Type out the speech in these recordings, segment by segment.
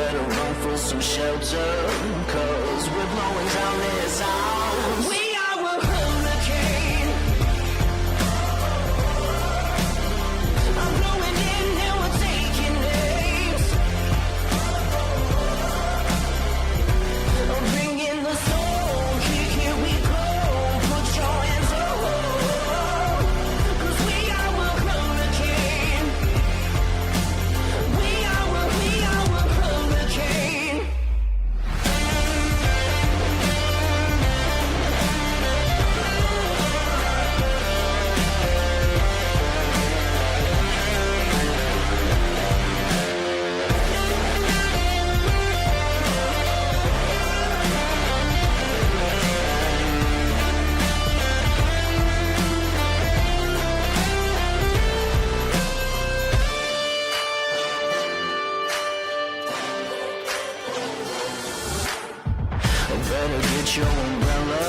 better run for some shelter, cause we're blowing down this house. We are a hurricane. I'm blowing in and we're taking names. I'm bringing the storm, here we go. Put your hands up, cause we are a hurricane. We are a hurricane. Better get your umbrella,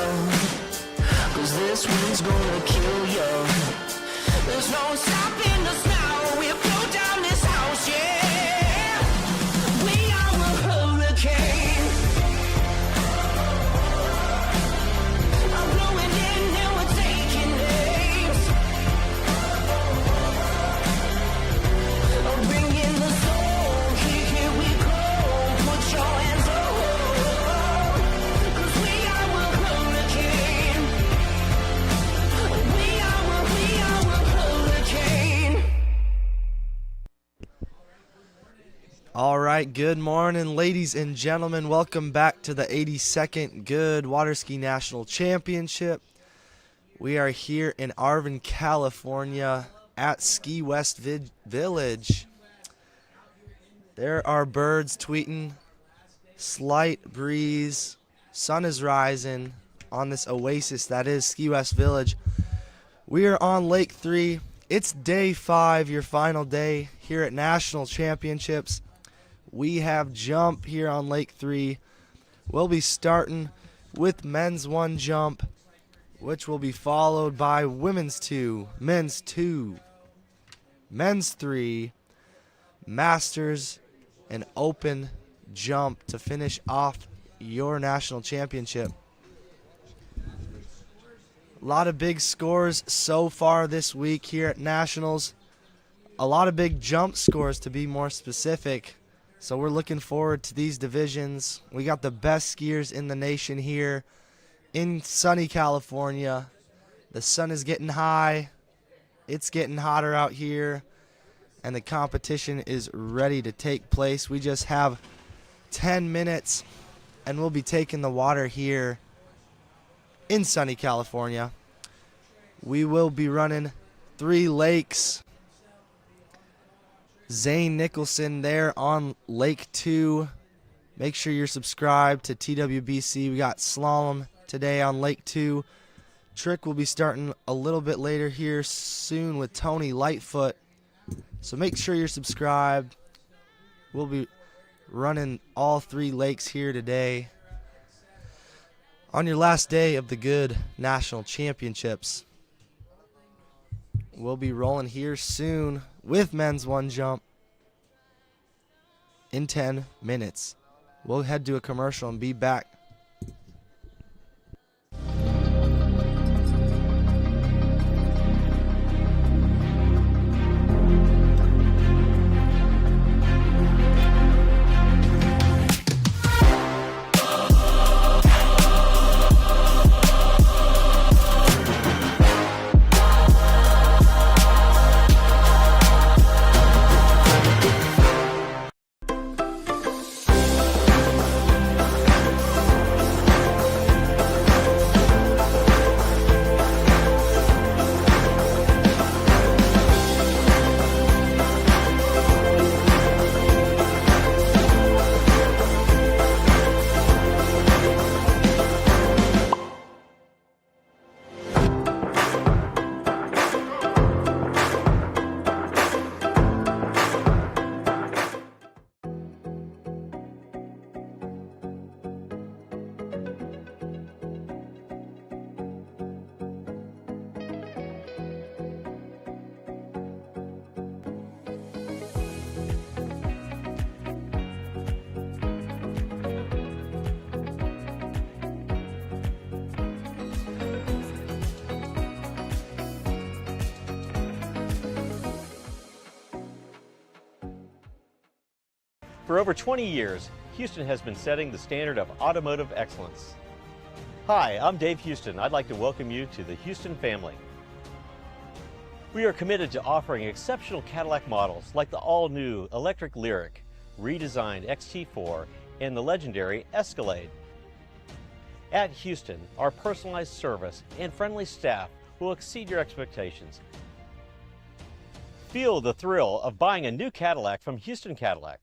cause this wind's gonna kill you. There's no stopping us now, we'll blow down this house, yeah. We are a hurricane. I'm blowing in and we're taking names. I'm bringing the storm, here we go. Put your hands up. All right, good morning, ladies and gentlemen. Welcome back to the 82nd Goode Water Ski National Championship. We are here in Arvin, California at Ski West Village. There are birds tweeting, slight breeze, sun is rising on this oasis that is Ski West Village. We are on Lake 3. It's day 5, your final day here at National Championships. We have jump here on Lake 3. We'll be starting with men's 1 jump, which will be followed by women's 2, men's 2, men's 3, masters, and open jump to finish off your national championship. A lot of big scores so far this week here at Nationals. A lot of big jump scores, to be more specific. So we're looking forward to these divisions. We got the best skiers in the nation here in sunny California. The sun is getting high. It's getting hotter out here. And the competition is ready to take place. We just have 10 minutes and we'll be taking the water here in sunny California. We will be running 3 lakes. Zane Nicholson there on Lake 2. Make sure you're subscribed to TWBC. We got slalom today on Lake 2. Trick will be starting a little bit later here soon with Tony Lightfoot. So make sure you're subscribed. We'll be running all 3 lakes here today on your last day of the Goode National Championships. We'll be rolling here soon with men's 1 jump in 10 minutes. We'll head to a commercial and be back. For over 20 years, Houston has been setting the standard of automotive excellence. Hi, I'm Dave Houston. I'd like to welcome you to the Houston family. We are committed to offering exceptional Cadillac models like the all-new electric Lyriq, redesigned XT4, and the legendary Escalade. At Houston, our personalized service and friendly staff will exceed your expectations. Feel the thrill of buying a new Cadillac from Houston Cadillac.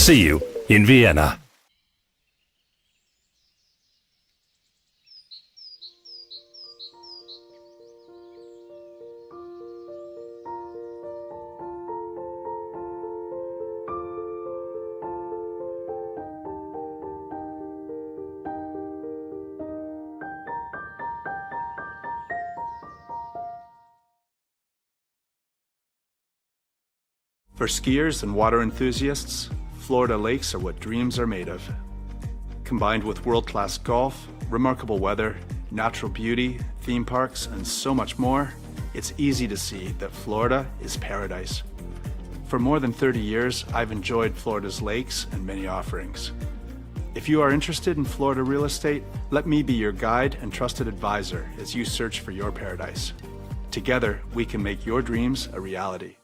See you in Vienna. For skiers and water enthusiasts, Florida lakes are what dreams are made of. Combined with world-class golf, remarkable weather, natural beauty, theme parks, and so much more, it's easy to see that Florida is paradise. For more than 30 years, I've enjoyed Florida's lakes and many offerings. If you are interested in Florida real estate, let me be your guide and trusted advisor as you search for your paradise. Together, we can make your dreams a reality.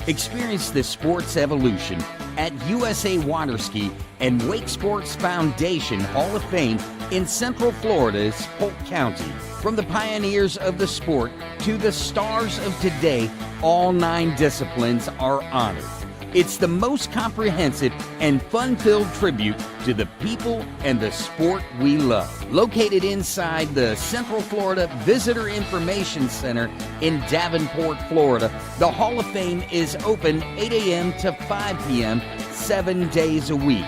Experience the sports evolution at USA Waterski and Wake Sports Foundation Hall of Fame in Central Florida's Polk County. From the pioneers of the sport to the stars of today, all 9 disciplines are honored. It's the most comprehensive and fun-filled tribute to the people and the sport we love. Located inside the Central Florida Visitor Information Center in Davenport, Florida, the Hall of Fame is open 8 a.m. to 5 p.m. 7 days a week.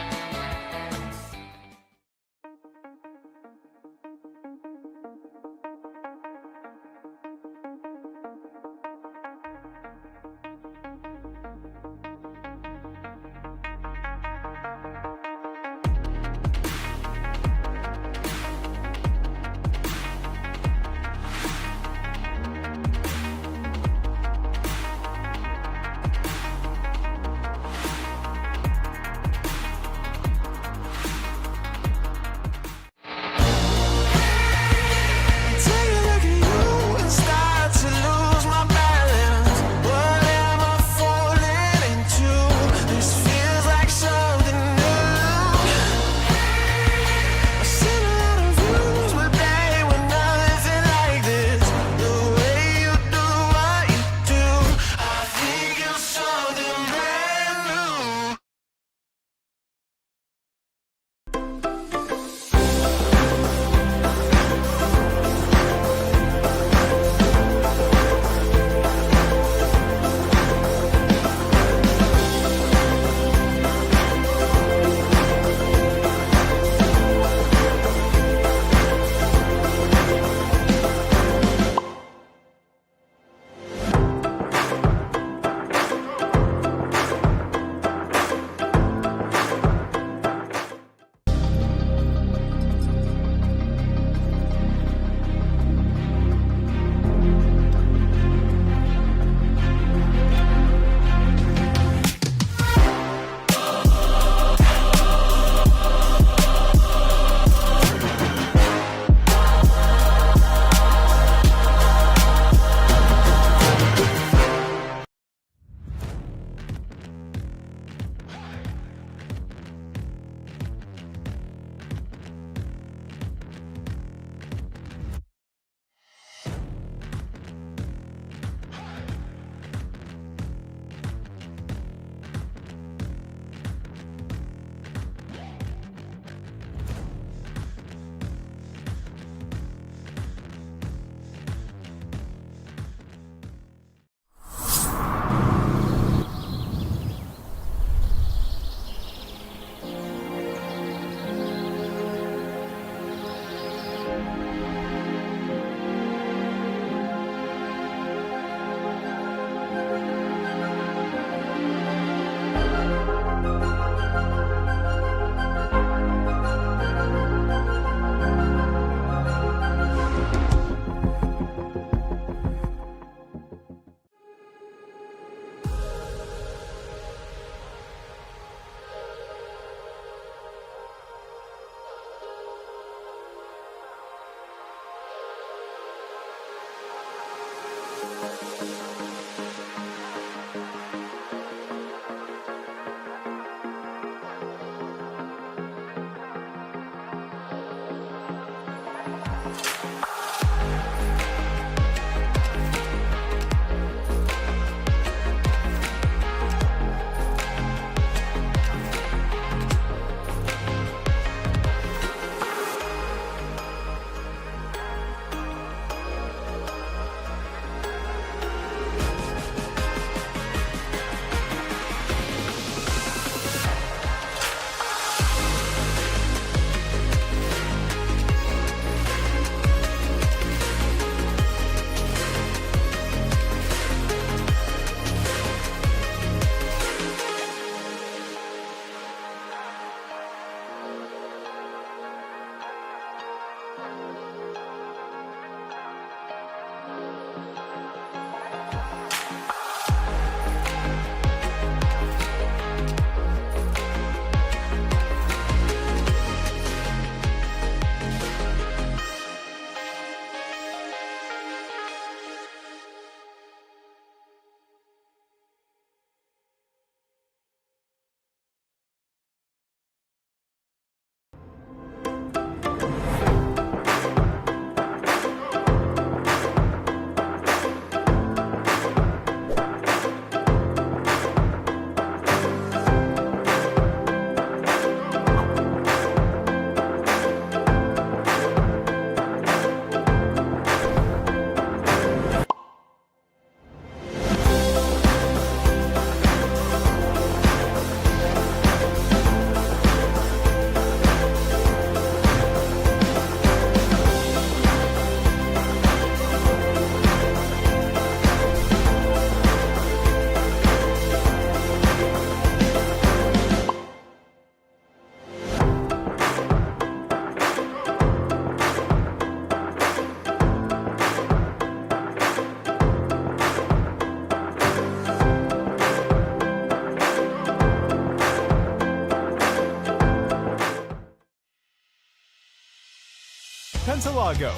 Pentalago,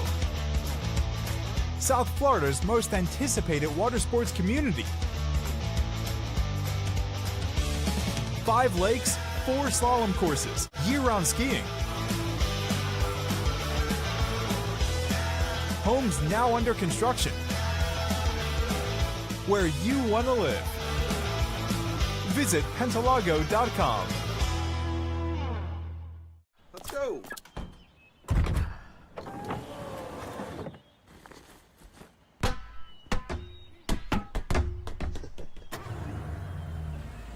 South Florida's most anticipated water sports community. 5 lakes, 4 slalom courses, year-round skiing. Homes now under construction. Where you want to live. Visit Pentalago.com. Let's go.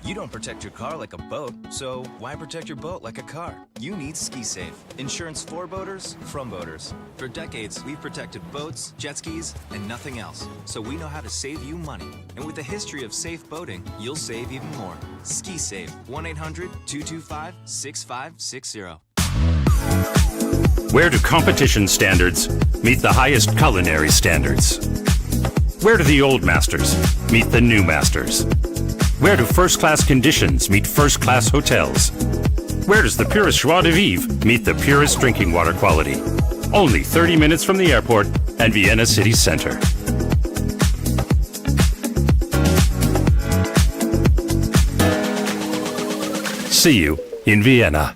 You don't protect your car like a boat, so why protect your boat like a car? You need Ski Safe. Insurance for boaters, from boaters. For decades, we've protected boats, jet skis, and nothing else. So we know how to save you money. And with a history of safe boating, you'll save even more. Ski Safe. 1-800-225-6560. Where do competition standards meet the highest culinary standards? Where do the old masters meet the new masters? Where do first-class conditions meet first-class hotels? Where does the purest joie de vivre meet the purest drinking water quality? Only 30 minutes from the airport and Vienna city center. See you in Vienna.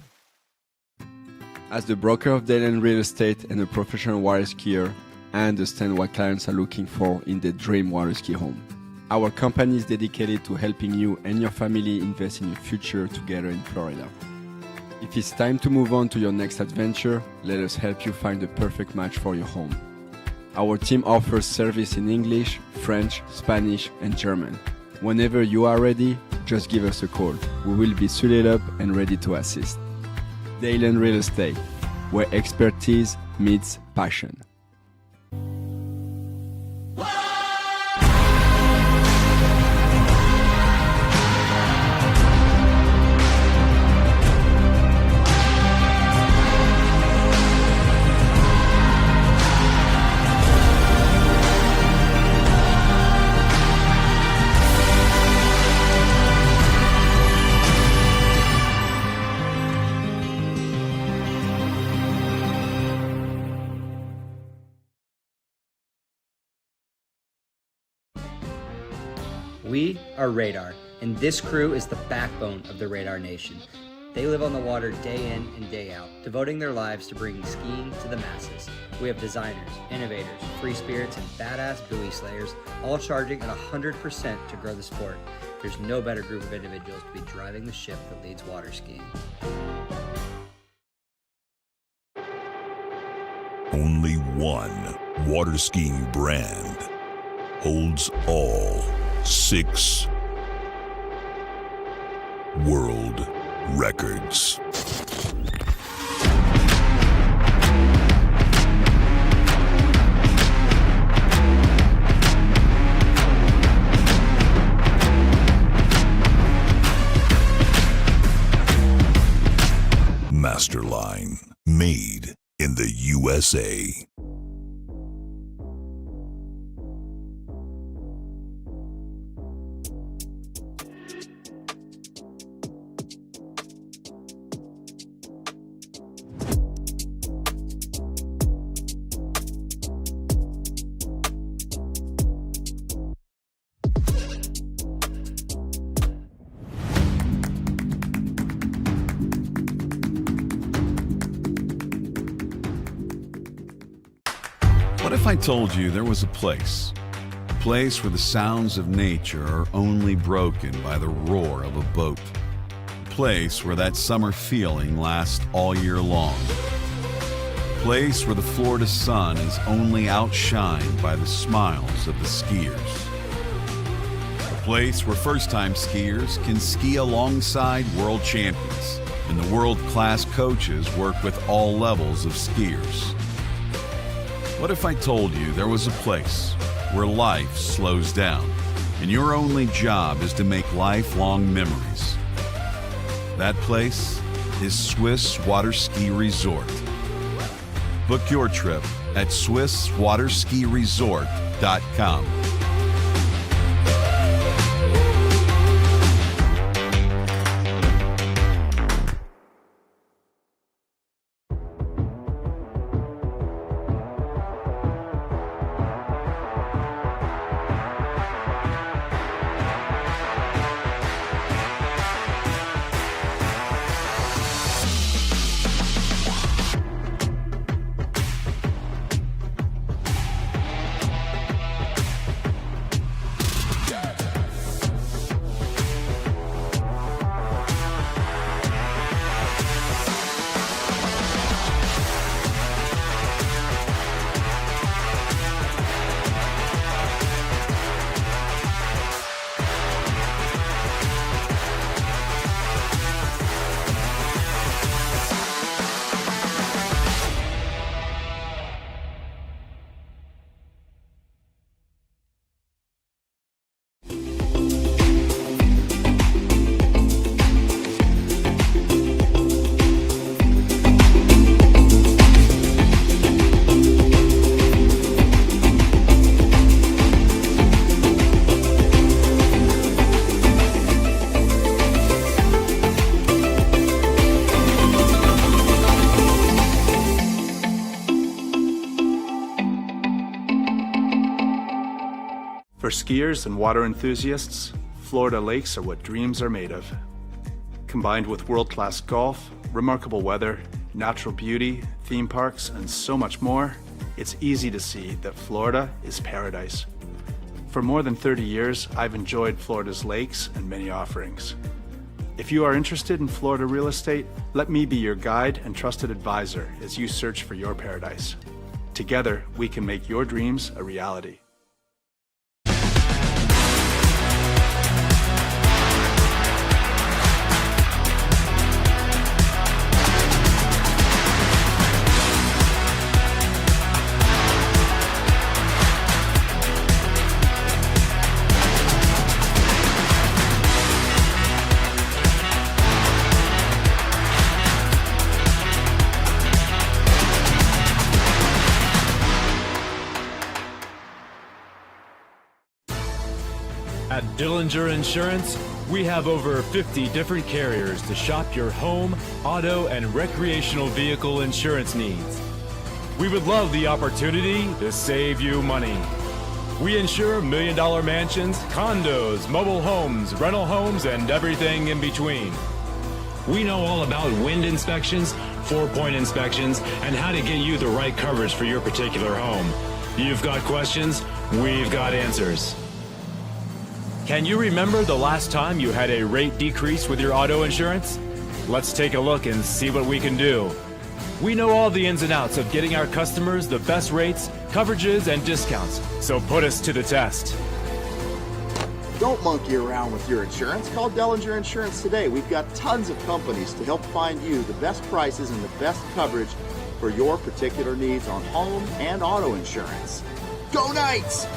As the broker of Dayland Real Estate and a professional water skier, I understand what clients are looking for in their dream water ski home. Our company is dedicated to helping you and your family invest in your future together in Florida. If it's time to move on to your next adventure, let us help you find the perfect match for your home. Our team offers service in English, French, Spanish, and German. Whenever you are ready, just give us a call. We will be suited up and ready to assist. Dayland Real Estate, where expertise meets passion. We are Radar, and this crew is the backbone of the Radar Nation. They live on the water day in and day out, devoting their lives to bringing skiing to the masses. We have designers, innovators, free spirits, and badass buoy slayers, all charging at 100% to grow the sport. There's no better group of individuals to be driving the ship that leads water skiing. Only one water skiing brand holds all 6 world records. Masterline, made in the USA. What if I told you there was a place where the sounds of nature are only broken by the roar of a boat? A place where that summer feeling lasts all year long. A place where the Florida sun is only outshined by the smiles of the skiers. A place where first-time skiers can ski alongside world champions, and the world-class coaches work with all levels of skiers. What if I told you there was a place where life slows down and your only job is to make lifelong memories? That place is Swiss Water Ski Resort. Book your trip at SwissWaterSkiResort.com. skiers and water enthusiasts, Florida lakes are what dreams are made of. Combined with world-class golf, remarkable weather, natural beauty, theme parks, and so much more, it's easy to see that Florida is paradise. For more than 30 years, I've enjoyed Florida's lakes and many offerings. If you are interested in Florida real estate, let me be your guide and trusted advisor as you search for your paradise. Together, we can make your dreams a reality. At Dillinger Insurance, we have over 50 different carriers to shop your home, auto, and recreational vehicle insurance needs. We would love the opportunity to save you money. We insure million-dollar mansions, condos, mobile homes, rental homes, and everything in between. We know all about wind inspections, 4-point inspections, and how to get you the right coverage for your particular home. You've got questions, we've got answers. Can you remember the last time you had a rate decrease with your auto insurance? Let's take a look and see what we can do. We know all the ins and outs of getting our customers the best rates, coverages, and discounts, so put us to the test. Don't monkey around with your insurance. Call Dillinger Insurance today. We've got tons of companies to help find you the best prices and the best coverage for your particular needs on home and auto insurance. Go Knights!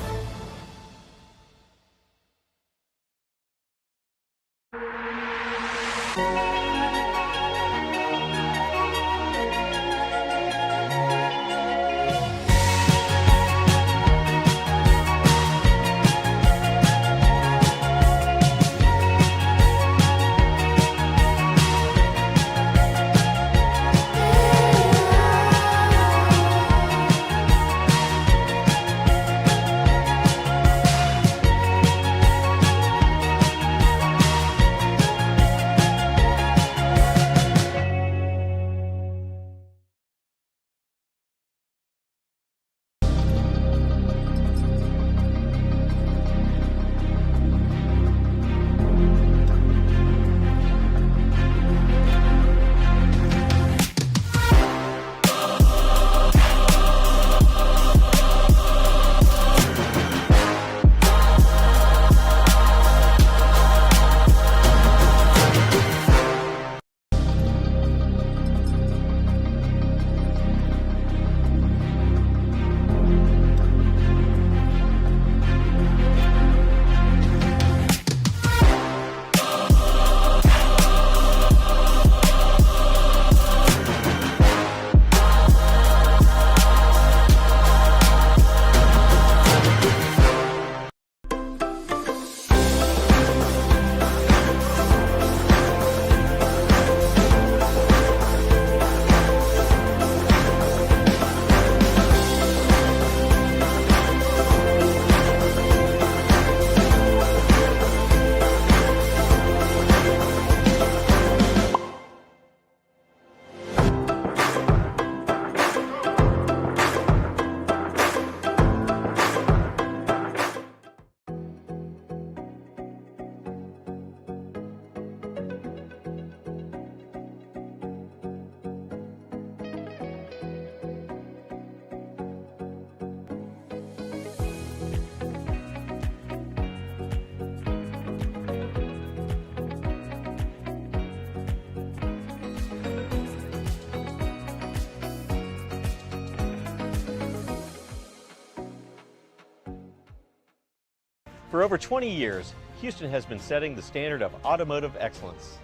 For over 20 years, Houston has been setting the standard of automotive excellence.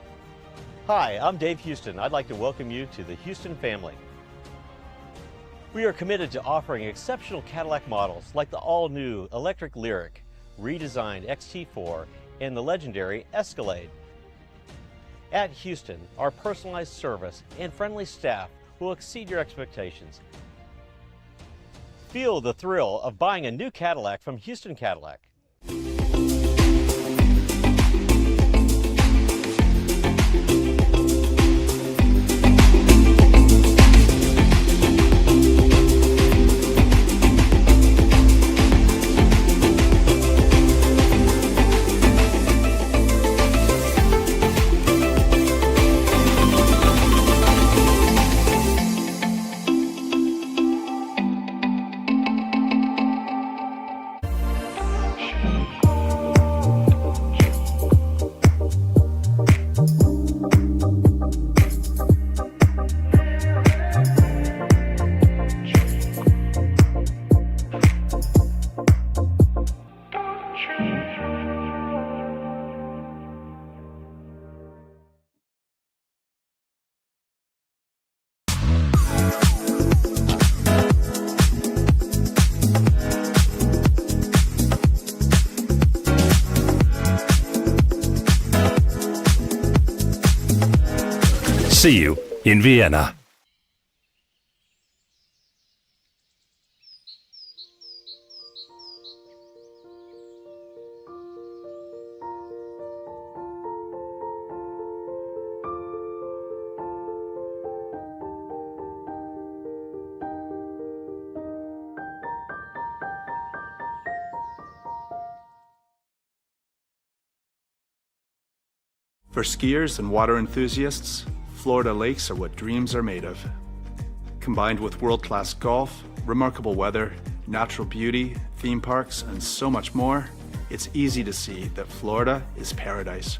Hi, I'm Dave Houston. I'd like to welcome you to the Houston family. We are committed to offering exceptional Cadillac models like the all-new electric Lyriq, redesigned XT4, and the legendary Escalade. At Houston, our personalized service and friendly staff will exceed your expectations. Feel the thrill of buying a new Cadillac from Houston Cadillac. See you in Vienna. For skiers and water enthusiasts, Florida lakes are what dreams are made of. Combined with world-class golf, remarkable weather, natural beauty, theme parks, and so much more, it's easy to see that Florida is paradise.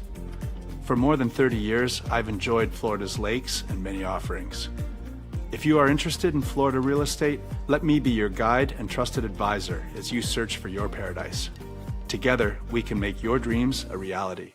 For more than 30 years, I've enjoyed Florida's lakes and many offerings. If you are interested in Florida real estate, let me be your guide and trusted advisor as you search for your paradise. Together, we can make your dreams a reality.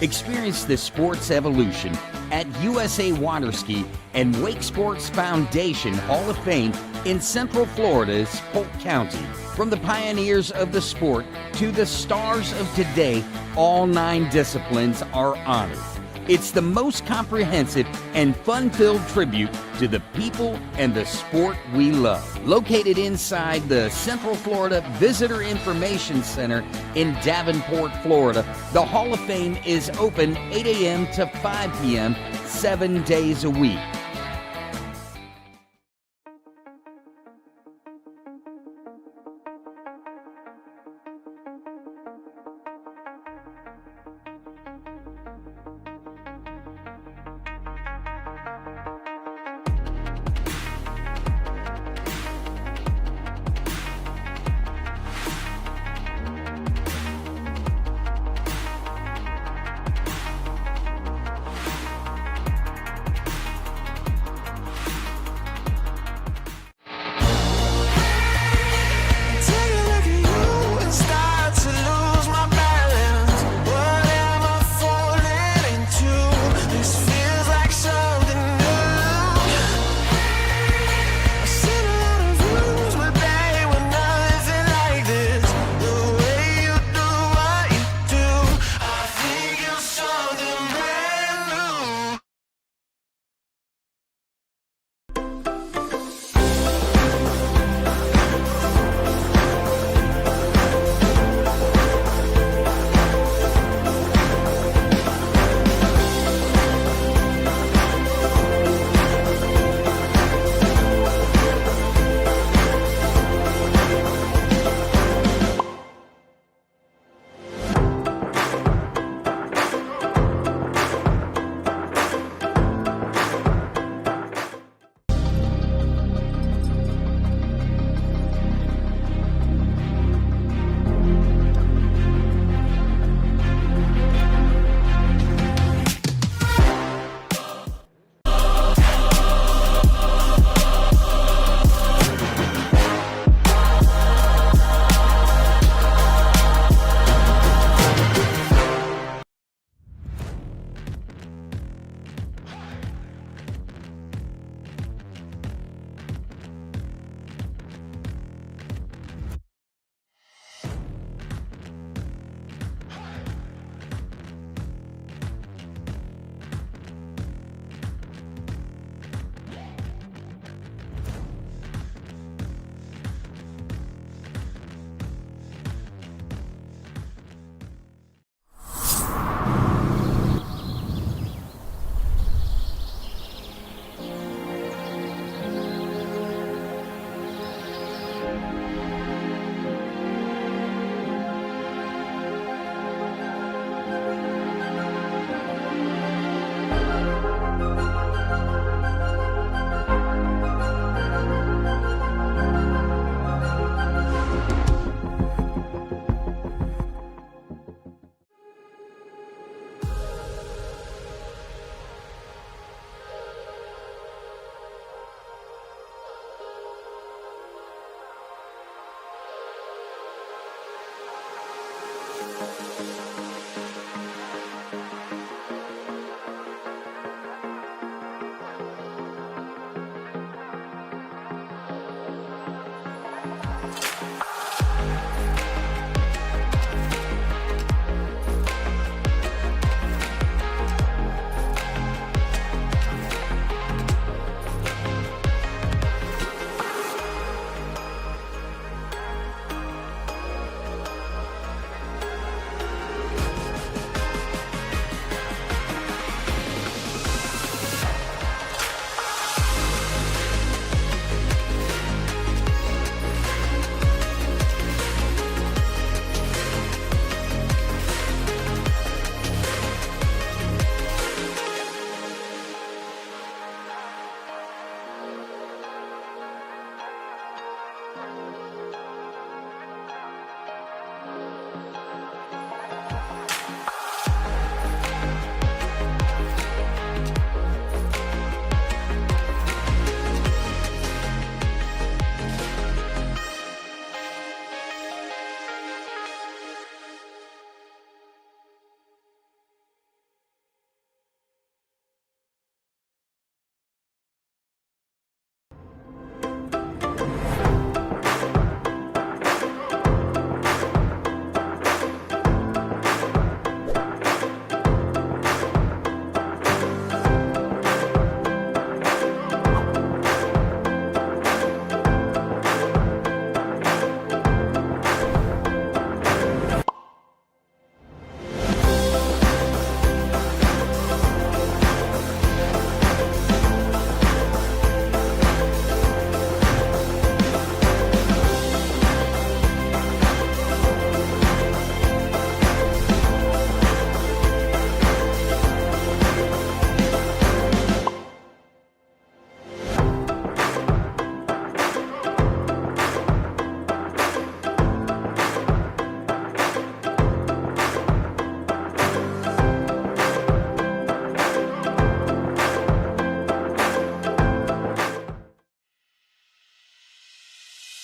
Experience the sports evolution at USA Waterski and Wake Sports Foundation Hall of Fame in Central Florida's Polk County. From the pioneers of the sport to the stars of today, all 9 disciplines are honored. It's the most comprehensive and fun-filled tribute to the people and the sport we love. Located inside the Central Florida Visitor Information Center in Davenport, Florida, the Hall of Fame is open 8 a.m. to 5 p.m. 7 days a week.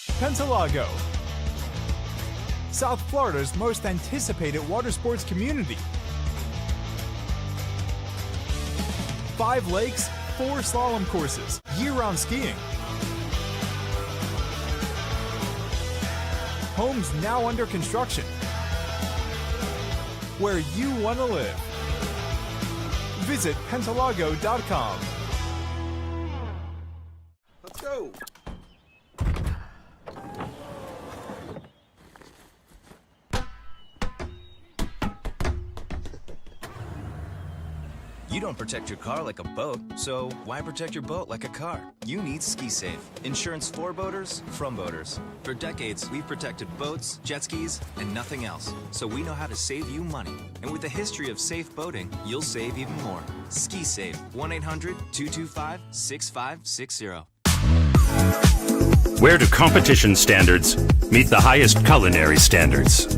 Pentalago, South Florida's most anticipated water sports community. 5 lakes, 4 slalom courses, year-round skiing. Homes now under construction. Where you want to live. Visit Pentalago.com. Let's go. You don't protect your car like a boat, so why protect your boat like a car? You need Ski Safe. Insurance for boaters, from boaters. For decades, we've protected boats, jet skis, and nothing else. So we know how to save you money. And with a history of safe boating, you'll save even more. Ski Safe. 1-800-225-6560. Where do competition standards meet the highest culinary standards?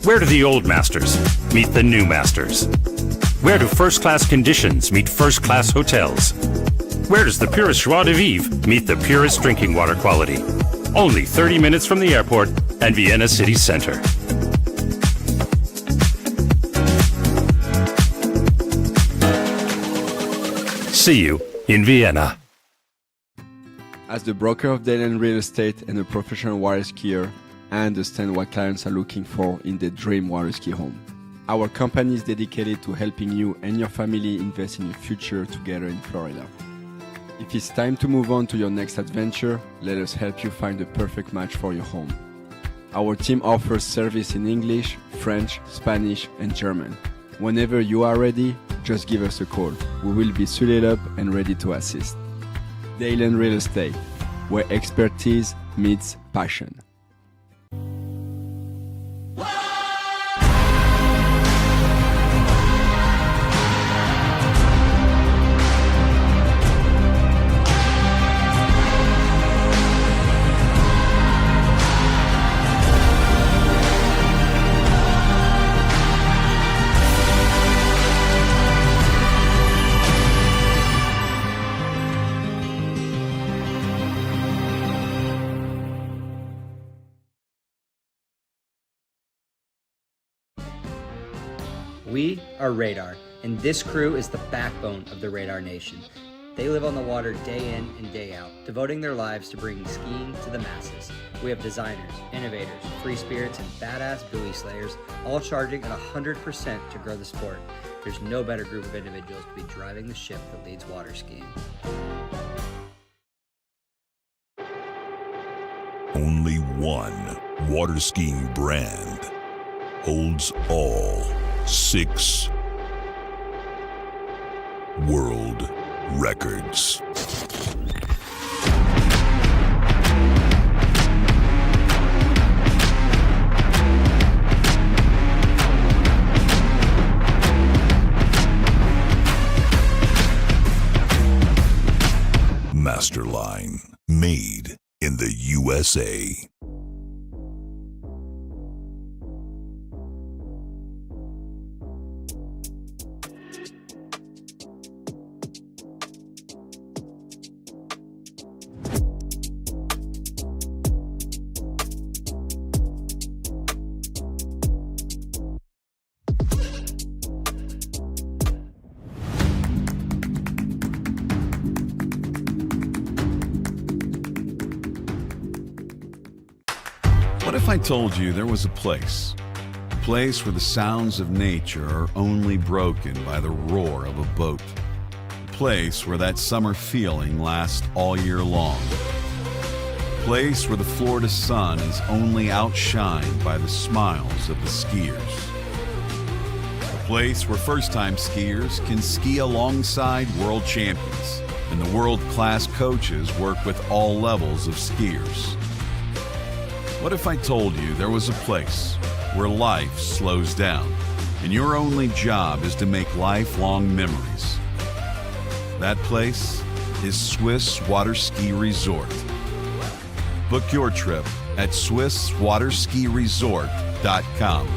Where do the old masters meet the new masters? Where do first-class conditions meet first-class hotels? Where does the purest joie de vivre meet the purest drinking water quality? Only 30 minutes from the airport and Vienna city center. See you in Vienna. As the broker of Dayland Real Estate and a professional water skier, I understand what clients are looking for in their dream water ski home. Our company is dedicated to helping you and your family invest in your future together in Florida. If it's time to move on to your next adventure, let us help you find the perfect match for your home. Our team offers service in English, French, Spanish, and German. Whenever you are ready, just give us a call. We will be suited up and ready to assist. Dayland Real Estate, where expertise meets passion. We are Radar, and this crew is the backbone of the Radar Nation. They live on the water day in and day out, devoting their lives to bringing skiing to the masses. We have designers, innovators, free spirits, and badass buoy slayers, all charging at 100% to grow the sport. There's no better group of individuals to be driving the ship that leads water skiing. Only one water skiing brand holds all 6 world records. Masterline, made in the USA. What if I told you there was a place where the sounds of nature are only broken by the roar of a boat? A place where that summer feeling lasts all year long. A place where the Florida sun is only outshined by the smiles of the skiers. A place where first-time skiers can ski alongside world champions, and the world-class coaches work with all levels of skiers. What if I told you there was a place where life slows down and your only job is to make lifelong memories? That place is Swiss Water Ski Resort. Book your trip at SwissWaterSkiResort.com.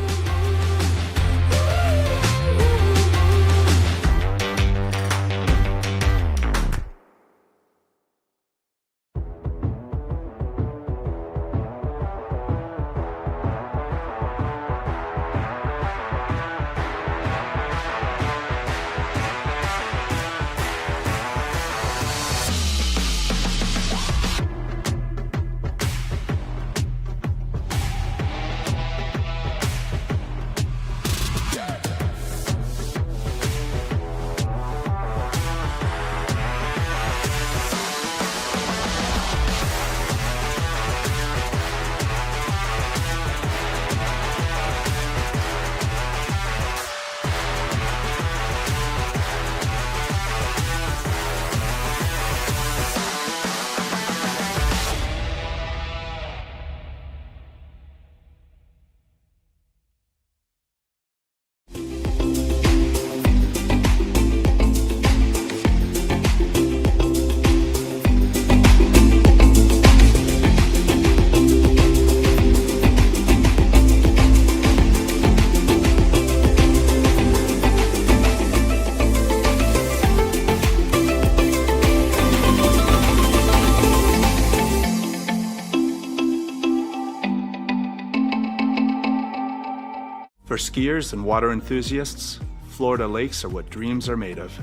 For skiers and water enthusiasts, Florida lakes are what dreams are made of.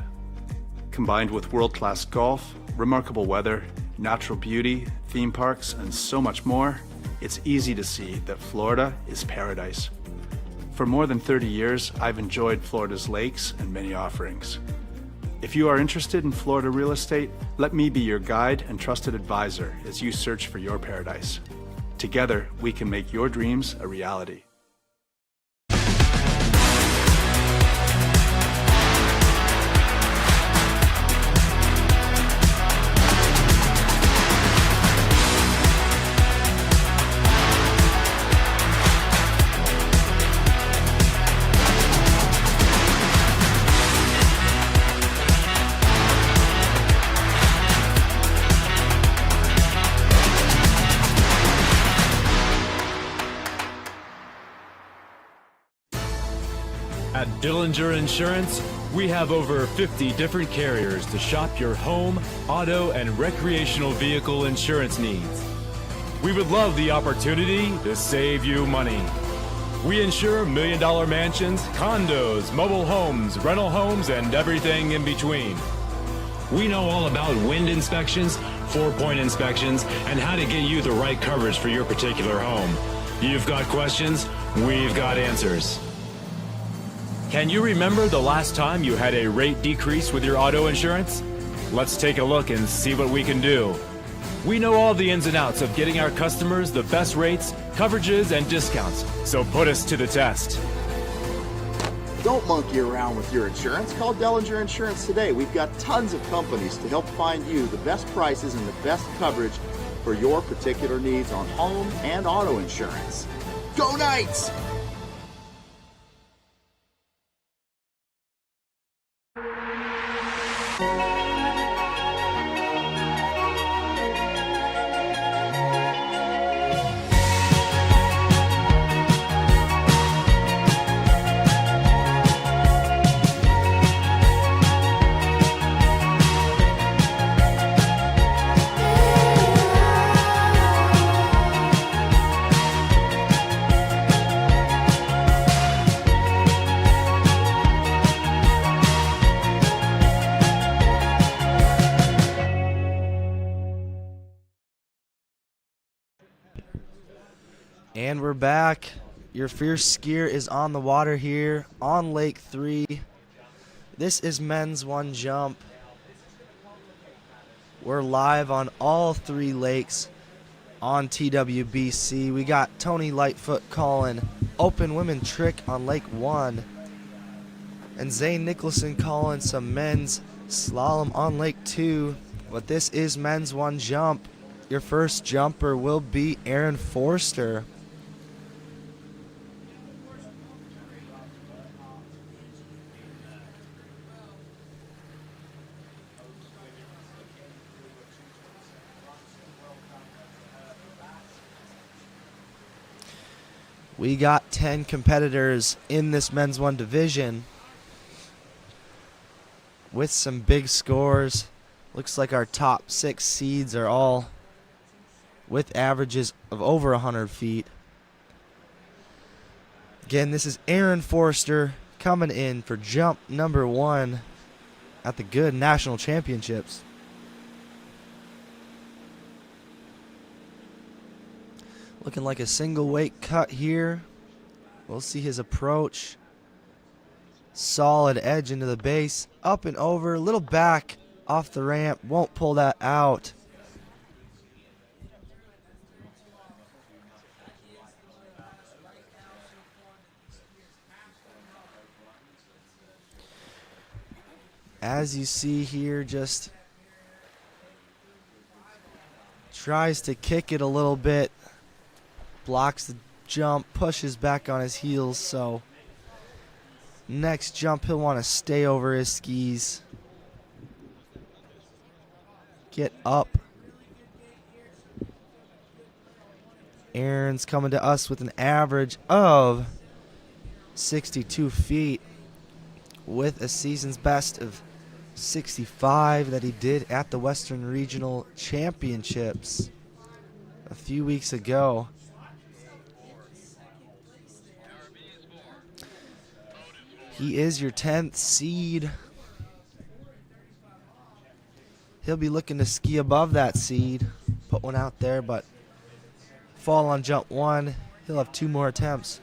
Combined with world-class golf, remarkable weather, natural beauty, theme parks, and so much more, it's easy to see that Florida is paradise. For more than 30 years, I've enjoyed Florida's lakes and many offerings. If you are interested in Florida real estate, let me be your guide and trusted advisor as you search for your paradise. Together, we can make your dreams a reality. At Dillinger Insurance, we have over 50 different carriers to shop your home, auto, and recreational vehicle insurance needs. We would love the opportunity to save you money. We insure million-dollar mansions, condos, mobile homes, rental homes, and everything in between. We know all about wind inspections, 4-point inspections, and how to get you the right coverage for your particular home. You've got questions, we've got answers. Can you remember the last time you had a rate decrease with your auto insurance? Let's take a look and see what we can do. We know all the ins and outs of getting our customers the best rates, coverages, and discounts, so put us to the test. Don't monkey around with your insurance. Call Dillinger Insurance today. We've got tons of companies to help find you the best prices and the best coverage for your particular needs on home and auto insurance. Go Knights! And we're back. Your fierce skier is on the water here on Lake 3. This is men's one jump. We're live on all 3 lakes on TWBC. We got Tony Lightfoot calling open women trick on Lake 1. And Zane Nicholson calling some men's slalom on Lake 2. But this is men's one jump. Your first jumper will be Aaron Forster. We got 10 competitors in this men's one division with some big scores. Looks like our top 6 seeds are all with averages of over 100 feet. Again, this is Aaron Forster coming in for jump number 1 at the Goode National Championships. Looking like a single weight cut here. We'll see his approach. Solid edge into the base. Up and over. A little back off the ramp. Won't pull that out. As you see here, just tries to kick it a little bit. Blocks the jump, pushes back on his heels, so next jump he'll want to stay over his skis. Get up. Aaron's coming to us with an average of 62 feet with a season's best of 65 that he did at the Western Regional Championships a few weeks ago. He is your 10th seed. He'll be looking to ski above that seed. Put one out there, but fall on jump 1. He'll have 2 more attempts.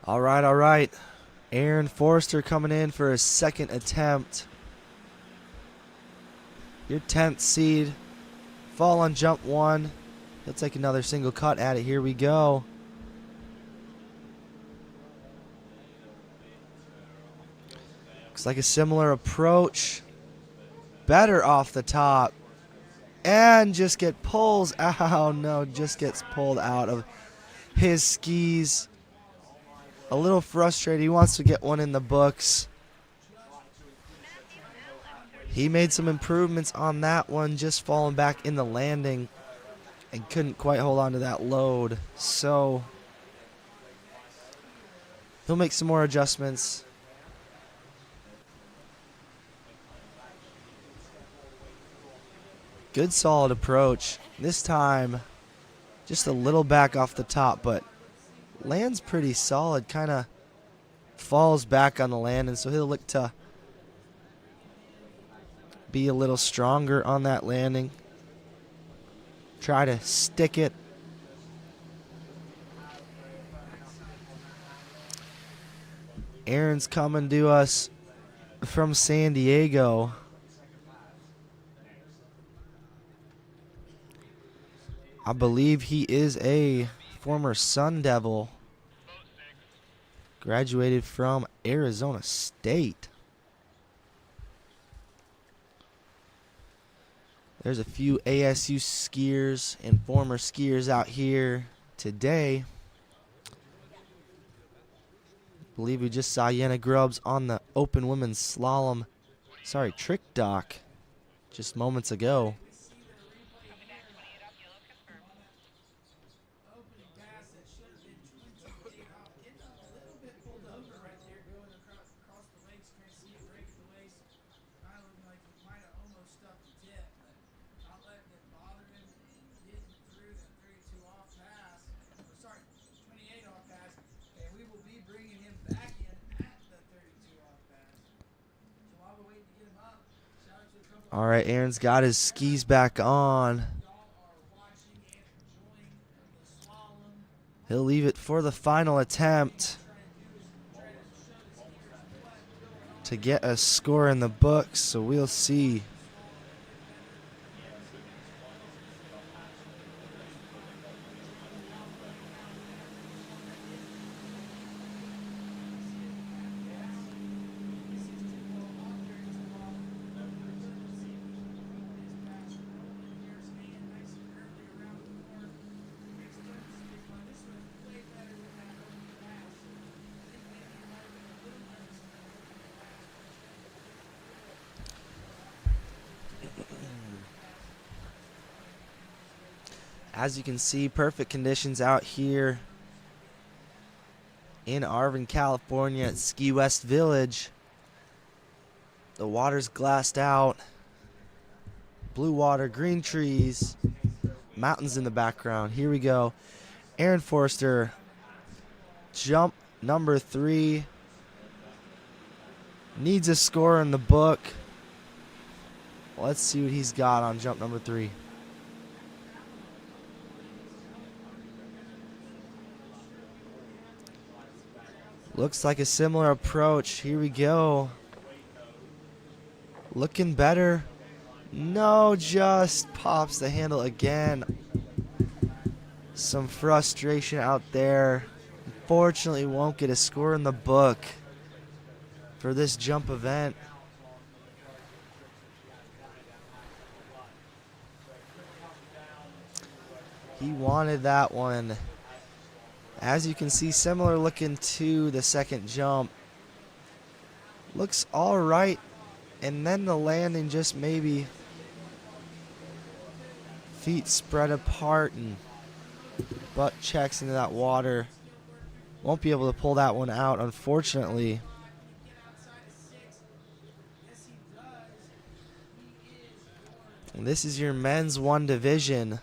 All right. Aaron Forster coming in for his 2nd attempt. Your 10th seed. Fall on jump 1. He'll take another single cut at it. Here we go. Looks like a similar approach. Better off the top. And just pulls out. No, just gets pulled out of his skis. A little frustrated. He wants to get one in the books. He made some improvements on that one, just falling back in the landing and couldn't quite hold on to that load. So he'll make some more adjustments. Good solid approach. This time just a little back off the top, but lands pretty solid, kind of falls back on the land, and so he'll look to be a little stronger on that landing. Try to stick it. Aaron's coming to us from San Diego. I believe he is a former Sun Devil. Graduated from Arizona State. There's a few ASU skiers and former skiers out here today. I believe we just saw Janna Grubs on the open women's slalom, trick dock just moments ago. All right, Aaron's got his skis back on. He'll leave it for the final attempt to get a score in the books, so we'll see. As you can see, perfect conditions out here in Arvin, California at Ski West Village. The water's glassed out. Blue water, green trees, mountains in the background. Here we go. Aaron Forster, jump number 3. Needs a score in the book. Let's see what he's got on jump number 3. Looks like a similar approach. Here we go. Looking better. No, just pops the handle again. Some frustration out there. Unfortunately, won't get a score in the book for this jump event. He wanted that one. As you can see, similar looking to the second jump. Looks all right, and then the landing just maybe feet spread apart and butt checks into that water. Won't be able to pull that one out, unfortunately. And this is your men's 1 division.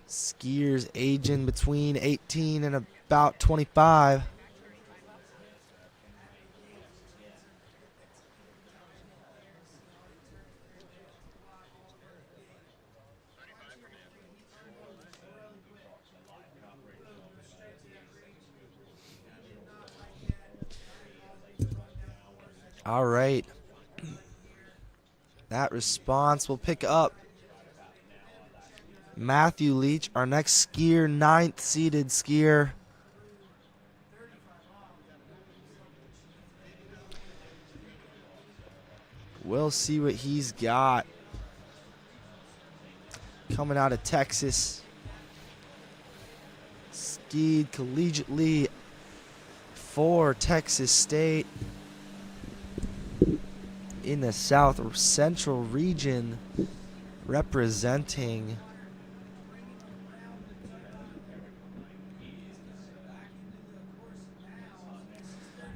Skiers aging between 18 and about 25. All right. That response will pick up Matthew Leach, our next skier, 9th seeded skier. We'll see what he's got. Coming out of Texas. Skied collegiately for Texas State in the South Central region, representing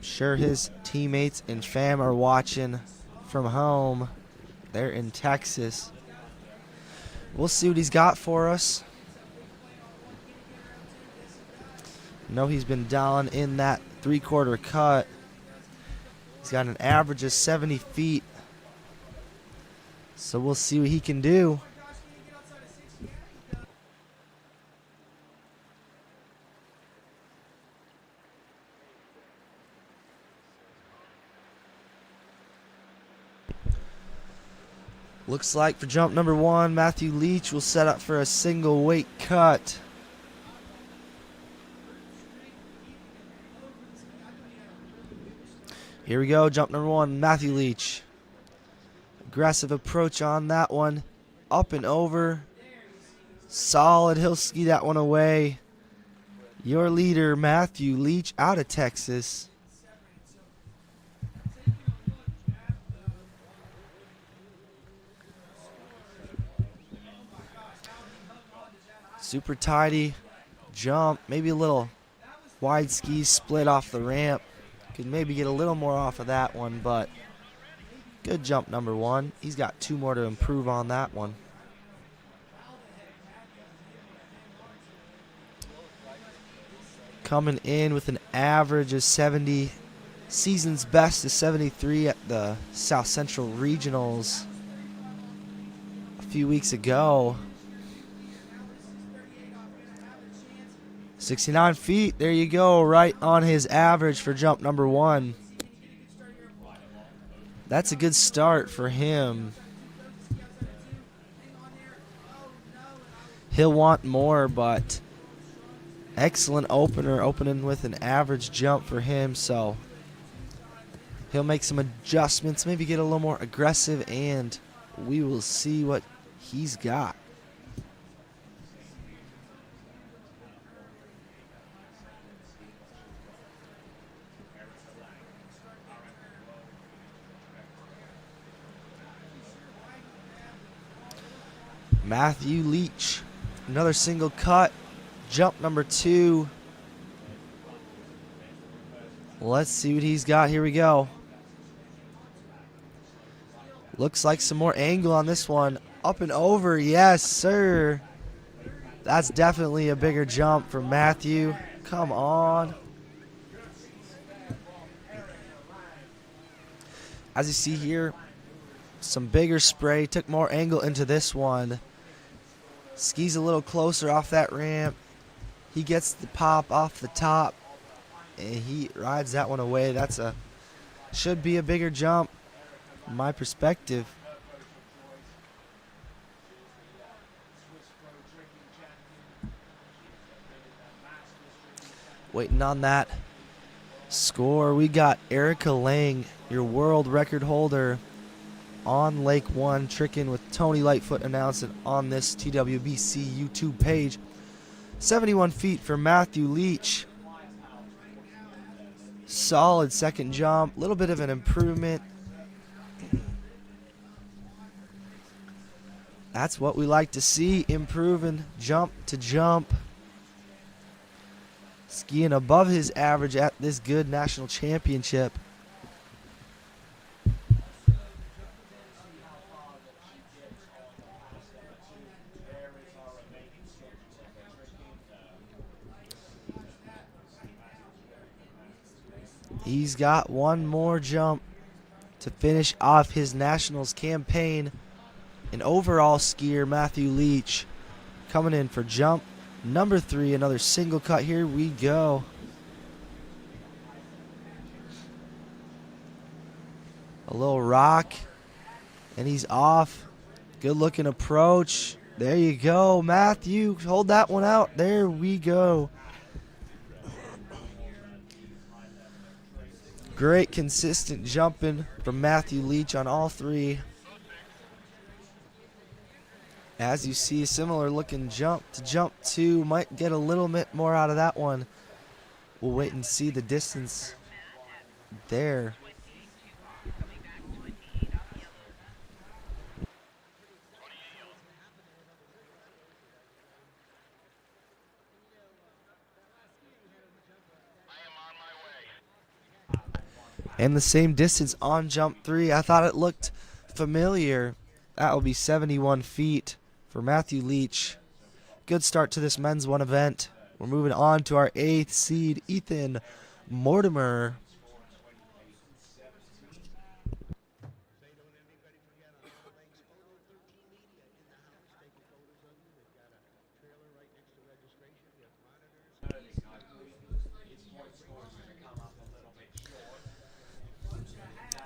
sure his teammates and fam are watching from home. They're in Texas. We'll see what he's got for us. Know he's been down in that 3/4 cut. He's got an average of 70 feet. So we'll see what he can do. Looks like for jump number 1, Matthew Leach will set up for a single weight cut. Here we go, jump number 1, Matthew Leach. Aggressive approach on that one. Up and over. Solid, he'll ski that one away. Your leader, Matthew Leach, out of Texas. Super tidy jump, maybe a little wide ski split off the ramp. Could maybe get a little more off of that one, but good jump number 1. He's got 2 more to improve on that one. Coming in with an average of 70, season's best is 73 at the South Central Regionals a few weeks ago. 69 feet, there you go, right on his average for jump number 1. That's a good start for him. He'll want more, but excellent opener, opening with an average jump for him, so he'll make some adjustments, maybe get a little more aggressive, and we will see what he's got. Matthew Leach, another single cut, jump number 2. Let's see what he's got. Here we go. Looks like some more angle on this one. Up and over, yes, sir. That's definitely a bigger jump for Matthew. Come on. As you see here, some bigger spray, took more angle into this one. Skis a little closer off that ramp. He gets the pop off the top, and he rides that one away. That's should be a bigger jump from my perspective. Waiting on that score. We got Erica Lang, your world record holder, on Lake 1, tricking with Tony Lightfoot announced it on this TWBC YouTube page. 71 feet for Matthew Leach. Solid second jump, a little bit of an improvement. That's what we like to see, improving jump to jump. Skiing above his average at this Goode national championship. He's got one more jump to finish off his nationals campaign. An overall skier, Matthew Leach, coming in for jump number 3. Another single cut. Here we go. A little rock, and he's off. Good looking approach. There you go, Matthew. Hold that one out. There we go. Great consistent jumping from Matthew Leach on all 3. As you see, similar looking jump to jump 2. Might get a little bit more out of that one. We'll wait and see the distance there. And the same distance on jump 3. I thought it looked familiar. That will be 71 feet for Matthew Leach. Good start to this men's 1 event. We're moving on to our 8th seed, Ethan Mortimer.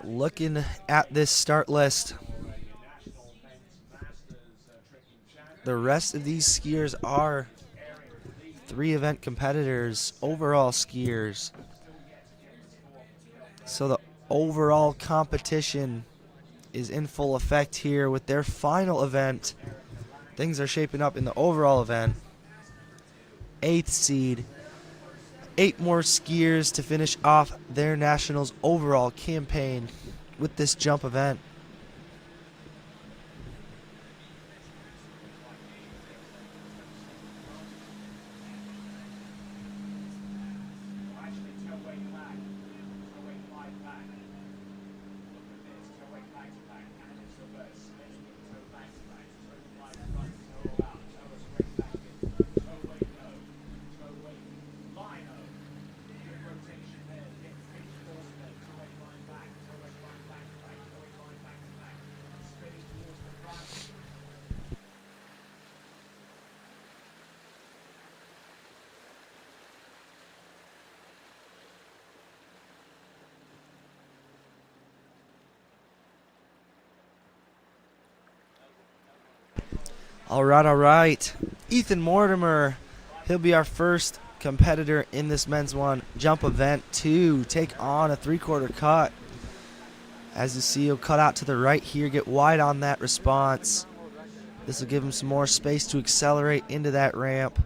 Looking at this start list, the rest of these skiers are 3 event competitors, overall skiers. So the overall competition is in full effect here with their final event. Things are shaping up in the overall event. 8th seed. 8 more skiers to finish off their nationals overall campaign with this jump event. All right. Ethan Mortimer, he'll be our first competitor in this men's 1 jump event to take on a 3/4 cut. As you see, he'll cut out to the right here, get wide on that response. This will give him some more space to accelerate into that ramp.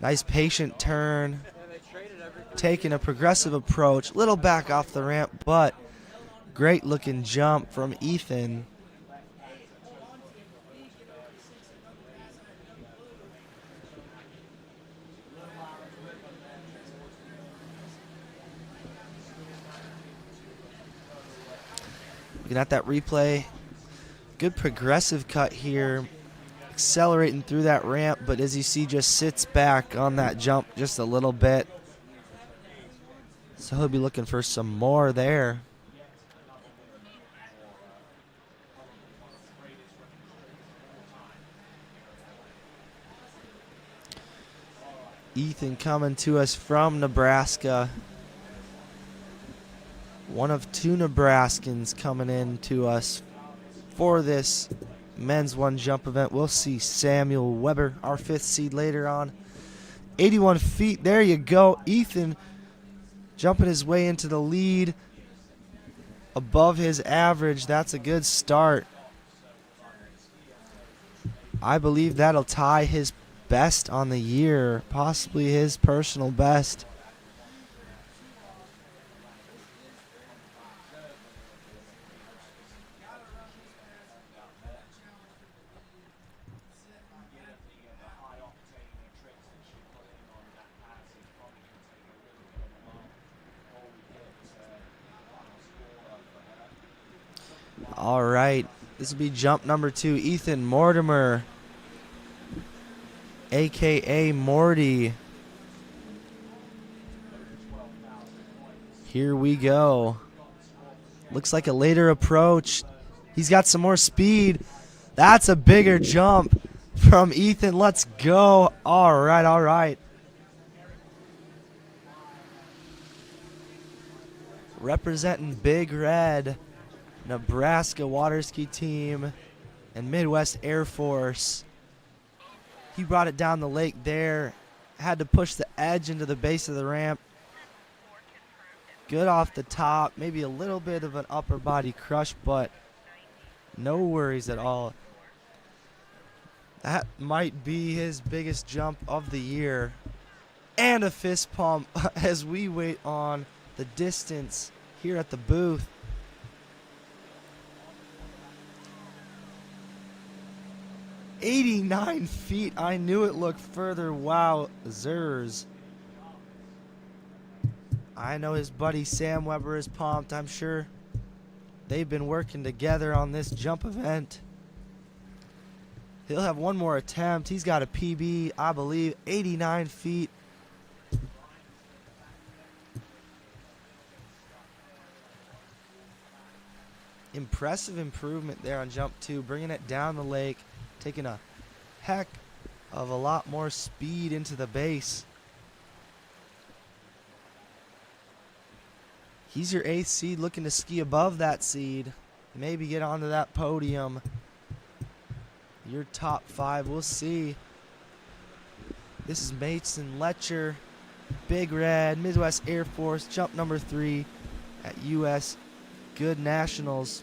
Nice patient turn. Taking a progressive approach, little back off the ramp, but great looking jump from Ethan. Looking at that replay, good progressive cut here, accelerating through that ramp, but as you see, just sits back on that jump just a little bit. So he'll be looking for some more there. Ethan coming to us from Nebraska. One of 2 Nebraskans coming in to us for this men's 1 jump event. We'll see Samuel Weber, our 5th seed, later on 81 feet. There you go. Ethan jumping his way into the lead above his average. That's a good start. I believe that'll tie his best on the year, possibly his personal best. All right, this will be jump number 2. Ethan Mortimer, a.k.a. Morty. Here we go. Looks like a later approach. He's got some more speed. That's a bigger jump from Ethan. Let's go. All right, all right. Representing Big Red, Nebraska water ski team and Midwest Air Force. He brought it down the lake there. Had to push the edge into the base of the ramp. Good off the top. Maybe a little bit of an upper body crush, but no worries at all. That might be his biggest jump of the year. And a fist pump as we wait on the distance here at the booth. "89 feet. I knew it looked further. Wow, Zers. I know his buddy Sam Weber is pumped. I'm sure they've been working together on this jump event. He'll have one more attempt. He's got a PB, I believe, 89 feet. Impressive improvement there on jump 2, bringing it down the lake, taking a heck of a lot more speed into the base. He's your 8th seed, looking to ski above that seed. Maybe get onto that podium. Your top 5, we'll see. This is Mason Lecher, Big Red, Midwest Air Force, jump number 3 at U.S. Goode Nationals.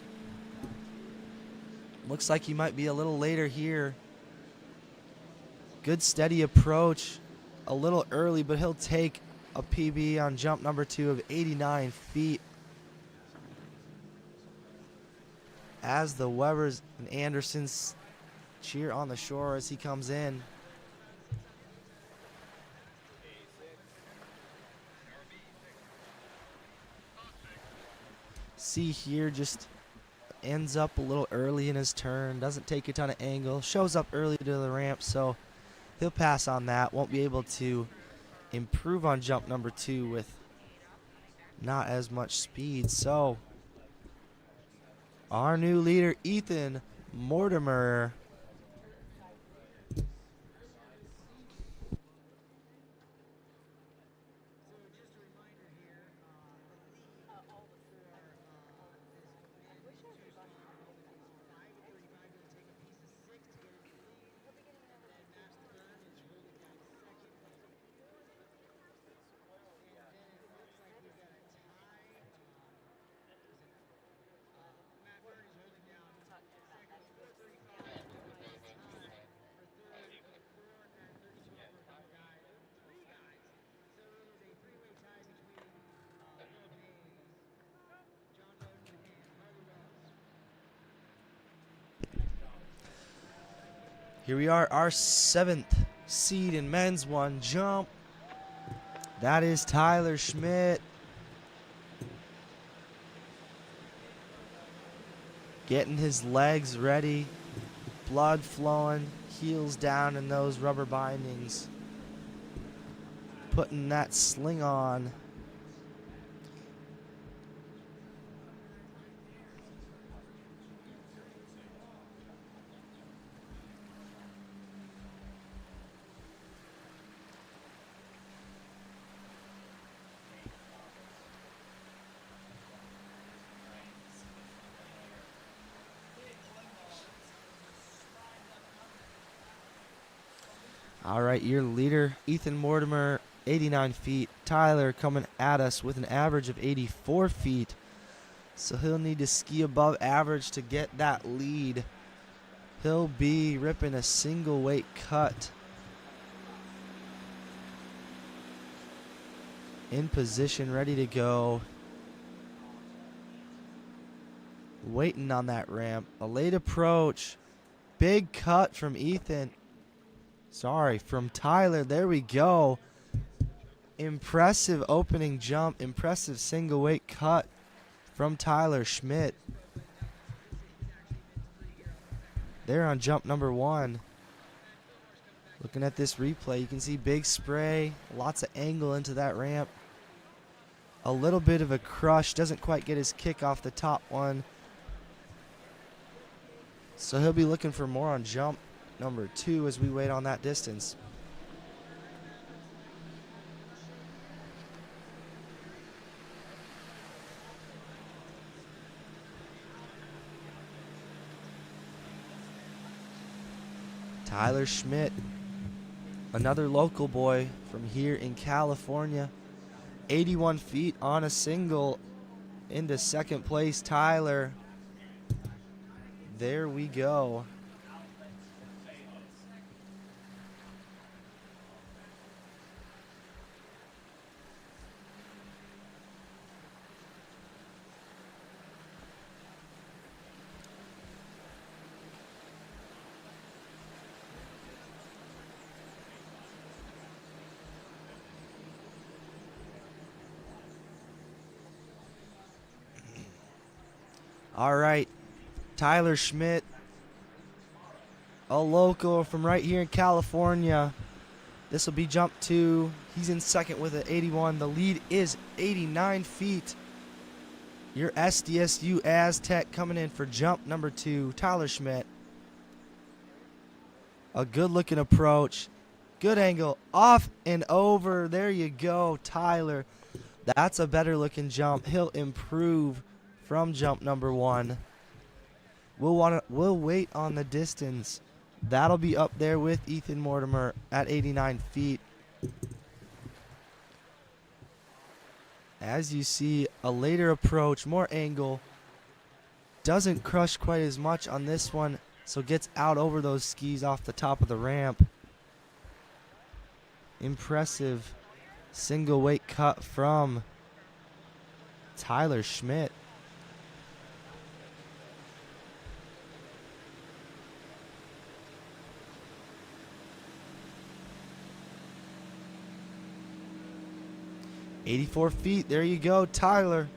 Looks like he might be a little later here. Good steady approach. A little early, but he'll take a PB on jump number 2 of 89 feet. As the Webers and Andersons cheer on the shore as he comes in. See here, just ends up a little early in his turn. Doesn't take a ton of angle. Shows up early to the ramp, so he'll pass on that. Won't be able to improve on jump number 2 with not as much speed. So our new leader, Ethan Mortimer. Here we are, our 7th seed in men's one jump. That is Tyler Schmidt. Getting his legs ready, blood flowing, heels down in those rubber bindings. Putting that sling on. All right, your leader, Ethan Mortimer, 89 feet. Tyler coming at us with an average of 84 feet. So he'll need to ski above average to get that lead. He'll be ripping a single weight cut. In position, ready to go. Waiting on that ramp. A late approach. Big cut from Ethan. Sorry, from Tyler. There we go. Impressive opening jump. Impressive single weight cut from Tyler Schmidt. There on jump number 1. Looking at this replay, you can see big spray. Lots of angle into that ramp. A little bit of a crush. Doesn't quite get his kick off the top one. So he'll be looking for more on jump number 2 as we wait on that distance. Tyler Schmidt, another local boy from here in California. 81 feet on a single into second place, Tyler. There we go. All right, Tyler Schmidt, a local from right here in California. This will be jump 2. He's in second with an 81. The lead is 89 feet. Your SDSU Aztec coming in for jump number 2, Tyler Schmidt. A good looking approach. Good angle. Off and over. There you go, Tyler. That's a better looking jump. He'll improve from jump number 1. We'll wait on the distance. That'll be up there with Ethan Mortimer at 89 feet. As you see, a later approach, more angle. Doesn't crush quite as much on this one, so gets out over those skis off the top of the ramp. Impressive single weight cut from Tyler Schmidt. .84 feet. There you go, Tyler.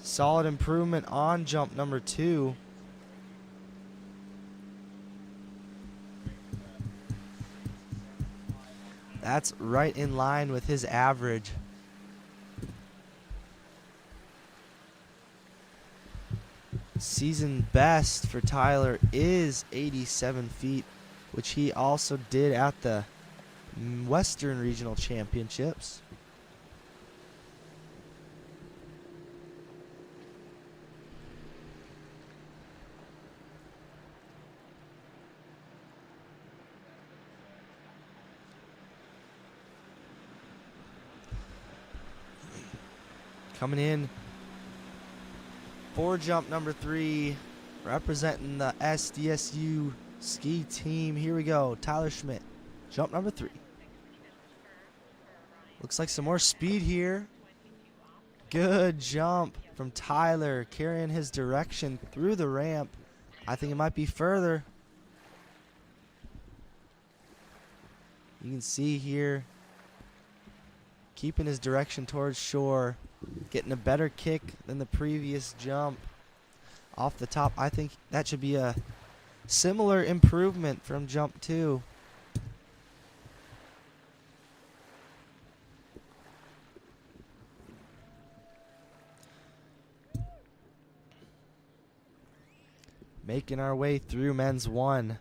Solid improvement on jump number 2. That's right in line with his average. Season best for Tyler is 87 feet, which he also did at the Western Regional Championships. Coming in for jump number 3, representing the SDSU ski team. Here we go, Tyler Schmidt, jump number 3. Looks like some more speed here. Good jump from Tyler, carrying his direction through the ramp. I think it might be further. You can see here, keeping his direction towards shore. Getting a better kick than the previous jump off the top. I think that should be a similar improvement from jump 2. Making our way through men's 1.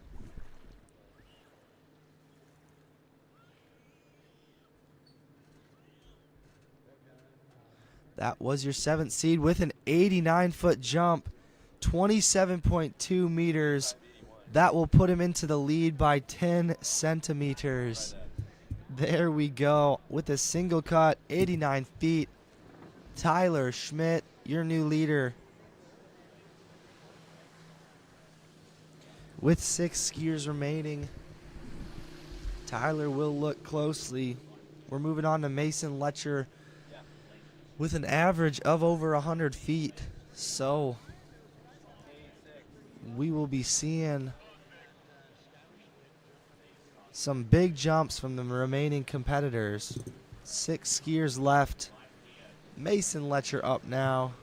That was your 7th seed with an 89-foot jump, 27.2 meters. That will put him into the lead by 10 centimeters. There we go with a single cut, 89 feet. Tyler Schmidt, your new leader. With 6 skiers remaining, Tyler will look closely. We're moving on to Mason Lecher with an average of over 100 feet. So we will be seeing some big jumps from the remaining competitors. 6 skiers left. Mason Lecher up now.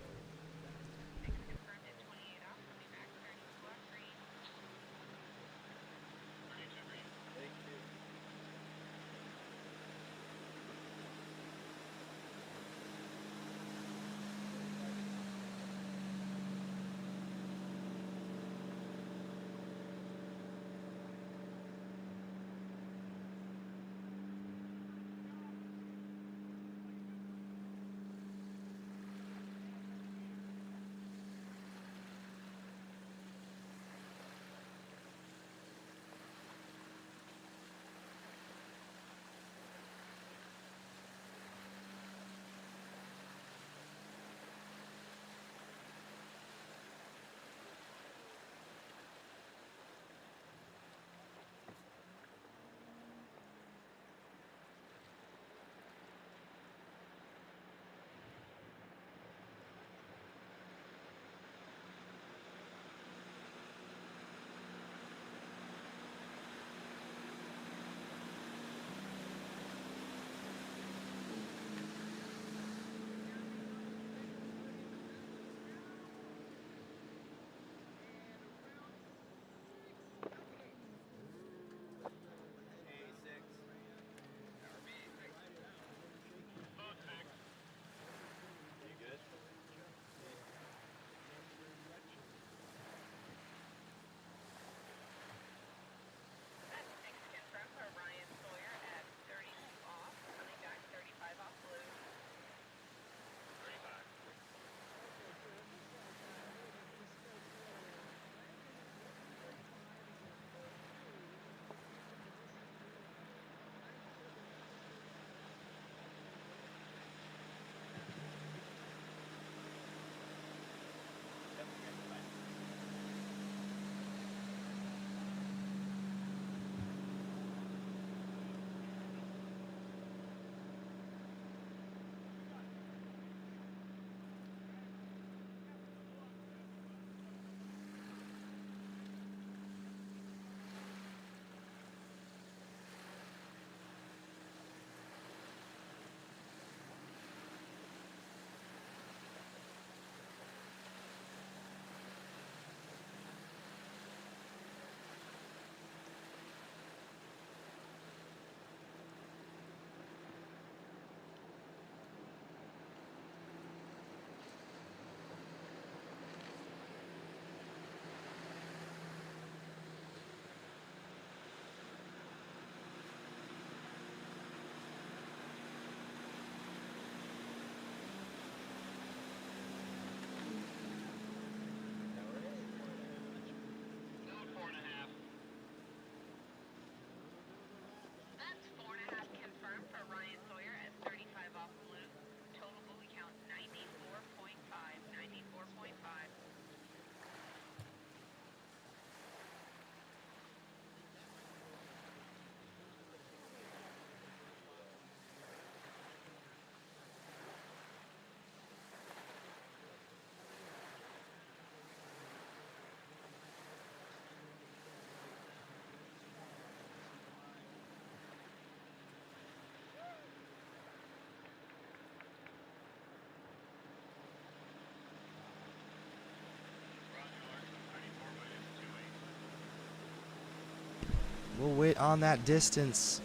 We'll wait on that distance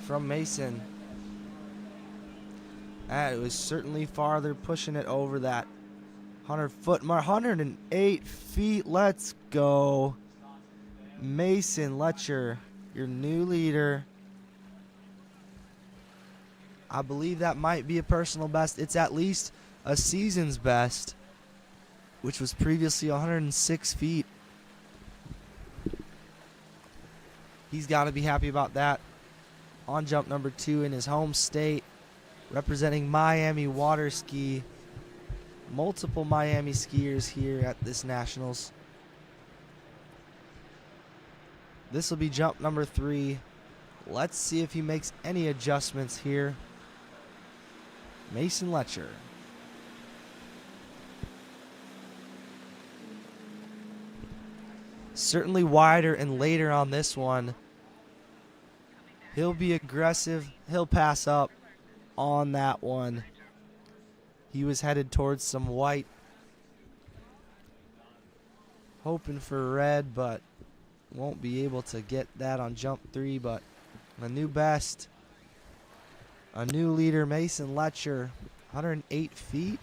from Mason. It was certainly farther, pushing it over that 100-foot mark. 108 feet. Let's go. Mason Lecher, your new leader. I believe that might be a personal best. It's at least a season's best, which was previously 106 feet. He's got to be happy about that. On jump number 2 in his home state, representing Miami water ski. Multiple Miami skiers here at this Nationals. This will be jump number 3. Let's see if he makes any adjustments here. Mason Lecher. Certainly wider and later on this one. He'll be aggressive. He'll pass up on that one. He was headed towards some white. Hoping for red, but won't be able to get that on jump 3. But a new best. A new leader, Mason Lecher, 108 feet.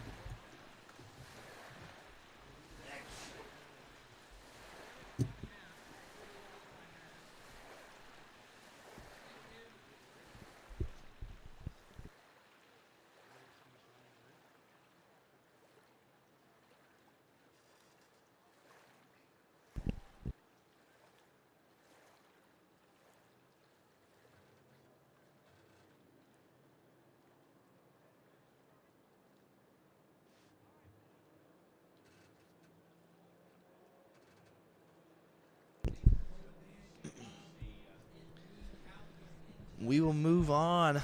We will move on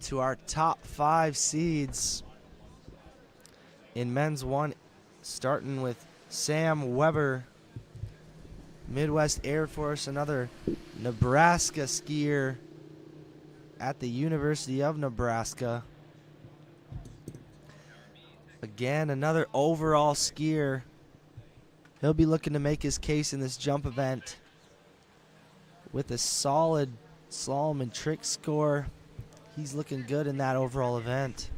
to our top 5 seeds in men's 1, starting with Sam Weber, Midwest Air Force, another Nebraska skier at the University of Nebraska. Again, another overall skier. He'll be looking to make his case in this jump event with a solid slalom and trick score. He's looking good in that overall event.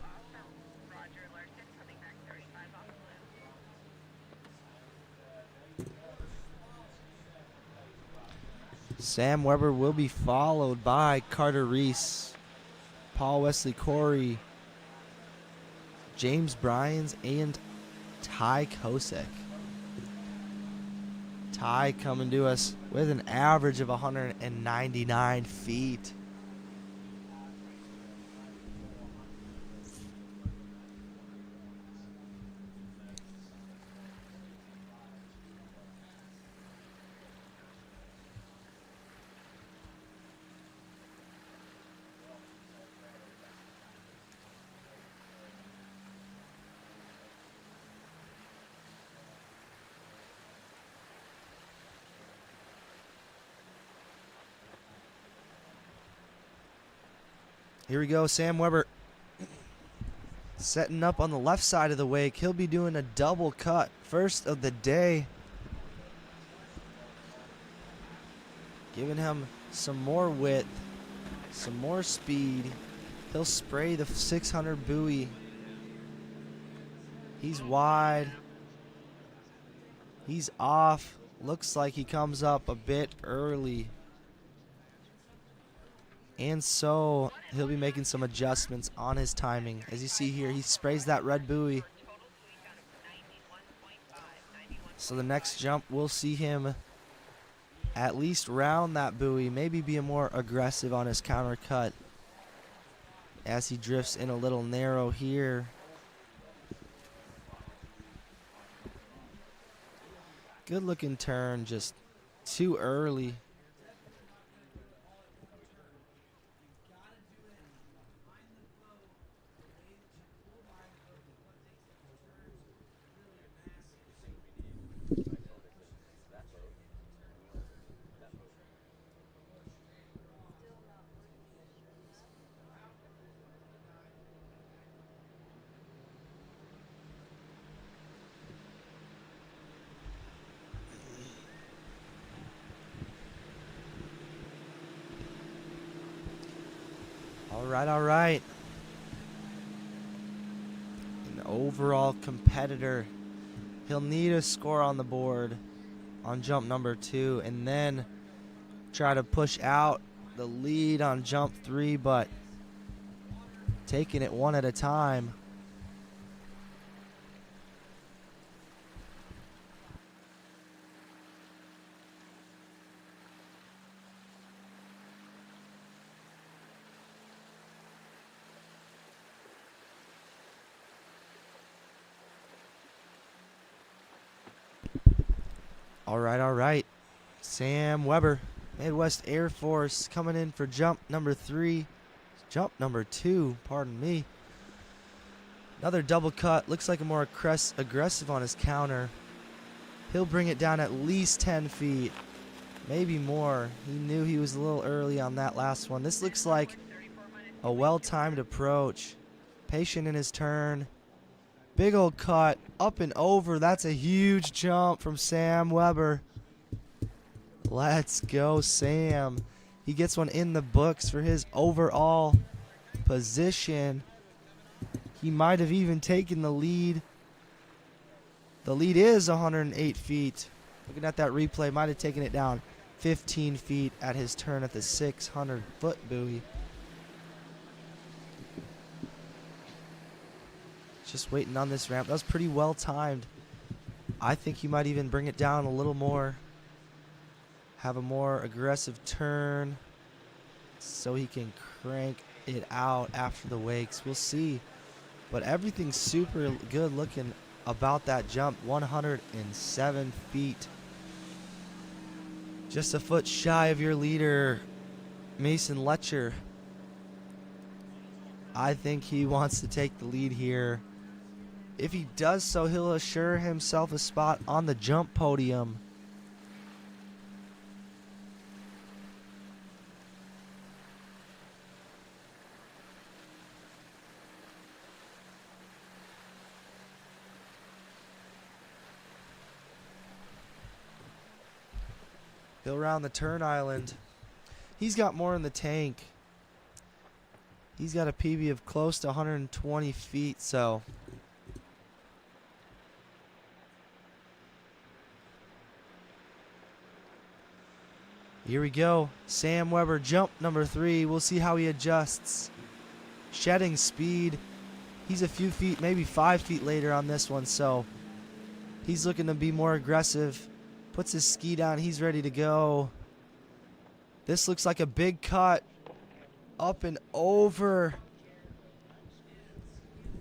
Sam Weber will be followed by Carter Reese, Paul Wesley Corey, James Bryans, and Ty Kosek. Ty coming to us with an average of 199 feet. Here we go, Sam Weber setting up on the left side of the wake. He'll be doing a double cut, first of the day. Giving him some more width, some more speed. He'll spray the 600 buoy. He's wide. He's off. Looks like he comes up a bit early. And so he'll be making some adjustments on his timing. As you see here, he sprays that red buoy. So the next jump, we'll see him at least round that buoy, maybe be more aggressive on his counter cut as he drifts in a little narrow here. Good looking turn, just too early. All right. An overall competitor. He'll need a score on the board on jump number 2 and then try to push out the lead on jump 3, but taking it one at a time. All right. Sam Weber, Midwest Air Force, coming in for jump number 3. Jump number 2, pardon me. Another double cut. Looks like a more aggressive on his counter. He'll bring it down at least 10 feet, maybe more. He knew he was a little early on that last one. This looks like a well-timed approach. Patient in his turn. Big old cut, up and over. That's a huge jump from Sam Weber. Let's go, Sam. He gets one in the books for his overall position. He might have even taken the lead. The lead is 108 feet. Looking at that replay, might have taken it down 15 feet at his turn at the 600-foot buoy. Just waiting on this ramp. That was pretty well timed. I think he might even bring it down a little more. Have a more aggressive turn so he can crank it out after the wakes. We'll see. But everything's super good looking about that jump. 107 feet. Just a foot shy of your leader, Mason Lecher. I think he wants to take the lead here. If he does so, he'll assure himself a spot on the jump podium. He'll round the turn island. He's got more in the tank. He's got a PB of close to 120 feet, so here we go. Sam Weber, jump number 3. We'll see how he adjusts. Shedding speed. He's a few feet, maybe 5 feet later on this one, so he's looking to be more aggressive. Puts his ski down. He's ready to go. This looks like a big cut. Up and over.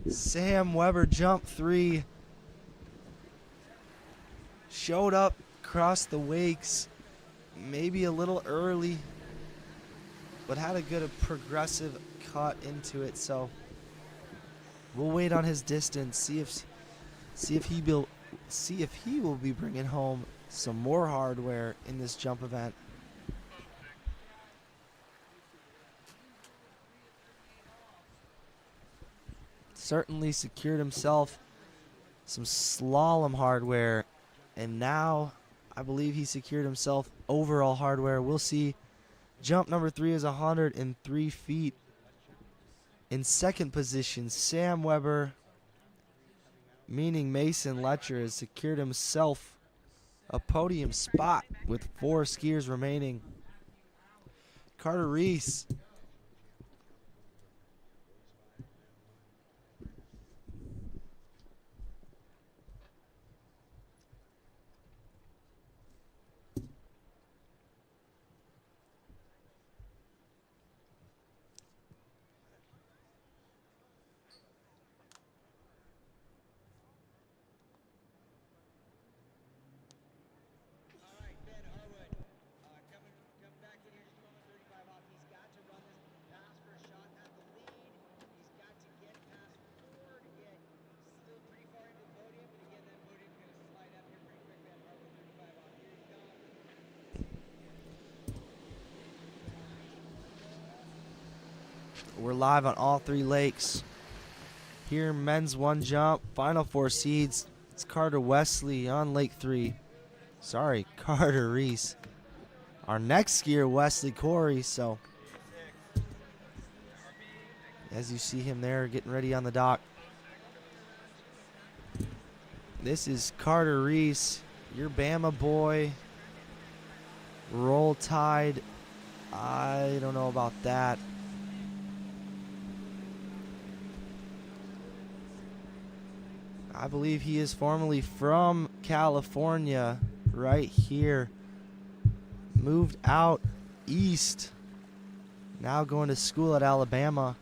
Sam Weber, jump 3. Showed up across the wakes. Maybe a little early, but had a good progressive cut into it. So we'll wait on his distance, see if he will be bringing home some more hardware in this jump event. Certainly secured himself some slalom hardware, and now I believe he secured himself overall hardware. We'll see. Jump number 3 is 103 feet. In second position, Sam Weber, meaning Mason Lecher, has secured himself a podium spot with 4 skiers remaining. Carter Reese. We're live on all 3 lakes. Here, men's 1 jump, final 4 seeds. It's Carter Wesley on Lake 3. Sorry, Carter Reese. Our next skier, Wesley Corey. So, as you see him there, getting ready on the dock. This is Carter Reese, your Bama boy. Roll Tide. I don't know about that. I believe he is formerly from California, right here. Moved out east. Now going to school at Alabama.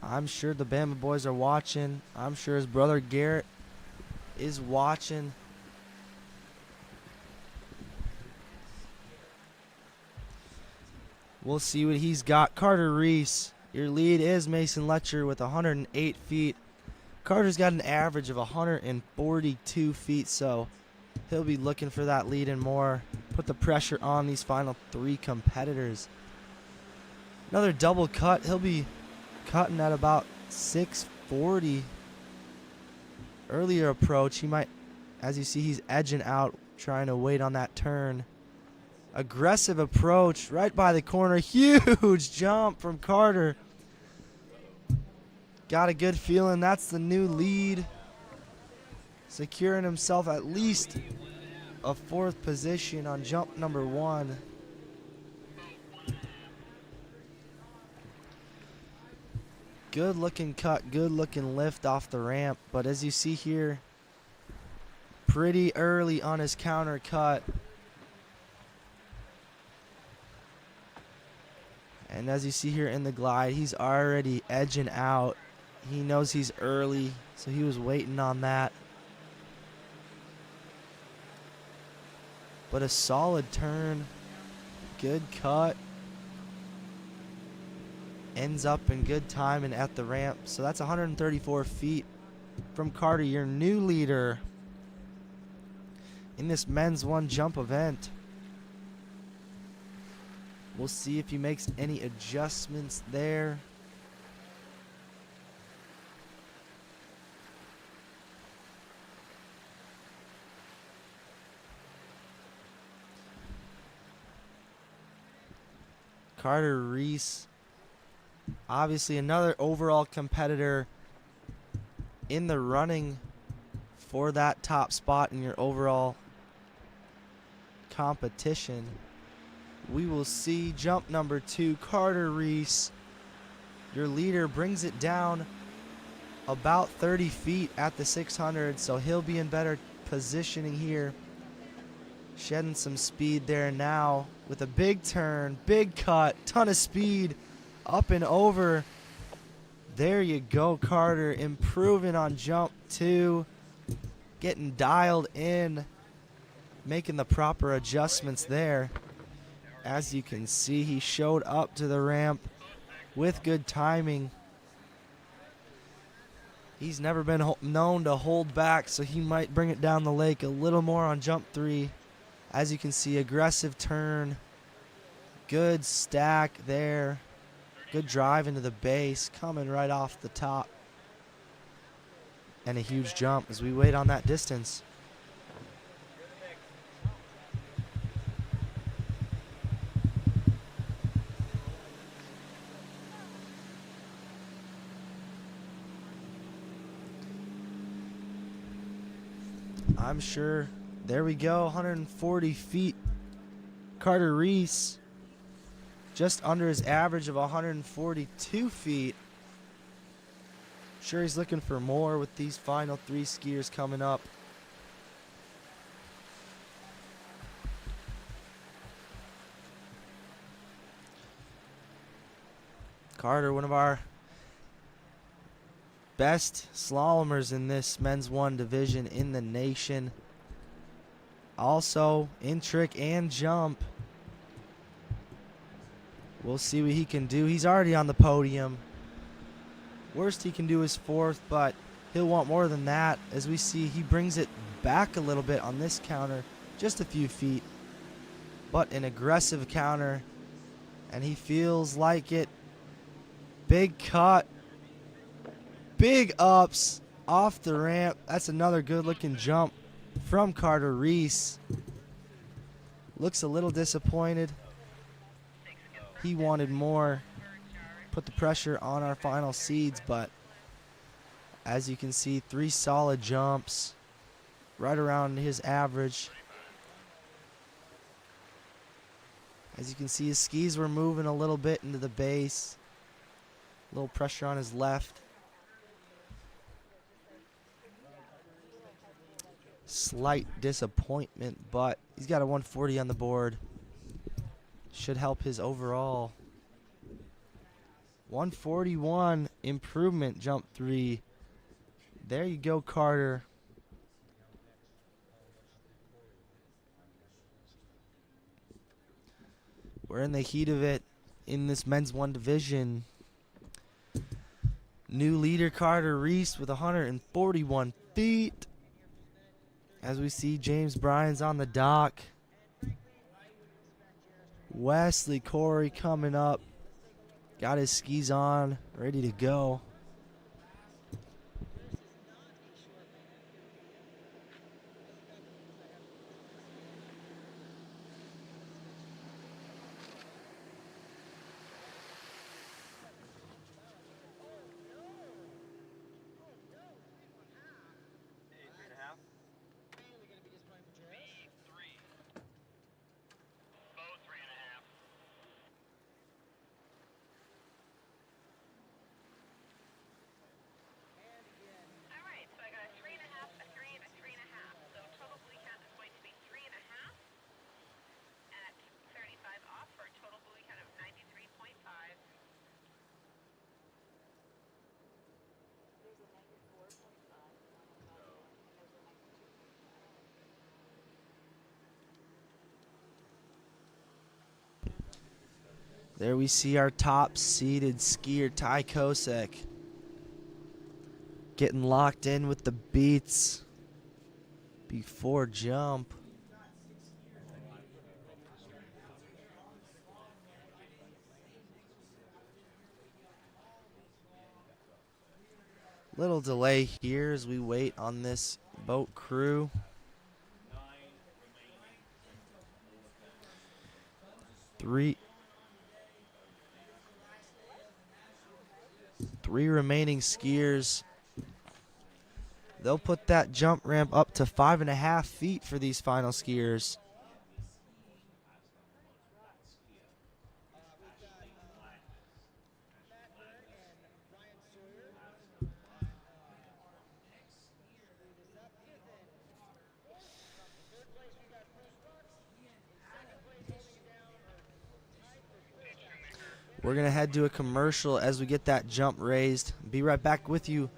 I'm sure the Bama boys are watching. I'm sure his brother Garrett is watching. We'll see what he's got. Carter Reese, your lead is Mason Lecher with 108 feet. Carter's got an average of 142 feet, so he'll be looking for that lead and more. Put the pressure on these final three competitors. Another double cut. He'll be cutting at about 640. Earlier approach, he might, as you see, he's edging out, trying to wait on that turn. Aggressive approach right by the corner. Huge jump from Carter. Got a good feeling that's the new lead. Securing himself at least a 4th position on jump number 1. Good looking cut, good looking lift off the ramp. But as you see here, pretty early on his counter cut. And as you see here in the glide, he's already edging out. He knows he's early, so he was waiting on that. But a solid turn, good cut. Ends up in good time and at the ramp. So that's 134 feet from Carter, your new leader in this men's 1 jump event. We'll see if he makes any adjustments there. Carter Reese, obviously another overall competitor in the running for that top spot in your overall competition. We will see jump number 2, Carter Reese, your leader, brings it down about 30 feet at the 600, so he'll be in better positioning here. Shedding some speed there now with a big turn, big cut, ton of speed, up and over. There you go, Carter, improving on jump 2, getting dialed in, making the proper adjustments there. As you can see, he showed up to the ramp with good timing. He's never been known to hold back, so he might bring it down the lake a little more on jump 3. As you can see, aggressive turn, good stack there, good drive into the base, coming right off the top. And a huge jump as we wait on that distance. I'm sure. There we go, 140 feet. Carter Reese, just under his average of 142 feet. Sure, he's looking for more with these final 3 skiers coming up. Carter, one of our best slalomers in this men's 1 division in the nation. Also in trick and jump. We'll see what he can do. He's already on the podium. Worst he can do is 4th, but he'll want more than that. As we see, he brings it back a little bit on this counter, just a few feet, but an aggressive counter, and he feels like it. Big cut, big ups off the ramp. That's another good looking jump from Carter Reese. Looks a little disappointed. He wanted more. Put the pressure on our final seeds, but as you can see, 3 solid jumps right around his average. As you can see, his skis were moving a little bit into the base. A little pressure on his left. Slight disappointment, but he's got a 140 on the board. Should help his overall. 141 improvement, jump 3. There you go, Carter. We're in the heat of it in this men's 1 division. New leader Carter Reese with 141 feet. As we see James Bryan's on the dock. Wesley Corey coming up. Got his skis on, ready to go. There we see our top seeded skier, Ty Kosek, getting locked in with the beats before jump. Little delay here as we wait on this boat crew. Three remaining skiers. They'll put that jump ramp up to 5.5 feet for these final skiers. We're going to head to a commercial as we get that jump raised. Be right back with you.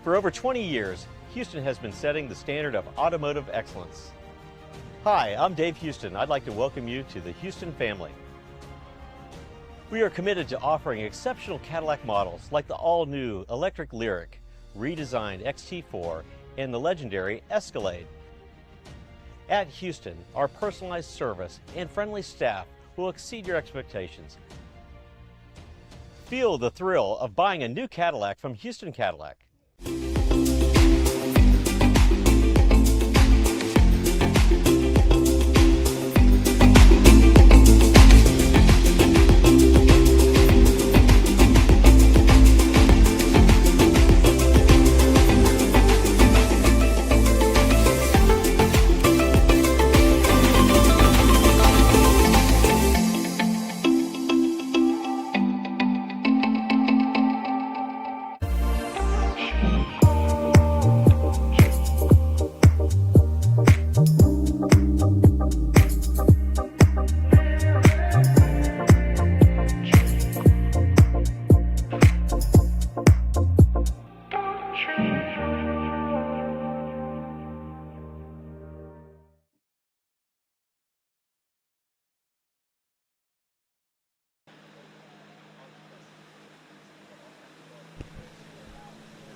For over 20 years, Houston has been setting the standard of automotive excellence. Hi, I'm Dave Houston. I'd like to welcome you to the Houston family. We are committed to offering exceptional Cadillac models like the all-new electric Lyriq, redesigned XT4, and the legendary Escalade. At Houston, our personalized service and friendly staff will exceed your expectations. Feel the thrill of buying a new Cadillac from Houston Cadillac.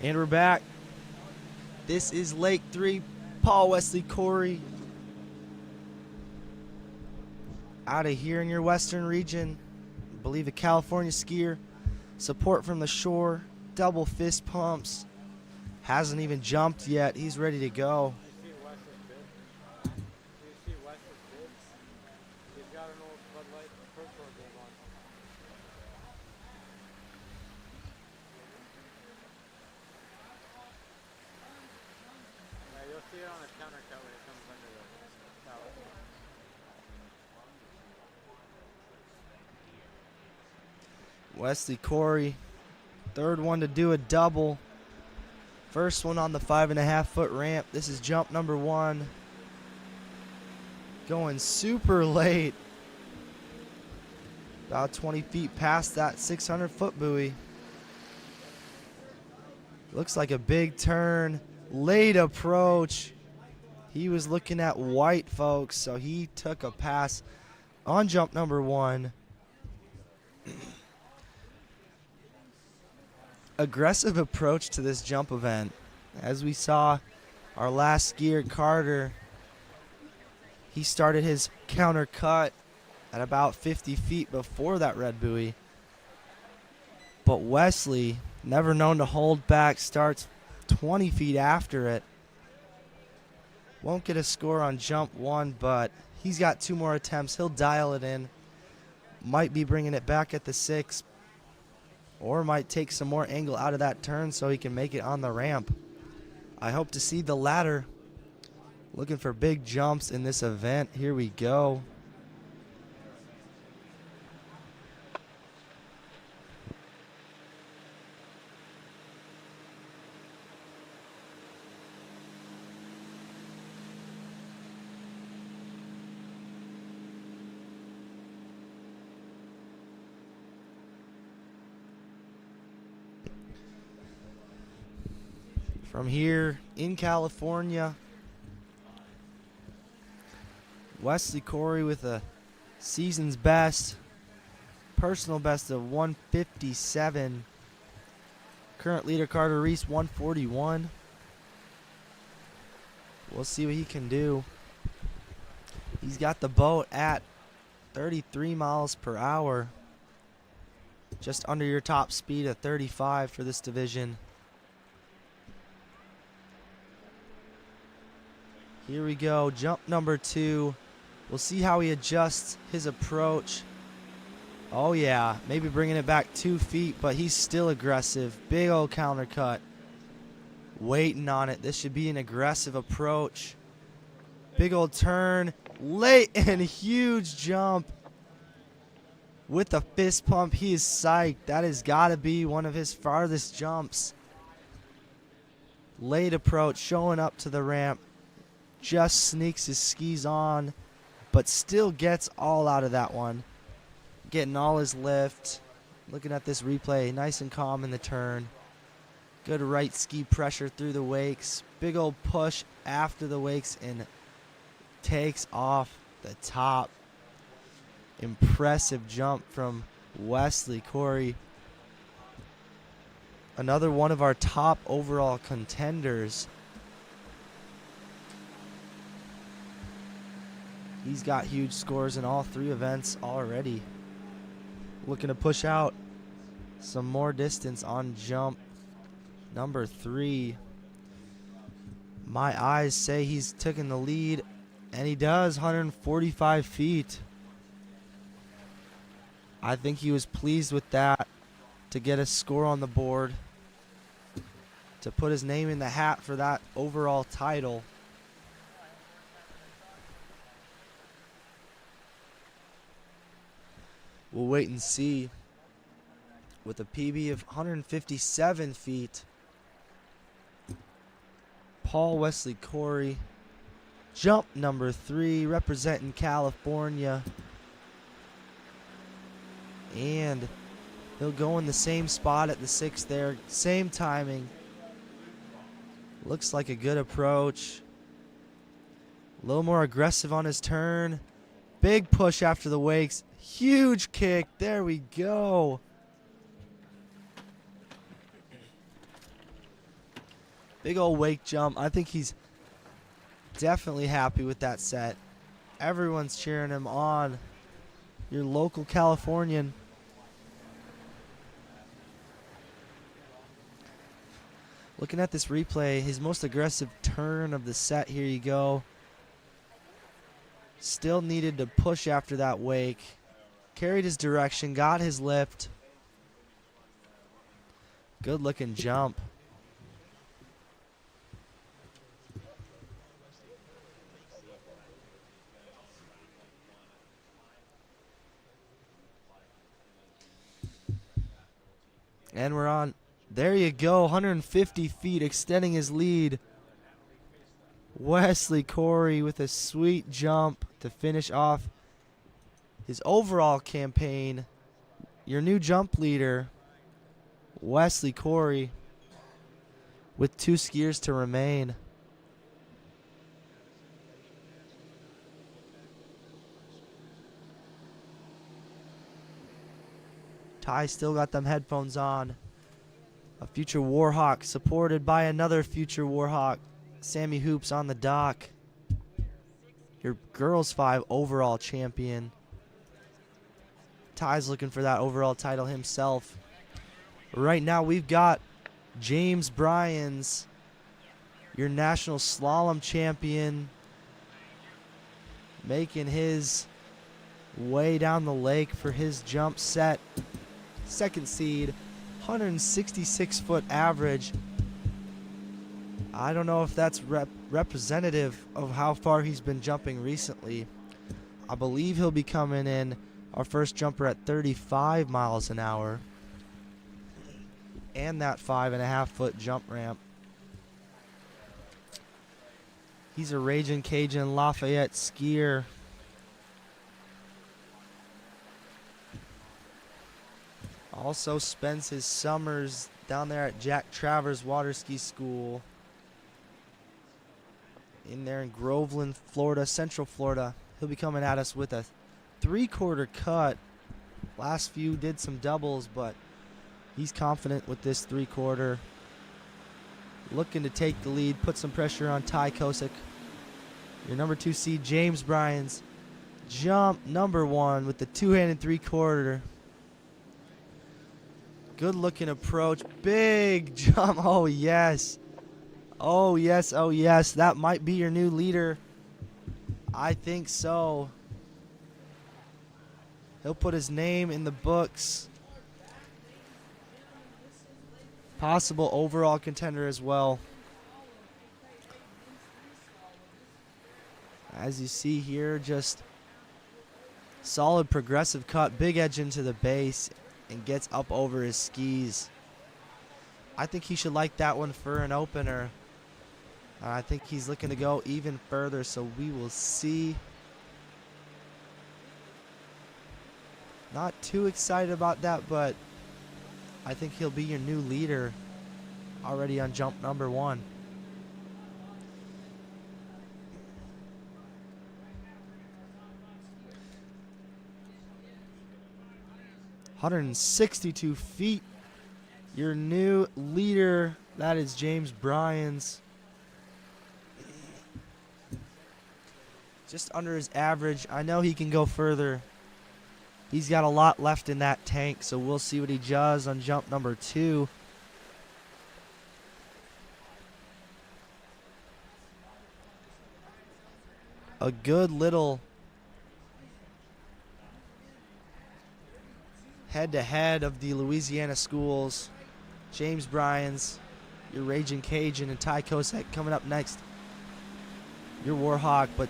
And we're back. This is Lake 3, Paul Wesley Corey. Out of here in your western region, I believe a California skier. Support from the shore, double fist pumps. Hasn't even jumped yet. He's ready to go. Wesley Corey, third one to do a double. First one on the 5.5 foot ramp. This is jump number 1. Going super late. About 20 feet past that 600 foot buoy. Looks like a big turn. Late approach. He was looking at white, folks, so he took a pass on jump number 1. Aggressive approach to this jump event. As we saw our last skier, Carter, he started his counter cut at about 50 feet before that red buoy. But Wesley, never known to hold back, starts 20 feet after it. Won't get a score on jump 1, but he's got 2 more attempts. He'll dial it in. Might be bringing it back at the 6, or might take some more angle out of that turn so he can make it on the ramp. I hope to see the latter. Looking for big jumps in this event. Here we go. From here in California, Wesley Corey with a season's best, personal best of 157. Current leader Carter Reese 141. We'll see what he can do. He's got the boat at 33 miles per hour. Just under your top speed of 35 for this division. Here we go, jump number 2. We'll see how he adjusts his approach. Oh yeah, maybe bringing it back 2 feet, but he's still aggressive. Big old counter cut. Waiting on it. This should be an aggressive approach. Big old turn. Late and huge jump. With a fist pump, he is psyched. That has got to be one of his farthest jumps. Late approach, showing up to the ramp. Just sneaks his skis on, but still gets all out of that one. Getting all his lift. Looking at this replay, nice and calm in the turn. Good right ski pressure through the wakes. Big old push after the wakes and takes off the top. Impressive jump from Wesley Corey. Another one of our top overall contenders. He's got huge scores in all 3 events already. Looking to push out some more distance on jump number 3. My eyes say he's taken the lead, and he does, 145 feet. I think he was pleased with that to get a score on the board, to put his name in the hat for that overall title. We'll wait and see. With a PB of 157 feet, Paul Wesley Corey, jump number 3, representing California. And he'll go in the same spot at the 6 there, same timing. Looks like a good approach. A little more aggressive on his turn. Big push after the wakes. Huge kick. There we go. Big old wake jump. I think he's definitely happy with that set. Everyone's cheering him on. Your local Californian. Looking at this replay, his most aggressive turn of the set. Here you go. Still needed to push after that wake. Carried his direction, got his lift. Good looking jump. And we're on. There you go, 150 feet, extending his lead. Wesley Corey with a sweet jump to finish off his overall campaign. Your new jump leader, Wesley Corey, with 2 skiers to remain. Ty still got them headphones on. A future Warhawk supported by another future Warhawk. Sammy Hoops on the dock. Your girls 5 overall champion. Ty's looking for that overall title himself. Right now we've got James Bryans, your national slalom champion, making his way down the lake for his jump set. Second seed, 166-foot average. I don't know if that's representative of how far he's been jumping recently. I believe he'll be coming in our first jumper at 35 miles an hour. And that 5.5-foot jump ramp. He's a Raging Cajun Lafayette skier. Also spends his summers down there at Jack Travers Water Ski School. In there in Groveland, Florida, Central Florida. He'll be coming at us with a 3/4 cut. Last few did some doubles, but he's confident with this 3/4. Looking to take the lead, put some pressure on Ty Kosek. Your number 2 seed, James Bryans. Jump number 1 with the 2-handed 3/4. Good looking approach. Big jump. Oh, yes. Oh, yes. Oh, yes. That might be your new leader. I think so. He'll put his name in the books. Possible overall contender as well. As you see here, just solid progressive cut. Big edge into the base. And gets up over his skis. I think he should like that one for an opener. I think he's looking to go even further, so we will see. Not too excited about that, but I think he'll be your new leader already on jump number 1. ...162 feet. Your new leader, that is James Bryans. Just under his average. I know he can go further. He's got a lot left in that tank, so we'll see what he does on jump number 2. A good little head-to-head of the Louisiana schools. James Bryans, your Raging Cajun, and Ty Kosek coming up next. Your Warhawk, but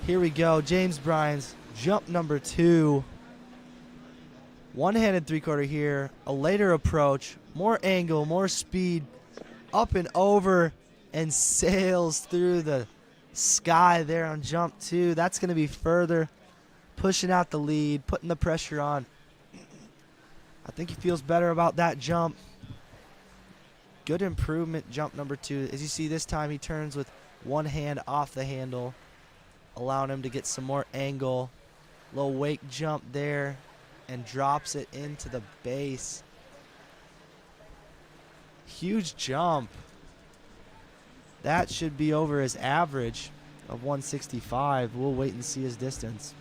here we go. James Bryans, jump number 2. One-handed 3/4 here. A later approach, more angle, more speed. Up and over and sails through the sky there on jump 2. That's going to be further pushing out the lead, putting the pressure on. I think he feels better about that jump. Good improvement, jump number 2. As you see, this time he turns with one hand off the handle, allowing him to get some more angle. Little wake jump there and drops it into the base. Huge jump. That should be over his average of 165. We'll wait and see his distance.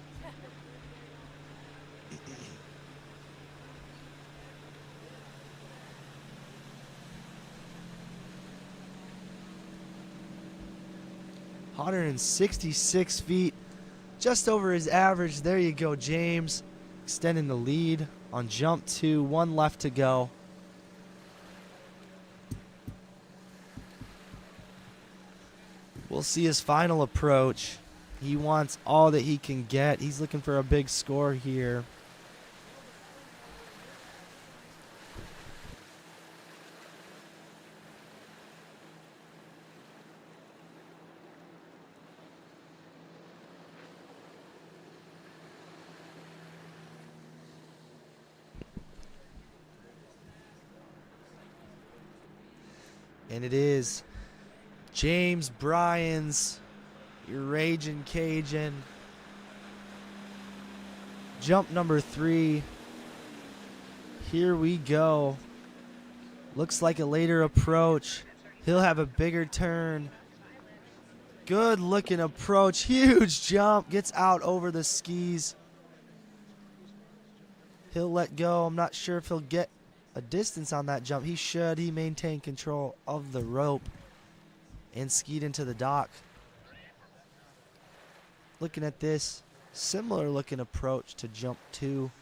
...166 feet, just over his average. There you go, James, extending the lead on jump 2. 1 left to go. We'll see his final approach. He wants all that he can get. He's looking for a big score here. And it is James Bryan's, your Raging Cajun. Jump number 3. Here we go. Looks like a later approach. He'll have a bigger turn. Good looking approach. Huge jump. Gets out over the skis. He'll let go. I'm not sure if he'll get a distance on that jump. He should. He maintained control of the rope and skied into the dock. Looking at this, similar looking approach to jump 2,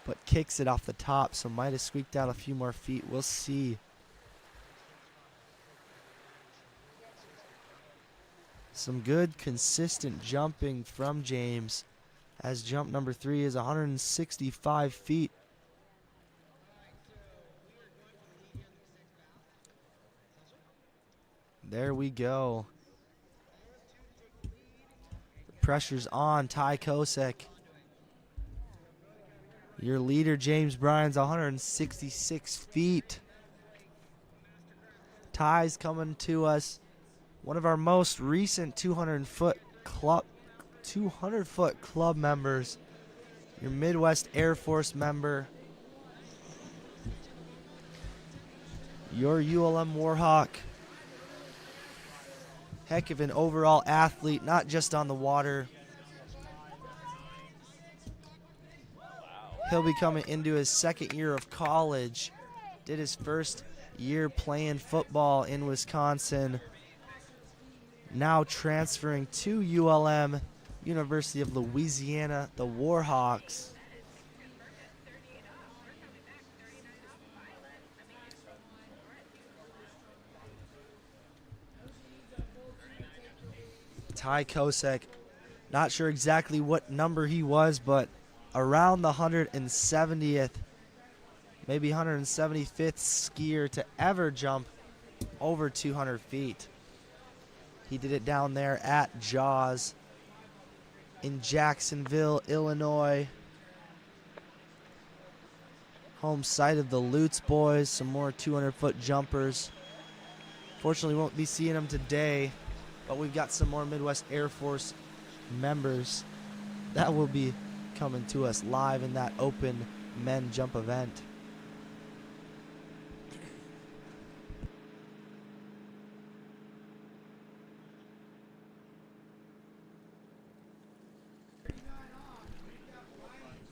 but kicks it off the top, so might have squeaked out a few more feet. We'll see. Some good consistent jumping from James, as jump number 3 is 165 feet. There we go. The pressure's on Ty Kosek. Your leader, James Bryan's 166 feet. Ty's coming to us. One of our most recent 200-foot club members. Your Midwest Air Force member. Your ULM Warhawk. Heck of an overall athlete, not just on the water. He'll be coming into his 2nd year of college. Did his first year playing football in Wisconsin. Now transferring to ULM, University of Louisiana, the Warhawks. Ty Kosek, not sure exactly what number he was, but around the 170th, maybe 175th skier to ever jump over 200 feet. He did it down there at Jaws in Jacksonville, Illinois. Home site of the Lutz boys, some more 200-foot jumpers. Fortunately, won't be seeing them today, but we've got some more Midwest Air Force members that will be coming to us live in that open men jump event.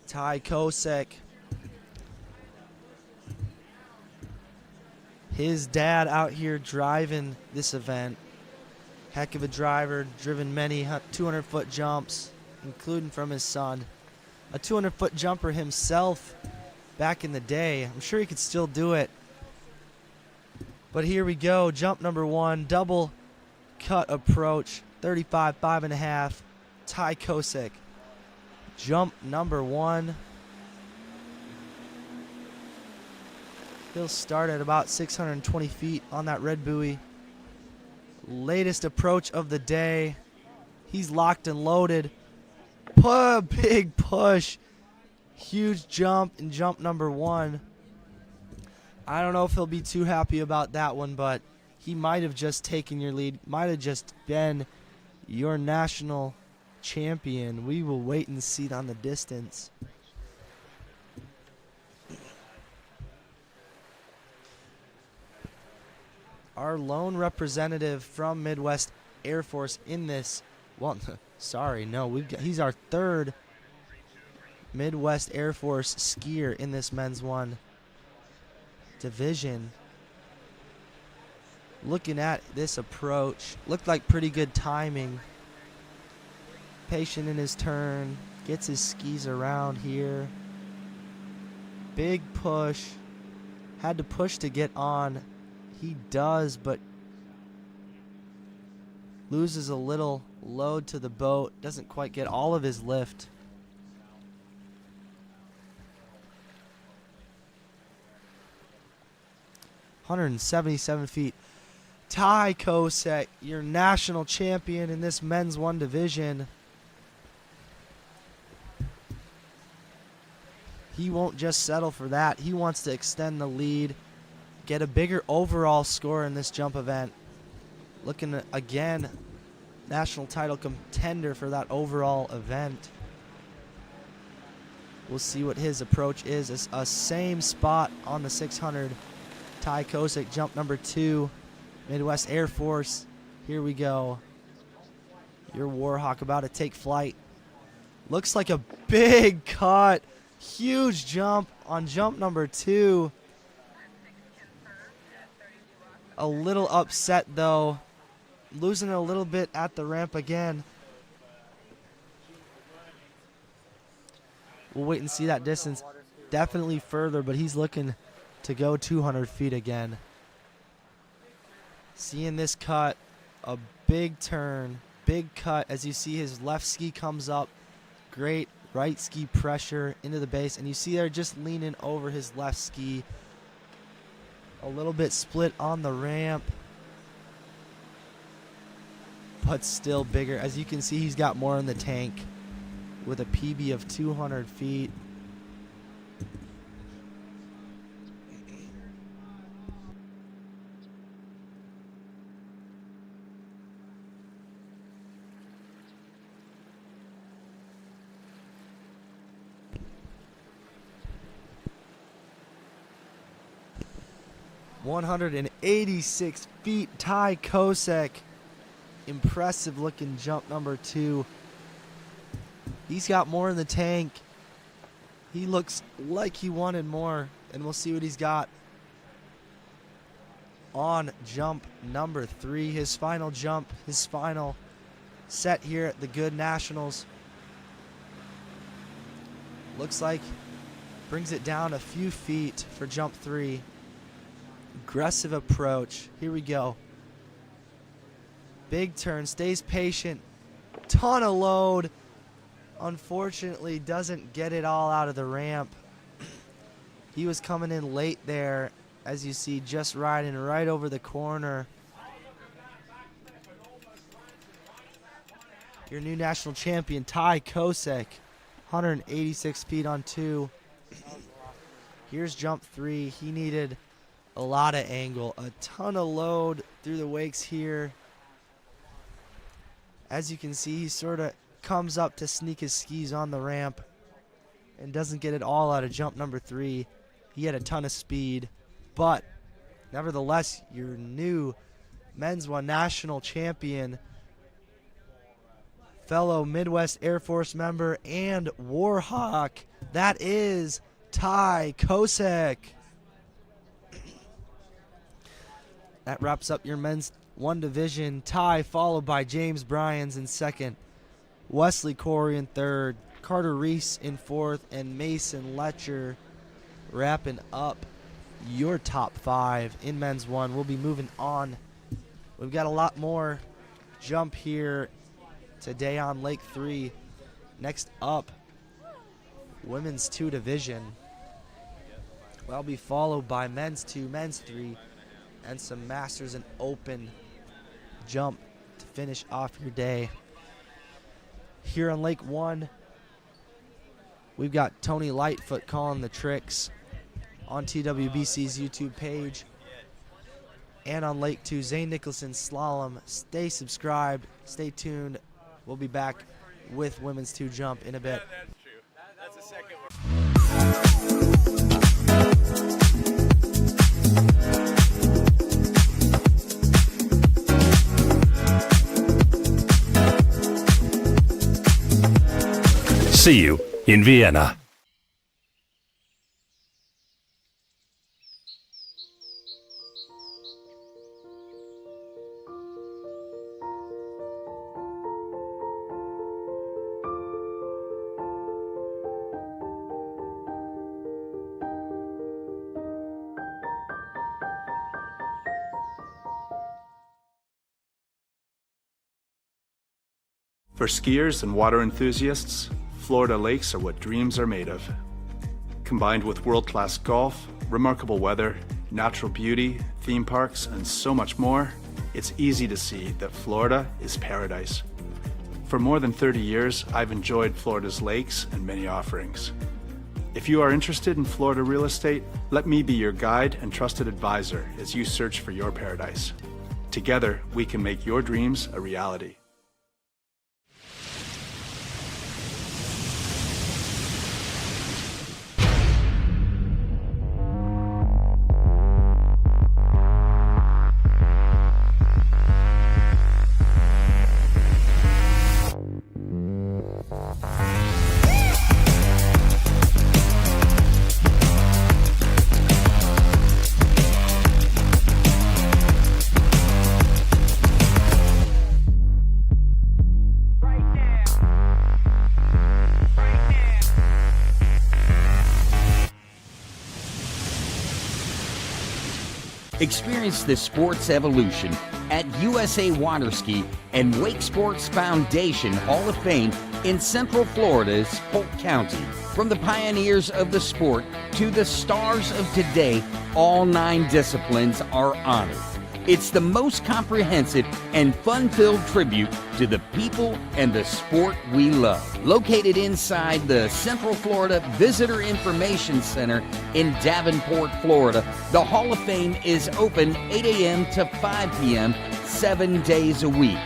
Ty Kosek. His dad out here driving this event. Heck of a driver, driven many 200-foot jumps, including from his son. A 200-foot jumper himself back in the day. I'm sure he could still do it. But here we go, jump number 1, double cut approach, 35, 5.5, Ty Kosek. Jump number 1. He'll start at about 620 feet on that red buoy. Latest approach of the day. He's locked and loaded. Big push. Huge jump in jump number 1. I don't know if he'll be too happy about that one, but he might have just taken your lead. Might have just been your national champion. We will wait and see on the distance. our lone representative from Midwest Air Force in this. Well, sorry, no, he's our third Midwest Air Force skier in this men's one division. Looking at this approach, looked like pretty good timing. Patient in his turn, gets his skis around here. Big push. Had to push to get on. He does, but loses a little load to the boat. Doesn't quite get all of his lift. .177 feet. Ty Kosek, your national champion in this men's one division. He won't just settle for that. He wants to extend the lead, get a bigger overall score in this jump event. Looking at, again, national title contender for that overall event. We'll see what his approach is. It's a same spot on the 600. Ty Kosek, jump number 2, Midwest Air Force. Here we go. Your Warhawk about to take flight. Looks like a big cut. Huge jump on jump number 2. A little upset though. Losing it a little bit at the ramp again. We'll wait and see that distance. Definitely further, but he's looking to go 200 feet again. Seeing this cut, a big turn, big cut as you see his left ski comes up. Great right ski pressure into the base, and you see they're just leaning over his left ski. A little bit split on the ramp, but still bigger. As you can see, he's got more in the tank with a PB of 200 feet. .186 feet, Ty Kosek. Impressive looking jump number 2. He's got more in the tank. He looks like he wanted more, and we'll see what he's got on jump number 3. His final jump, his final set here at the Goode Nationals. Looks like brings it down a few feet for jump 3. Aggressive approach. Here we go. Big turn. Stays patient. Ton of load. Unfortunately, doesn't get it all out of the ramp. He was coming in late there, as you see, just riding right over the corner. Your new national champion, Ty Kosek. 186 feet on 2. Here's jump 3. He needed a lot of angle, a ton of load through the wakes here. As you can see, he sort of comes up to sneak his skis on the ramp and doesn't get it all out of jump number 3. He had a ton of speed, but nevertheless, your new men's one national champion, fellow Midwest Air Force member and Warhawk, that is Ty Kosek. That wraps up your men's one division. Ty followed by James Bryans in second, Wesley Corey in third, Carter Reese in fourth, and Mason Lecher wrapping up your top 5 in men's one. We'll be moving on. We've got a lot more jump here today on Lake 3. Next up, women's 2 division. That'll be followed by men's 2, men's 3, and some Masters and Open jump to finish off your day. Here on Lake 1, we've got Tony Lightfoot calling the tricks on TWBC's YouTube page. And on Lake 2, Zane Nicholson Slalom. Stay subscribed, stay tuned. We'll be back with women's 2 jump in a bit. That's the second one. See you in Vienna. For skiers and water enthusiasts, Florida lakes are what dreams are made of. Combined with world-class golf, remarkable weather, natural beauty, theme parks, and so much more, it's easy to see that Florida is paradise. For more than 30 years, I've enjoyed Florida's lakes and many offerings. If you are interested in Florida real estate, let me be your guide and trusted advisor as you search for your paradise. Together, we can make your dreams a reality. Experience the sports evolution at USA Waterski and Wake Sports Foundation Hall of Fame in Central Florida's Polk County. From the pioneers of the sport to the stars of today, all 9 disciplines are honored. It's the most comprehensive and fun-filled tribute to the people and the sport we love. Located inside the Central Florida Visitor Information Center in Davenport, Florida, the Hall of Fame is open 8 a.m. to 5 p.m. 7 days a week.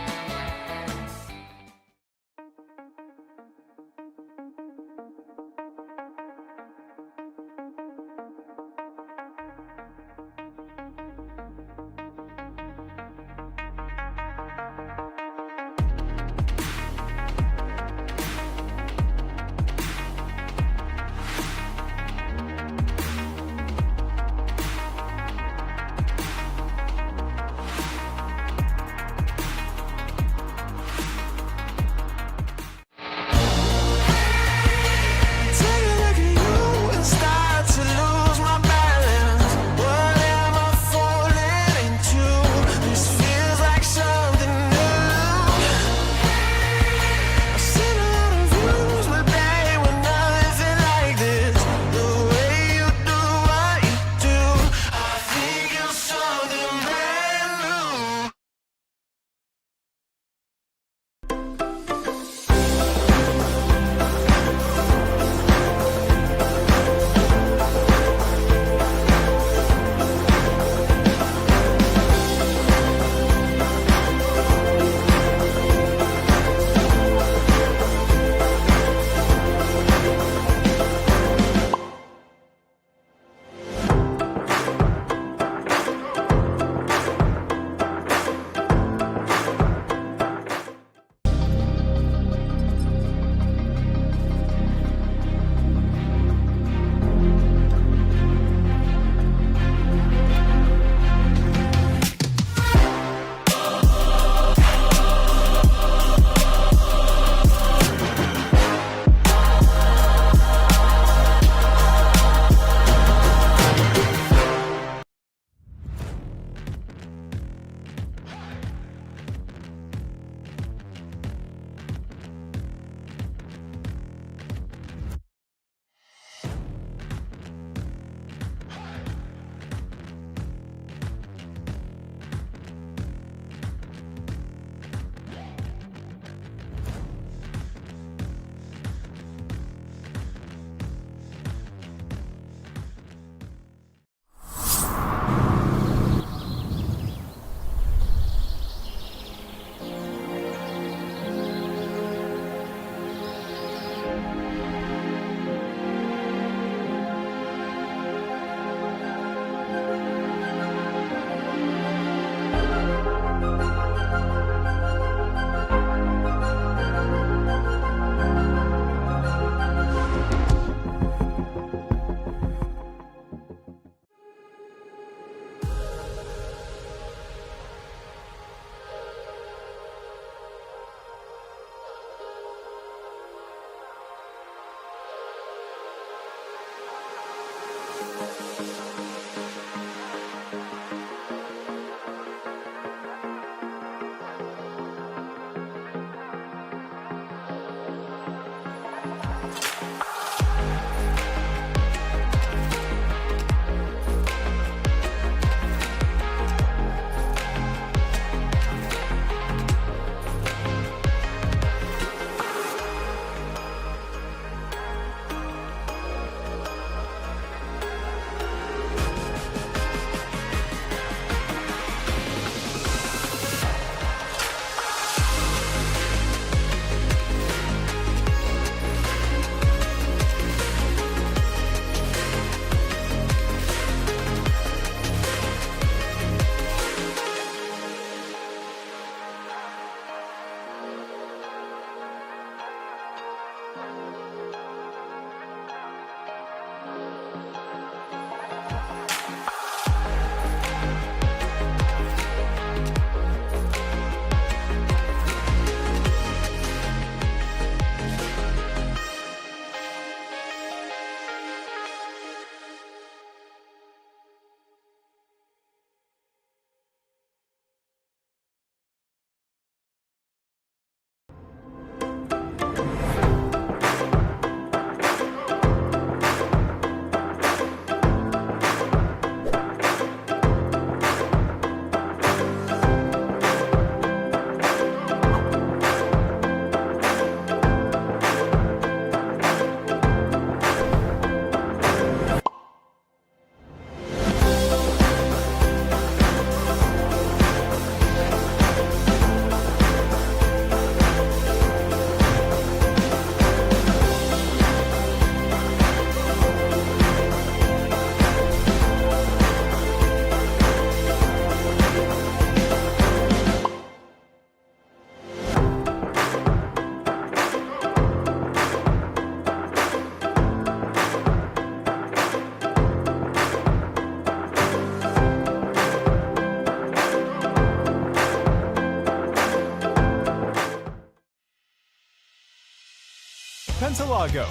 Pentalago,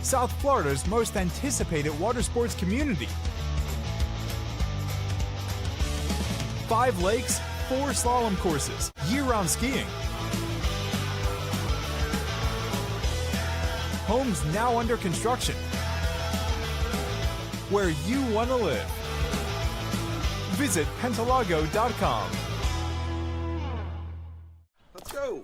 South Florida's most anticipated water sports community. 5 lakes, 4 slalom courses, year-round skiing. Homes now under construction. Where you want to live. Visit Pentalago.com. Let's go.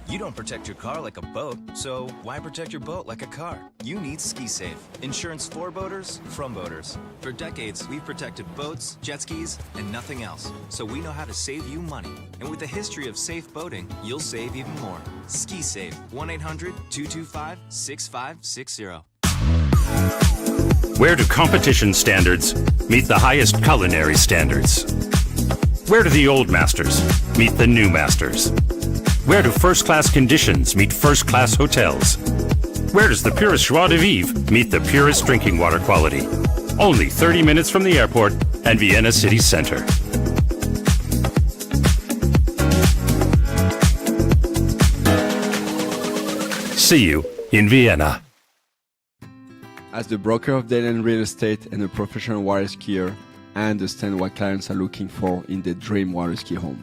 You don't protect your car like a boat, so why protect your boat like a car? You need Ski Safe. Insurance for boaters, from boaters. For decades, we've protected boats, jet skis, and nothing else. So we know how to save you money. And with a history of safe boating, you'll save even more. Ski Safe. 1-800-225-6560. Where do competition standards meet the highest culinary standards? Where do the old masters meet the new masters? Where do first-class conditions meet first-class hotels? Where does the purest joie de vivre meet the purest drinking water quality? Only 30 minutes from the airport and Vienna city center. See you in Vienna. As the broker of Dayland Real Estate and a professional water skier, I understand what clients are looking for in their dream water ski home.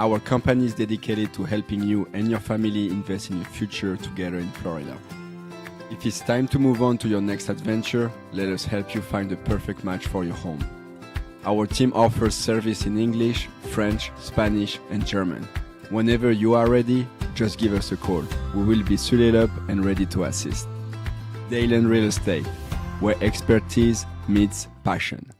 Our company is dedicated to helping you and your family invest in your future together in Florida. If it's time to move on to your next adventure, let us help you find the perfect match for your home. Our team offers service in English, French, Spanish, and German. Whenever you are ready, just give us a call. We will be suited up and ready to assist. Dayland Real Estate, where expertise meets passion.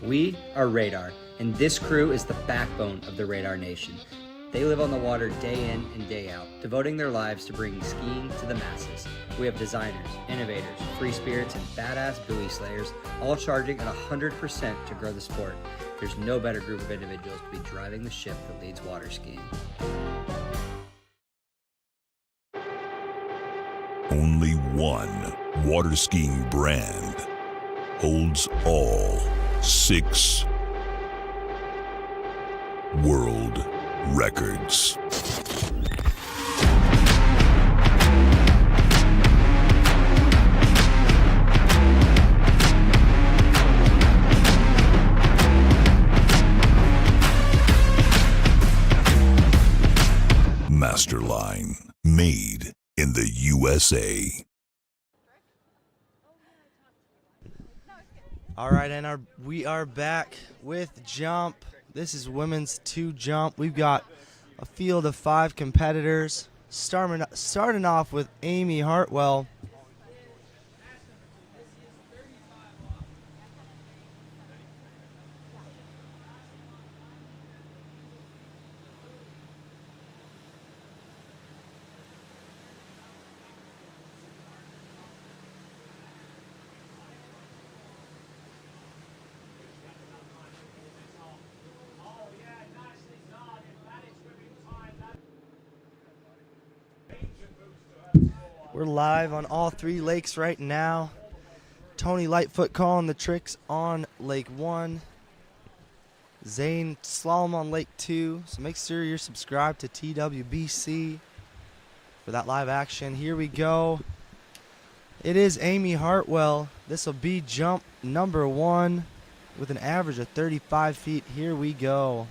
We are Radar, and this crew is the backbone of the Radar Nation. They live on the water day in and day out, devoting their lives to bringing skiing to the masses. We have designers, innovators, free spirits, and badass buoy slayers, all charging at 100% to grow the sport. There's no better group of individuals to be driving the ship that leads water skiing. Only one water skiing brand holds all 6 world records. Masterline, made in the USA. All right, and we are back with jump. This is women's 2 jump. We've got a field of 5 competitors. Starting off with Amy Hartwell. We're live on all 3 lakes right now. Tony Lightfoot calling the tricks on Lake 1. Zane slalom on Lake 2. So make sure you're subscribed to TWBC for that live action. Here we go. It is Amy Hartwell. This will be jump number 1 with an average of 35 feet. Here we go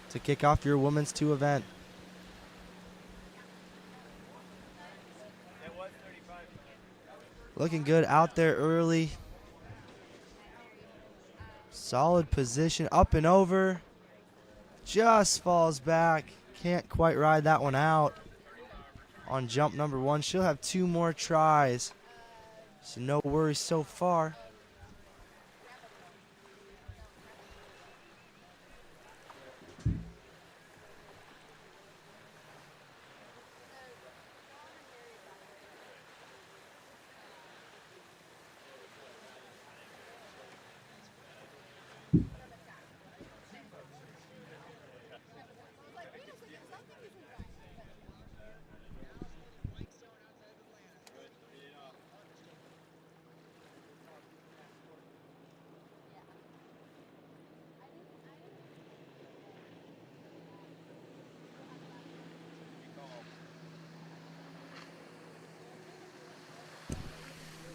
to kick off your women's 2 event. Looking good out there early. Solid position, up and over. Just falls back. Can't quite ride that one out. on jump number 1. She'll have 2 more tries, so no worries so far.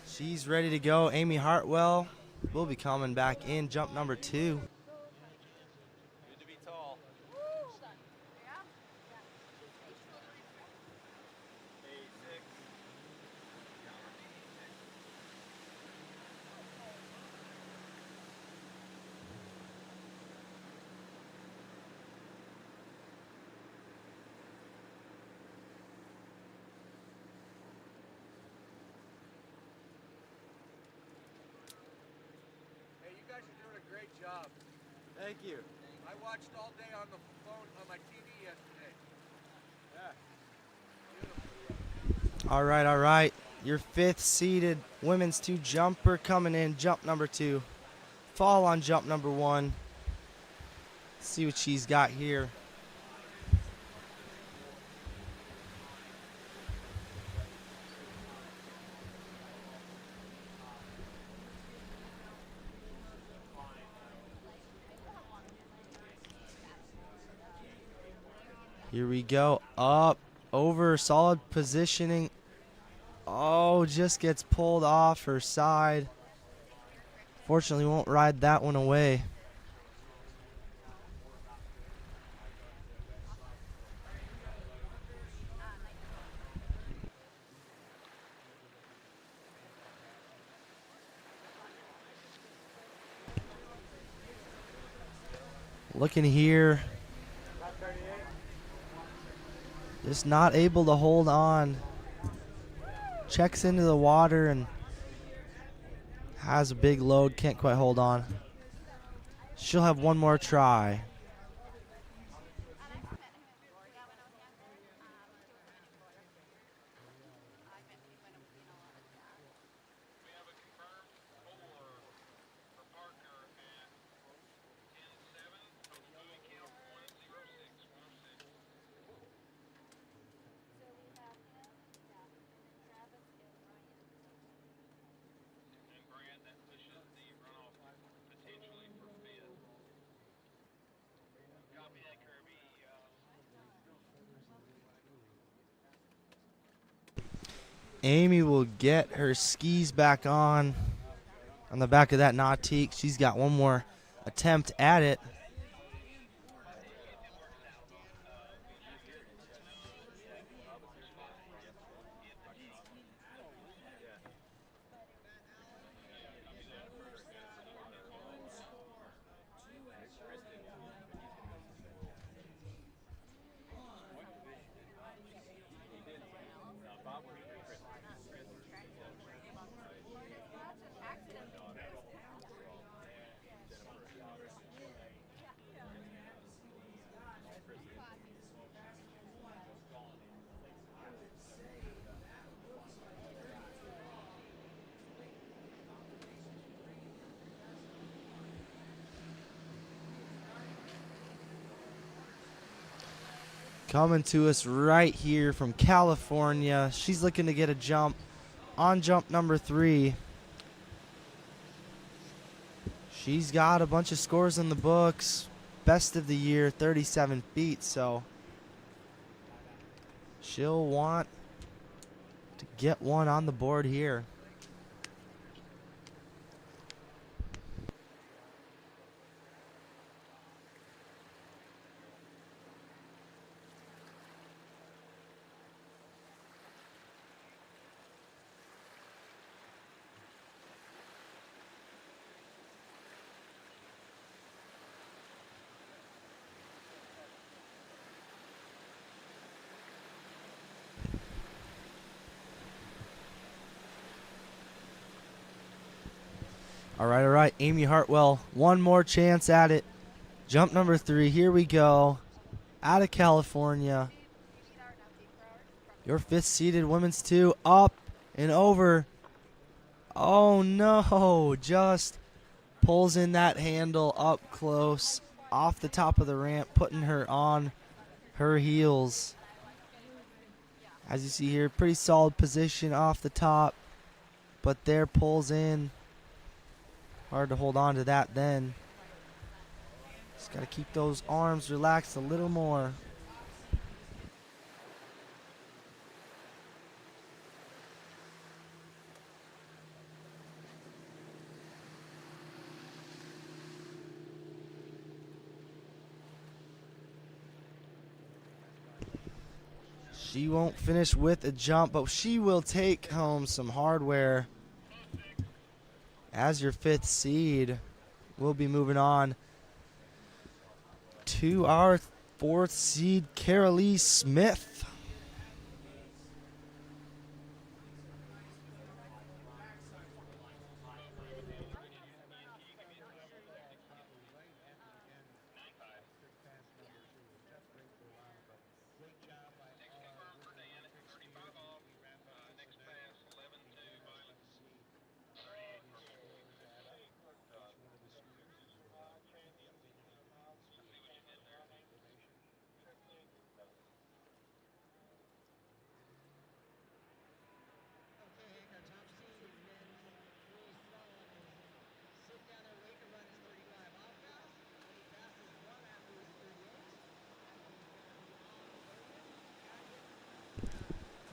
She's ready to go. Amy Hartwell will be coming back in jump number 2. Good to be tall. Hey, you guys are doing a great job. Thank you. I watched all day on the phone on my TV yesterday. Yeah. All right. Your 5th seeded women's 2 jumper coming in, jump number 2. Fall on jump number 1. See what she's got here. Here we go. Up, over, solid positioning. Oh, just gets pulled off her side. Fortunately, won't ride that one away. Looking here. Just not able to hold on. Checks into the water and has a big load. Can't quite hold on. She'll have 1 more try. Amy will get her skis back on the back of that nautique. She's got 1 more attempt at it. Coming to us right here from California. She's looking to get a jump on jump number 3. She's got a bunch of scores in the books. Best of the year, 37 feet. So she'll want to get one on the board here. All right. Amy Hartwell, one more chance at it. Jump number 3. Here we go. Out of California. Your 5th seeded women's 2. Up and over. Oh, no. Just pulls in that handle up close. Off the top of the ramp. Putting her on her heels. As you see here, pretty solid position off the top. But there pulls in. Hard to hold on to that then. Just got to keep those arms relaxed a little more. She won't finish with a jump, but she will take home some hardware. As your 5th seed, we'll be moving on to our 4th seed, Carolie Smith.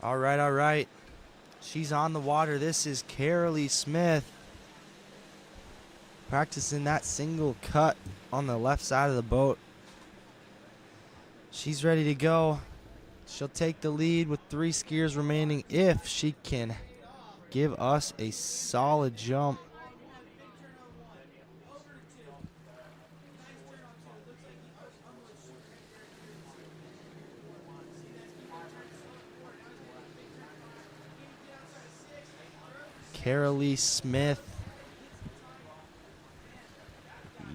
All right. She's on the water. This is Carolie Smith. Practicing that single cut on the left side of the boat. She's ready to go. She'll take the lead with 3 skiers remaining if she can give us a solid jump. Carolie Smith,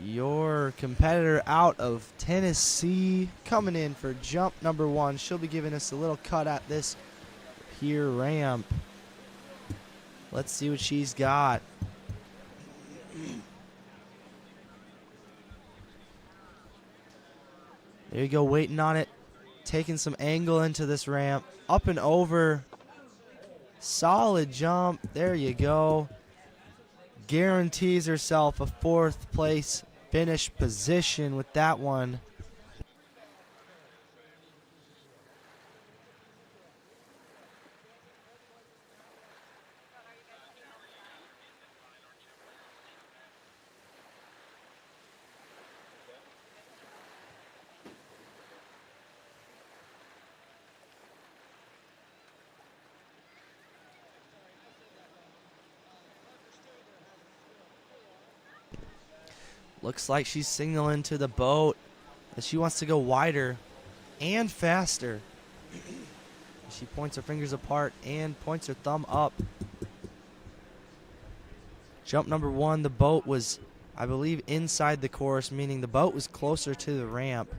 your competitor out of Tennessee, coming in for jump number 1. She'll be giving us a little cut at this here ramp. Let's see what she's got. There you go, waiting on it. Taking some angle into this ramp. Up and over. Solid jump. There you go. Guarantees herself a 4th place finish position with that one. Looks like she's signaling to the boat that she wants to go wider and faster. She points her fingers apart and points her thumb up. Jump number 1, the boat was, I believe, inside the course, meaning the boat was closer to the ramp.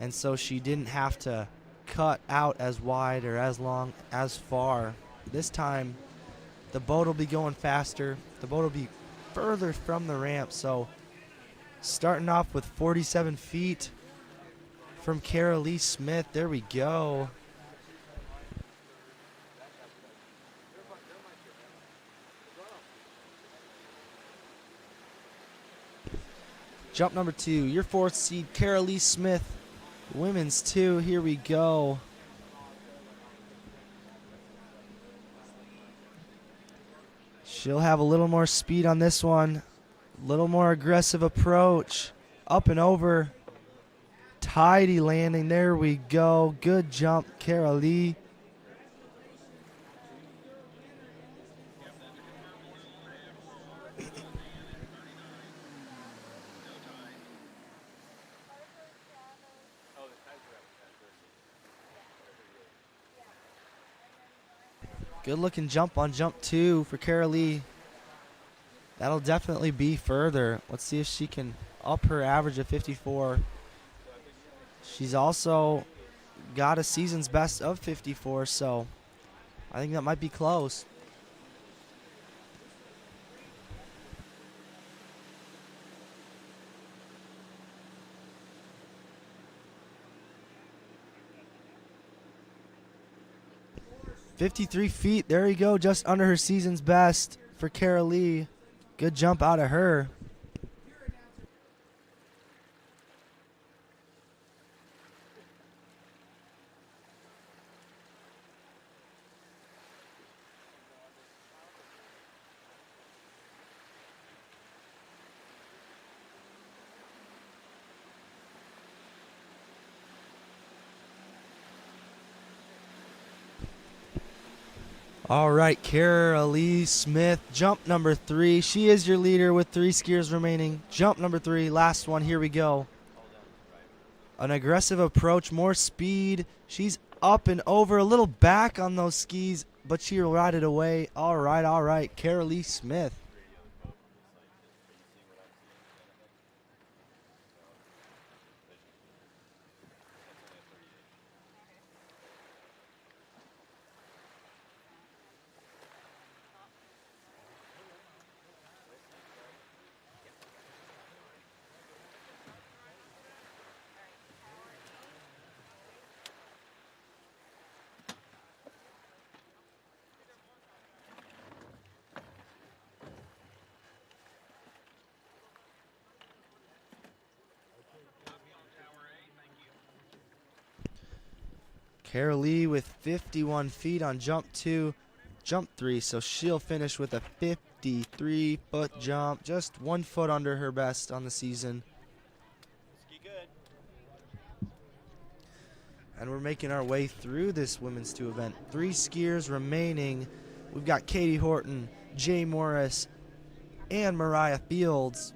And so she didn't have to cut out as wide or as long, as far. This time, the boat will be going faster. The boat will be further from the ramp, so starting off with 47 feet from Carolie Smith. There we go. Jump number 2, your 4th seed, Carolie Smith, women's 2. Here we go. She'll have a little more speed on this one. A little more aggressive approach. Up and over. Tidy landing. There we go. Good jump, Carolie. Good looking jump on jump 2 for Carolie. That'll definitely be further. Let's see if she can up her average of 54. She's also got a season's best of 54, so I think that might be close. "53 feet, there you go, just under her season's best for Carolie. Good jump out of her. All right, Carolie Smith, jump number 3. She is your leader with 3 skiers remaining. Jump number 3, last one, here we go. An aggressive approach, more speed. She's up and over, a little back on those skis, but she'll ride it away. All right, Carolie Smith. Carolie with 51 feet on jump 2, jump 3, so she'll finish with a 53-foot jump, just 1 foot under her best on the season. And we're making our way through this women's 2 event. 3 skiers remaining. We've got Katie Horton, Jay Morris, and Mariah Fields.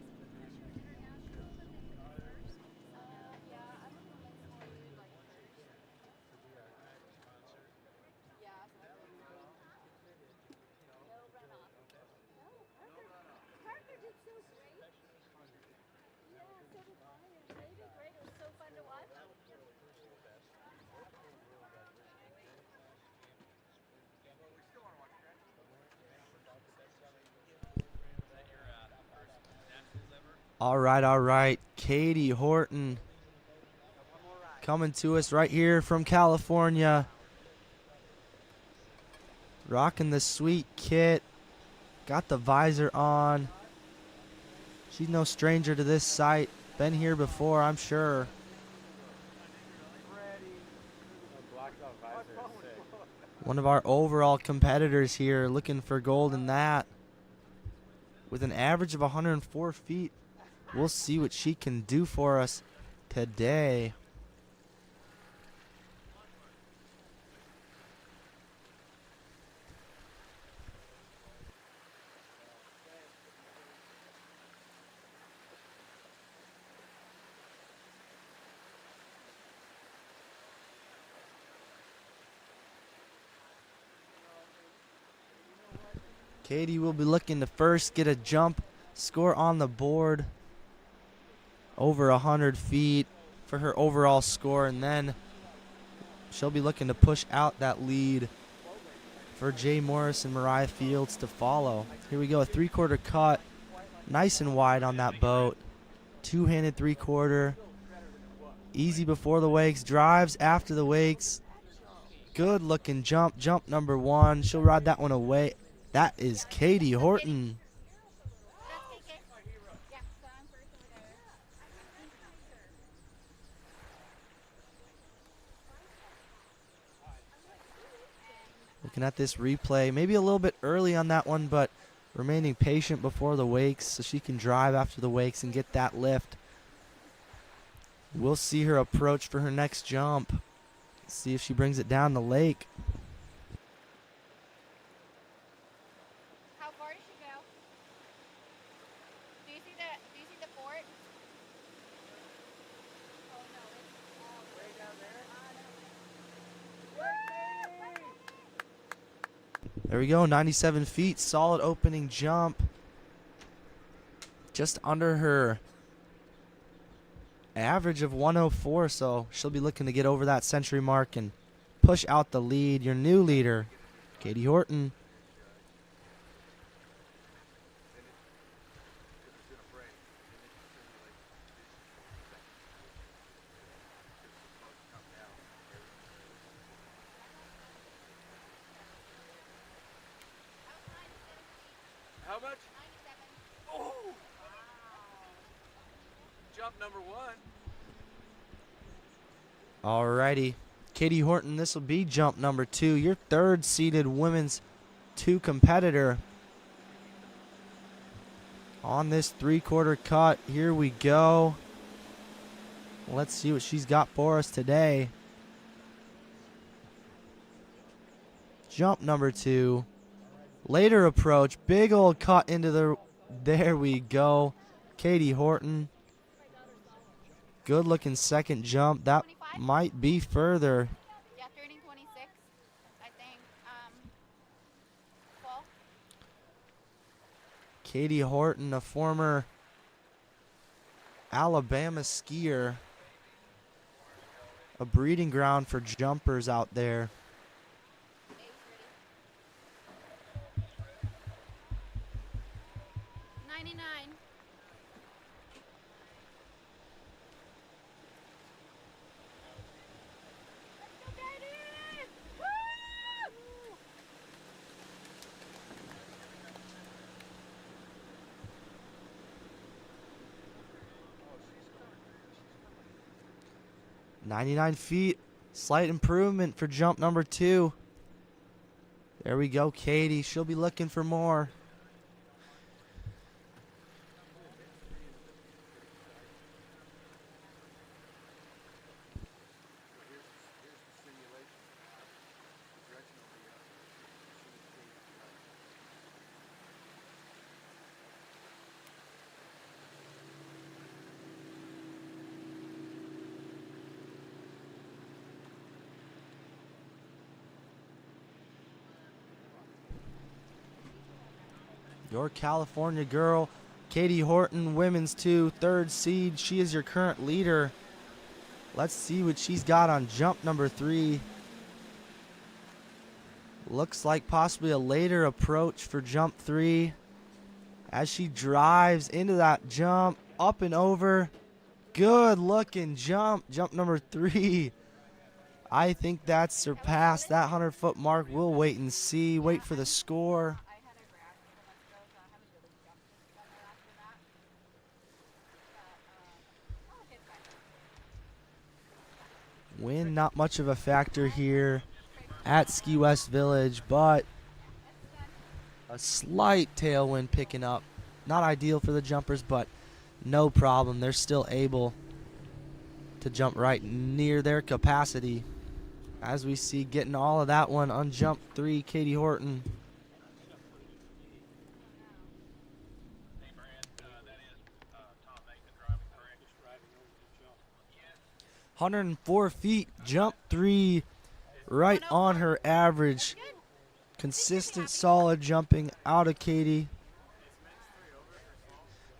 All right. Katie Horton coming to us right here from California. Rocking the sweet kit. Got the visor on. She's no stranger to this site. Been here before, I'm sure. One of our overall competitors here, looking for gold in that. With an average of 104 feet. We'll see what she can do for us today. Katie will be looking to first get a jump score on the board. Over 100 feet for her overall score, and then she'll be looking to push out that lead for Jay Morris and Mariah Fields to follow. Here we go, a 3/4 cut, nice and wide on that boat. 2-handed 3/4, easy before the wakes, drives after the wakes. Good looking jump number 1. She'll ride that one away. That is Katie Horton. Looking at this replay, maybe a little bit early on that one, but remaining patient before the wakes so she can drive after the wakes and get that lift. We'll see her approach for her next jump. See if she brings it down the lake. How far did she go? Do you see the fort? Oh no, it's way down there. There we go, 97 feet, solid opening jump. just under her average of 104, so she'll be looking to get over that century mark and push out the lead. Your new leader, Katie Horton. How much? 97. Oh! Jump number 1. Alrighty. Katie Horton, this will be jump number 2. Your third seeded women's 2 competitor on this 3/4 cut. Here we go. Let's see what she's got for us today. Jump number 2. Later approach. Big old cut into the... There we go. Katie Horton. Good looking second jump. That might be further. Yeah, turning 26, I think. Fall. Katie Horton, a former Alabama skier. A breeding ground for jumpers out there. 99. Woo! 99 feet. Slight improvement for jump number 2. There we go, Katie. She'll be looking for more. Your California girl, Katie Horton, women's 2, third seed. She is your current leader. Let's see what she's got on jump number 3. Looks like possibly a later approach for jump 3. As she drives into that jump, up and over. Good looking jump, jump number 3. I think that's surpassed that 100-foot mark. We'll wait and see, wait for the score. Wind not much of a factor here at Ski West Village, but a slight tailwind picking up. Not ideal for the jumpers, but no problem. They're still able to jump right near their capacity. As we see, getting all of that one on jump 3, Katie Horton. 104 feet, jump 3, right on her average. Consistent, solid jumping out of Katie.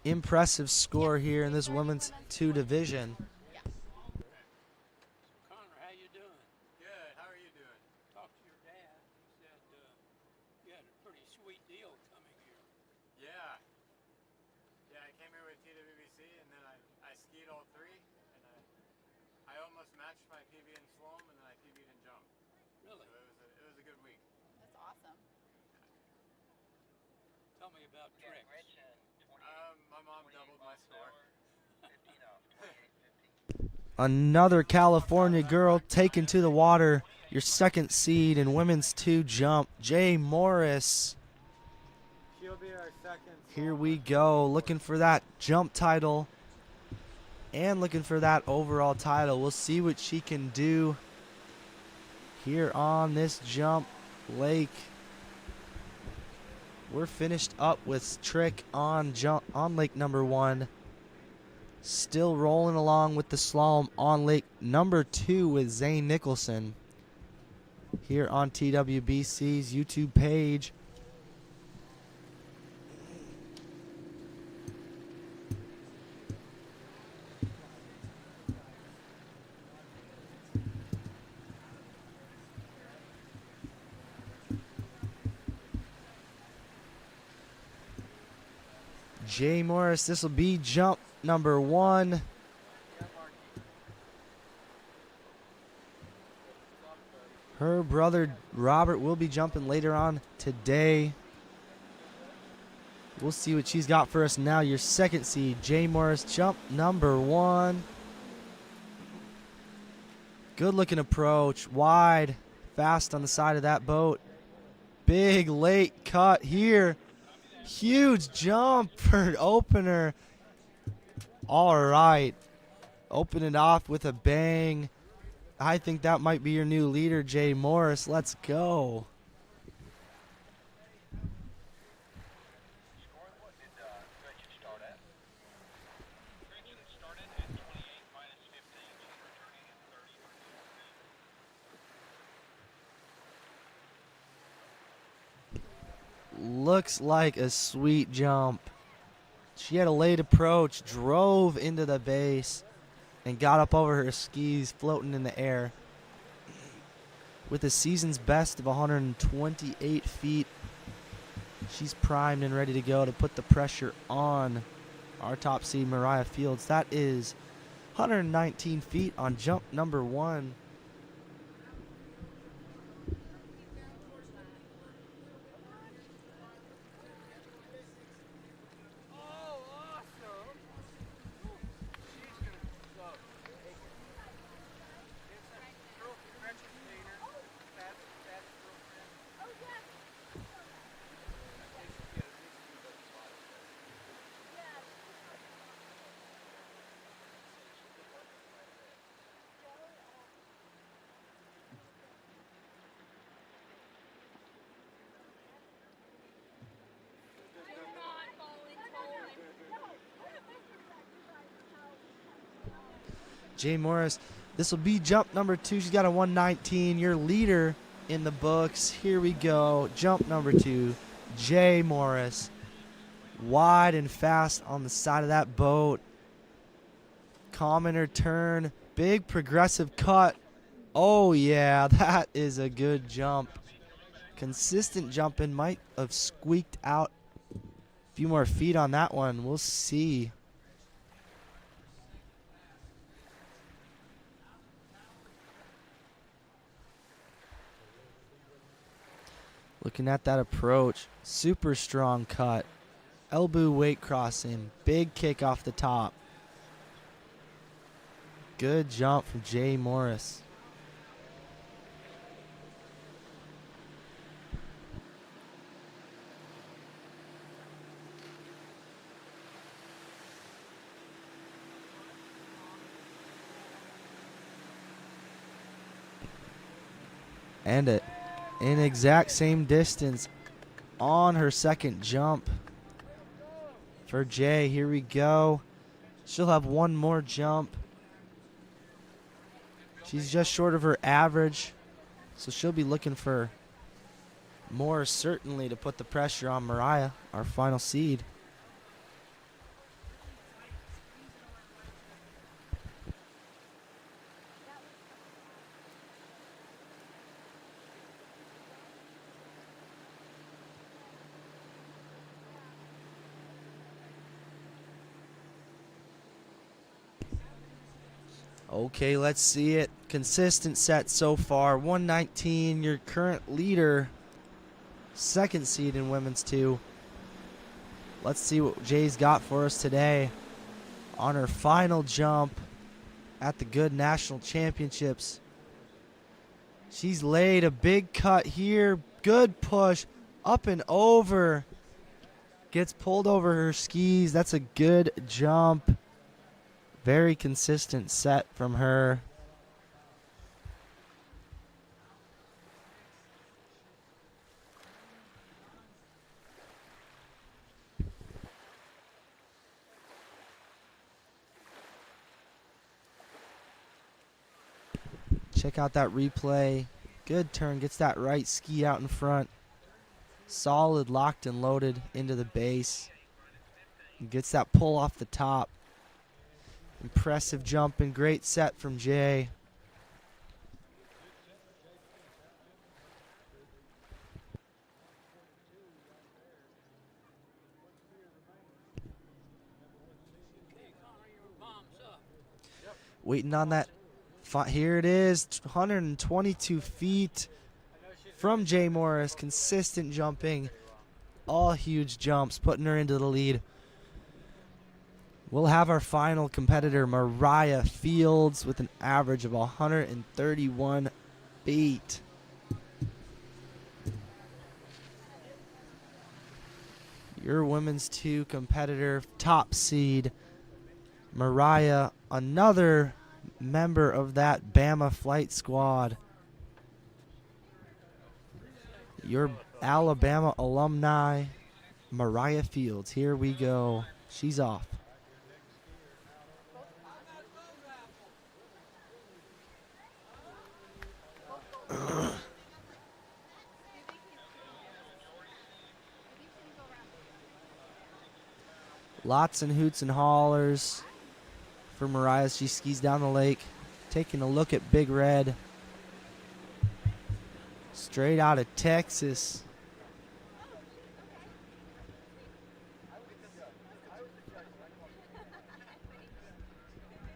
Impressive score here in this women's 2 division. Another California girl taken to the water. Your second seed in women's 2 jump, Jay Morris. She'll be our second. Here we go, looking for that jump title and looking for that overall title. We'll see what she can do here on this jump lake. We're finished up with trick on lake number 1. Still rolling along with the slalom on lake number 2 with Zane Nicholson here on TWBC's YouTube page. Jay Morris, this will be jump number 1. Her brother Robert will be jumping later on today. We'll see what she's got for us now. Your second seed, Jay Morris, jump number 1. Good looking approach, wide, fast on the side of that boat. Big late cut here. Huge jump for an opener. All right, open it off with a bang. I think that might be your new leader, Jay Morris. Let's go. Looks like a sweet jump. She had a late approach, drove into the base, and got up over her skis, floating in the air. With a season's best of 128 feet, she's primed and ready to go to put the pressure on our top seed, Mariah Fields. That is 119 feet on jump number 1. Jay Morris, this will be jump number 2. She's got a 119. Your leader in the books. Here we go. Jump number 2, Jay Morris. Wide and fast on the side of that boat. Calm in her turn. Big progressive cut. Oh, yeah, that is a good jump. Consistent jumping. Might have squeaked out a few more feet on that one. We'll see. Looking at that approach, super strong cut. Elbow weight crossing, big kick off the top. Good jump from Jay Morris. And an exact same distance on her second jump for Jay. Here we go. She'll have one more jump. She's just short of her average, so she'll be looking for more, certainly, to put the pressure on Mariah, our final seed. Okay, let's see it. Consistent set so far. 119, your current leader. Second seed in women's 2. Let's see what Jay's got for us today on her final jump at the Goode National Championships. She's laid a big cut here. Good push. Up and over. Gets pulled over her skis. That's a good jump. Very consistent set from her. Check out that replay. Good turn. Gets that right ski out in front. Solid, locked and loaded into the base. Gets that pull off the top. Impressive jump and great set from Jay. Waiting on that. Here it is, 122 feet from Jay Morris. Consistent jumping. All huge jumps, putting her into the lead. We'll have our final competitor, Mariah Fields, with an average of 131 feet. Your women's 2 competitor, top seed, Mariah, another member of that Bama flight squad. Your Alabama alumni, Mariah Fields. Here we go. She's off. Lots and hoots and hollers for Mariah as she skis down the lake. Taking a look at Big Red. Straight out of Texas.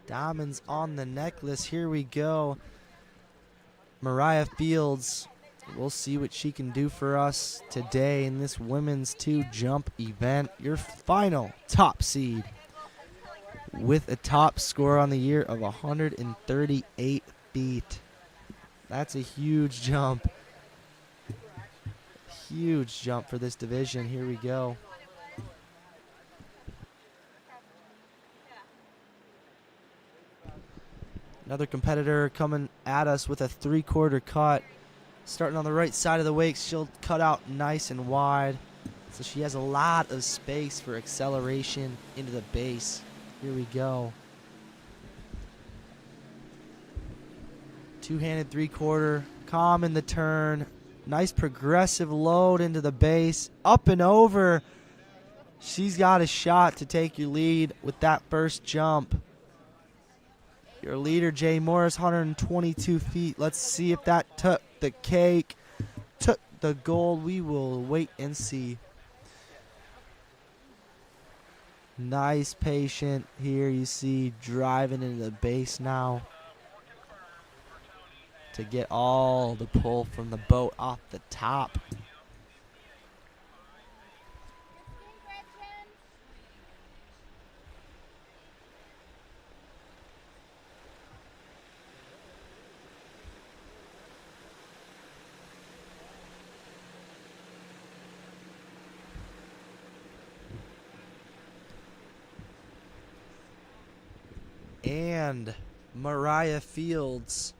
Diamonds on the necklace. Here we go. Mariah Fields. We'll see what she can do for us today in this women's 2 jump event. Your final top seed with a top score on the year of 138 feet. That's a huge jump. Huge jump for this division. Here we go. Another competitor coming at us with a 3/4 cut. Starting on the right side of the wake, she'll cut out nice and wide. So she has a lot of space for acceleration into the base. Here we go. 2-handed 3/4, calm in the turn. Nice progressive load into the base. Up and over. She's got a shot to take your lead with that first jump. Your leader, Jay Morris, 122 feet. Let's see if that took the cake, took the gold. We will wait and see. Nice patient here. You see driving into the base now to get all the pull from the boat off the top. And Mariah Fields,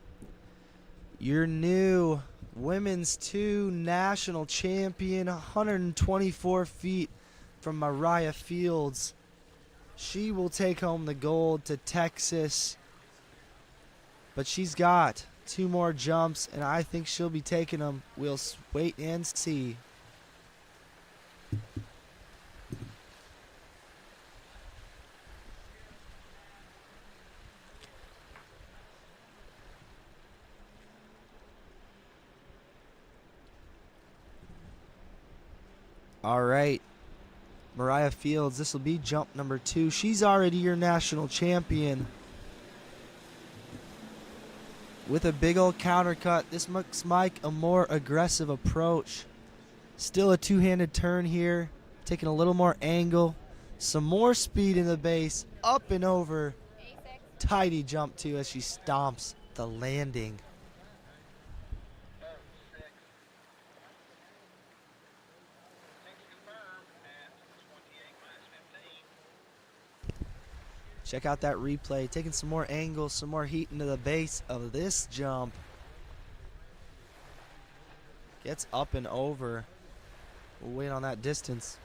your new women's 2 national champion, 124 feet from Mariah Fields. She will take home the gold to Texas, but she's got 2 more jumps, and I think she'll be taking them. We'll wait and see. All right, Mariah Fields, this will be jump number 2. She's already your national champion. With a big old counter cut, this looks like a more aggressive approach. Still a 2-handed turn here, taking a little more angle. Some more speed in the base, up and over. Tidy jump too as she stomps the landing. Check out that replay, taking some more angles, some more heat into the base of this jump. Gets up and over. We'll wait on that distance.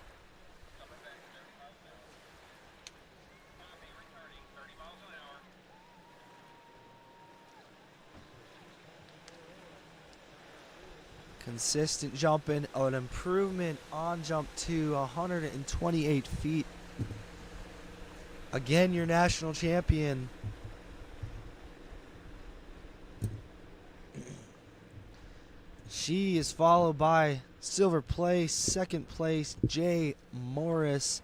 Consistent jumping, an improvement on jump 2, 128 feet. Again, your national champion. She is followed by silver place, second place, Jay Morris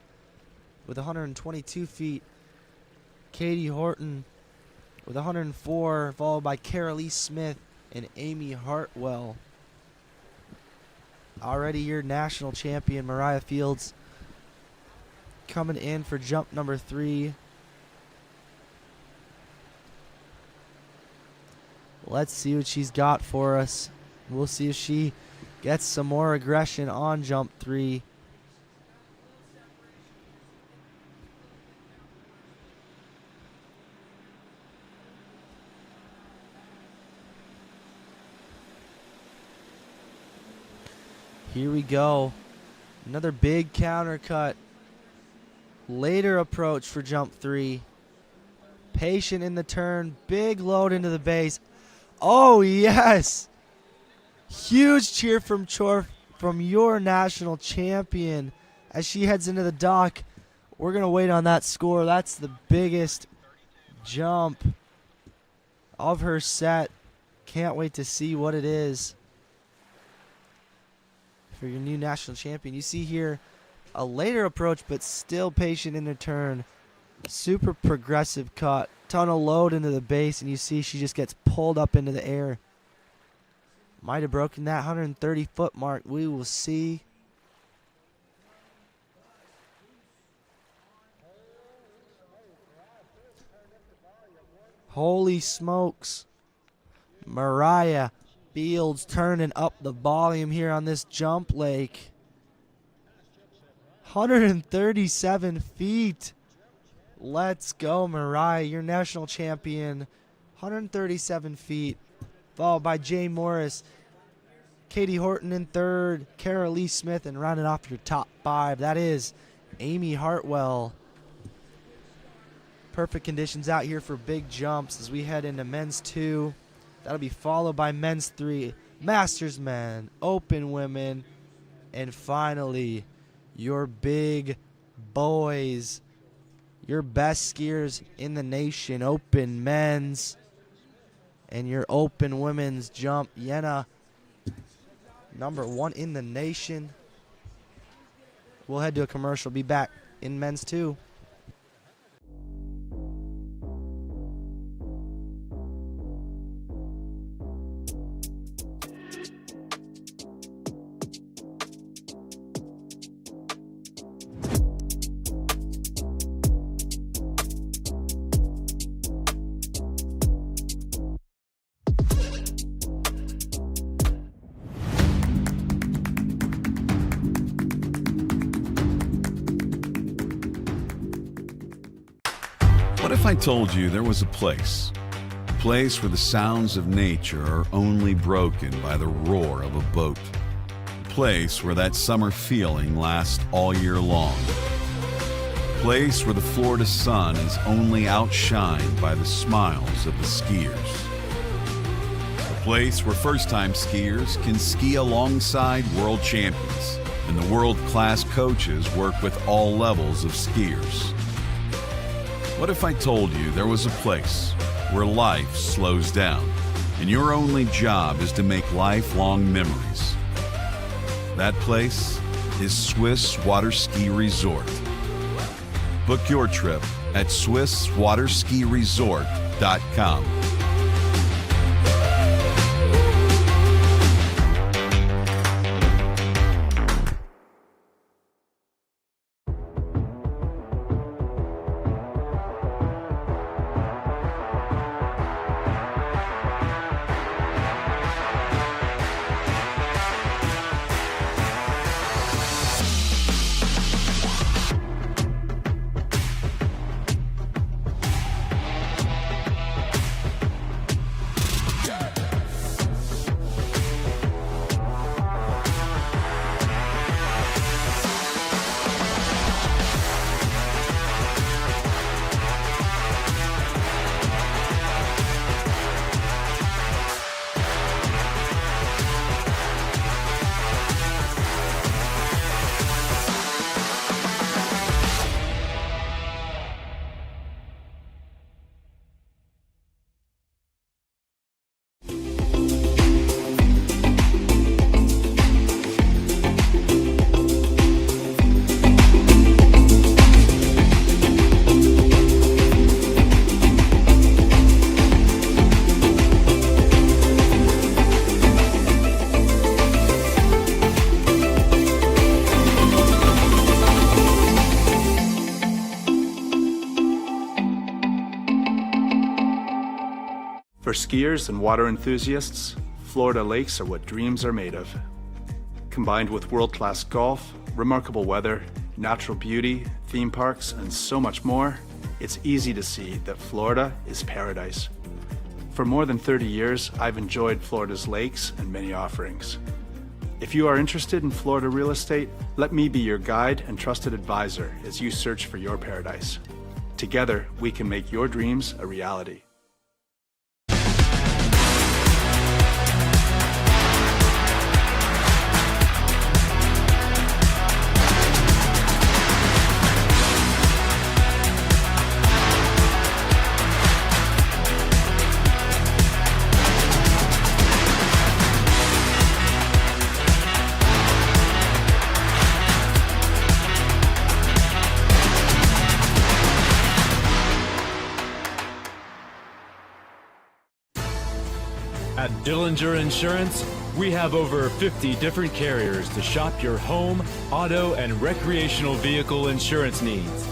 with 122 feet. Katie Horton with 104, followed by Carolie Smith and Amy Hartwell. Already your national champion, Mariah Fields, coming in for jump number 3. Let's see what she's got for us. We'll see if she gets some more aggression on jump 3. Here we go. Another big counter cut. Later approach for jump 3. Patient in the turn. Big load into the base. Oh, yes. Huge cheer from your national champion as she heads into the dock. We're going to wait on that score. That's the biggest jump of her set. Can't wait to see what it is for your new national champion. You see here a later approach, but still patient in the turn. Super progressive cut. Ton of load into the base, and you see she just gets pulled up into the air. Might have broken that 130-foot mark. We will see. Holy smokes. Mariah Fields turning up the volume here on this jump lake. 137 feet. Let's go, Mariah, your national champion. 137 feet. Followed by Jay Morris. Katie Horton in third. Carolie Smith, and rounding off your top 5. That is Amy Hartwell. Perfect conditions out here for big jumps as we head into men's 2. That'll be followed by men's 3, masters men, open women, and finally your big boys, your best skiers in the nation, open men's and your open women's jump. Janna, number 1 in the nation. We'll head to a commercial. Be back in men's 2. What if I told you there was a place where the sounds of nature are only broken by the roar of a boat, a place where that summer feeling lasts all year long, a place where the Florida sun is only outshined by the smiles of the skiers, a place where first-time skiers can ski alongside world champions and the world-class coaches work with all levels of skiers. What if I told you there was a place where life slows down and your only job is to make lifelong memories? That place is Swiss Water Ski Resort. Book your trip at SwissWaterSkiResort.com. skiers and water enthusiasts, Florida lakes are what dreams are made of. Combined with world-class golf, remarkable weather, natural beauty, theme parks, and so much more, it's easy to see that Florida is paradise. For more than 30 years, I've enjoyed Florida's lakes and many offerings. If you are interested in Florida real estate, let me be your guide and trusted advisor as you search for your paradise. Together, we can make your dreams a reality. At Dillinger Insurance, we have over 50 different carriers to shop your home, auto, and recreational vehicle insurance needs.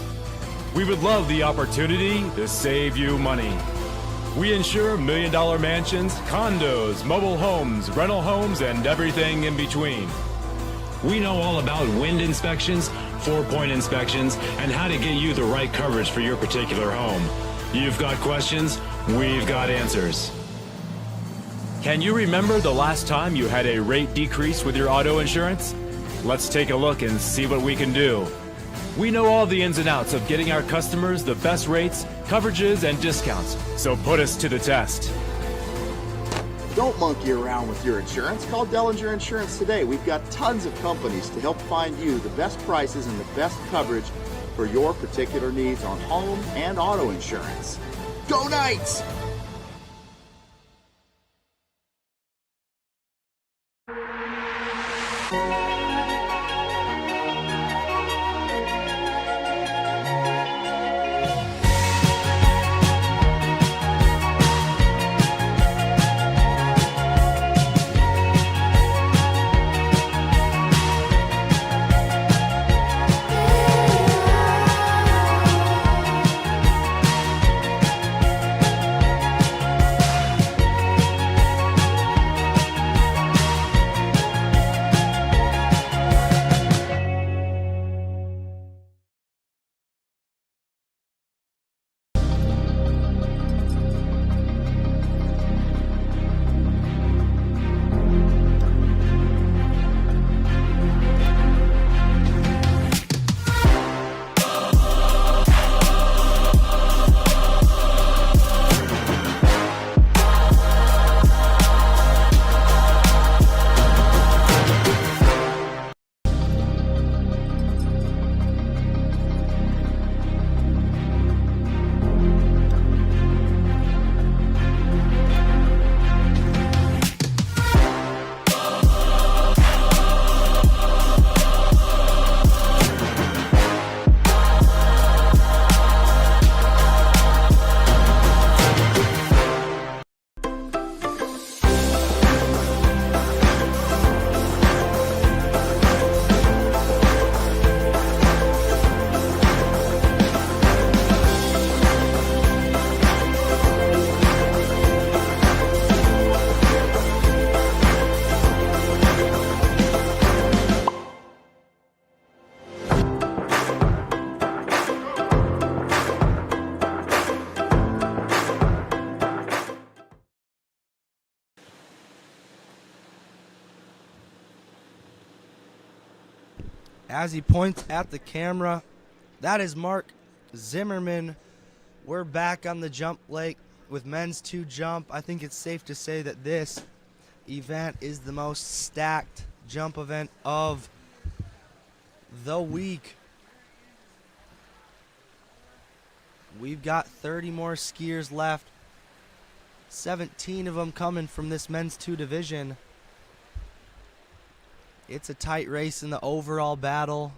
We would love the opportunity to save you money. We insure million-dollar mansions, condos, mobile homes, rental homes, and everything in between. We know all about wind inspections, 4-point inspections, and how to get you the right coverage for your particular home. You've got questions, we've got answers. Can you remember the last time you had a rate decrease with your auto insurance? Let's take a look and see what we can do. We know all the ins and outs of getting our customers the best rates, coverages, and discounts, so put us to the test. Don't monkey around with your insurance. Call Dellinger Insurance today. We've got tons of companies to help find you the best prices and the best coverage for your particular needs on home and auto insurance. Go Knights! As he points at the camera, that is Mark Zimmerman. We're back on the jump lake with men's 2 jump. I think it's safe to say that this event is the most stacked jump event of the week. We've got 30 more skiers left, 17 of them coming from this men's 2 division. It's a tight race in the overall battle.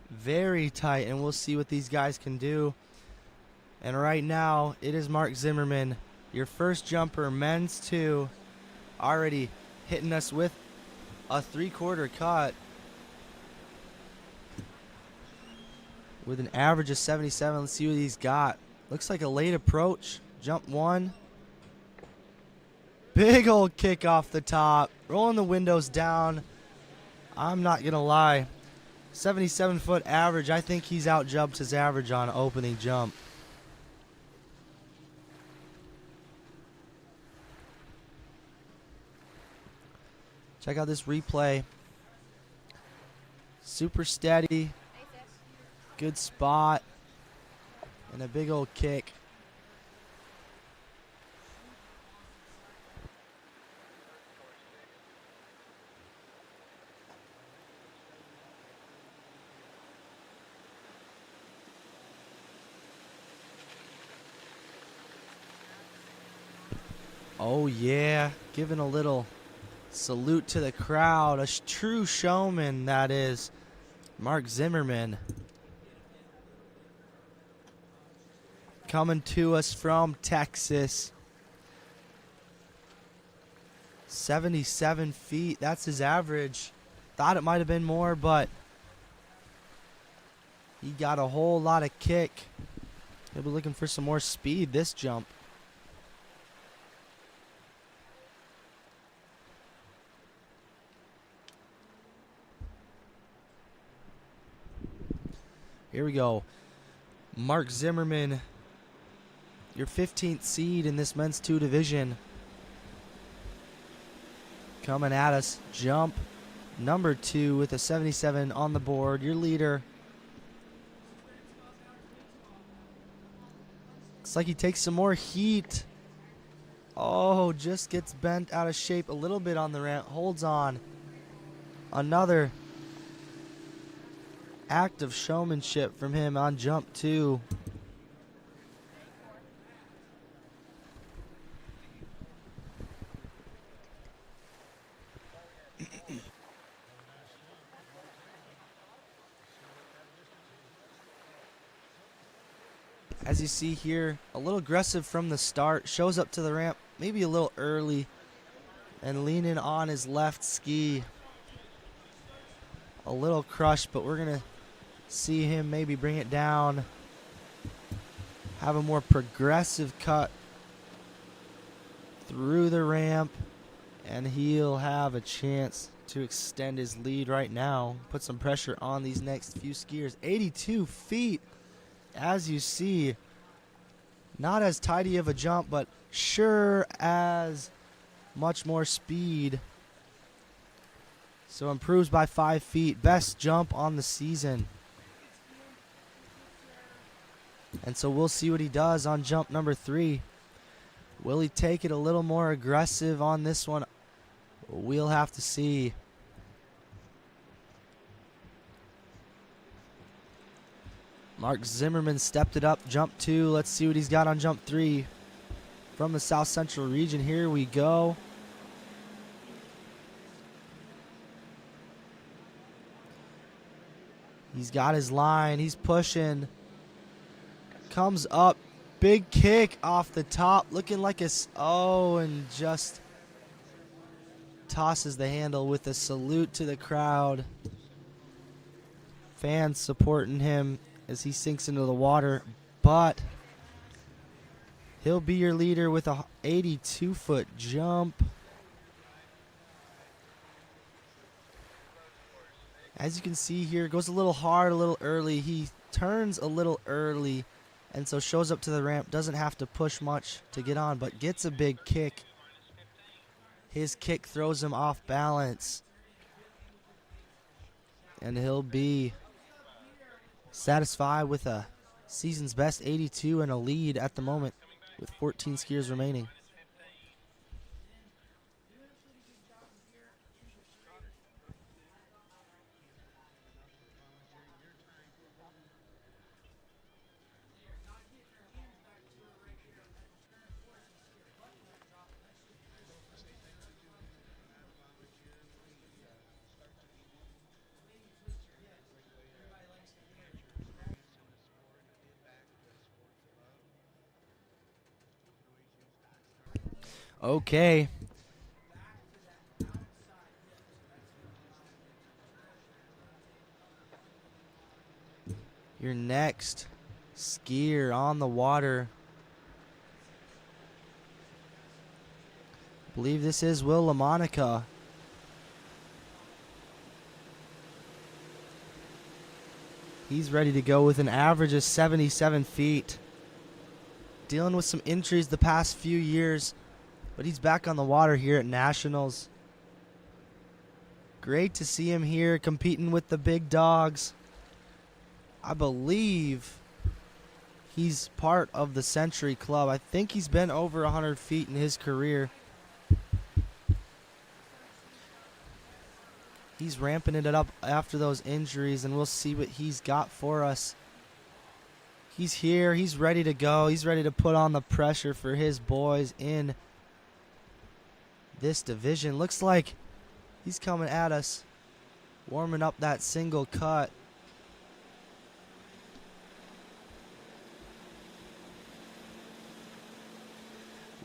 Very tight, and we'll see what these guys can do. And right now, it is Mark Zimmerman, your first jumper, men's 2, already hitting us with a 3/4 cut with an average of 77. Let's see what he's got. Looks like a late approach. Jump 1. Big old kick off the top. Rolling the windows down. I'm not going to lie. 77-foot average. I think he's out-jumped his average on opening jump. Check out this replay. Super steady. Good spot. And a big old kick. Oh yeah, giving a little salute to the crowd. A true showman, that is. Mark Zimmerman. Coming to us from Texas. 77 feet, that's his average. Thought it might have been more, but he got a whole lot of kick. He'll be looking for some more speed this jump. Here we go. Mark Zimmerman, your 15th seed in this men's 2 division. Coming at us. Jump number 2 with a 77 on the board. Your leader. Looks like he takes some more heat. Oh, just gets bent out of shape a little bit on the ramp. Holds on. Another act of showmanship from him on jump 2. As you see here, a little aggressive from the start, shows up to the ramp maybe a little early and leaning on his left ski. A little crushed, but we're gonna see him maybe bring it down, have a more progressive cut through the ramp, and he'll have a chance to extend his lead right now, put some pressure on these next few skiers. 82 feet, as you see. Not as tidy of a jump, but sure as much more speed. So improves by 5 feet. Best jump on the season. And so we'll see what he does on jump number 3. Will he take it a little more aggressive on this one? We'll have to see. Mark Zimmerman stepped it up, jump 2. Let's see what he's got on jump 3. From the South Central region, here we go. He's got his line, he's pushing. Comes up, big kick off the top, looking like and just tosses the handle with a salute to the crowd. Fans supporting him as he sinks into the water, but he'll be your leader with a 82-foot jump. As you can see here, goes a little hard, a little early. He turns a little early, and so shows up to the ramp. Doesn't have to push much to get on, but gets a big kick. His kick throws him off balance, and he'll be satisfied with a season's best 82 and a lead at the moment with 14 skiers remaining. Okay. Your next skier on the water. believe this is Will LaMonica. He's ready to go with an average of 77 feet. Dealing with some injuries the past few years, but he's back on the water here at Nationals. Great to see him here competing with the big dogs. I believe he's part of the Century Club. I think he's been over 100 feet in his career. He's ramping it up after those injuries, and we'll see what he's got for us. He's here. He's ready to go. He's ready to put on the pressure for his boys in this division. Looks like he's coming at us, warming up that single cut.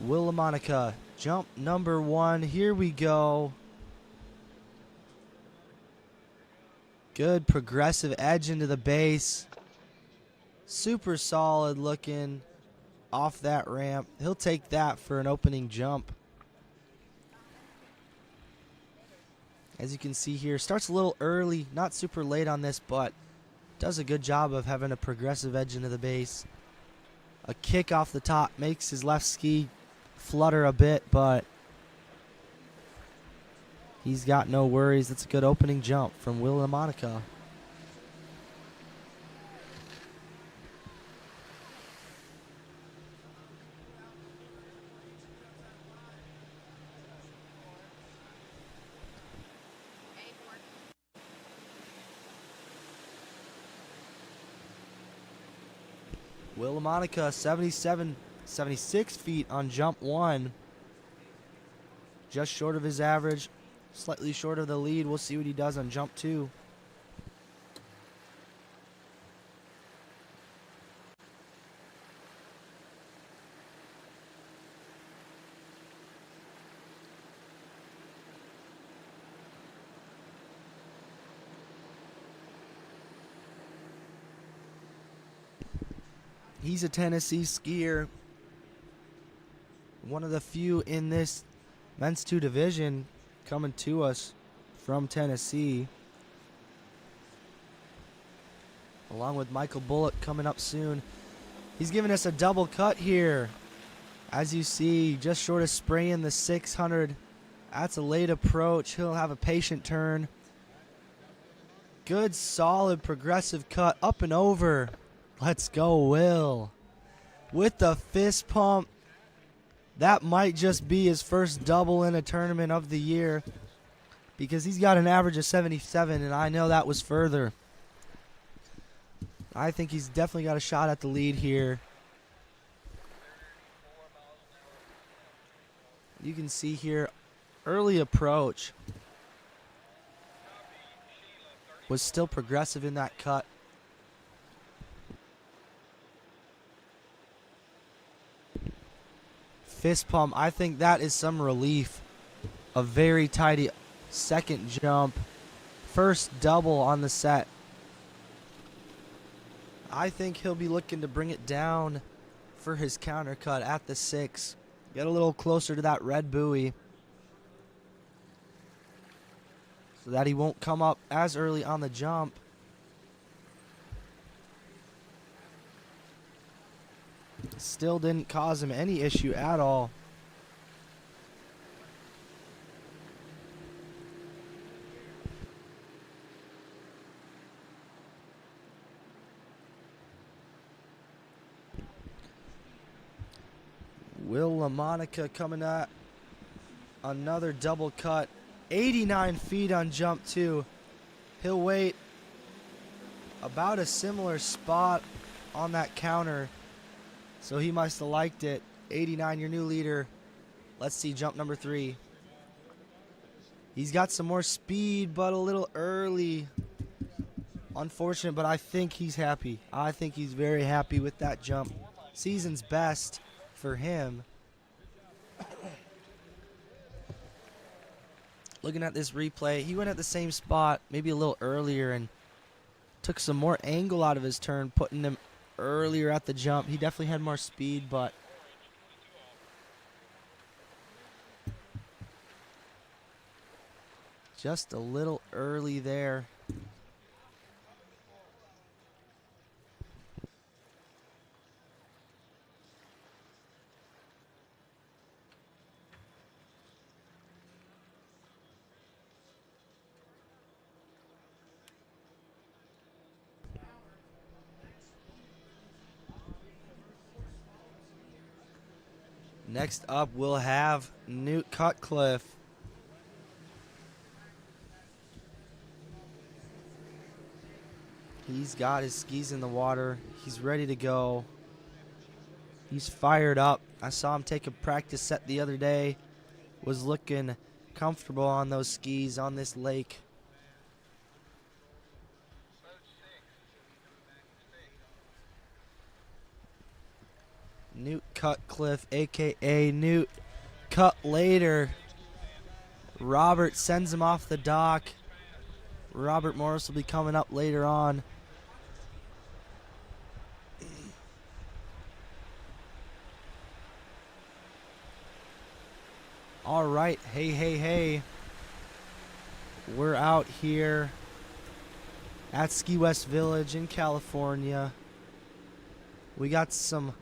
Will LaMonica, jump number 1. Here we go. Good progressive edge into the base. Super solid looking off that ramp. He'll take that for an opening jump. As you can see here, starts a little early, not super late on this, but does a good job of having a progressive edge into the base. A kick off the top makes his left ski flutter a bit, but he's got no worries. That's a good opening jump from Will LaMonica. Will LaMonica, 76 feet on jump 1. Just short of his average, slightly short of the lead. We'll see what he does on jump 2. He's a Tennessee skier, one of the few in this men's 2 division coming to us from Tennessee, along with Michael Bullock coming up soon. He's giving us a double cut here. As you see, just short of spraying the 600. That's a late approach. He'll have a patient turn. Good, solid, progressive cut up and over. Let's go, Will. With the fist pump. That might just be his first double in a tournament of the year, because he's got an average of 77, and I know that was further. I think he's definitely got a shot at the lead here. You can see here, early approach was still progressive in that cut. Fist pump, I think that is some relief. A very tidy second jump. First double on the set. I think he'll be looking to bring it down for his counter cut at the 6. Get a little closer to that red buoy, so that he won't come up as early on the jump. Still didn't cause him any issue at all. Will LaMonica coming at another double cut. 89 feet on jump 2. He'll wait about a similar spot on that counter, so he must have liked it. 89, your new leader. Let's see jump number 3. He's got some more speed, but a little early. Unfortunate, but I think he's happy. I think he's very happy with that jump. Season's best for him. Looking at this replay, he went at the same spot, maybe a little earlier, and took some more angle out of his turn, putting him earlier at the jump. He definitely had more speed, but Just a little early there. Next up, we'll have Newt Cutcliff. He's got his skis in the water. He's ready to go. He's fired up. I saw him take a practice set the other day. Was looking comfortable on those skis on this lake. Newt Cutcliff, a.k.a. Newt Cut Later. Robert sends him off the dock. Robert Morris will be coming up later on. All right, hey. We're out here at Ski West Village in California. We got some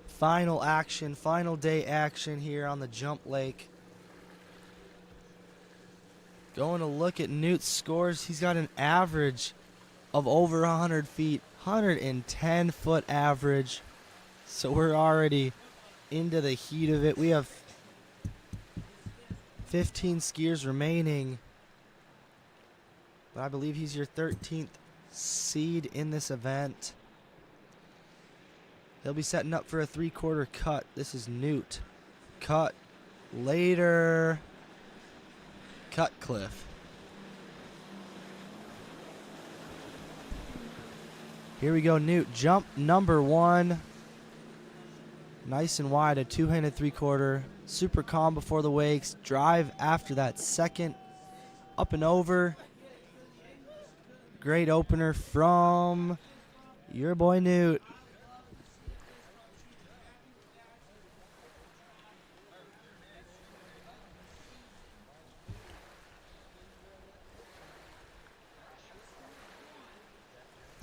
final action, final day action here on the jump lake. Going to look at Newt's scores. He's got an average of over 100 feet, 110 foot average. So we're already into the heat of it. We have 15 skiers remaining. But I believe he's your 13th seed in this event. He'll be setting up for a 3/4 cut. This is Newt. Cut Later. Cutcliff. Here we go, Newt. Jump number 1. Nice and wide, a 2-handed 3/4. Super calm before the wakes. Drive after that second. Up and over. Great opener from your boy Newt.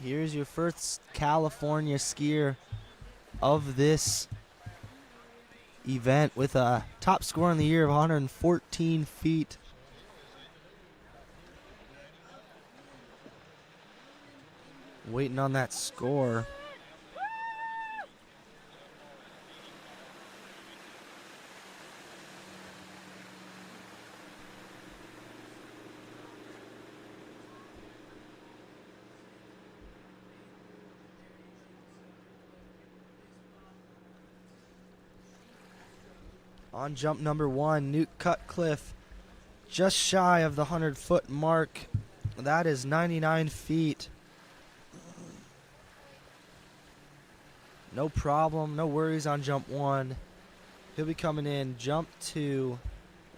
Here's your first California skier of this event with a top score in the year of 114 feet. Waiting on that score. On jump number 1, Newt Cutcliff, just shy of the 100-foot mark. That is 99 feet. No problem, no worries on jump 1. He'll be coming in jump 2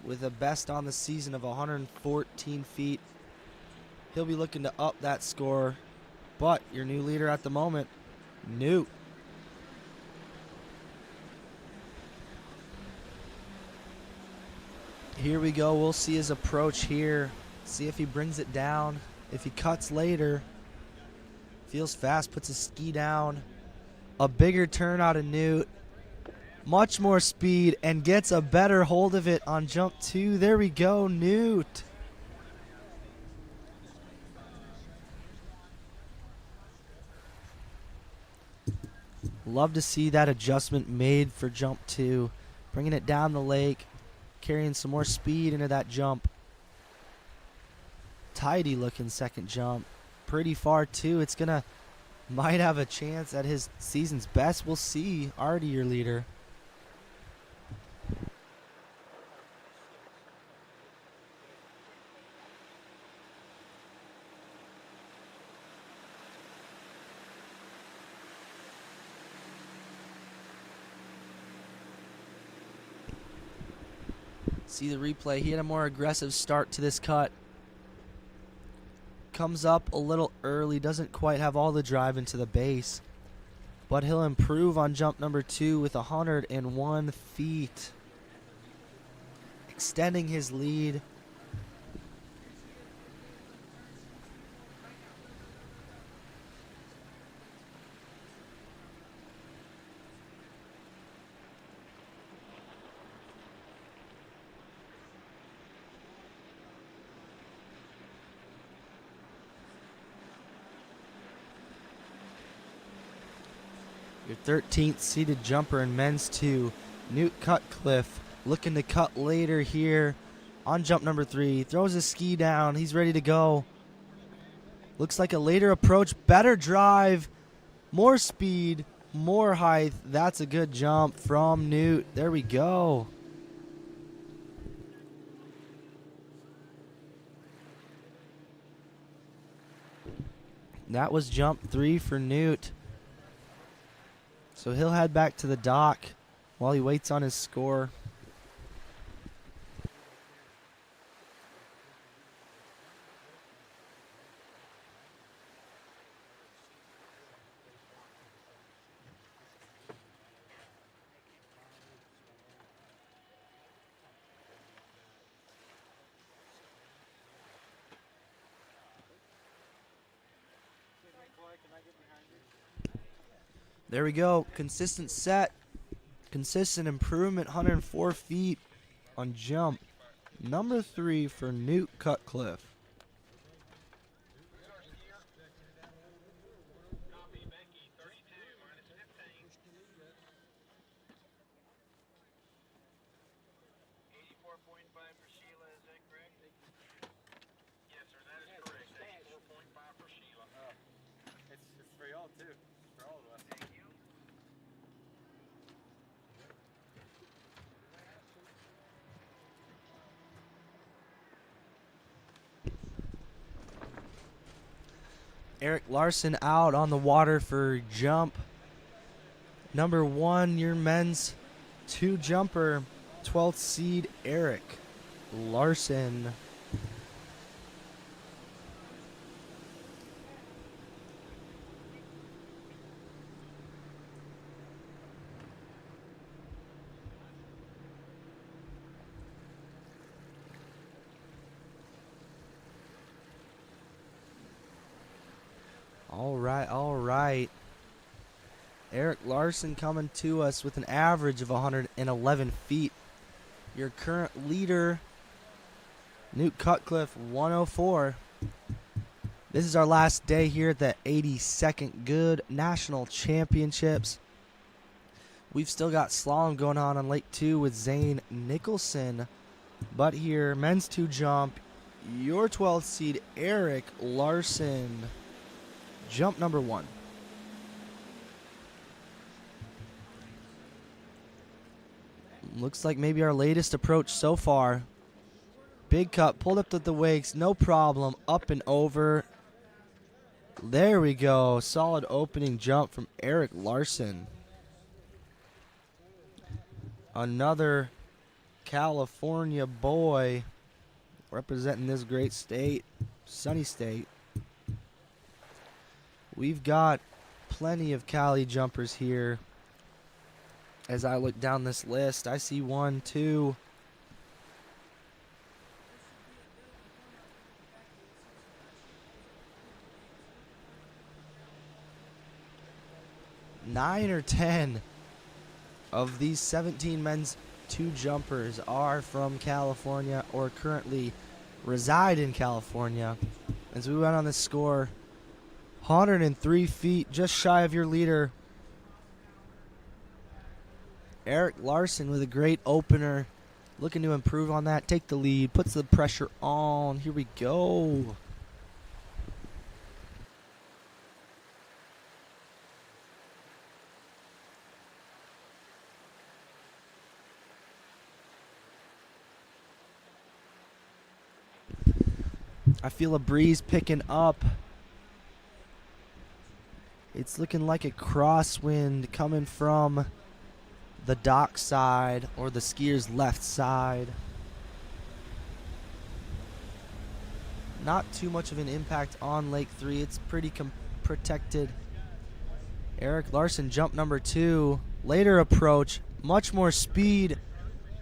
with a best on the season of 114 feet. He'll be looking to up that score, but your new leader at the moment, Newt. Here we go. We'll see his approach here. See if he brings it down. If he cuts later. Feels fast. Puts his ski down. A bigger turn out of Newt. Much more speed and gets a better hold of it on jump 2. There we go. Newt. Love to see that adjustment made for jump 2. Bringing it down the lake. Carrying some more speed into that jump. Tidy looking second jump. Pretty far too. It's gonna might have a chance at his season's best. We'll see. Already your leader. See the replay. He had a more aggressive start to this cut. Comes up a little early. Doesn't quite have all the drive into the base. But he'll improve on jump number 2 with 101 feet. Extending his lead. Your 13th seeded jumper in men's 2, Newt Cutcliff, looking to cut later here on jump number 3. Throws his ski down. He's ready to go. Looks like a later approach. Better drive. More speed. More height. That's a good jump from Newt. There we go. That was jump 3 for Newt. So he'll head back to the dock while he waits on his score. There we go. Consistent set. Consistent improvement. 104 feet on jump number 3 for Newt Cutcliff. Eric Larson out on the water for jump number 1, your men's 2 jumper, 12th seed Eric Larson. All right. Eric Larson coming to us with an average of 111 feet. Your current leader, Newt Cutcliff, 104. This is our last day here at the 82nd Goode National Championships. We've still got slalom going on Lake 2 with Zane Nicholson. But here, men's 2 jump, your 12th seed, Eric Larson. Jump number 1. Looks like maybe our latest approach so far. Big cut, pulled up to the wakes, no problem, up and over. There we go, solid opening jump from Eric Larson. Another California boy representing this great state, sunny state. We've got plenty of Cali jumpers here. As I look down this list, I see 1, 2, 9 or 10 of these 17 men's 2 jumpers are from California or currently reside in California. As we went on this score, 103 feet, just shy of your leader. Eric Larson with a great opener. Looking to improve on that, take the lead, puts the pressure on. Here we go. I feel a breeze picking up. It's looking like a crosswind coming from the dock side or the skier's left side. Not too much of an impact on Lake 3. It's pretty protected. Eric Larson, jump number 2. Later approach, much more speed.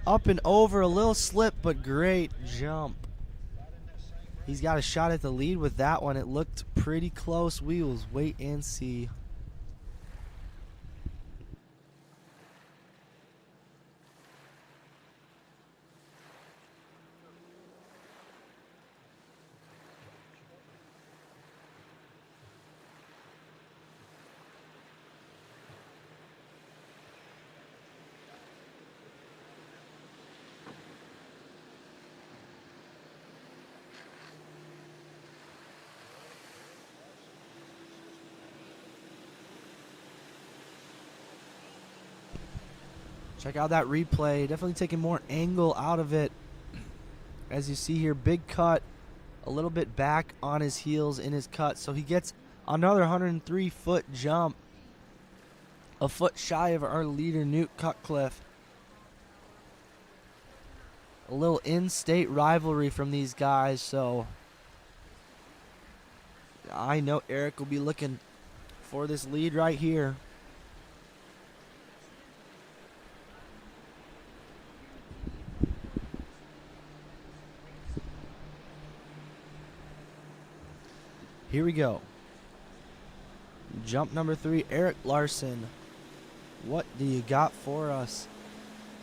Up and over, a little slip, but great jump. He's got a shot at the lead with that one. It looked pretty close. We will wait and see. Check out that replay. Definitely taking more angle out of it. As you see here, big cut, a little bit back on his heels in his cut. So he gets another 103-foot jump. A foot shy of our leader, Newt Cutcliff. A little in-state rivalry from these guys, so I know Eric will be looking for this lead right here. Here we go. Jump number 3, Eric Larson. What do you got for us?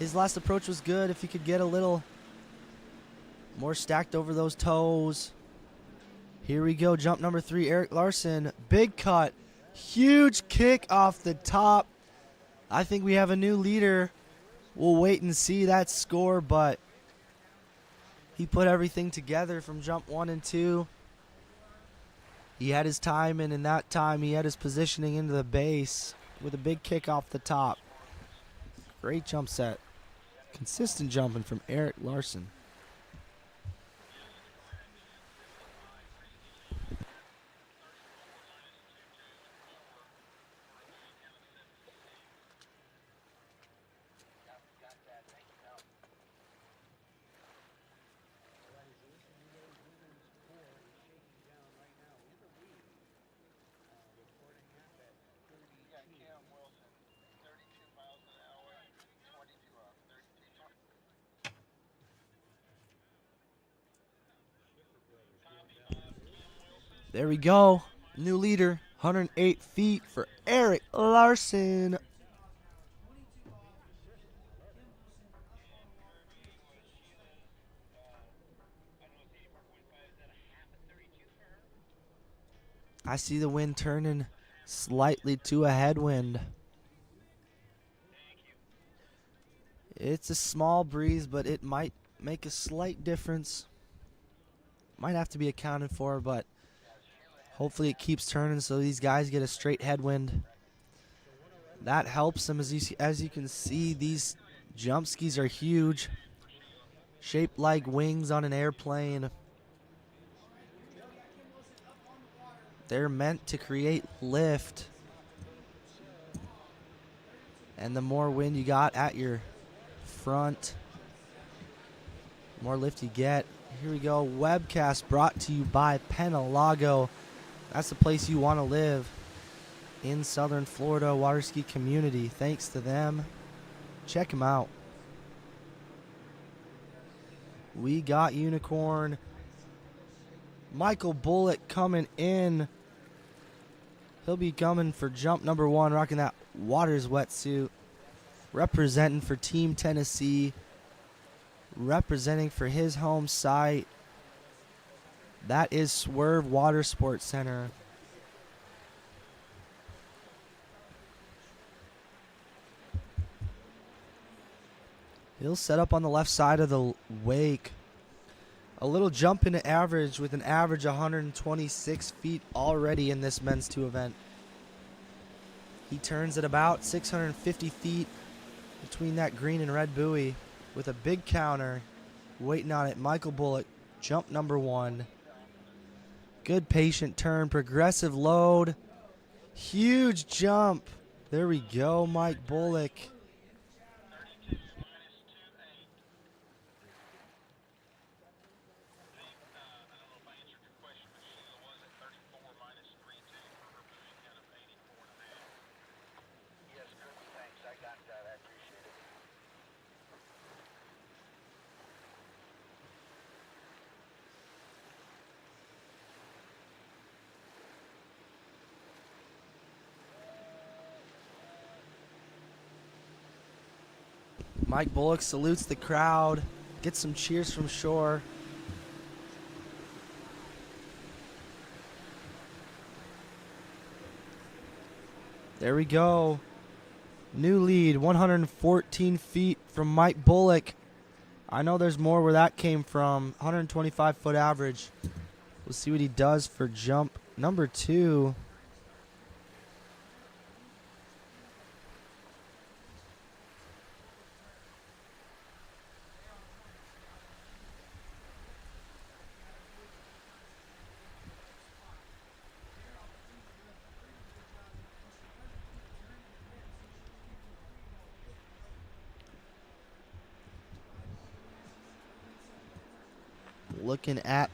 His last approach was good. If he could get a little more stacked over those toes. Here we go. Jump number 3, Eric Larson. Big cut. Huge kick off the top. I think we have a new leader. We'll wait and see that score, but he put everything together from jump 1 and 2. He had his time, and in that time, he had his positioning into the base with a big kick off the top. Great jump set. Consistent jumping from Eric Larson. There we go. New leader, 108 feet for Eric Larson. I see the wind turning slightly to a headwind. It's a small breeze, but it might make a slight difference. Might have to be accounted for, but hopefully it keeps turning so these guys get a straight headwind. That helps them. As you can see, these jump skis are huge, shaped like wings on an airplane. They're meant to create lift. And the more wind you got at your front, the more lift you get. Here we go. Webcast brought to you by Penalago. That's the place you want to live in Southern Florida, water ski community. Thanks to them. Check them out. We got Unicorn. Michael Bullock coming in. He'll be coming for jump number 1, rocking that Waters wetsuit. Representing for Team Tennessee. Representing for his home site. That is Swerve Water Sports Center. He'll set up on the left side of the wake. A little jump into average with an average 126 feet already in this men's 2 event. He turns at about 650 feet between that green and red buoy with a big counter waiting on it. Michael Bullock, jump number 1. Good patient turn, progressive load. Huge jump. There we go, Mike Bullock. Mike Bullock salutes the crowd, gets some cheers from shore. There we go. New lead, 114 feet from Mike Bullock. I know there's more where that came from. 125-foot average. We'll see what he does for jump number 2. Looking at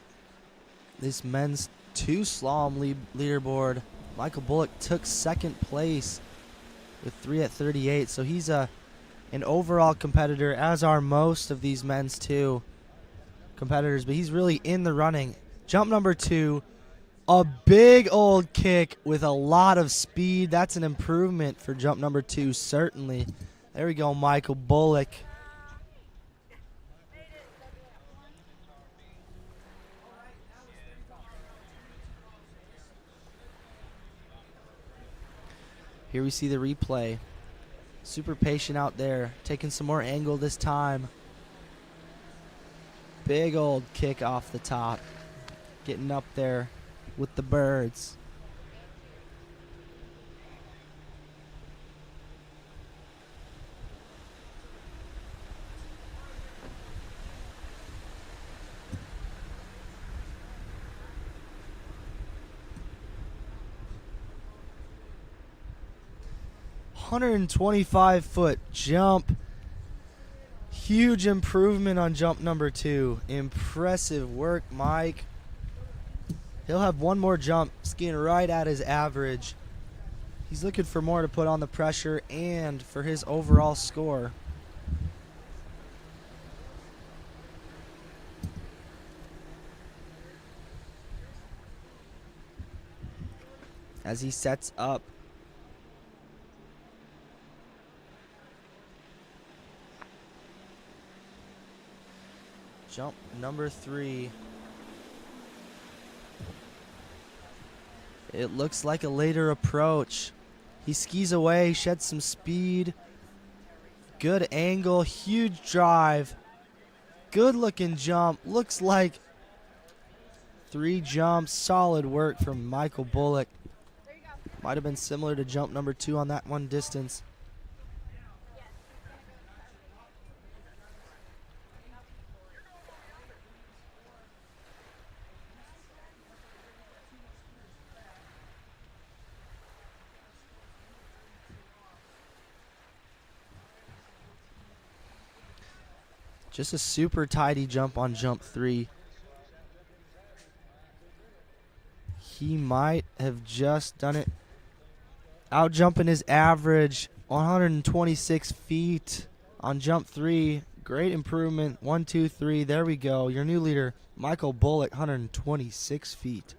this men's 2 slalom leaderboard, Michael Bullock took 2nd place with 3 at 38. So he's an overall competitor, as are most of these men's 2 competitors. But he's really in the running. Jump number 2, a big old kick with a lot of speed. That's an improvement for jump number 2, certainly. There we go, Michael Bullock. Here we see the replay. Super patient out there, taking some more angle this time. Big old kick off the top. Getting up there with the birds. $125-foot jump. Huge improvement on jump number 2. Impressive work, Mike. He'll have one more jump, skiing right at his average. He's looking for more to put on the pressure and for his overall score. As he sets up. Jump number 3. It looks like a later approach. He skis away, sheds some speed. Good angle, huge drive. Good looking jump. Looks like 3 jumps. Solid work from Michael Bullock. Might have been similar to jump number 2 on that one distance. Just a super tidy jump on jump 3. He might have just done it. Out jumping his average, 126 feet on jump 3. Great improvement. 1, 2, 3. There we go. Your new leader, Michael Bullock, 126 feet.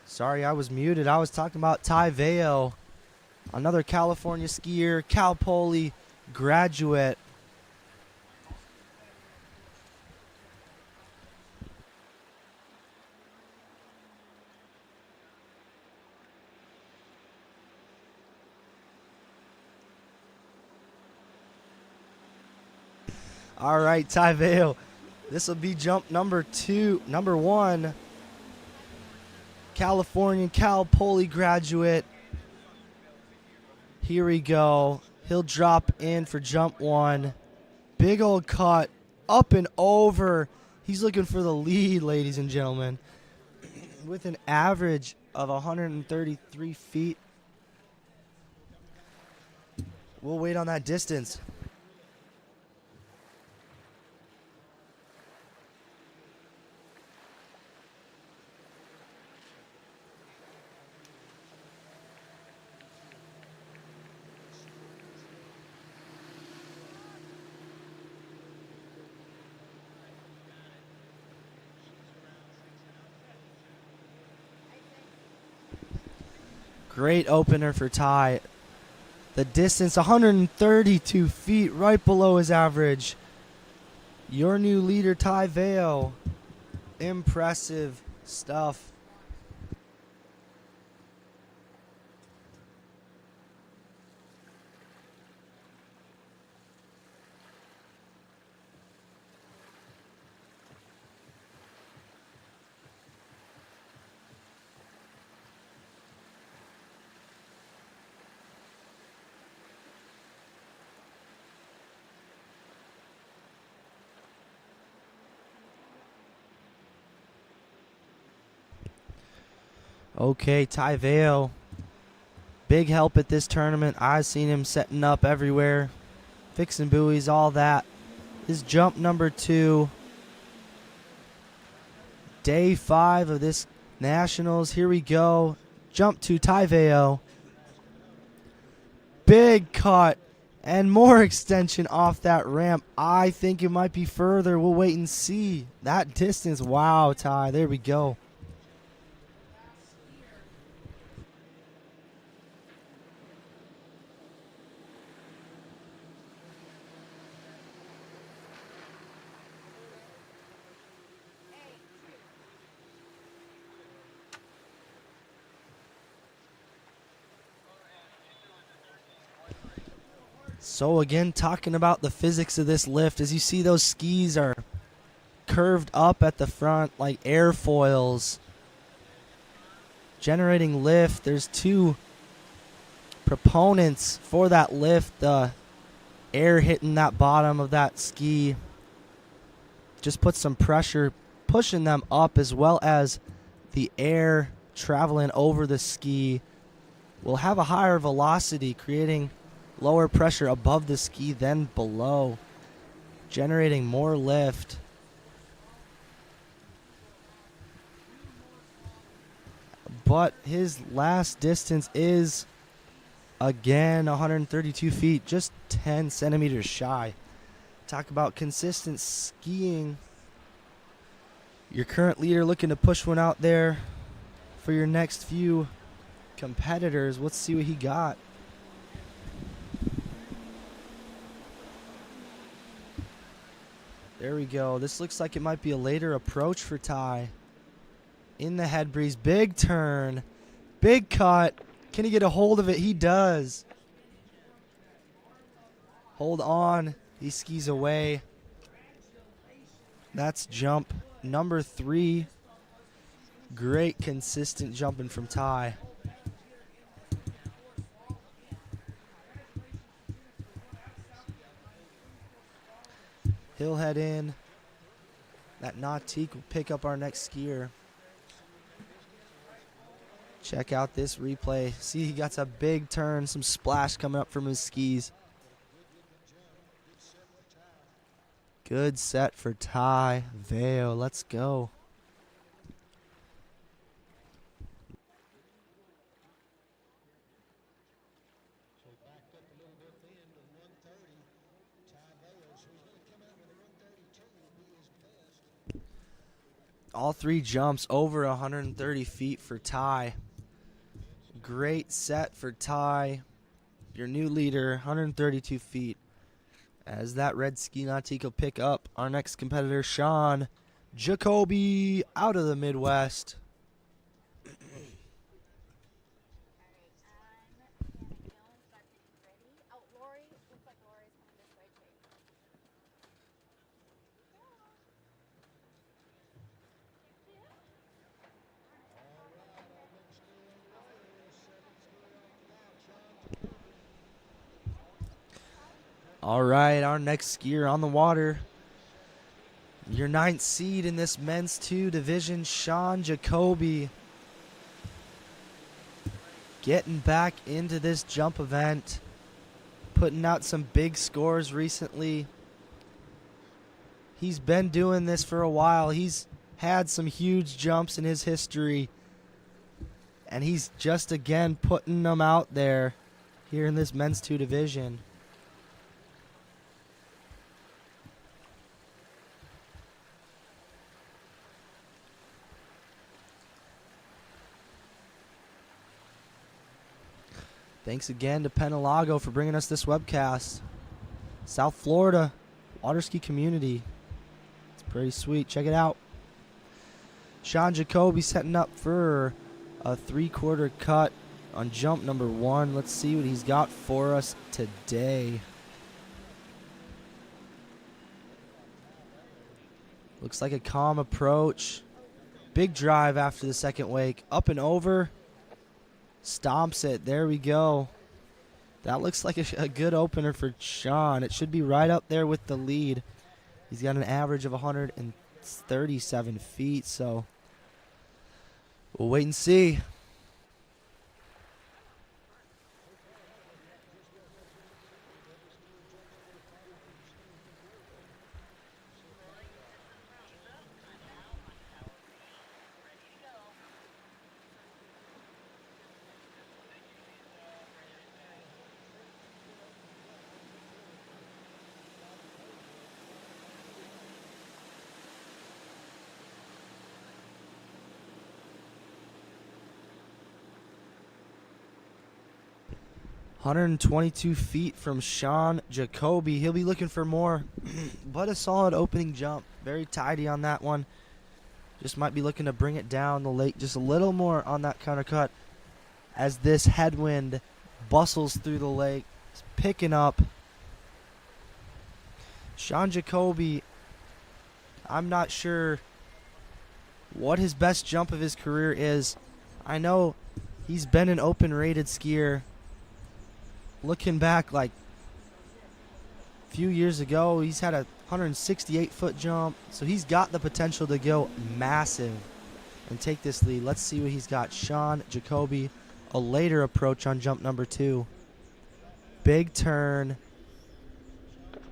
Sorry, I was muted. I was talking about Ty Veo, another California skier, Cal Poly graduate. All right, Ty Veo. This will be jump number 1. Californian Cal Poly graduate. Here we go. He'll drop in for jump 1. Big old cut. Up and over. He's looking for the lead, ladies and gentlemen. With an average of 133 feet. We'll wait on that distance. Great opener for Ty. The distance, 132 feet, right below his average. Your new leader, Ty Vale. Impressive stuff. Okay, Ty Vale. Big help at this tournament. I've seen him setting up everywhere. Fixing buoys, all that. His jump number 2. Day 5 of this Nationals. Here we go. Jump to Ty Vale. Big cut and more extension off that ramp. I think it might be further. We'll wait and see. That distance. Wow, Ty. There we go. So again, talking about the physics of this lift, as you see those skis are curved up at the front like airfoils, generating lift. There's 2 proponents for that lift. The air hitting that bottom of that ski just puts some pressure pushing them up, as well as the air traveling over the ski will have a higher velocity, creating lower pressure above the ski than below, generating more lift. But his last distance is, again, 132 feet, just 10 centimeters shy. Talk about consistent skiing. Your current leader looking to push one out there for your next few competitors. Let's see what he got. There we go. This looks like it might be a later approach for Ty. In the head breeze. Big turn. Big cut. Can he get a hold of it? He does. Hold on. He skis away. That's jump number 3. Great consistent jumping from Ty. He'll head in. That Nautique will pick up our next skier. Check out this replay. See, he got a big turn, some splash coming up from his skis. Good set for Ty Vale. Let's go. All 3 jumps over 130 feet for Ty. Great set for Ty. Your new leader, 132 feet. As that red ski Nautique will pick up our next competitor, Shan Jacobe, out of the Midwest. All right, our next skier on the water. Your 9th seed in this men's 2 division, Shan Jacobe. Getting back into this jump event. Putting out some big scores recently. He's been doing this for a while. He's had some huge jumps in his history. And he's just again putting them out there here in this men's 2 division. Thanks again to Penalago for bringing us this webcast. South Florida, water ski community. It's pretty sweet. Check it out. Shan Jacobe setting up for a 3/4 cut on jump number 1. Let's see what he's got for us today. Looks like a calm approach. Big drive after the second wake. Up and over. Stomps it. There we go. That looks like a good opener for Shan. It should be right up there with the lead. He's got an average of 137 feet, so we'll wait and see. ...122 feet from Shan Jacobe. He'll be looking for more, but a solid opening jump. Very tidy on that one. Just might be looking to bring it down the lake just a little more on that counter cut as this headwind bustles through the lake. It's picking up. Shan Jacobe, I'm not sure what his best jump of his career is. I know he's been an open rated skier. Looking back, like a few years ago, he's had a 168-foot jump, so he's got the potential to go massive and take this lead. Let's see what he's got. Shan Jacobe, a later approach on jump number 2. Big turn,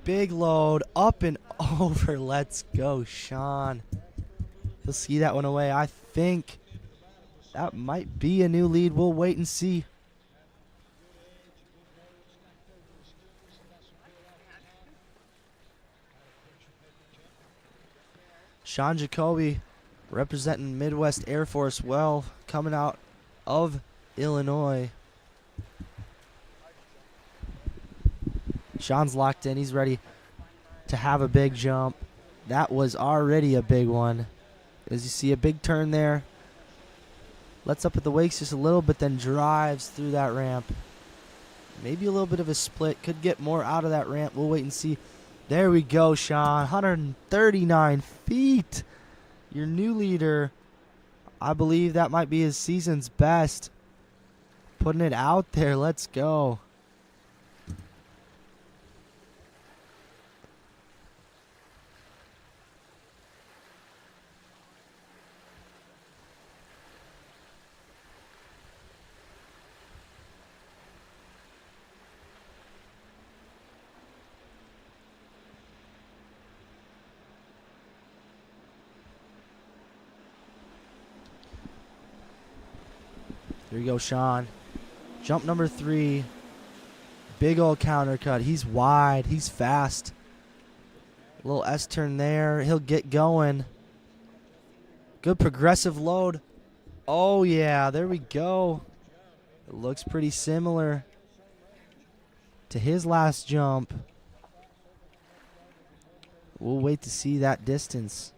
big load, up and over. Let's go, Shan. He'll ski that one away. I think that might be a new lead. We'll wait and see. Shan Jacobe representing Midwest Air Force well, coming out of Illinois. Shan's locked in. He's ready to have a big jump. That was already a big one. As you see, a big turn there. Lets up at the wakes just a little, but then drives through that ramp. Maybe a little bit of a split. Could get more out of that ramp. We'll wait and see. There we go, Shan. 139 feet. Your new leader. I believe that might be his season's best. Putting it out there. Let's go. There you go, Shan. Jump number 3. Big old counter cut. He's wide. He's fast. A little S-turn there. He'll get going. Good progressive load. Oh, yeah. There we go. It looks pretty similar to his last jump. We'll wait to see that distance.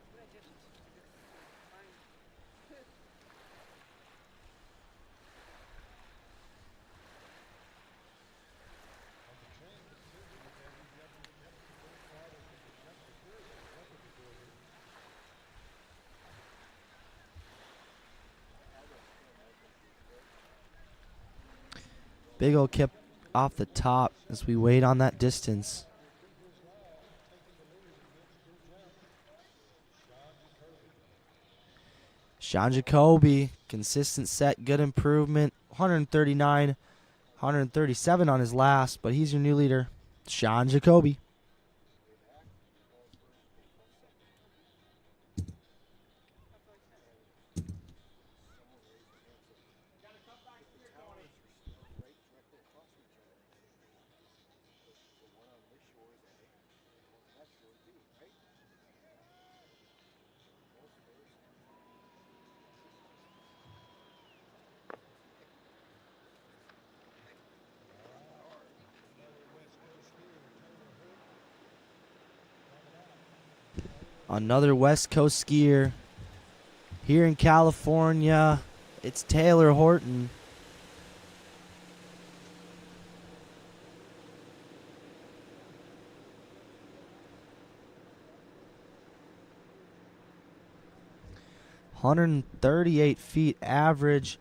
Big old kip off the top as we wait on that distance. Shan Jacobe, consistent set, good improvement. 139, 137 on his last, but he's your new leader, Shan Jacobe. Another West Coast skier here in California. It's Taylor Horton. ...138 feet average.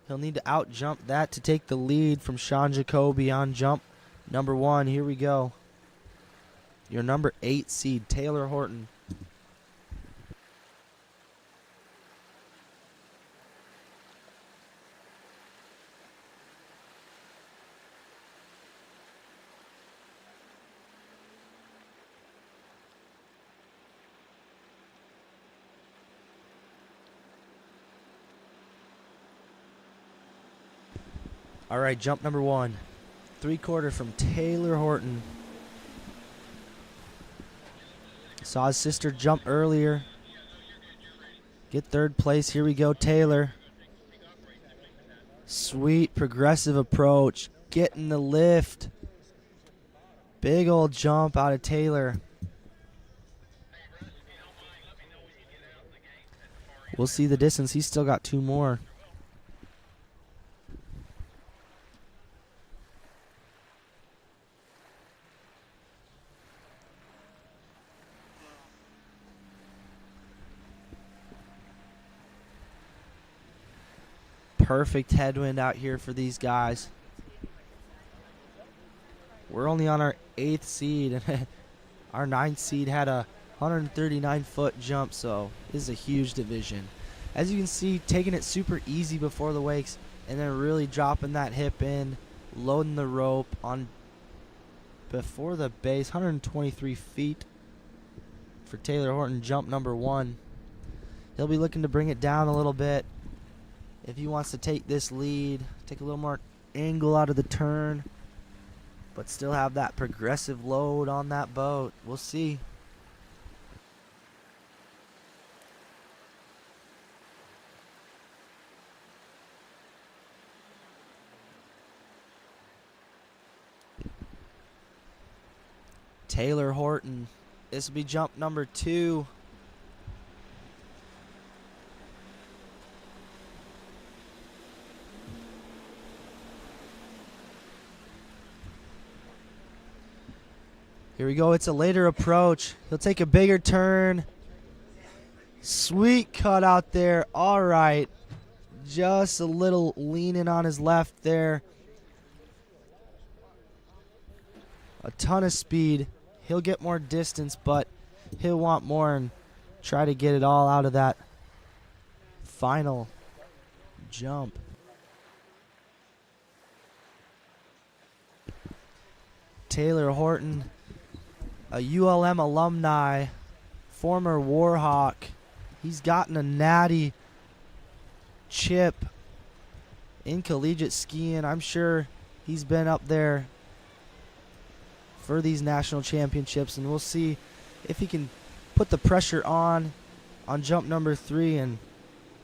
He'll need to out-jump that to take the lead from Shan Jacobe on jump number 1. Here we go. Your number 8 seed, Taylor Horton. All right, jump number 1. 3/4 from Taylor Horton. Saw his sister jump earlier. Get 3rd place. Here we go, Taylor. Sweet progressive approach. Getting the lift. Big old jump out of Taylor. We'll see the distance. He's still got 2 more. Perfect headwind out here for these guys. We're only on our 8th seed. Our 9th seed had a 139-foot jump, so this is a huge division. As you can see, taking it super easy before the wakes and then really dropping that hip in, loading the rope on before the base. 123 feet for Taylor Horton, jump number 1. He'll be looking to bring it down a little bit if he wants to take this lead, take a little more angle out of the turn, but still have that progressive load on that boat. We'll see. Taylor Horton, this will be jump number 2. Here we go. It's a later approach. He'll take a bigger turn. Sweet cut out there. All right. Just a little leaning on his left there. A ton of speed. He'll get more distance, but he'll want more and try to get it all out of that final jump. Taylor Horton, a ULM alumni, former Warhawk. He's gotten a natty chip in collegiate skiing. I'm sure he's been up there for these national championships, and we'll see if he can put the pressure on jump number 3 and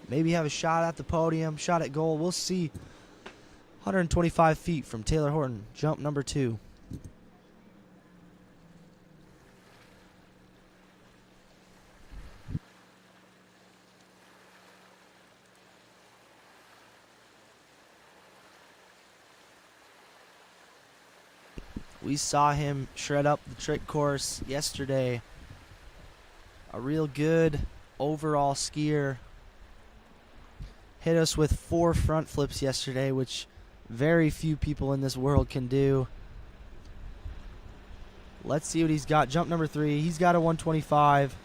maybe have a shot at the podium, shot at goal. We'll see. 125 feet from Taylor Horton, jump number 2. We saw him shred up the trick course yesterday. A real good overall skier. Hit us with 4 front flips yesterday, which very few people in this world can do. Let's see what he's got. Jump number 3. He's got a 125,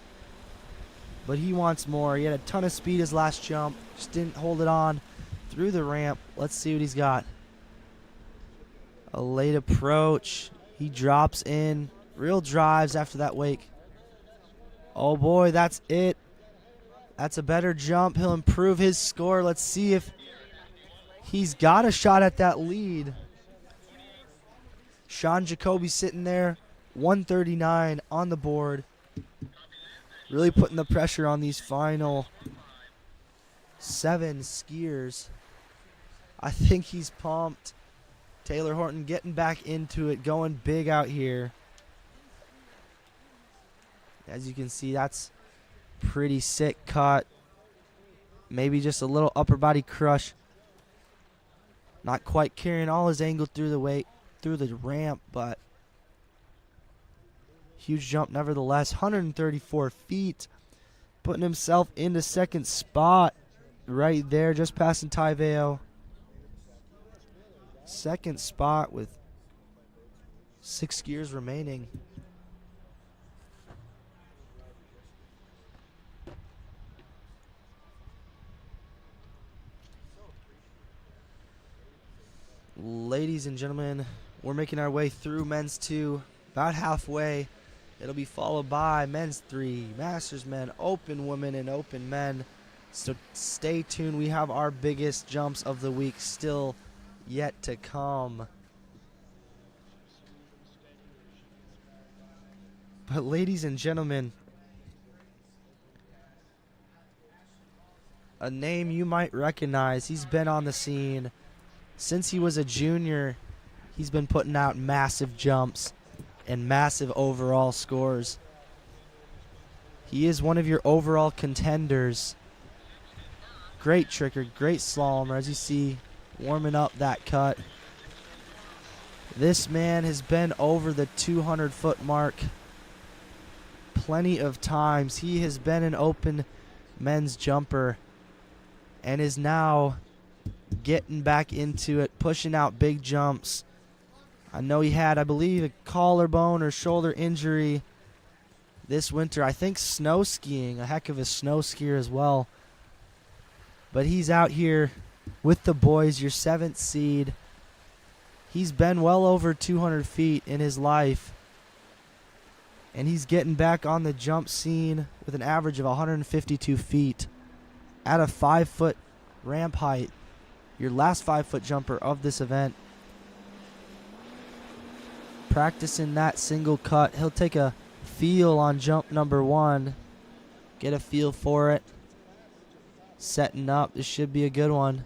but he wants more. He had a ton of speed his last jump. Just didn't hold it on through the ramp. Let's see what he's got. A late approach. He drops in. Real drives after that wake. Oh boy, that's it. That's a better jump. He'll improve his score. Let's see if he's got a shot at that lead. Shan Jacobe sitting there. 139 on the board. Really putting the pressure on these final 7 skiers. I think he's pumped. Taylor Horton getting back into it, going big out here. As you can see, that's Pretty sick cut. Maybe just a little upper body crush. Not quite carrying all his angle through the weight, through the ramp, but huge jump nevertheless. 134 feet. Putting himself into second spot right there, just passing Tyveo. Second spot with 6 gears remaining. Ladies and gentlemen, we're making our way through men's 2, about halfway. It'll be followed by men's 3, masters men, open women, and open men. So stay tuned. We have our biggest jumps of the week still yet to come. But ladies and gentlemen, a name you might recognize. He's been on the scene since he was a junior. He's been putting out massive jumps and massive overall scores. He is one of your overall contenders. Great tricker, great slalomer, as you see, warming up that cut. This man has been over the 200-foot mark plenty of times. He has been an open men's jumper and is now getting back into it, pushing out big jumps. I know he had, I believe, a collarbone or shoulder injury this winter. I think snow skiing, a heck of a snow skier as well. But he's out here with the boys, your 7th seed. He's been well over 200 feet in his life. And he's getting back on the jump scene with an average of 152 feet at a 5-foot ramp height. Your last 5-foot jumper of this event. Practicing that single cut. He'll take a feel on jump number 1. Get a feel for it. Setting up. This should be a good one.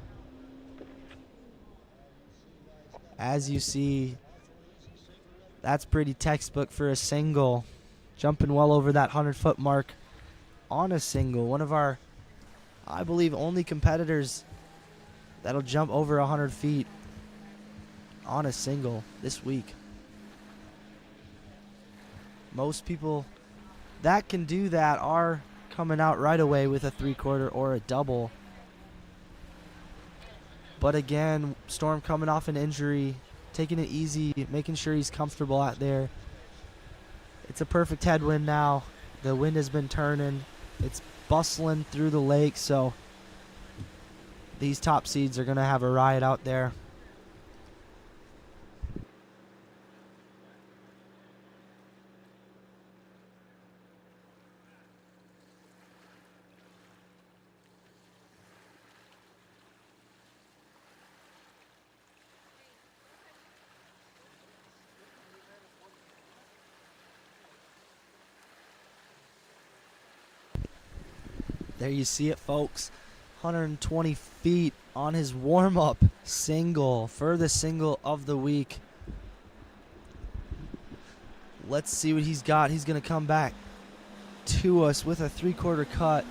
As you see, that's pretty textbook for a single. Jumping well over that 100-foot mark on a single. One of our, I believe, only competitors that'll jump over 100 feet on a single this week. Most people that can do that are coming out right away with a 3/4 or a double. But again, Storm coming off an injury, taking it easy, making sure he's comfortable out there. It's a perfect headwind now. The wind has been turning. It's bustling through the lake, so these top seeds are going to have a riot out there. There you see it, folks. 120 feet on his warm-up single, furthest single of the week. Let's see what he's got. He's going to come back to us with a 3/4 cut.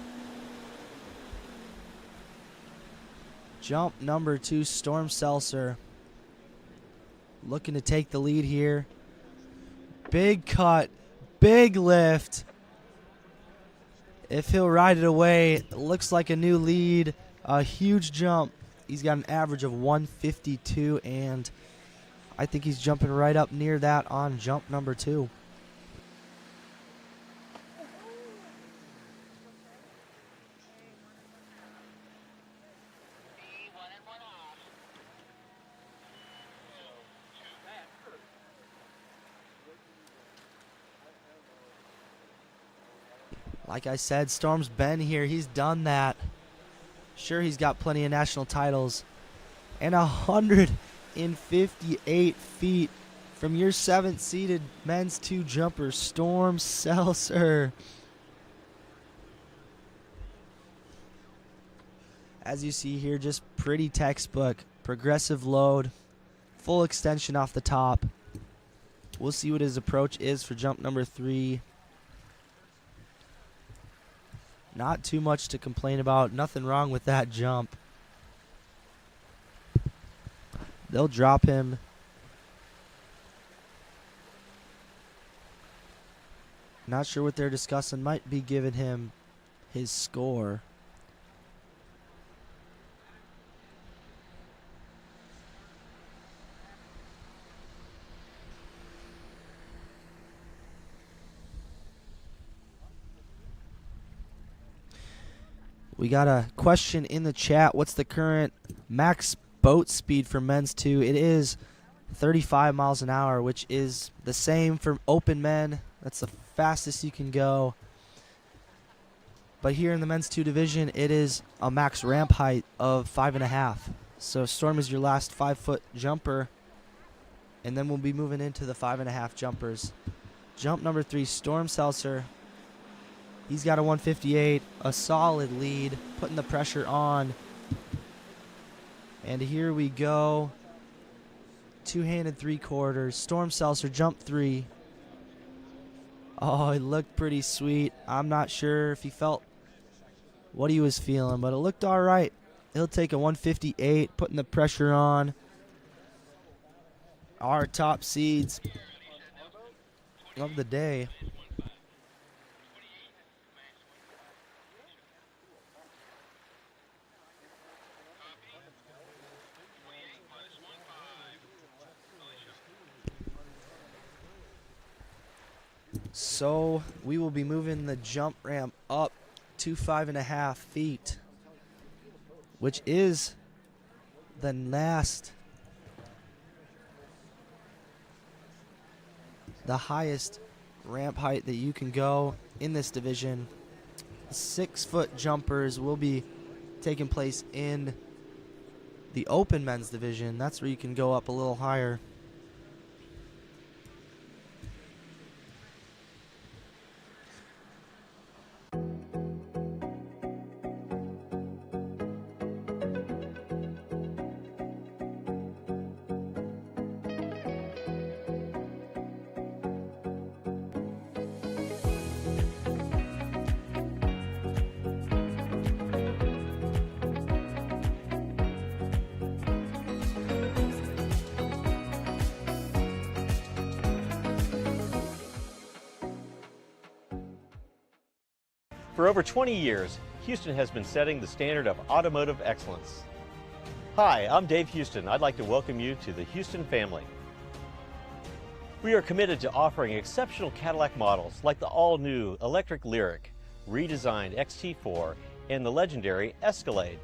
Jump number 2, Storm Seltzer. Looking to take the lead here. Big cut, big lift. If he'll ride it away, it looks like a new lead. A huge jump. He's got an average of 152, and I think he's jumping right up near that on jump number 2. Like I said, Storm's been here. He's done that. Sure, he's got plenty of national titles. And 158 feet from your 7th seeded men's 2 jumper, Storm Seltzer. As you see here, just pretty textbook. Progressive load. Full extension off the top. We'll see what his approach is for jump number 3. Not too much to complain about. Nothing wrong with that jump. They'll drop him. Not sure what they're discussing. Might be giving him his score. We got a question in the chat. What's the current max boat speed for men's 2? It is 35 miles an hour, which is the same for open men. That's the fastest you can go. But here in the men's 2 division, it is a max ramp height of 5.5. So Storm is your last 5-foot jumper. And then we'll be moving into the 5.5 jumpers. Jump number 3, Storm Seltzer. He's got a 158, a solid lead, putting the pressure on. And here we go. Two-handed 3/4. Storm Seltzer, jump 3. Oh, it looked pretty sweet. I'm not sure if he felt what he was feeling, but it looked all right. He'll take a 158, putting the pressure on. Our top seeds of the day. So we will be moving the jump ramp up to 5.5 feet, which is the highest ramp height that you can go in this division. 6-foot jumpers will be taking place in the open men's division. That's where you can go up a little higher. For over 20 years, Houston has been setting the standard of automotive excellence. Hi, I'm Dave Houston. I'd like to welcome you to the Houston family. We are committed to offering exceptional Cadillac models like the all-new electric Lyriq, redesigned XT4, and the legendary Escalade.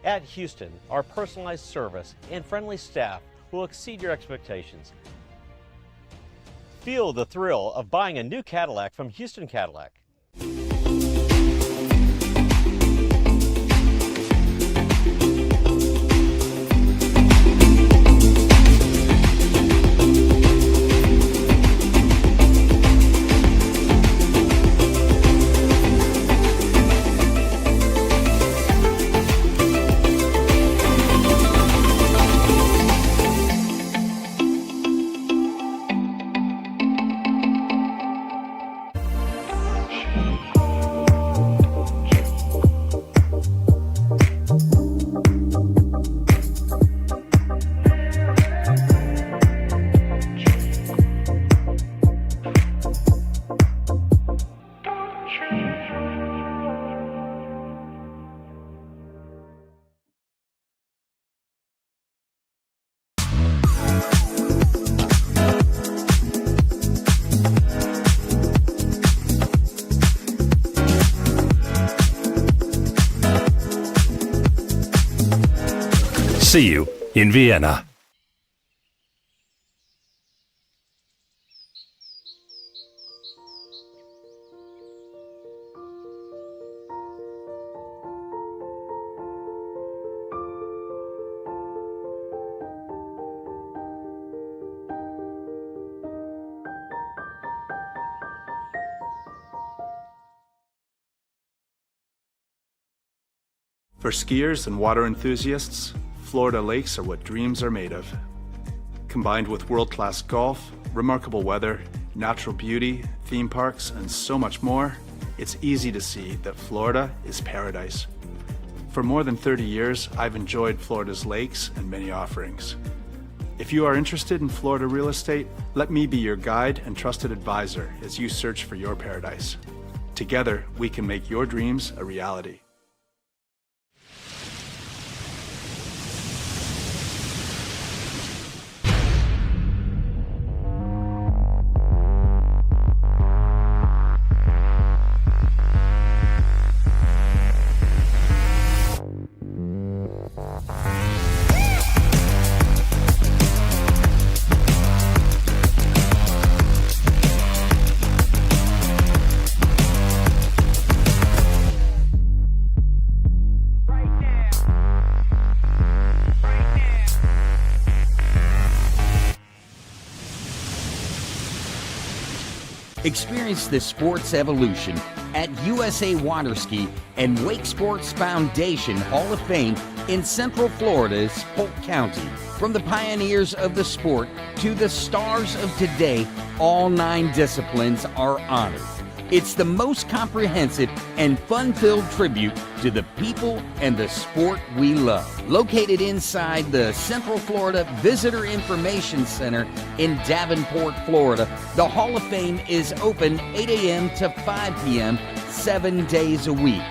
At Houston, our personalized service and friendly staff will exceed your expectations. Feel the thrill of buying a new Cadillac from Houston Cadillac. See you in Vienna. For skiers and water enthusiasts, Florida lakes are what dreams are made of. Combined with world-class golf, remarkable weather, natural beauty, theme parks, and so much more, it's easy to see that Florida is paradise. For more than 30 years, I've enjoyed Florida's lakes and many offerings. If you are interested in Florida real estate, let me be your guide and trusted advisor as you search for your paradise. Together, we can make your dreams a reality. Experience the sports evolution at USA Waterski and Wake Sports Foundation Hall of Fame in Central Florida's Polk County. From the pioneers of the sport to the stars of today, all 9 disciplines are honored. It's the most comprehensive and fun-filled tribute to the people and the sport we love. Located inside the Central Florida Visitor Information Center in Davenport, Florida, the Hall of Fame is open 8 a.m. to 5 p.m. 7 days a week.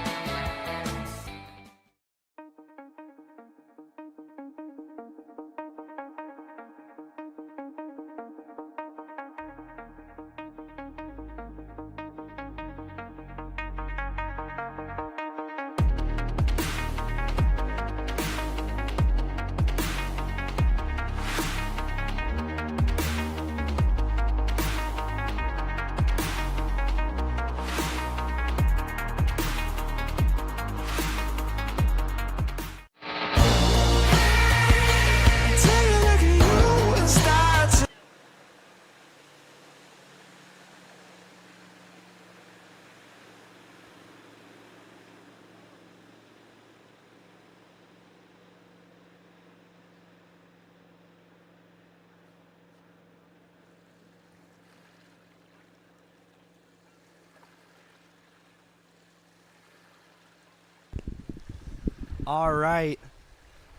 All right.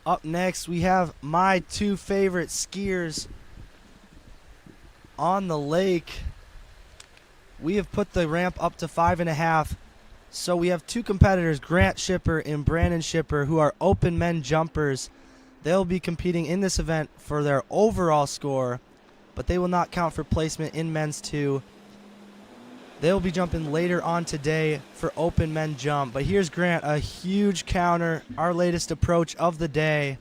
Up next, we have my 2 favorite skiers on the lake. We have put the ramp up to 5.5. So we have 2 competitors, Grant Shipper and Brandon Shipper, who are open men jumpers. They'll be competing in this event for their overall score, but they will not count for placement in men's 2. They'll be jumping later on today for open men jump. But here's Grant, a huge counter, our latest approach of the day.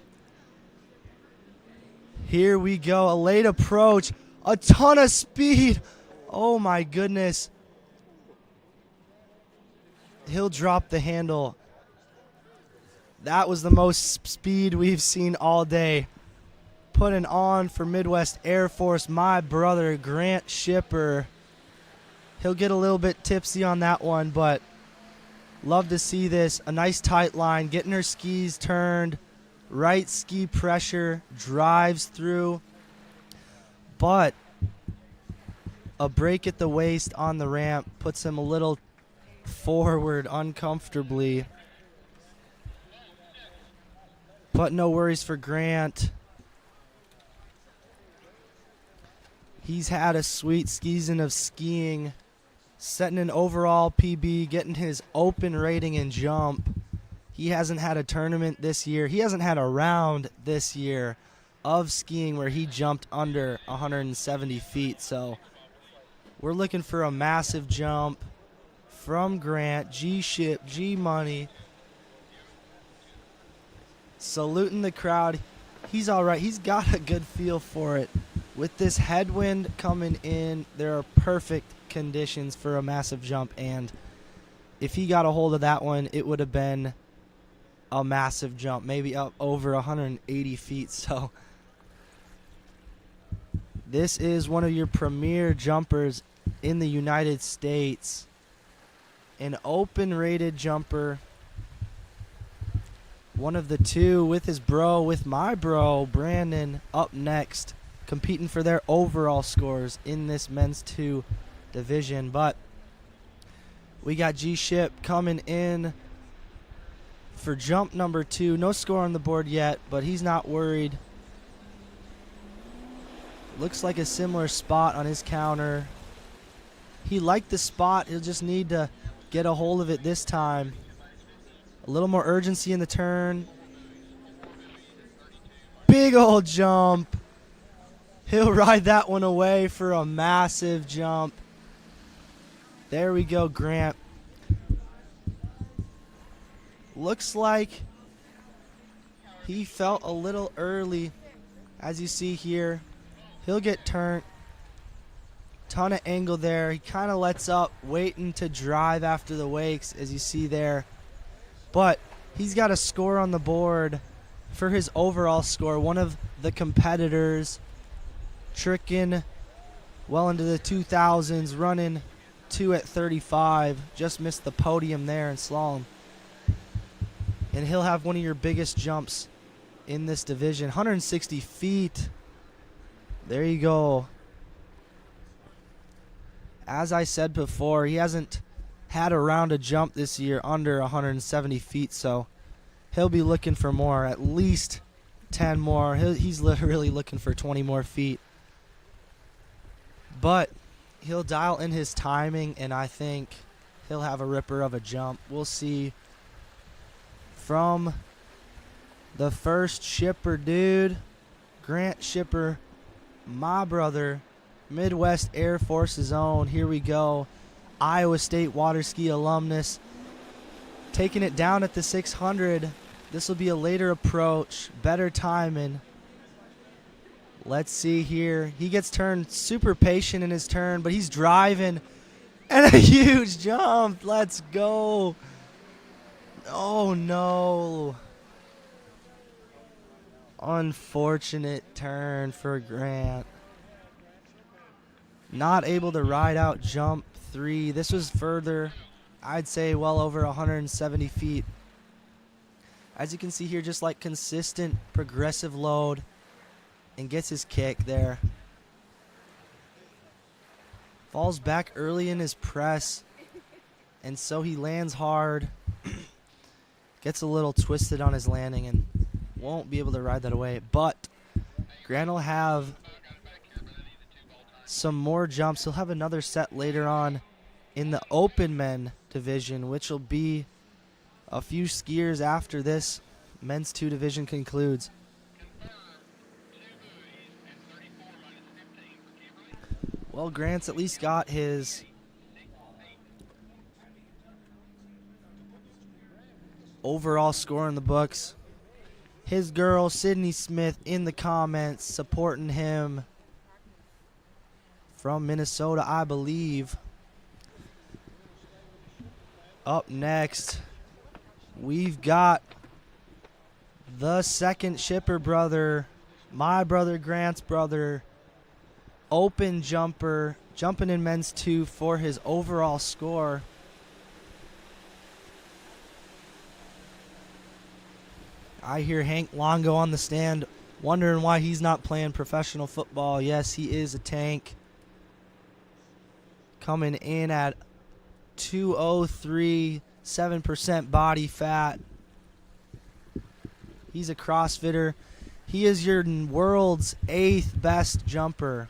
Here we go, a late approach, a ton of speed. Oh my goodness. He'll drop the handle. That was the most speed we've seen all day. Putting on for Midwest Air Force, my brother Grant Shipper. He'll get a little bit tipsy on that one, but love to see this. A nice tight line, getting her skis turned. Right ski pressure, drives through. But a break at the waist on the ramp puts him a little forward uncomfortably. But no worries for Grant. He's had a sweet season of skiing, setting an overall PB, getting his open rating and jump. He hasn't had a tournament this year. He hasn't had a round this year of skiing where he jumped under 170 feet. So we're looking for a massive jump from Grant. G-Ship, G-Money. Saluting the crowd. He's all right. He's got a good feel for it. With this headwind coming in, there are perfect conditions for a massive jump, and if he got a hold of that one, it would have been a massive jump, maybe up over 180 feet. So this is one of your premier jumpers in the United States, an open rated jumper, one of the 2 with his bro, with my bro Brandon, up next, competing for their overall scores in this men's 2 division. But We got G-Ship coming in for jump number 2. No score on the board yet, but he's not worried. Looks like a similar spot on his counter. He liked the spot. He'll just need to get a hold of it this time. A little more urgency in the turn. Big old jump. He'll ride that one away for a massive jump. There we go, Grant. Looks like he felt a little early, as you see here. He'll get turned. Ton of angle there. He kind of lets up, waiting to drive after the wakes, as you see there. But he's got a score on the board for his overall score. One of the competitors tricking well into the 2000s, running 2 at 35. Just missed the podium there in slalom. And he'll have one of your biggest jumps in this division. 160 feet. There you go. As I said before, he hasn't had a round of jump this year under 170 feet, so he'll be looking for more, at least 10 more. He's really looking for 20 more feet. But he'll dial in his timing, and I think he'll have a ripper of a jump. We'll see. From the first shipper dude, Grant Shipper, my brother, Midwest Air Force's own. Here we go. Iowa State water ski alumnus. Taking it down at the 600. This will be a later approach. Better timing. Let's see here. He gets turned, super patient in his turn, but he's driving. And a huge jump. Let's go. Oh, no. Unfortunate turn for Grant. Not able to ride out jump 3. This was further, I'd say well over 170 feet. As you can see here, just like consistent progressive load, and gets his kick there. Falls back early in his press, and so he lands hard. Gets a little twisted on his landing and won't be able to ride that away. But Grant will have some more jumps. He'll have another set later on in the open men division, which will be a few skiers after this men's 2 division concludes. Well, Grant's at least got his overall score in the books. His girl, Sydney Smith, in the comments supporting him from Minnesota, I believe. Up next, we've got the second shipper brother, my brother, Grant's brother, open jumper, jumping in men's 2 for his overall score. I hear Hank Longo on the stand wondering why he's not playing professional football. Yes, he is a tank. Coming in at 203, 7% body fat. He's a CrossFitter. He is your world's 8th best jumper.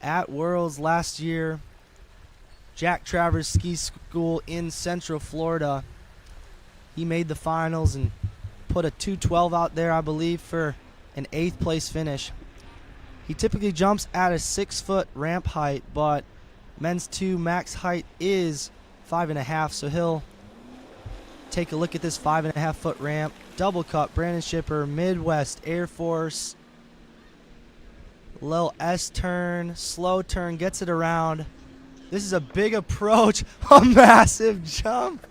At Worlds last year, Jack Travers Ski School in Central Florida, he made the finals and put a 212 out there, I believe, for an 8th place finish. He typically jumps at a 6-foot ramp height, but men's 2 max height is 5.5, so he'll take a look at this 5.5-foot ramp. Double cut, Brandon Shipper, Midwest Air Force. Little S turn, slow turn, gets it around. This is a big approach, a massive jump.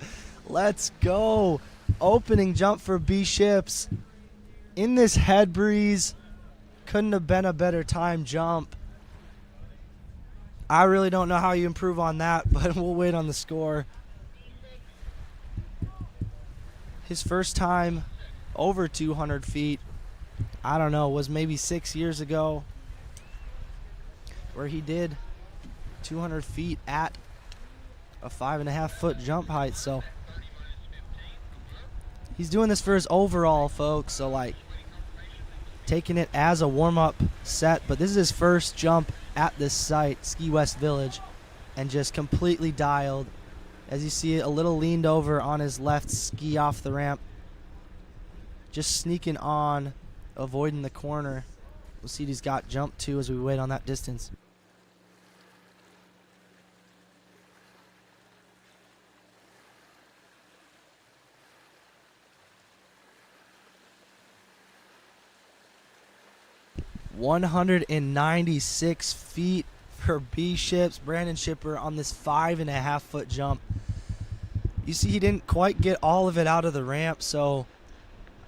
Let's go. Opening jump for B Ships. In this head breeze, couldn't have been a better time jump. I really don't know how you improve on that, but we'll wait on the score. His first time over 200 feet, I don't know, was maybe 6 years ago, where he did 200 feet at a 5.5-foot jump height. So he's doing this for his overall, folks. So, like, taking it as a warm-up set. But this is his first jump at this site, Ski West Village, and just completely dialed. As you see, a little leaned over on his left ski off the ramp. Just sneaking on, avoiding the corner. We'll see he's got jump 2 as we wait on that distance. $196 feet for B Ships. Brandon Shipper on this 5.5-foot jump. You see he didn't quite get all of it out of the ramp, so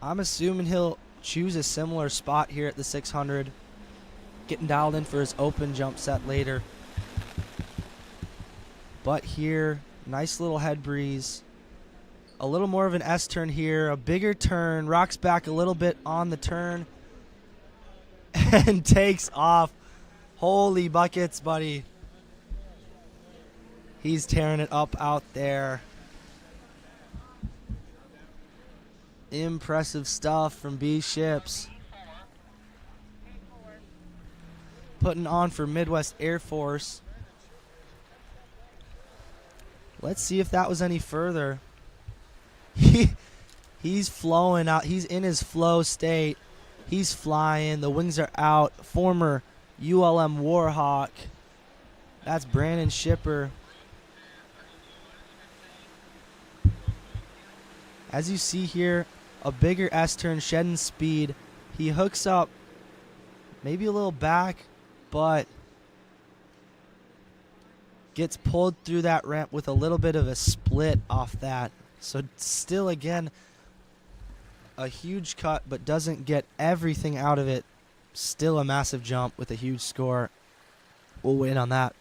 I'm assuming he'll choose a similar spot here at the 600. Getting dialed in for his open jump set later. But here, nice little head breeze. A little more of an S-turn here, a bigger turn, rocks back a little bit on the turn, and takes off. Holy buckets, buddy. He's tearing it up out there. Impressive stuff from B Ships. Putting on for Midwest Air Force. Let's see if that was any further. He's flowing out. He's in his flow state. He's flying. The wings are out. Former ULM Warhawk. That's Brandon Shipper. As you see here, a bigger S-turn, shedding speed. He hooks up maybe a little back, but gets pulled through that ramp with a little bit of a split off that. So still, again, a huge cut, but doesn't get everything out of it. Still a massive jump with a huge score. We'll wait on that.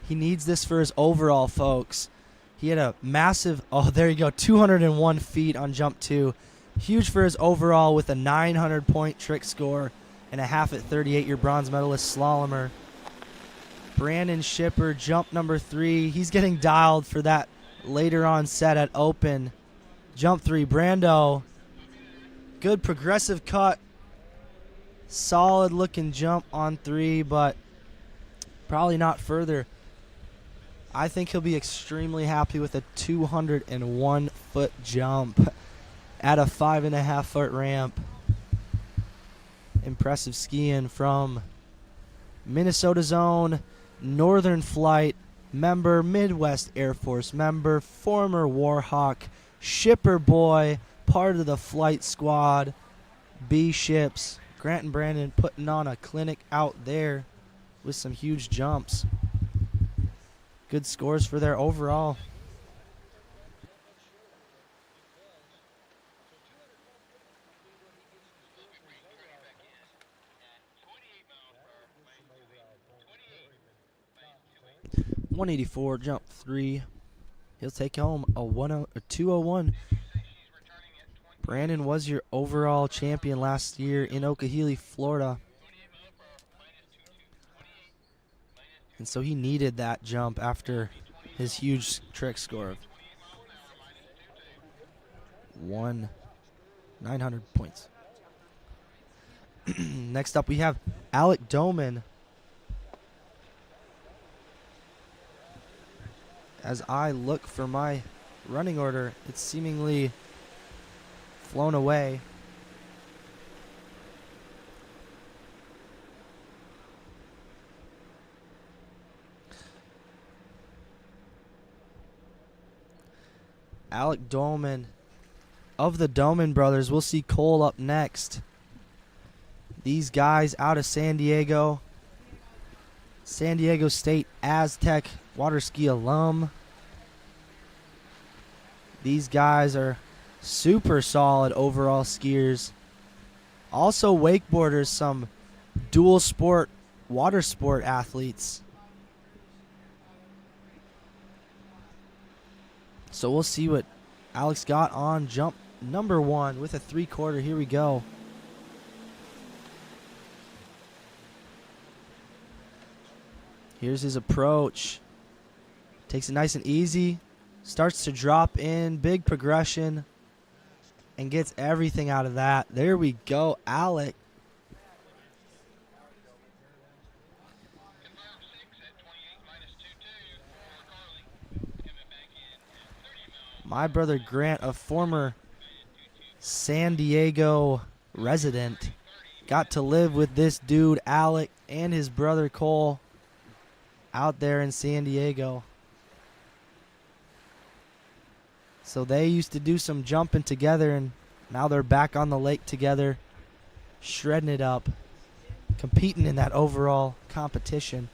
He needs this for his overall, folks. He had a massive, oh, there you go, 201 feet on jump 2. Huge for his overall with a 900-point trick score and a half at 38, your bronze medalist slalomer. Brandon Shipper, jump number 3. He's getting dialed for that later on set at open. Jump 3, Brando. Good progressive cut. Solid looking jump on 3, but probably not further. I think he'll be extremely happy with a 201-foot jump at a 5.5-foot ramp. Impressive skiing from Minnesota's own Northern Flight member, Midwest Air Force member, former Warhawk, Shipper boy, part of the flight squad, B Ships. Grant and Brandon putting on a clinic out there with some huge jumps. Good scores for their overall. .184 jump 3. He'll take home a 201. Brandon was your overall champion last year in Okehili, Florida. And so he needed that jump after his huge trick score of 900 points. Next up we have Alec Dolman. As I look for my running order, it's seemingly flown away. Alec Dolman of the Dolman brothers. We'll see Cole up next. These guys out of San Diego State Aztec water ski alum. These guys are super solid overall skiers. Also wakeboarders, some dual sport water sport athletes. So we'll see what Alex got on jump number 1 with a 3/4. Here we go. Here's his approach. Takes it nice and easy. Starts to drop in. Big progression. And gets everything out of that. There we go, Alec. My brother Grant, a former San Diego resident, got to live with this dude, Alec, and his brother Cole out there in San Diego. So they used to do some jumping together, and now they're back on the lake together, shredding it up, competing in that overall competition.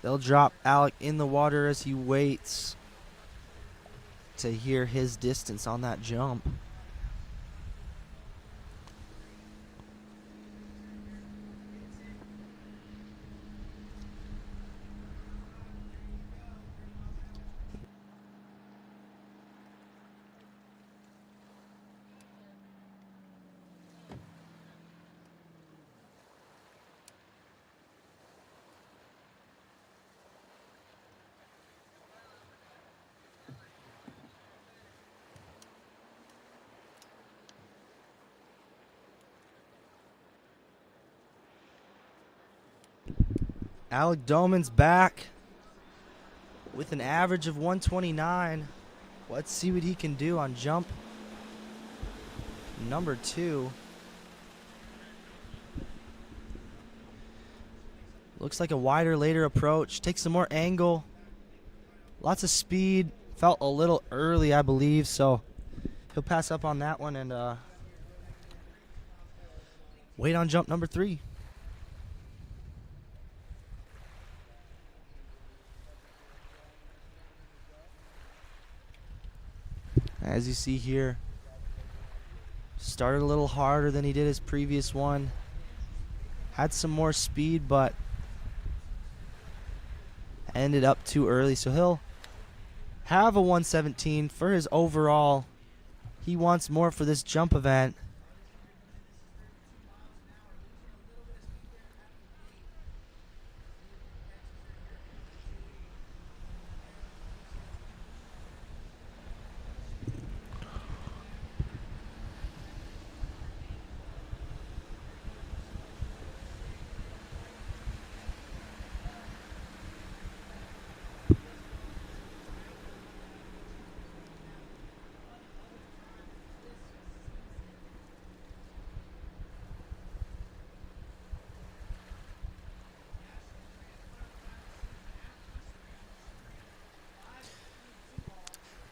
They'll drop Alec in the water as he waits to hear his distance on that jump. Alec Dolman's back with an average of 129. Let's see what he can do on jump number 2. Looks like a wider, later approach. Takes some more angle. Lots of speed. Felt a little early, I believe, so he'll pass up on that one and wait on jump number 3. As you see here, started a little harder than he did his previous one. Had some more speed, but ended up too early. So he'll have a 117 for his overall. He wants more for this jump event.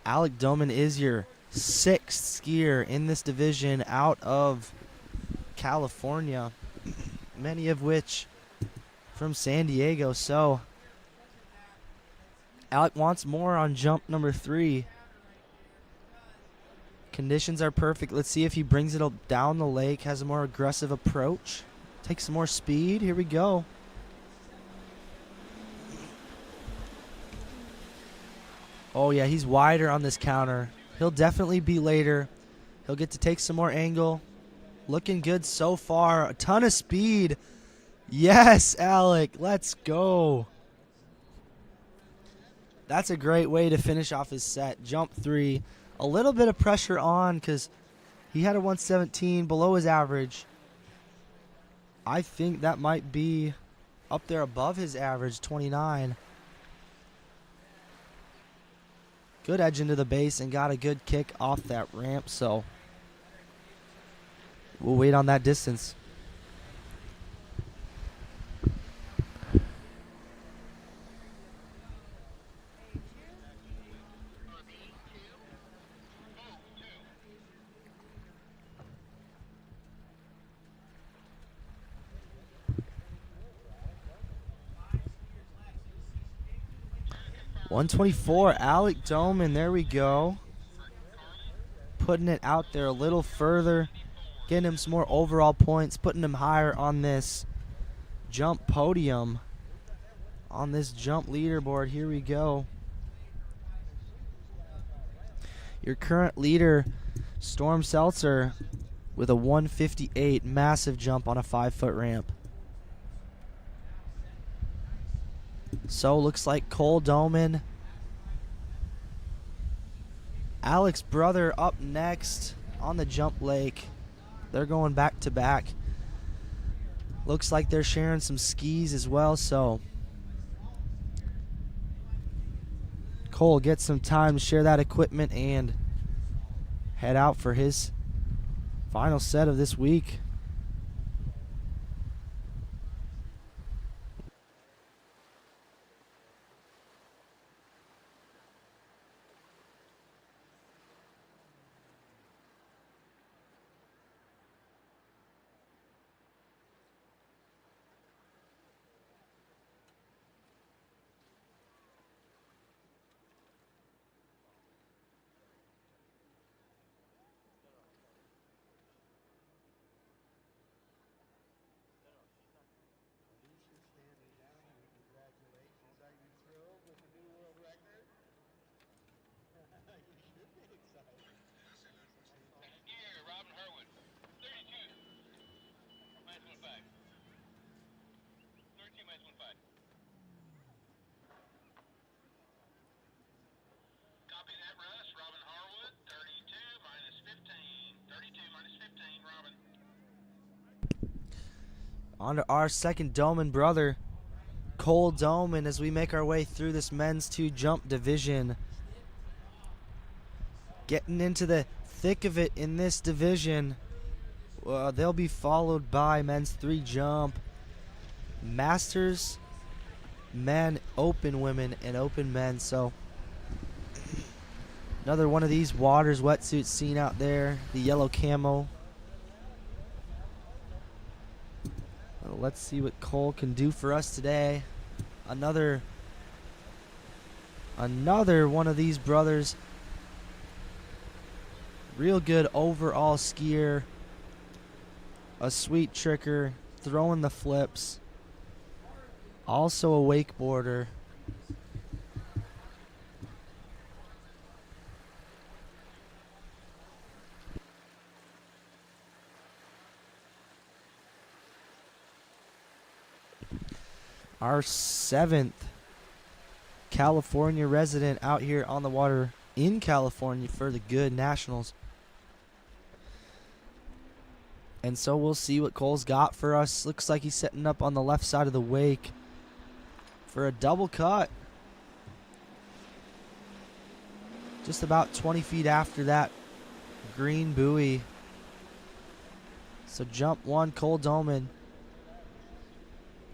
Alec Dolman is your 6th skier in this division out of California, many of which from San Diego. So Alec wants more on jump number 3. Conditions are perfect. Let's see if he brings it down the lake, has a more aggressive approach, takes some more speed. Here we go. Oh, yeah, he's wider on this counter. He'll definitely be later. He'll get to take some more angle. Looking good so far. A ton of speed. Yes, Alec, let's go. That's a great way to finish off his set. Jump 3. A little bit of pressure on because he had a 117 below his average. I think that might be up there above his average, 29. Good edge into the base and got a good kick off that ramp, so we'll wait on that distance. 124, Alec Dolman, there we go. Putting it out there a little further, getting him some more overall points, putting him higher on this jump podium, on this jump leaderboard. Here we go. Your current leader, Storm Seltzer, with a 158, massive jump on a 5-foot ramp. So looks like Cole Dolman, Alec's brother, up next on the jump lake. They're going back to back. Looks like they're sharing some skis as well, so Cole gets some time to share that equipment and head out for his final set of this week. On to our second Dolman brother, Cole Dolman, as we make our way through this men's 2 jump division. Getting into the thick of it in this division. They'll be followed by men's 3 jump, masters, men, open women, and open men. So another one of these Waters wetsuits seen out there, the yellow camo. Well, let's see what Cole can do for us today. Another one of these brothers. Real good overall skier. A sweet tricker, throwing the flips. Also a wakeboarder. Our 7th California resident out here on the water in California for the Goode Nationals. And so we'll see what Cole's got for us. Looks like he's setting up on the left side of the wake for a double cut. Just about 20 feet after that green buoy. So jump 1, Cole Dolman.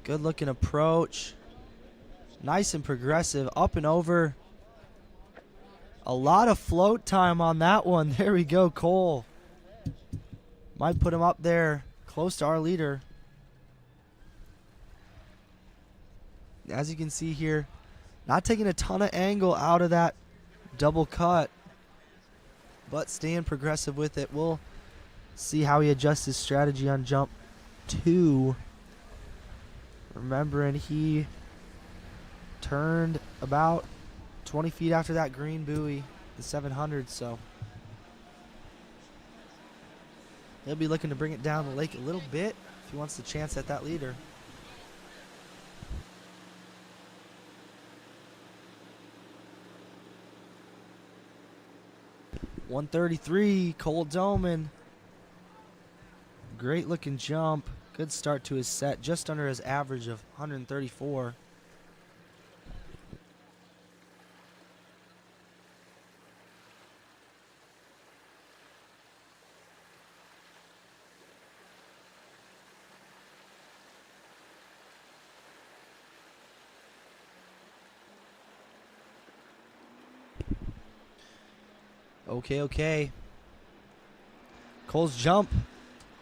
Good looking approach. Nice and progressive, up and over. A lot of float time on that one. There we go, Cole. Might put him up there close to our leader. As you can see here, not taking a ton of angle out of that double cut, but staying progressive with it. We'll see how he adjusts his strategy on jump 2. Remembering he turned about 20 feet after that green buoy, the 700, so he'll be looking to bring it down the lake a little bit if he wants the chance at that leader. .133, Cole Dolman. Great looking jump. Good start to his set, just under his average of 134. Okay. Cole's jump,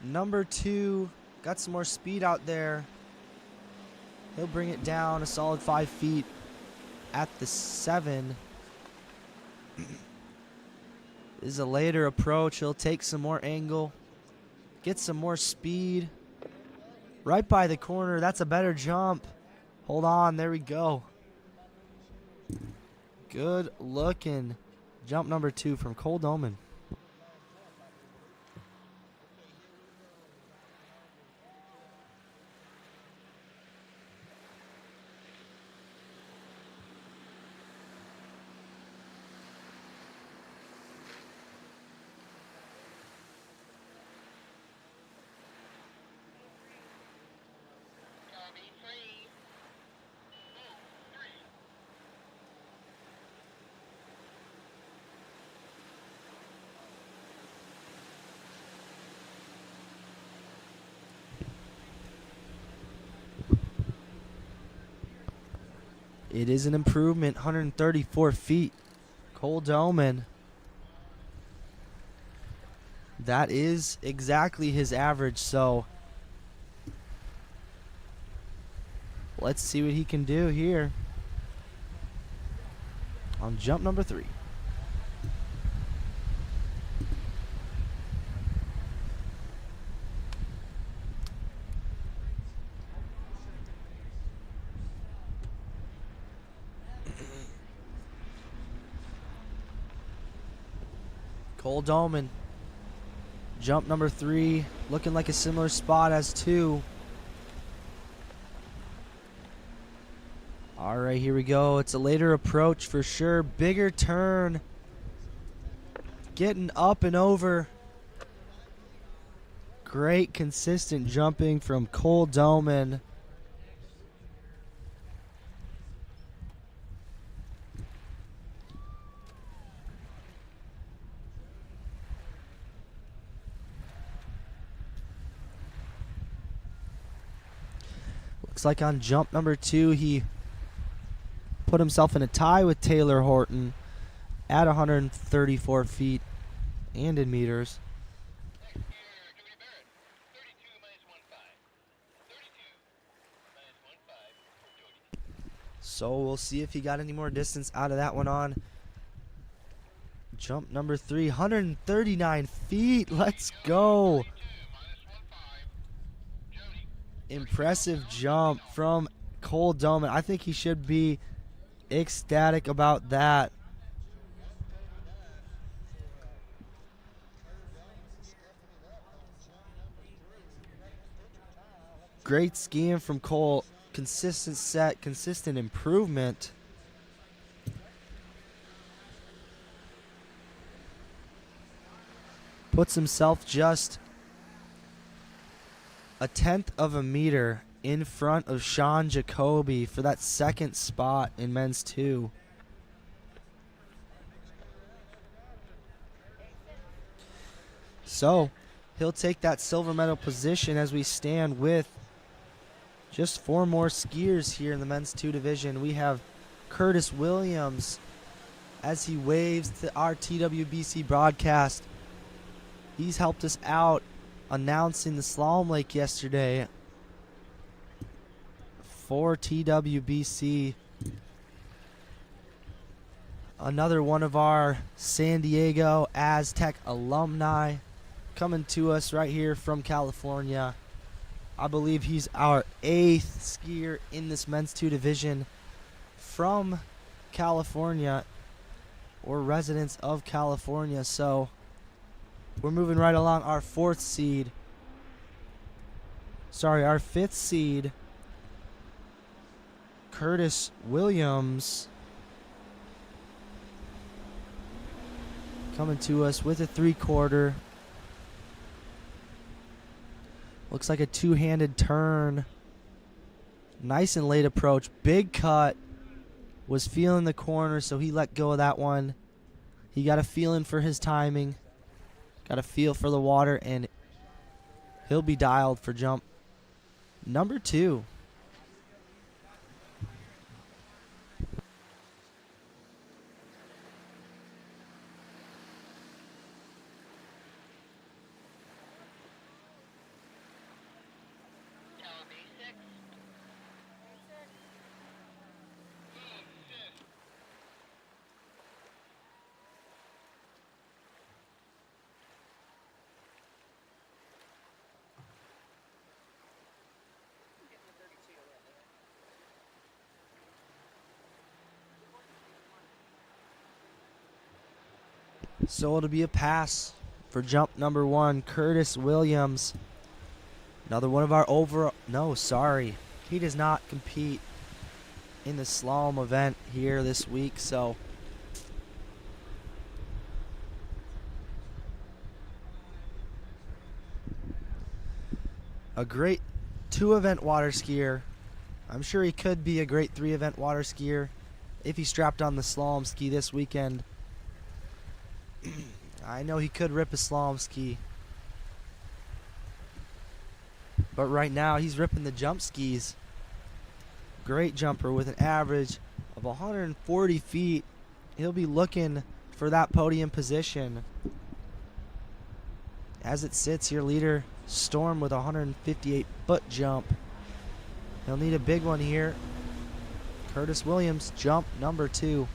number 2. Got some more speed out there. He'll bring it down a solid 5 feet. at the 7. This is a later approach. He'll take some more angle, get some more speed. Right by the corner. That's a better jump. Hold on. There we go. Good looking jump number 2 from Cole Dolman. It is an improvement, 134 feet. Cole Dolman. That is exactly his average, so let's see what he can do here on jump number 3. Cole Dolman, jump number 3, looking like a similar spot as 2. All right, here we go. It's a later approach for sure. Bigger turn. Getting up and over. Great consistent jumping from Cole Dolman. Looks like on jump number 2, he put himself in a tie with Taylor Horton at 134 feet and in meters. So we'll see if he got any more distance out of that one on jump number 3, 139 feet. Let's go. Impressive jump from Cole Dolman. I think he should be ecstatic about that. Great skiing from Cole. Consistent set, consistent improvement. Puts himself just a 1/10 of a meter in front of Shan Jacobe for that second spot in men's 2. So he'll take that silver medal position as we stand with just 4 more skiers here in the men's 2 division. We have Curtis Williams as he waves to our TWBC broadcast. He's helped us out announcing the slalom lake yesterday for TWBC. Another one of our San Diego Aztec alumni coming to us right here from California. I believe he's our 8th skier in this men's 2 division from California or residents of California. So we're moving right along. Our 5th seed, Curtis Williams, coming to us with a 3/4. Looks like a 2-handed turn. Nice and late approach. Big cut. Was feeling the corner, so he let go of that one. He got a feeling for his timing. Got a feel for the water, and he'll be dialed for jump number 2. So it'll be a pass for jump number 1, Curtis Williams. Another one of our he does not compete in the slalom event here this week, so a great 2-event water skier. I'm sure he could be a great 3-event water skier if he strapped on the slalom ski this weekend. I know he could rip a slalom ski, but right now he's ripping the jump skis. Great jumper with an average of 140 feet. He'll be looking for that podium position. As it sits here, leader Storm with a 158-foot jump. He'll need a big one here. Curtis Williams, jump number 2.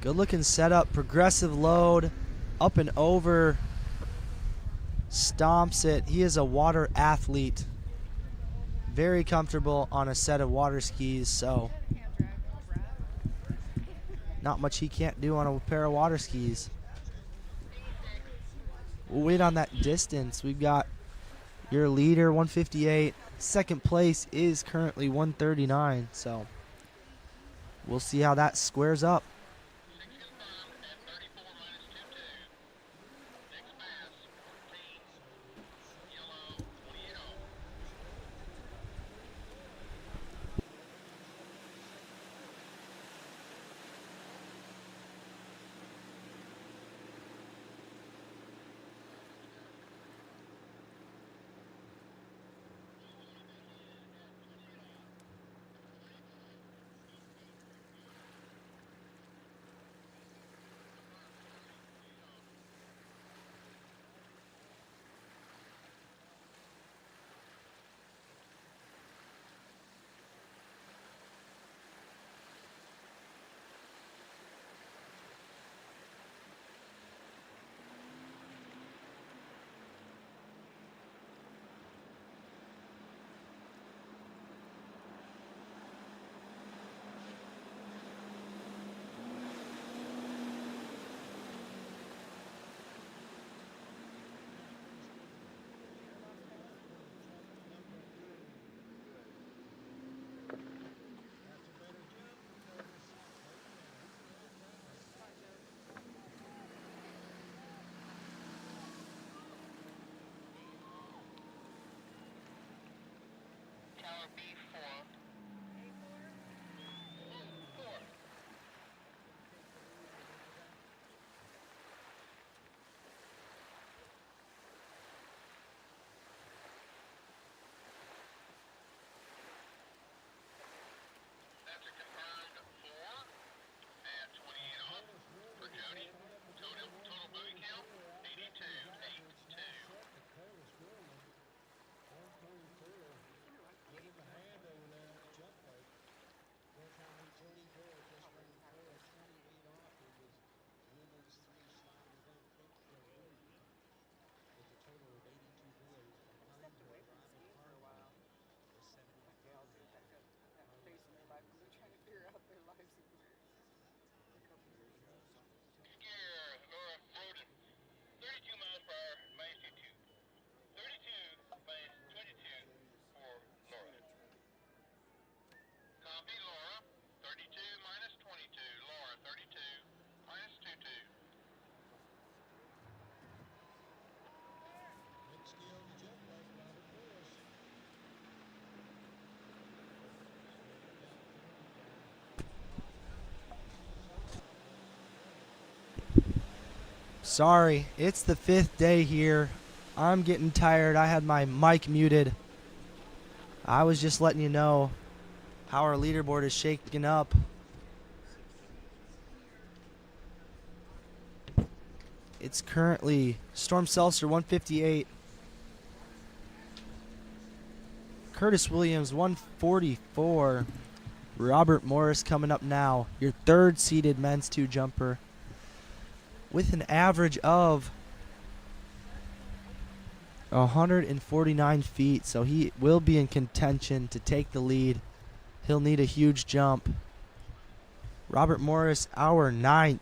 Good looking setup, progressive load, up and over, stomps it. He is a water athlete. Very comfortable on a set of water skis, so not much he can't do on a pair of water skis. We'll wait on that distance. We've got your leader, 158. Second place is currently 139, so we'll see how that squares up. Sorry, it's the 5th day here. I'm getting tired. I had my mic muted. I was just letting you know how our leaderboard is shaking up. It's currently Storm Seltzer 158. Curtis Williams 144. Robert Morris coming up now, your 3rd seeded men's 2 jumper, with an average of 149 feet, so he will be in contention to take the lead. He'll need a huge jump. Robert Morris, our 9th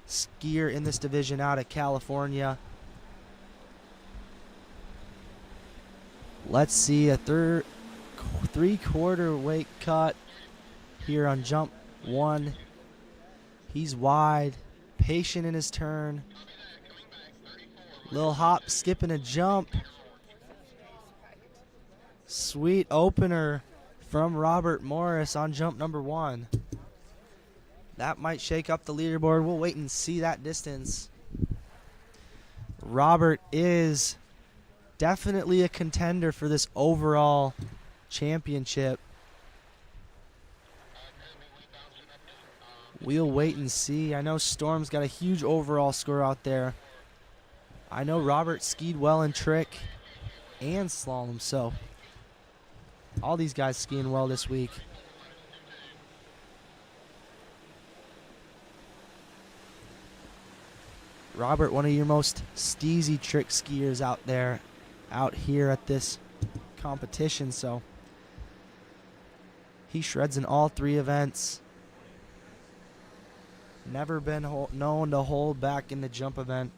skier in this division out of California. Let's see a three-quarter weight cut here on jump 1. He's wide, patient in his turn. Little hop, skip, and a jump. Sweet opener from Robert Morris on jump number 1. That might shake up the leaderboard. We'll wait and see that distance. Robert is definitely a contender for this overall championship. We'll wait and see. I know Storm's got a huge overall score out there. I know Robert skied well in trick and slalom, so all these guys skiing well this week. Robert, one of your most steezy trick skiers out here at this competition, so he shreds in all 3 events. Never been known to hold back in the jump event.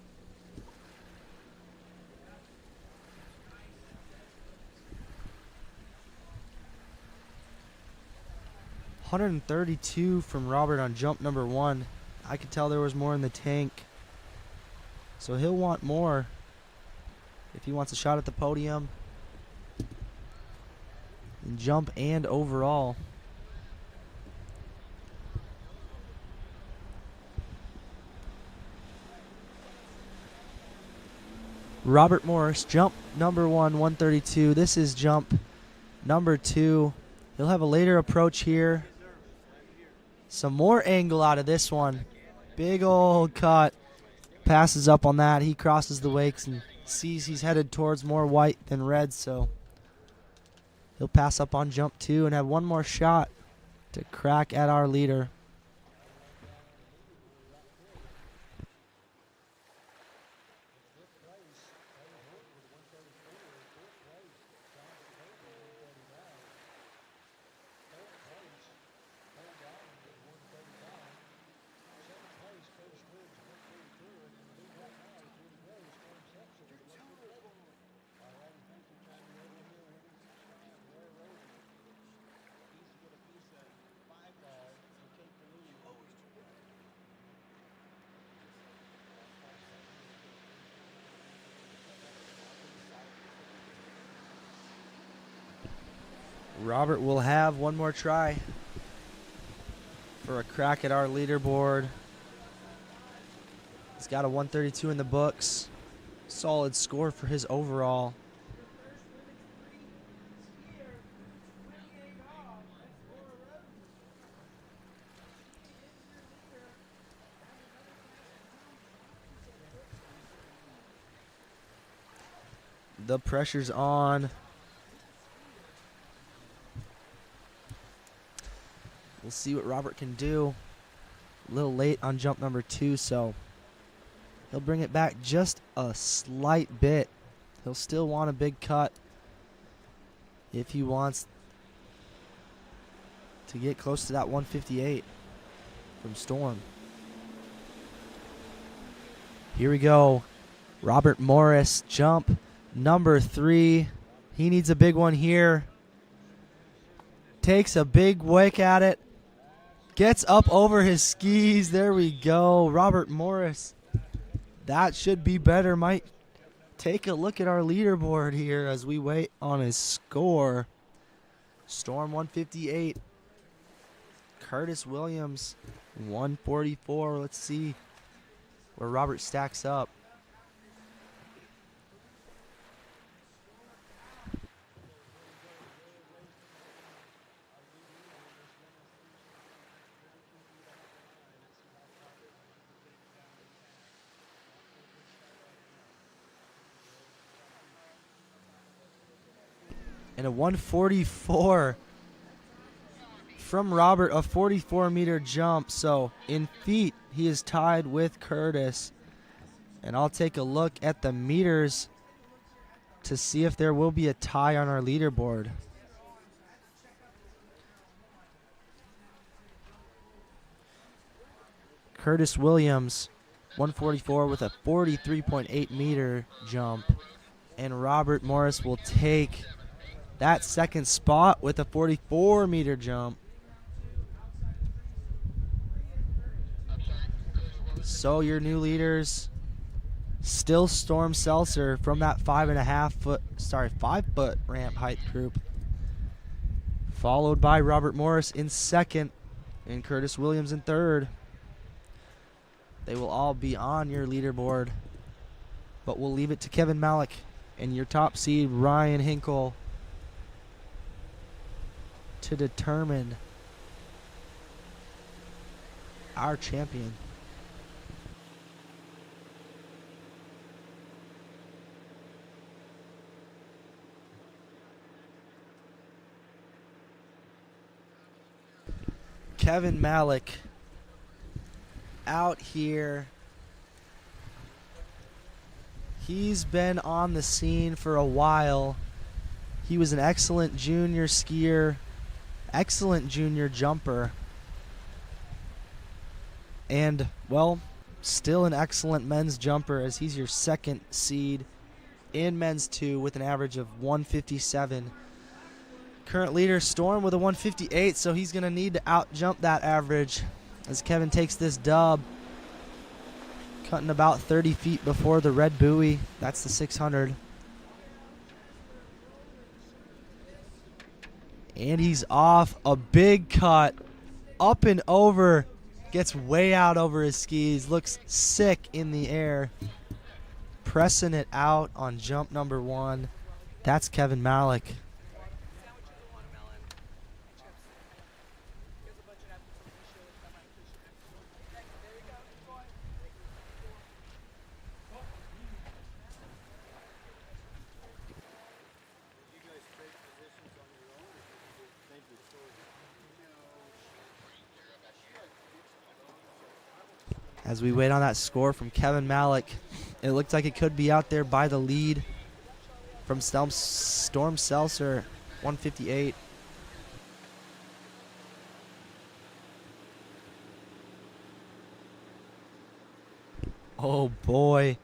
.132 from Robert on jump number 1. I could tell there was more in the tank. So he'll want more if he wants a shot at the podium in jump and overall. Robert Morris, jump number 1, 132. This is jump number 2. He'll have a later approach here. Some more angle out of this one. Big old cut. Passes up on that. He crosses the wakes and sees he's headed towards more white than red, so he'll pass up on jump 2 and have one more shot to crack at our leader. Robert will have one more try for a crack at our leaderboard. He's got a 132 in the books. Solid score for his overall. The pressure's on. We'll see what Robert can do. A little late on jump number 2, so he'll bring it back just a slight bit. He'll still want a big cut if he wants to get close to that 158 from Storm. Here we go. Robert Morris, jump number 3. He needs a big one here. Takes a big whack at it. Gets up over his skis. There we go. Robert Morris. That should be better. Might take a look at our leaderboard here as we wait on his score. Storm 158. Curtis Williams 144. Let's see where Robert stacks up. And a 144 from Robert, a 44-meter jump. So in feet, he is tied with Curtis. And I'll take a look at the meters to see if there will be a tie on our leaderboard. Curtis Williams, 144 with a 43.8 meter jump. And Robert Morris will take that second spot with a 44 meter jump. So your new leaders, still Storm Seltzer from that 5 foot ramp height group. Followed by Robert Morris in second and Curtis Williams in third. They will all be on your leaderboard, but we'll leave it to Kevin Malik and your top seed, Ryan Hinkle, to determine our champion. Kevin Malik out here. He's been on the scene for a while. He was an excellent junior skier, excellent junior jumper, and, well, still an excellent men's jumper as he's your second seed in men's 2 with an average of 157. Current leader Storm with a 158, so he's going to need to out-jump that average as Kevin takes this dub. Cutting about 30 feet before the red buoy. That's the 600. And he's off a big cut. Up and over. Gets way out over his skis. Looks sick in the air. Pressing it out on jump number 1. That's Kevin Malik. As we wait on that score from Kevin Malik, it looked like it could be out there by the lead from Storm Seltzer, 158. Oh boy,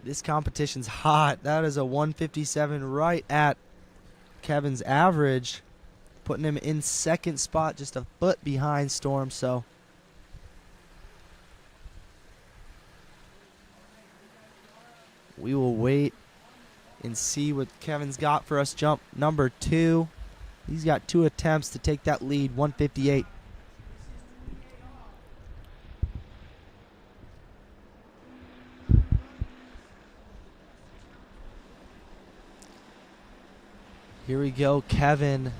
this competition's hot. That is a 157 right at Kevin's average, putting him in second spot, just a foot behind Storm. So we will wait and see what Kevin's got for us. Jump number 2. He's got 2 attempts to take that lead, 158. Here we go, Kevin.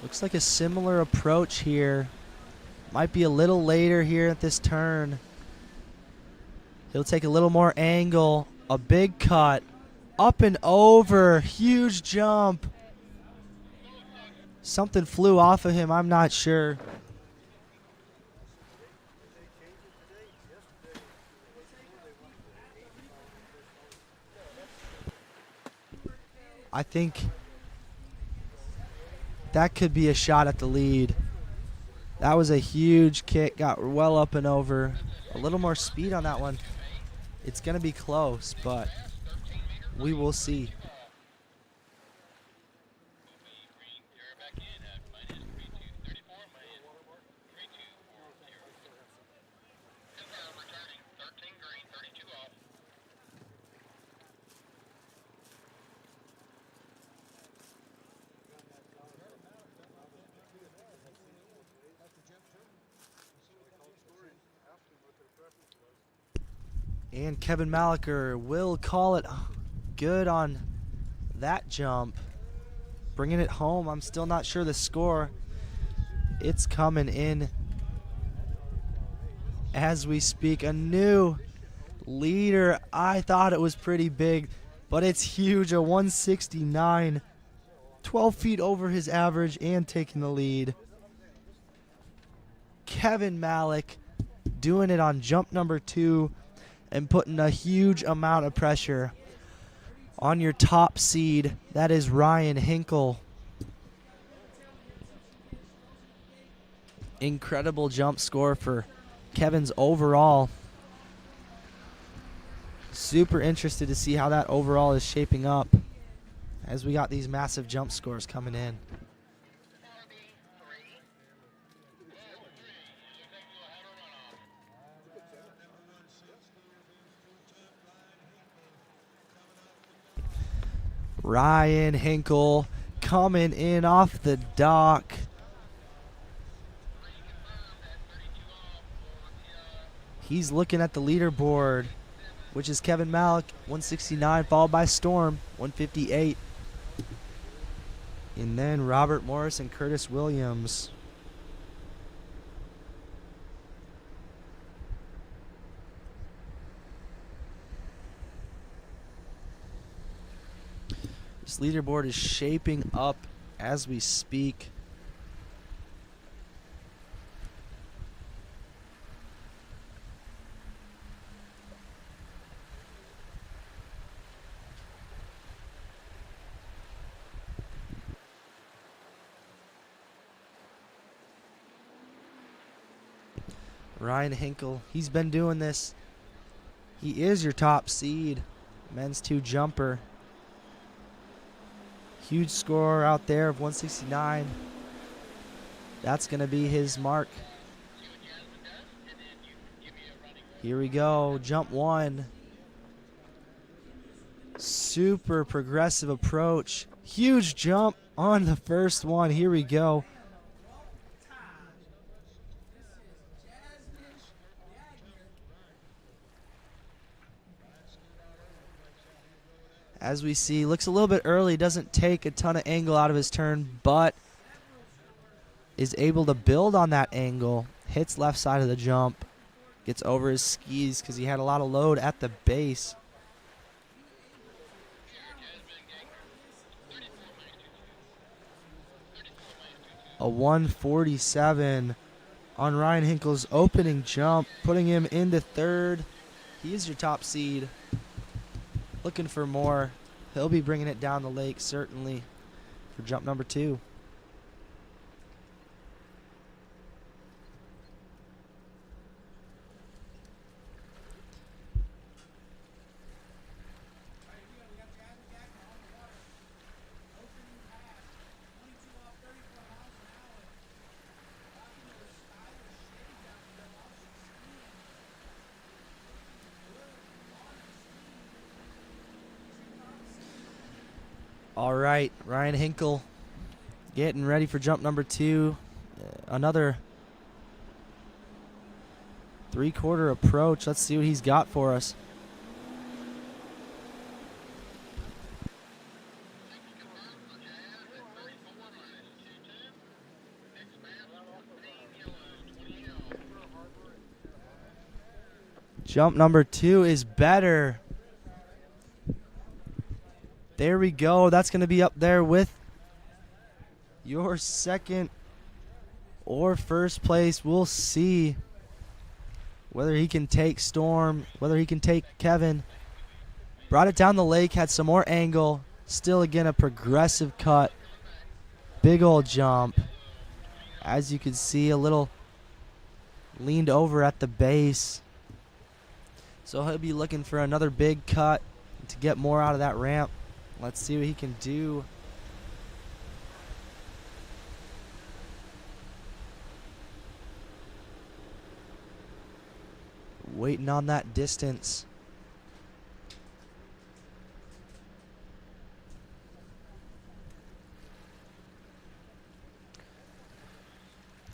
Looks like a similar approach here. Might be a little later here at this turn. He'll take a little more angle, a big cut, up and over, huge jump. Something flew off of him, I'm not sure. I think that could be a shot at the lead. That was a huge kick, got well up and over. A little more speed on that one. It's going to be close, but we will see. And Kevin Maliker will call it good on that jump. Bringing it home. I'm still not sure the score. It's coming in as we speak. A new leader. I thought it was pretty big, but it's huge. A 169. 12 feet over his average and taking the lead. Kevin Malik doing it on jump number 2. And putting a huge amount of pressure on your top seed. That is Ryan Hinkle. Incredible jump score for Kevin's overall. Super interested to see how that overall is shaping up as we got these massive jump scores coming in. Ryan Hinkle coming in off the dock. He's looking at the leaderboard, which is Kevin Malik, 169, followed by Storm, 158. And then Robert Morris and Curtis Williams. This leaderboard is shaping up as we speak. Ryan Hinkle, he's been doing this. He is your top seed, men's 2 jumper. Huge score out there of 169. That's going to be his mark. Here we go, jump 1. Super progressive approach. Huge jump on the first one. Here we go. As we see, looks a little bit early, doesn't take a ton of angle out of his turn, but is able to build on that angle. Hits left side of the jump, gets over his skis because he had a lot of load at the base. A 147 on Ryan Hinkle's opening jump, putting him into 3rd. He is your top seed. Looking for more. He'll be bringing it down the lake, certainly, for jump number 2. All right, Ryan Hinkle getting ready for jump number 2. Another 3/4 approach. Let's see what he's got for us. Jump number 2 is better. There we go. That's going to be up there with your 2nd or 1st place. We'll see whether he can take Storm, whether he can take Kevin. Brought it down the lake, had some more angle. Still, again, a progressive cut. Big old jump. As you can see, a little leaned over at the base. So he'll be looking for another big cut to get more out of that ramp. Let's see what he can do. Waiting on that distance.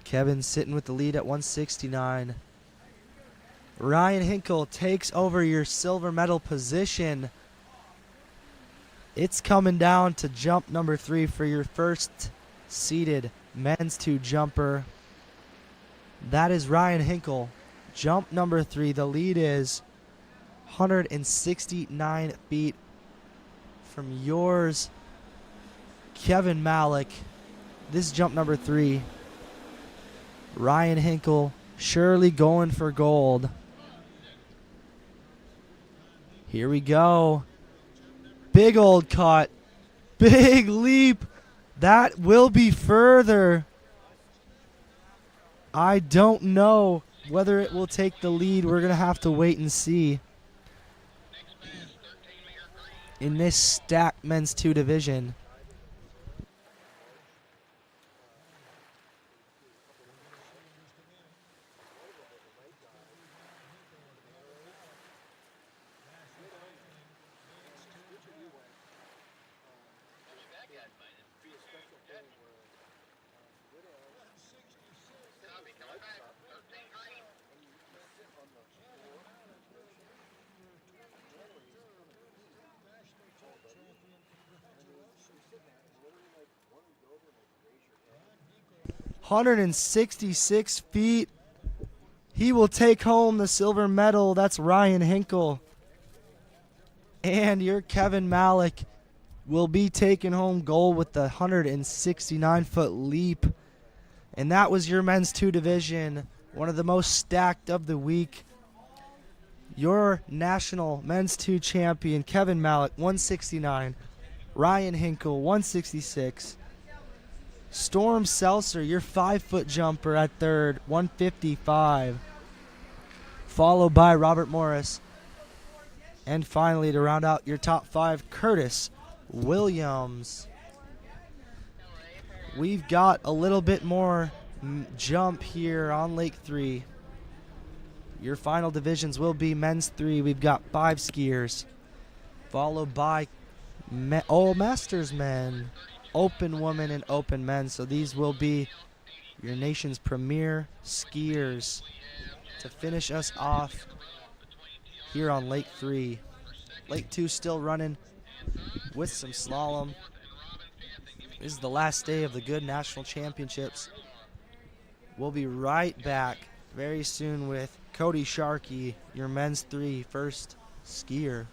Kevin sitting with the lead at 169. Ryan Hinkle takes over your silver medal position. It's coming down to jump number 3 for your 1st seeded men's 2 jumper. That is Ryan Hinkle. Jump number 3. The lead is 169 feet from yours, Kevin Malik. This is jump number 3. Ryan Hinkle surely going for gold. Here we go. Big old cut. Big leap. That will be further. I don't know whether it will take the lead. We're going to have to wait and see. In this stacked men's 2 division. .166 feet. He will take home the silver medal. That's Ryan Hinkle. And your Kevin Malik will be taking home gold with the 169-foot leap. And that was your men's 2 division, one of the most stacked of the week. Your national men's 2 champion, Kevin Malik, 169. Ryan Hinkle, 166. Storm Seltzer, your 5-foot jumper at third, 155. Followed by Robert Morris. And finally, to round out your top 5, Curtis Williams. We've got a little bit more jump here on Lake 3. Your final divisions will be men's 3. We've got 5 skiers. Followed by Masters men. Open women and open men. So these will be your nation's premier skiers to finish us off here on Lake 3. Lake 2 still running with some slalom. This is the last day of the Goode National Championships. We'll be right back very soon with Cody Shaky, your men's 3 first skier.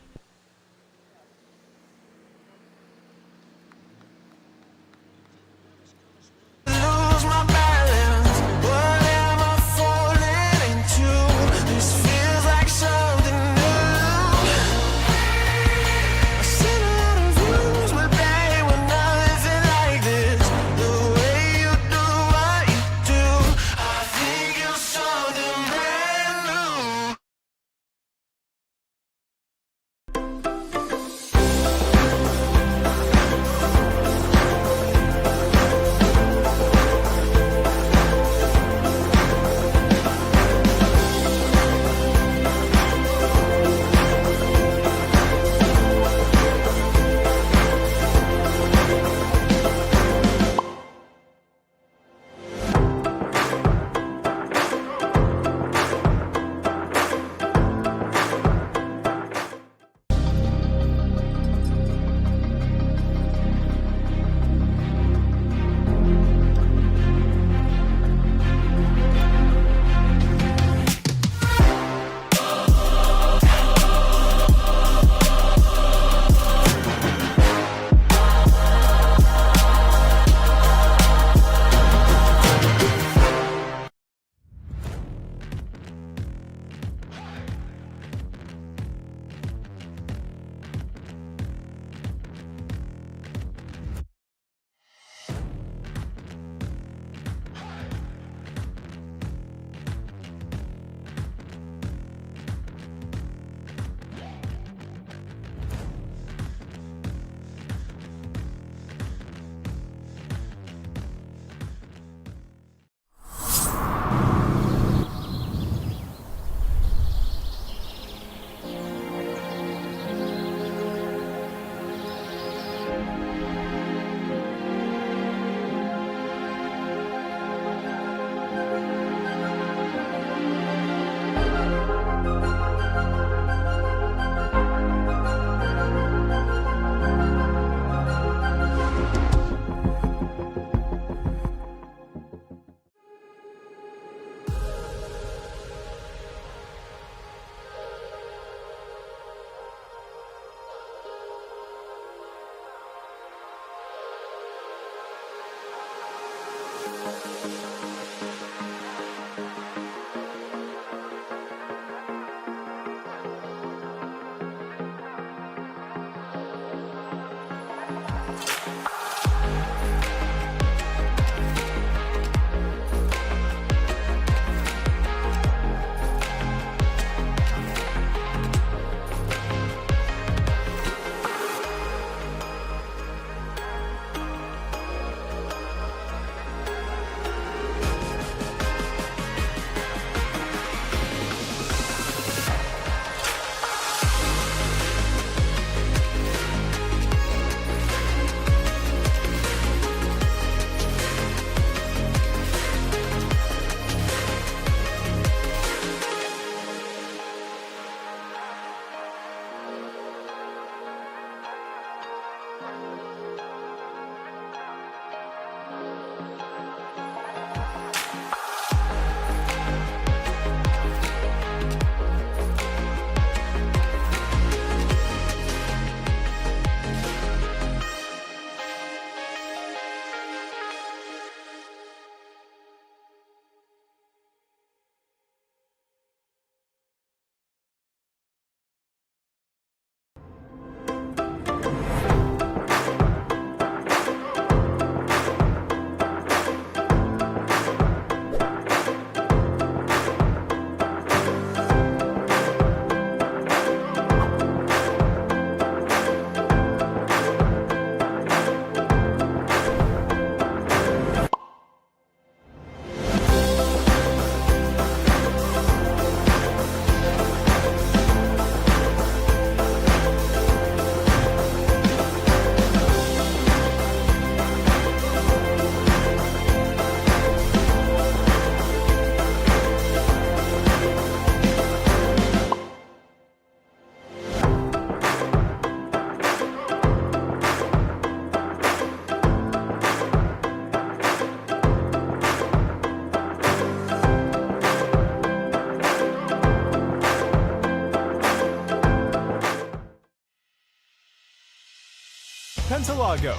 Pensacola,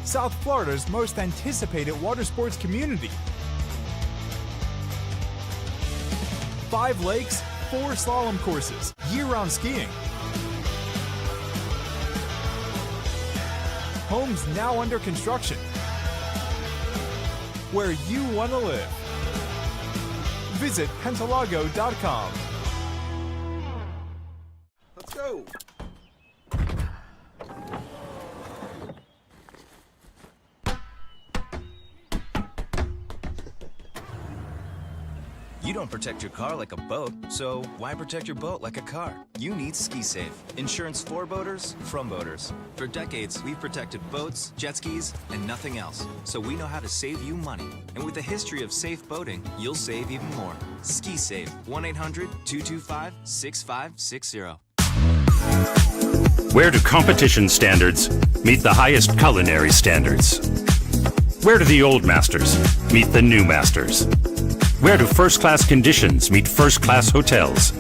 South Florida's most anticipated water sports community. 5 lakes, 4 slalom courses, year-round skiing. Homes now under construction. Where you want to live. Visit Pentalago.com. Let's go. You don't protect your car like a boat, so why protect your boat like a car? You need Ski Safe. Insurance for boaters, from boaters. For decades, we've protected boats, jet skis, and nothing else. So we know how to save you money. And with a history of safe boating, you'll save even more. Ski Safe. 1-800-225-6560. Where do competition standards meet the highest culinary standards? Where do the old masters meet the new masters? Where do first-class conditions meet first-class hotels?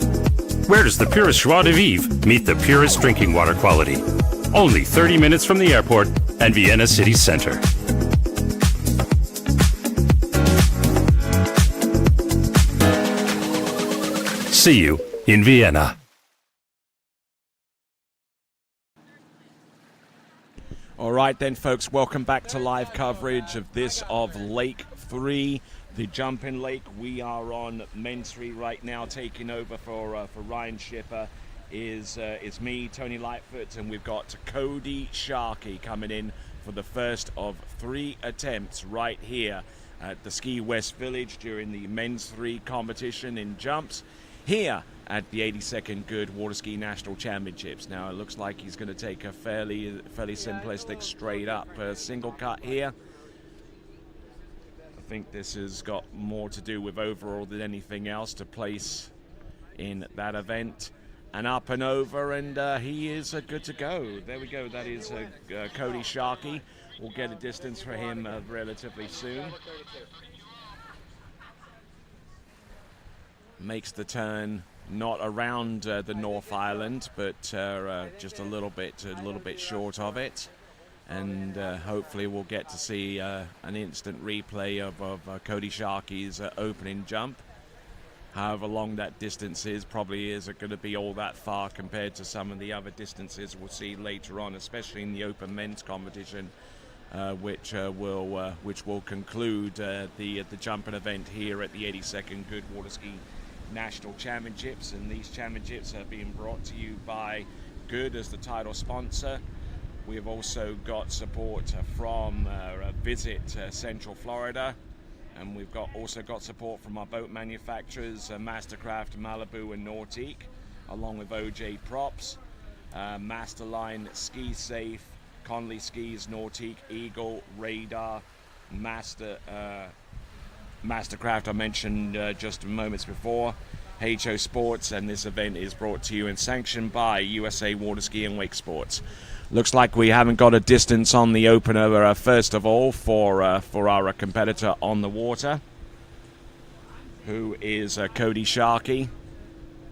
Where does the purest joie de vivre meet the purest drinking water quality? Only 30 minutes from the airport and Vienna city center. See you in Vienna. All right then, folks, welcome back to live coverage of Lake 3. The jumping lake. We are on Men's 3 right now. Taking over for Ryan Schipper is me, Tony Lightfoot, and we've got Cody Shaky coming in for the first of 3 attempts right here at the Ski West Village during the Men's 3 competition in jumps here at the 82nd Goode Water Ski National Championships. Now it looks like he's going to take a fairly simplistic straight up single cut here. I think this has got more to do with overall than anything else to place in that event. And up and over, and he is good to go. There we go. That is Cody Shaky. We'll get a distance for him relatively soon. Makes the turn not around the North Island, but just a little bit short of it. And hopefully we'll get to see an instant replay of Cody Shaky's opening jump. However long that distance is, probably isn't going to be all that far compared to some of the other distances we'll see later on, especially in the open men's competition, which will conclude the jumping event here at the 82nd Goode Water Ski National Championships. And these championships are being brought to you by Goode as the title sponsor. We've also got support from Visit Central Florida, and we've also got support from our boat manufacturers, Mastercraft, Malibu, and Nautique, along with OJ Props, Masterline, Ski Safe, Conley Skis, Nautique, Eagle, Radar, Mastercraft I mentioned just moments before, HO Sports, and this event is brought to you and sanctioned by USA Water Ski and Wake Sports. Looks like we haven't got a distance on the opener first of all for our competitor on the water, who is Cody Shaky.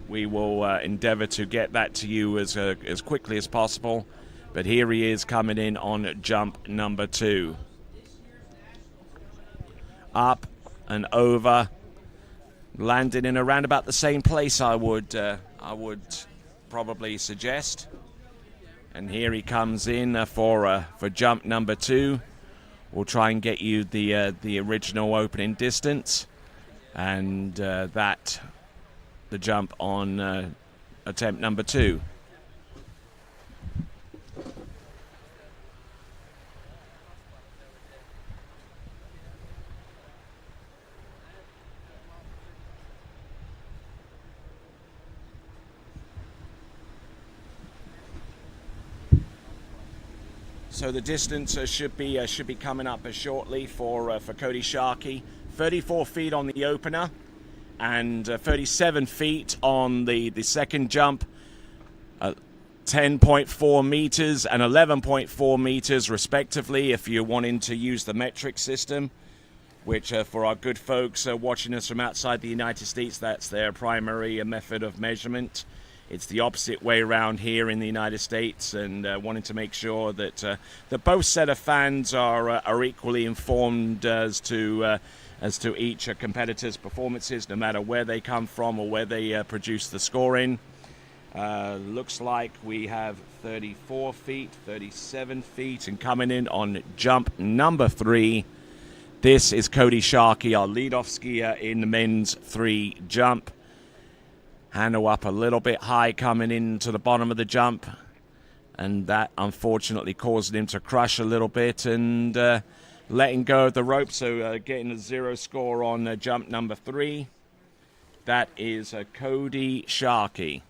We will endeavor to get that to you as quickly as possible, but here he is coming in on jump number 2. Up and over, landing in around about the same place, I would probably suggest. And here he comes in for jump number 2. We'll try and get you the original opening distance, and the jump on attempt number 2. So the distance should be coming up shortly for Cody Shaky. 34 feet on the opener, and 37 feet on the second jump. 10.4 meters and 11.4 meters respectively, if you're wanting to use the metric system, which for our good folks watching us from outside the United States, that's their primary method of measurement, It's the opposite way around here in the United States, and wanting to make sure that both set of fans are equally informed as to each competitor's performances, no matter where they come from or where they produce the scoring. Looks like we have 34 feet, 37 feet, and coming in on jump number 3. This is Cody Shaky, our leadoff skier in the men's 3 jump. Handle up a little bit high coming into the bottom of the jump, and that unfortunately caused him to crush a little bit and letting go of the rope, so getting a 0 score on jump number 3. That is Cody Shaky.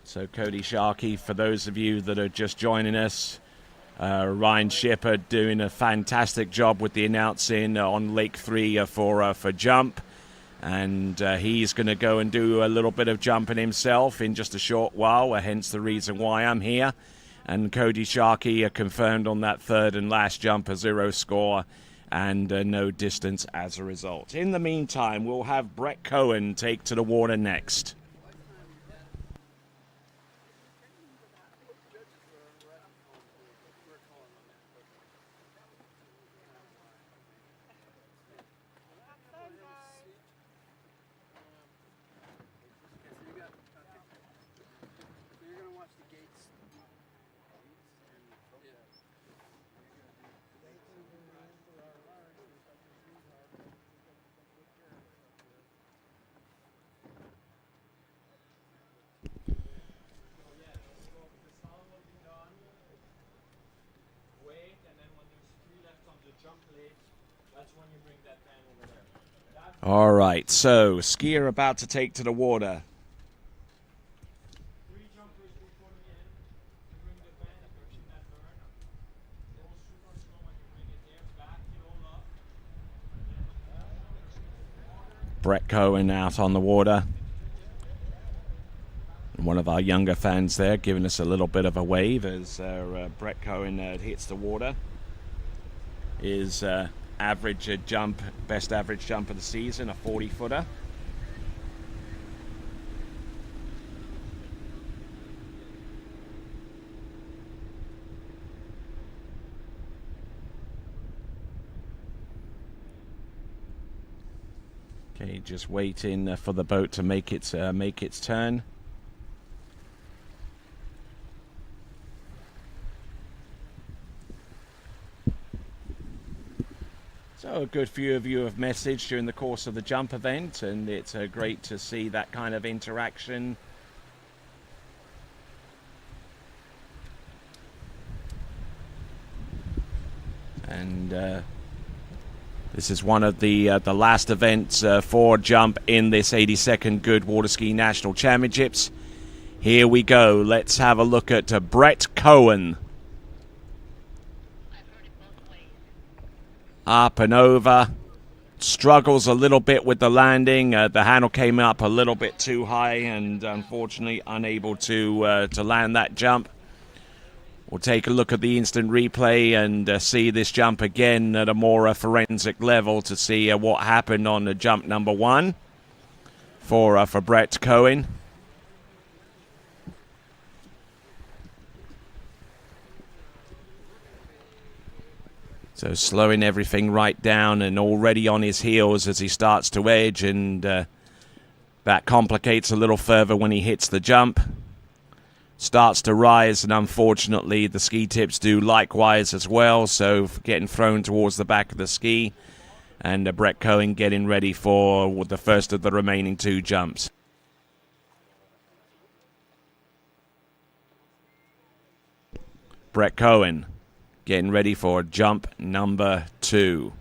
So Cody Shaky, for those of you that are just joining us, Ryan Shipper doing a fantastic job with the announcing on Lake 3 for jump. And he's going to go and do a little bit of jumping himself in just a short while, hence the reason why I'm here. And Cody Shaky confirmed on that 3rd and last jump a 0 score and no distance as a result. In the meantime, we'll have Brett Cohen take to the water next. All right, so skier about to take to the water. Brett Cohen out on the water. And one of our younger fans there giving us a little bit of a wave as Brett Cohen hits the water. His average jump, best average jump of the season, a 40-footer. Okay, just waiting for the boat to make its turn. So a good few of you have messaged during the course of the jump event, and it's great to see that kind of interaction. And this is one of the last events for jump in this 82nd Goode Water Ski National Championships. Here we go. Let's have a look at Brett Cohen. Up and over. Struggles a little bit with the landing. The handle came up a little bit too high and unfortunately unable to land that jump. We'll take a look at the instant replay and see this jump again at a more forensic level to see what happened on jump number 1 for Brett Cohen. So slowing everything right down and already on his heels as he starts to edge, and that complicates a little further when he hits the jump. Starts to rise, and unfortunately the ski tips do likewise as well, so getting thrown towards the back of the ski, and Brett Cohen getting ready for the first of the remaining 2 jumps. Brett Cohen getting ready for jump number 2.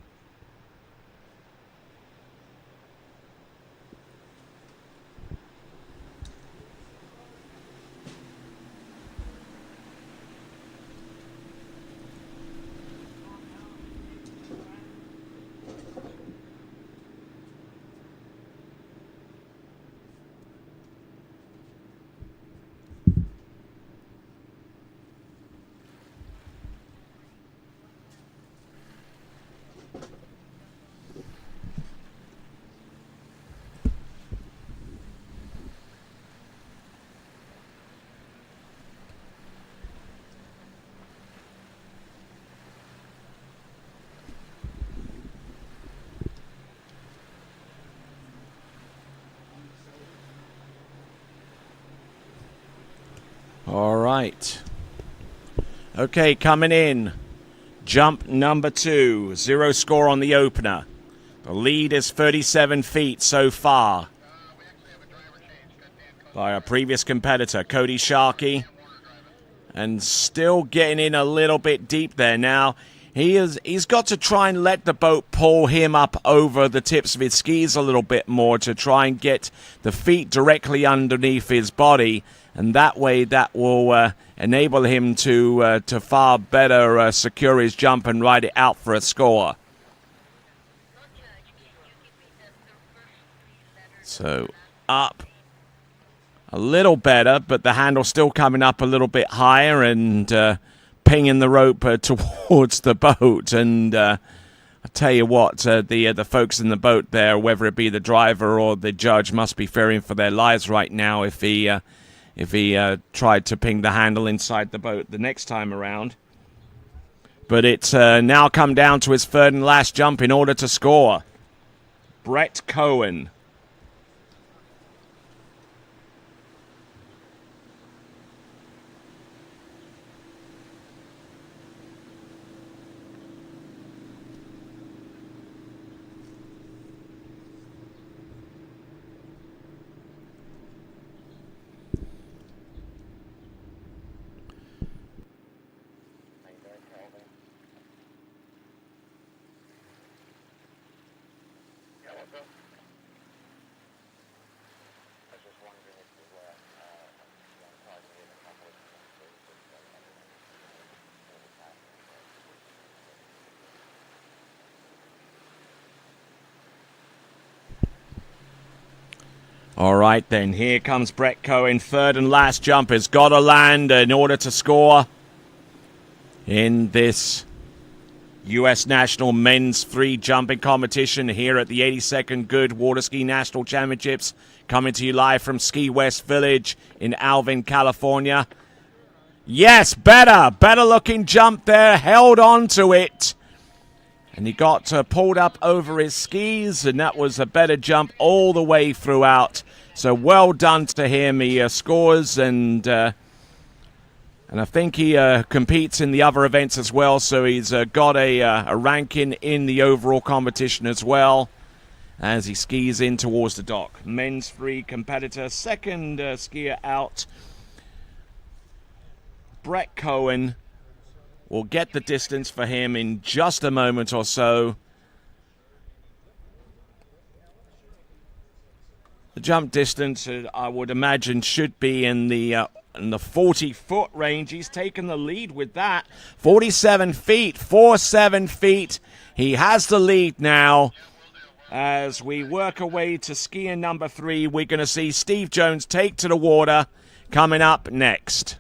All right. Okay, coming in. Jump number 2. 0 score on the opener. The lead is 37 feet so far by our previous competitor, Cody Shaky. And still getting in a little bit deep there now. He's got to try and let the boat pull him up over the tips of his skis a little bit more to try and get the feet directly underneath his body. And that way that will enable him to far better secure his jump and ride it out for a score. So up a little better, but the handle still coming up a little bit higher and pinging the rope towards the boat. And I tell you what, the folks in the boat there, whether it be the driver or the judge, must be fearing for their lives right now if he tried to ping the handle inside the boat the next time around. But it's now come down to his third and last jump in order to score. Brett Cohen. All right, then. Here comes Brett Cohen. Third and last jump has got to land in order to score in this U.S. National Men's Free Jumping Competition here at the 82nd Goode Water Ski National Championships, coming to you live from Ski West Village in Alvin, California. Yes, better looking jump there. Held on to it. And he got pulled up over his skis, and that was a better jump all the way throughout. So well done to him. He scores, and I think he competes in the other events as well. So he's got a ranking in the overall competition as well as he skis in towards the dock. Men's free competitor, second skier out. Brett Cohen. We'll get the distance for him in just a moment or so. The jump distance, I would imagine, should be in the 40-foot range. He's taken the lead with that. 47 feet, 47 feet. He has the lead now. As we work our way to skier number 3, we're going to see Steve Jones take to the water coming up next.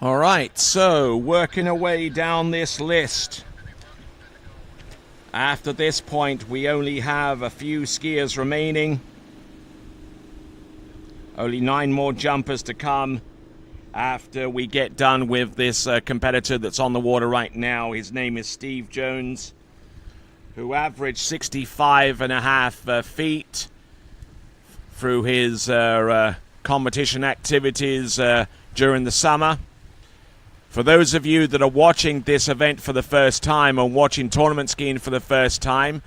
All right, so working our way down this list. After this point, we only have a few skiers remaining. Only 9 more jumpers to come after we get done with this competitor that's on the water right now. His name is Steve Jones, who averaged 65.5 feet through his competition activities during the summer. For those of you that are watching this event for the first time or watching tournament skiing for the first time,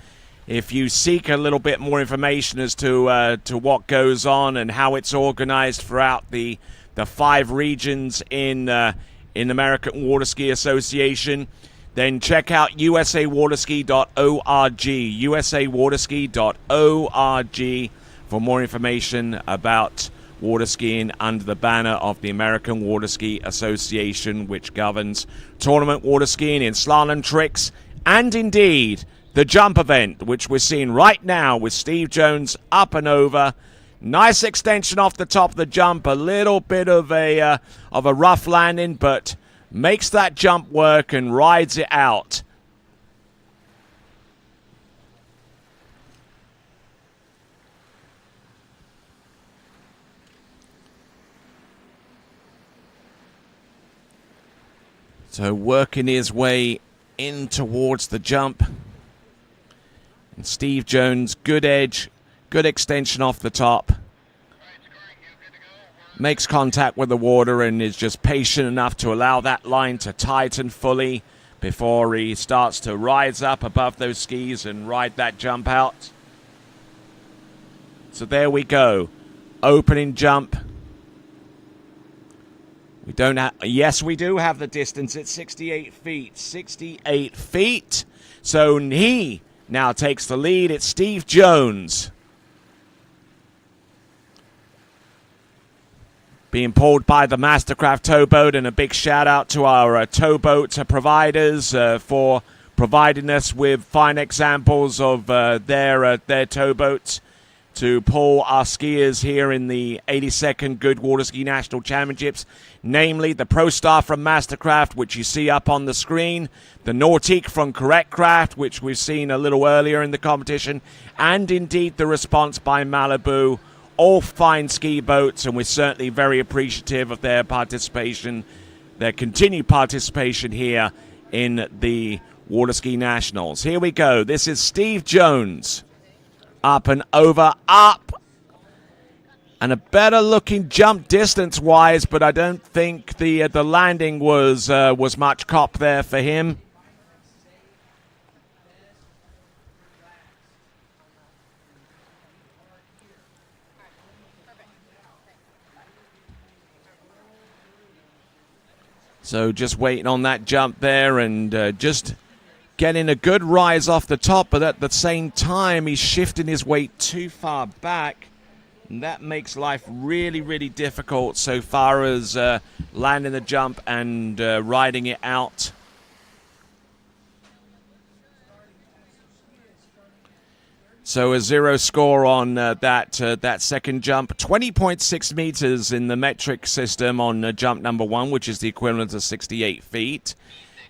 if you seek a little bit more information as to what goes on and how it's organized throughout the 5 regions in American Water Ski Association, then check out usawaterski.org, usawaterski.org for more information about water skiing under the banner of the American Water Ski Association, which governs tournament water skiing in slalom tricks and indeed the jump event, which we're seeing right now with Steve Jones up and over. Nice extension off the top of the jump, a little bit of a rough landing, but makes that jump work and rides it out. So working his way in towards the jump. And Steve Jones, good edge, good extension off the top. Makes contact with the water and is just patient enough to allow that line to tighten fully before he starts to rise up above those skis and ride that jump out. So there we go. Opening jump. We don't have, yes, we do have the distance at 68 feet. 68 feet. So he now takes the lead. It's Steve Jones being pulled by the Mastercraft towboat, and a big shout out to our towboat providers for providing us with fine examples of their towboats to pull our skiers here in the 82nd Goode Water Ski National Championships, namely the Pro Star from Mastercraft, which you see up on the screen, the Nautique from Correct Craft, which we've seen a little earlier in the competition, and indeed the Response by Malibu. All fine ski boats, and we're certainly very appreciative of their participation, their continued participation here in the Water Ski Nationals. Here we go. This is Steve Jones. Up and over, up. And a better looking jump distance-wise, but I don't think the landing was much cop there for him. So just waiting on that jump there and just getting a good rise off the top, but at the same time, he's shifting his weight too far back. And that makes life really, really difficult so far as landing the jump and riding it out. So a 0 score on that second jump. 20.6 meters in the metric system on jump number 1, which is the equivalent of 68 feet.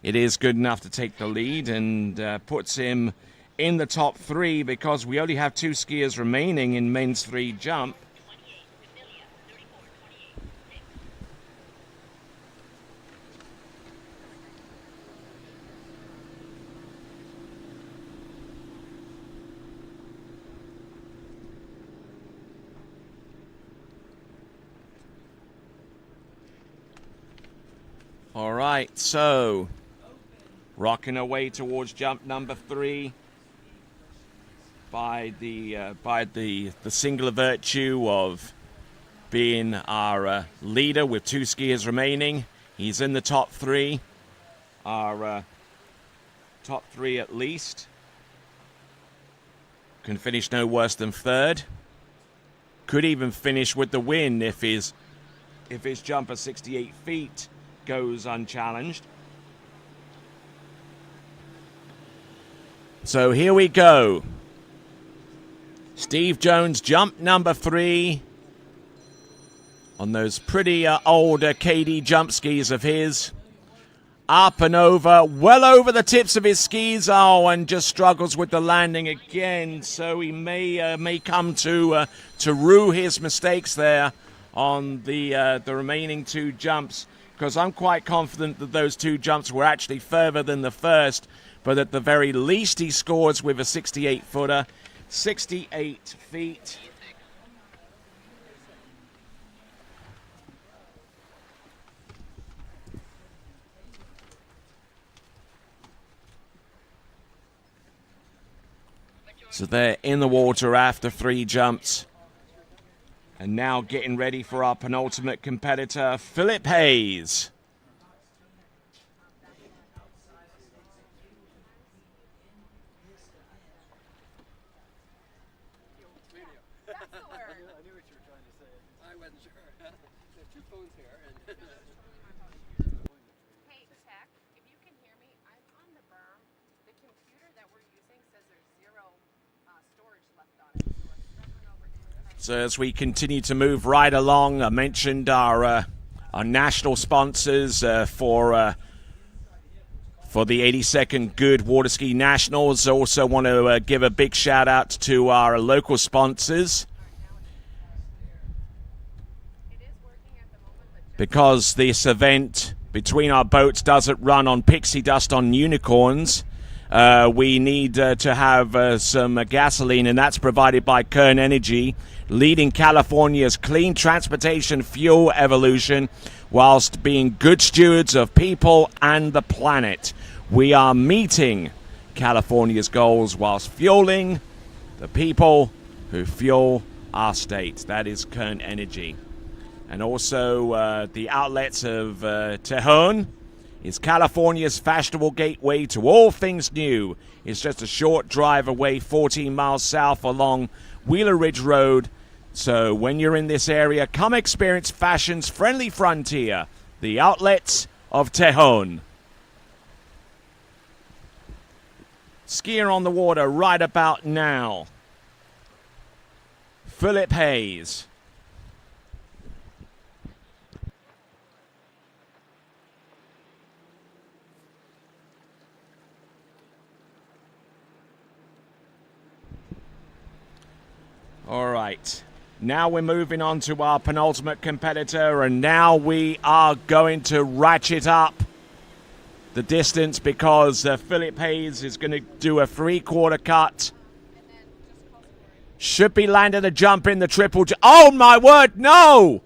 It is good enough to take the lead and puts him in the top 3 because we only have 2 skiers remaining in men's 3 jump. All right, so rocking away towards jump number 3 by the singular virtue of being our leader with 2 skiers remaining. He's in the top 3, our top 3 at least. Can finish no worse than 3rd. Could even finish with the win if his jump at 68 feet goes unchallenged. So here we go. Steve Jones, jump number 3 on those pretty old KD jump skis of his. Up and over, well over the tips of his skis. Oh, and just struggles with the landing again. So he may come to rue his mistakes there on the remaining 2 jumps, because I'm quite confident that those 2 jumps were actually further than the first, but at the very least he scores with a 68-footer. 68 feet. So they're in the water after 3 jumps. And now getting ready for our penultimate competitor, Philip Hayes. Hey, Tech, if you can hear me, I'm on the berm. The computer that we're using says So as we continue to move right along, I mentioned our national sponsors for the 82nd Goode Water Ski Nationals. Also want to give a big shout out to our local sponsors, because this event between our boats doesn't run on pixie dust on unicorns. We need to have some gasoline, and that's provided by Kern Energy, leading California's clean transportation fuel evolution whilst being good stewards of people and the planet. We are meeting California's goals whilst fueling the people who fuel our state. That is Kern Energy. And also the outlets of Tejon is California's fashionable gateway to all things new. It's just a short drive away, 14 miles south along Wheeler Ridge Road. So when you're in this area, come experience fashion's friendly frontier, the outlets of Tejon. Skier on the water right about now, Philip Hayes. All right, now we're moving on to our penultimate competitor, and now we are going to ratchet up the distance, because Philip Hayes is going to do a 3/4 cut. Should be landing a jump in the triple jump. Oh my word, no!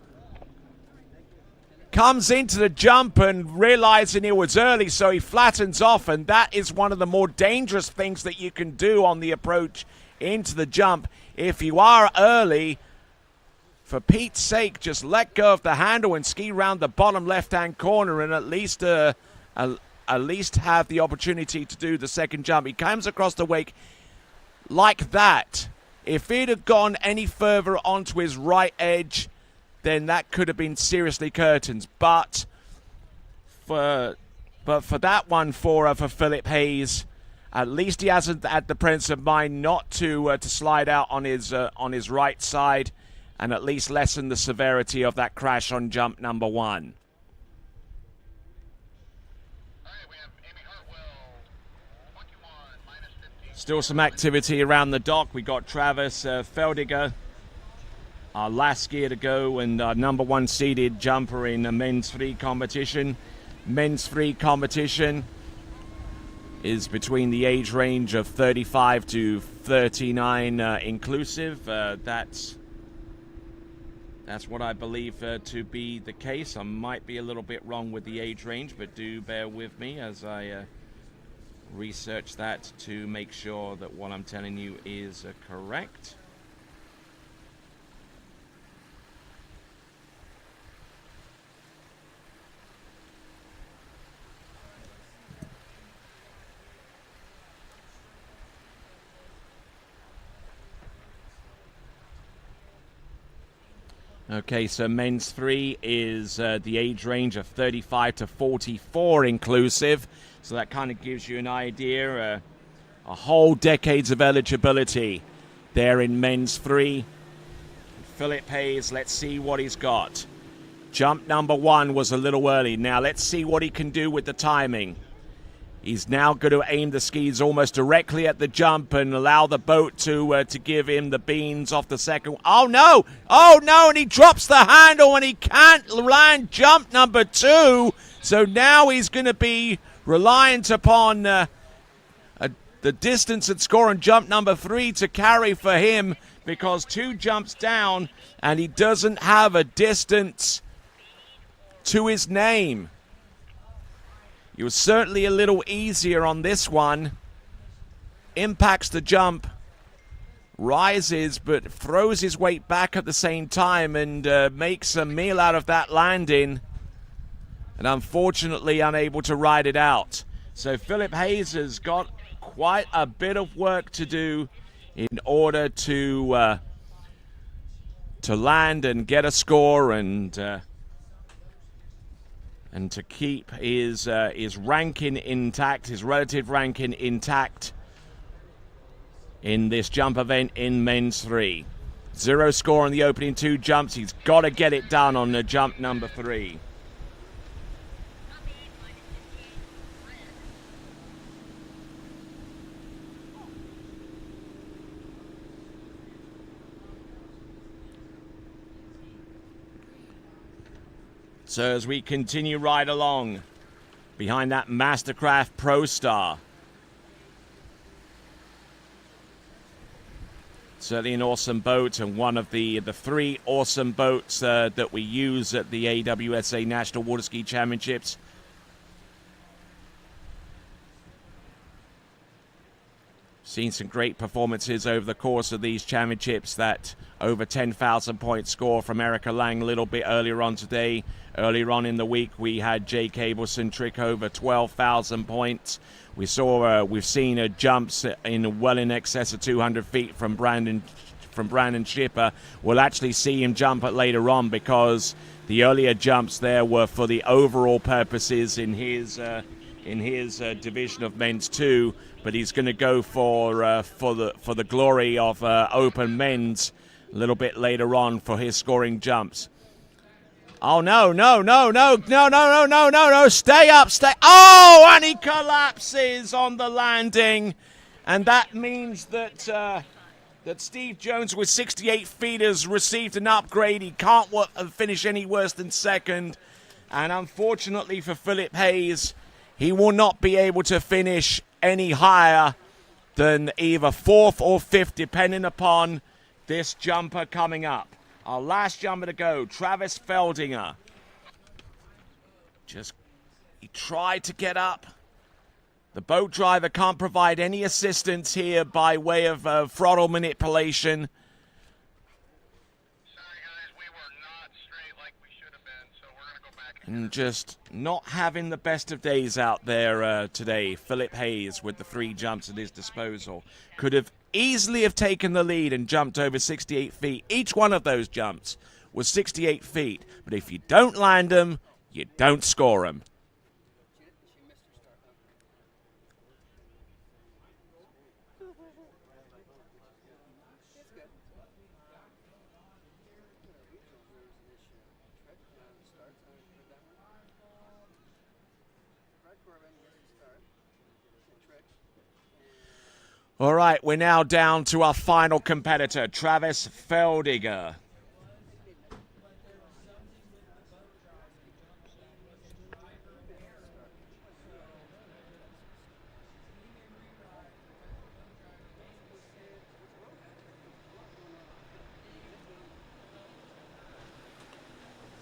Comes into the jump and realizing it was early, so he flattens off, and that is one of the more dangerous things that you can do on the approach into the jump. If you are early, for Pete's sake, just let go of the handle and ski round the bottom left-hand corner, and at least have the opportunity to do the second jump. He comes across the wake like that. If he'd have gone any further onto his right edge, then that could have been seriously curtains. But for that one for Philip Hayes, at least he hasn't had the presence of mind not to slide out on his right side, and at least lessen the severity of that crash on jump number one. Still some activity around the dock. We got Travis Felder, our last skier to go, and our number one seeded jumper in the men's free competition. Men's free competition is between the age range of 35 to 39 inclusive. That's what I believe to be the case. I might be a little bit wrong with the age range, but do bear with me as I research that to make sure that what I'm telling you is correct. Okay, so men's three is the age range of 35 to 44 inclusive. So that kind of gives you an idea. A whole decades of eligibility there in men's three. Philip Hayes, let's see what he's got. Jump number one was a little early. Now let's see what he can do with the timing. He's now going to aim the skis almost directly at the jump and allow the boat to give him the beans off the second. Oh, no! Oh, no! And he drops the handle and he can't land jump number two. So now he's going to be reliant upon the distance and score on jump number three to carry for him, because two jumps down and he doesn't have a distance to his name. It was certainly a little easier on this one. Impacts the jump, rises, but throws his weight back at the same time and makes a meal out of that landing, and unfortunately unable to ride it out. So Philip Hayes has got quite a bit of work to do in order to land and get a score and to keep his ranking intact, his relative ranking intact in this jump event in men's three. 0 score on the opening 2 jumps. He's got to get it done on the jump number 3. So as we continue right along behind that Mastercraft Pro Star. Certainly an awesome boat, and one of the 3 awesome boats that we use at the AWSA National Water Ski Championships. Seen some great performances over the course of these championships. That over 10,000 point score from Erica Lang a little bit earlier on today. Earlier on in the week, we had Jay Cableson trick over 12,000 points. We've seen jumps well in excess of 200 feet from Brandon Schipper. We'll actually see him jump it later on, because the earlier jumps there were for the overall purposes in his division of men's 2, but he's going to go for the glory of open men's a little bit later on for his scoring jumps. Oh, no, stay up, oh, and he collapses on the landing, and that means that Steve Jones with 68 feet has received an upgrade. He can't finish any worse than second, and unfortunately for Philip Hayes, he will not be able to finish any higher than either 4th or 5th, depending upon this jumper coming up. Our last jumper to go, Travis Feldinger. He tried to get up. The boat driver can't provide any assistance here by way of throttle manipulation. And just not having the best of days out there today. Philip Hayes with the 3 jumps at his disposal. Could have easily have taken the lead and jumped over 68 feet. Each one of those jumps was 68 feet. But if you don't land them, you don't score them. All right, we're now down to our final competitor, Travis Feldinger.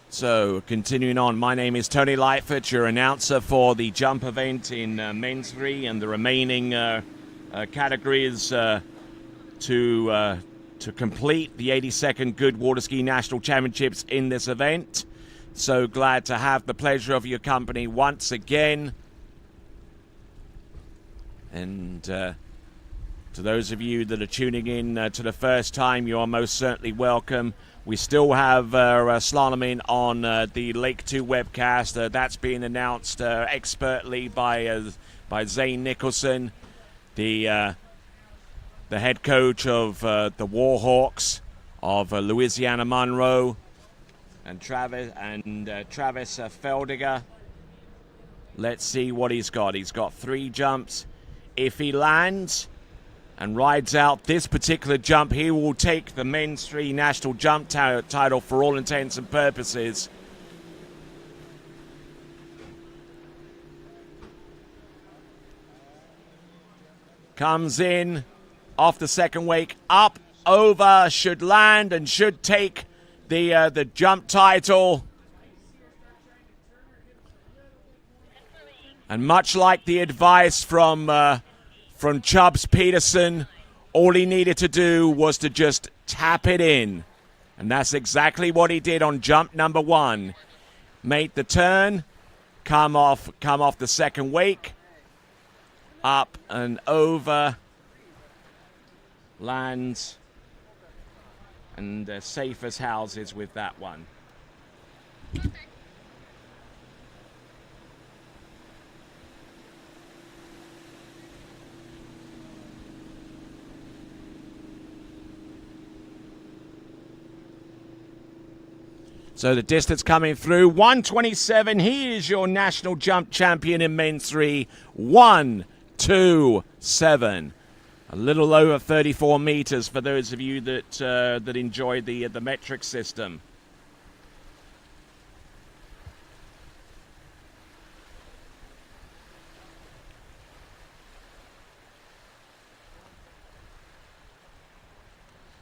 So, continuing on, my name is Tony Lightfoot, your announcer for the jump event in men's 3 and the remaining categories to complete the 82nd Goode Water Ski National Championships in this event. So glad to have the pleasure of your company once again. And to those of you that are tuning in to the first time, you are most certainly welcome. We still have slaloming on the Lake 2 webcast. That's being announced expertly by Zane Nicholson, the head coach of the Warhawks of Louisiana Monroe, and Travis Feldinger. Let's see what he's got. He's got 3 jumps. If he lands and rides out this particular jump, he will take the men's 3 national jump title for all intents and purposes. Comes in off the second wake, up, over, should land and should take the jump title. And much like the advice from Chubbs Peterson, all he needed to do was to just tap it in. And that's exactly what he did on jump number 1. Made the turn, come off the second wake, up and over, lands, and safe as houses with that one. So the distance coming through, 127. He is your national jump champion in men's 3. 127. A little over 34 meters for those of you that enjoy the metric system.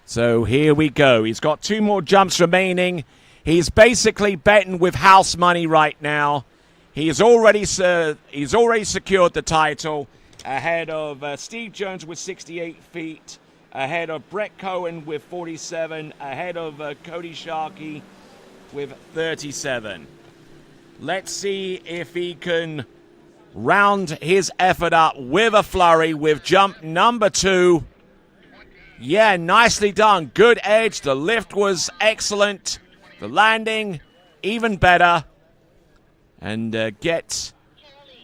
So here we go. He's got 2 more jumps remaining. He's basically betting with house money right now. He's already secured the title, ahead of Steve Jones with 68 feet, ahead of Brett Cohen with 47, ahead of Cody Shaky with 37. Let's see if he can round his effort up with a flurry with jump number 2. Yeah, nicely done. Good edge. The lift was excellent. The landing even better. And get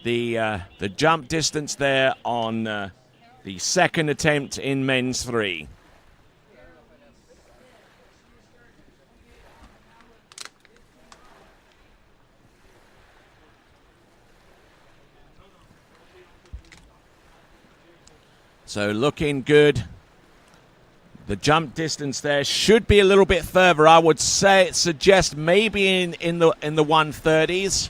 the jump distance there on the second attempt in men's 3. So looking good. The jump distance there should be a little bit further. I would suggest maybe in the 130s.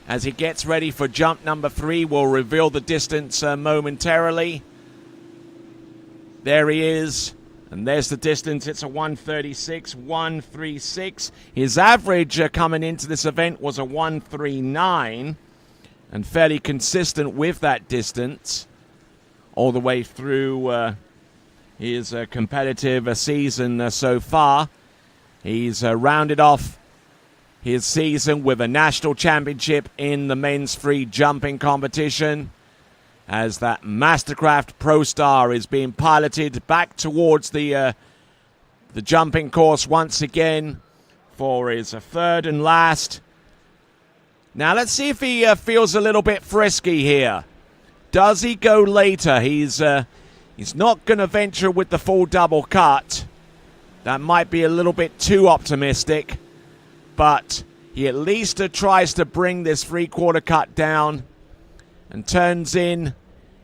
As he gets ready for jump number 3, we'll reveal the distance momentarily. There he is. And there's the distance. It's a 136, 136. His average coming into this event was a 139. And fairly consistent with that distance all the way through his competitive season so far. He's rounded off his season with a national championship in the men's free jumping competition, as that Mastercraft Pro Star is being piloted back towards the jumping course once again for his third and last. Now let's see if he feels a little bit frisky here. Does he go later? He's not going to venture with the full double cut. That might be a little bit too optimistic. But he at least tries to bring this 3/4 cut down and turns in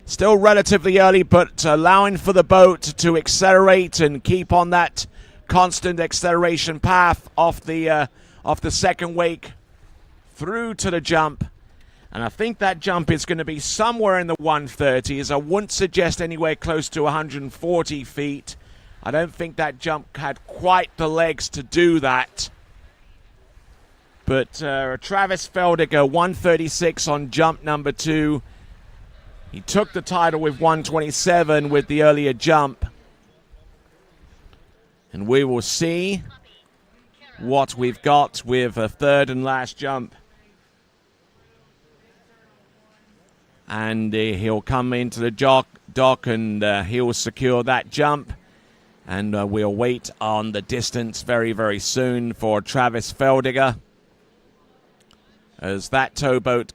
still relatively early, but allowing for the boat to accelerate and keep on that constant acceleration path off the second wake through to the jump. And I think that jump is going to be somewhere in the 130s. I wouldn't suggest anywhere close to 140 feet. I don't think that jump had quite the legs to do that. But Travis Felder, 136 on jump number 2. He took the title with 127 with the earlier jump. And we will see what we've got with a third and last jump. And he'll come into the dock and he'll secure that jump. And we'll wait on the distance very, very soon for Travis Felder, as that towboat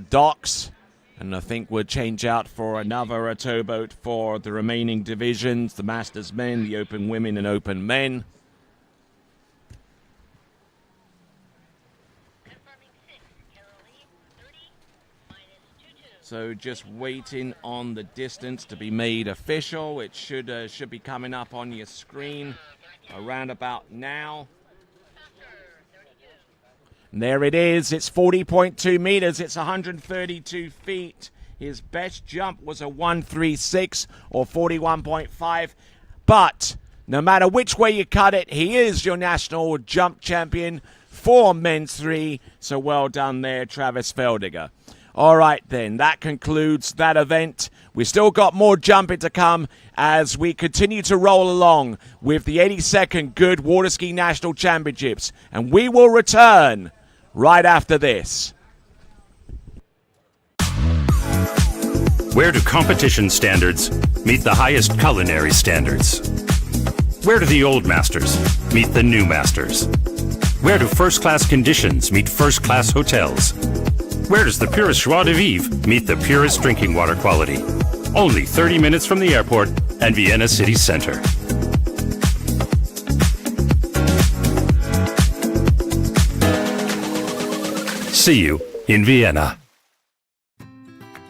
docks, and I think we'll change out for another towboat for the remaining divisions, the Masters men, the Open women, and Open men. So just waiting on the distance to be made official. It should be coming up on your screen around about now. And there it is. It's 40.2 meters. It's 132 feet. His best jump was a 136 or 41.5. But no matter which way you cut it, he is your national jump champion for men's 3. So well done there, Travis Felder. All right, then. That concludes that event. We still got more jumping to come as we continue to roll along with the 82nd Goode Waterski National Championships. And we will return right after this. Where do competition standards meet the highest culinary standards? Where do the old masters meet the new masters? Where do first-class conditions meet first-class hotels? Where does the purest joie de vivre meet the purest drinking water quality? Only 30 minutes from the airport and Vienna city center. See you in Vienna.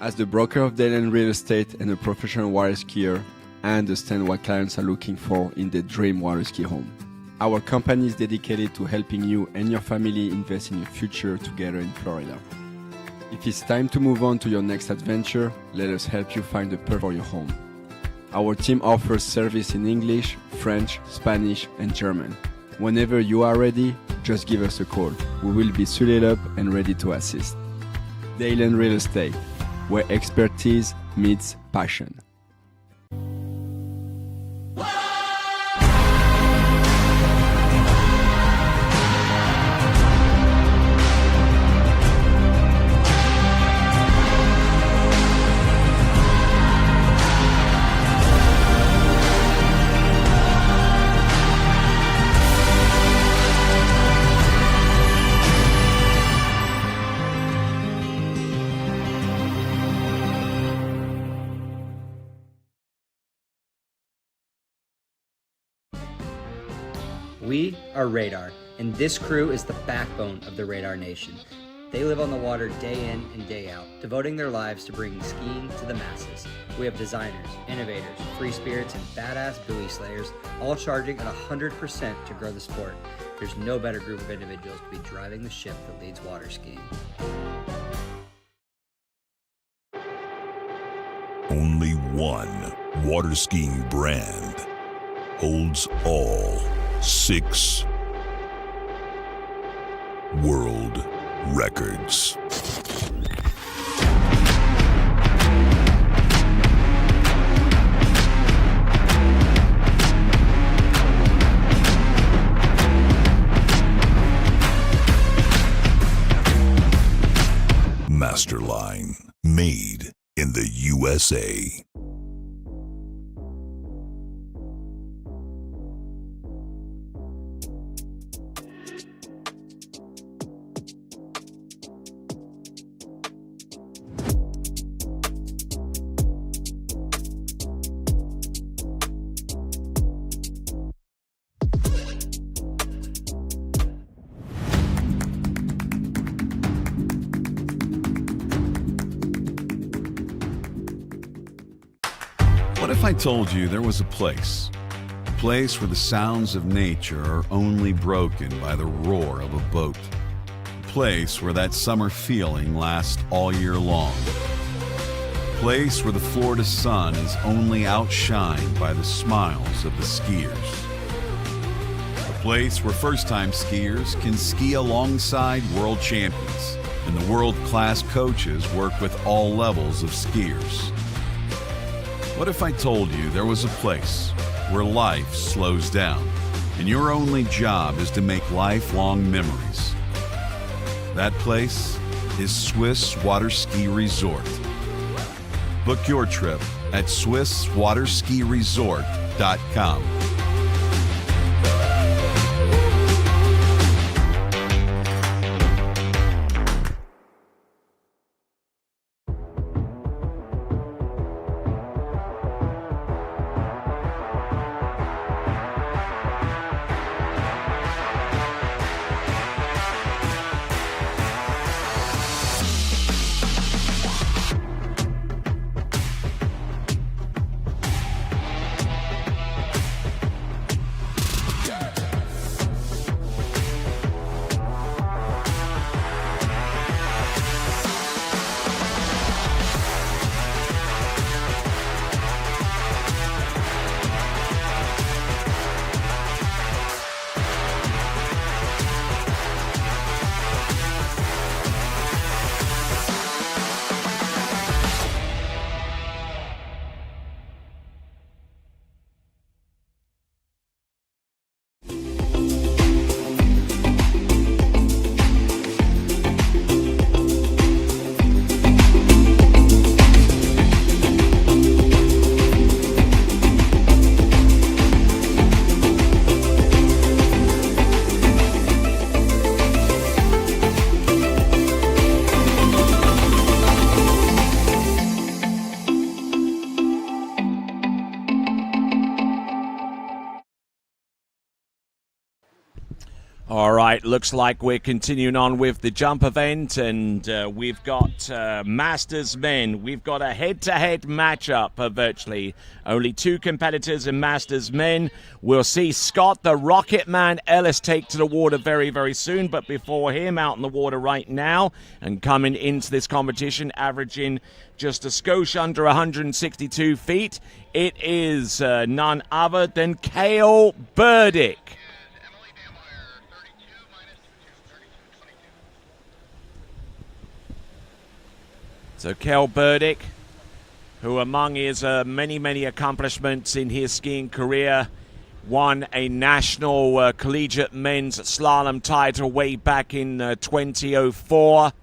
As the broker of Dayland Real Estate and a professional water skier, I understand what clients are looking for in their dream water ski home. Our company is dedicated to helping you and your family invest in your future together in Florida. If it's time to move on to your next adventure, let us help you find the perfect for your home. Our team offers service in English, French, Spanish, and German. Whenever you are ready, just give us a call. We will be suited up and ready to assist. Dayland Real Estate, where expertise meets passion. We are Radar, and this crew is the backbone of the Radar Nation. They live on the water day in and day out, devoting their lives to bringing skiing to the masses. We have designers, innovators, free spirits, and badass buoy slayers, all charging at 100% to grow the sport. There's no better group of individuals to be driving the ship that leads water skiing. Only one water skiing brand holds all 6 world records. Masterline, made in the USA. What if I told you there was a place where the sounds of nature are only broken by the roar of a boat, a place where that summer feeling lasts all year long, a place where the Florida sun is only outshined by the smiles of the skiers, a place where first-time skiers can ski alongside world champions and the world-class coaches work with all levels of skiers. What if I told you there was a place where life slows down and your only job is to make lifelong memories? That place is Swiss Water Ski Resort. Book your trip at SwissWaterSkiResort.com. All right, looks like we're continuing on with the jump event, and we've got Masters men. We've got a head-to-head matchup virtually. Only 2 competitors in Masters men. We'll see Scott, the Rocket Man Ellis, take to the water very, very soon, but before him, out in the water right now, and coming into this competition, averaging just a skosh under 162 feet, it is none other than Kale Berdick. So Kale Berdick, who among his many, many accomplishments in his skiing career, won a national collegiate men's slalom title way back in 2004.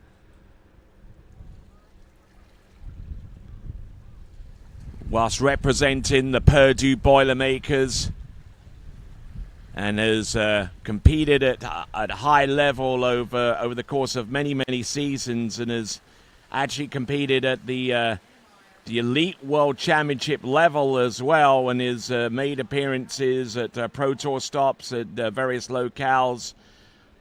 Whilst representing the Purdue Boilermakers, and has competed at high level over the course of many, many seasons, and has actually competed at the Elite World Championship level as well, and has made appearances at Pro Tour stops at various locales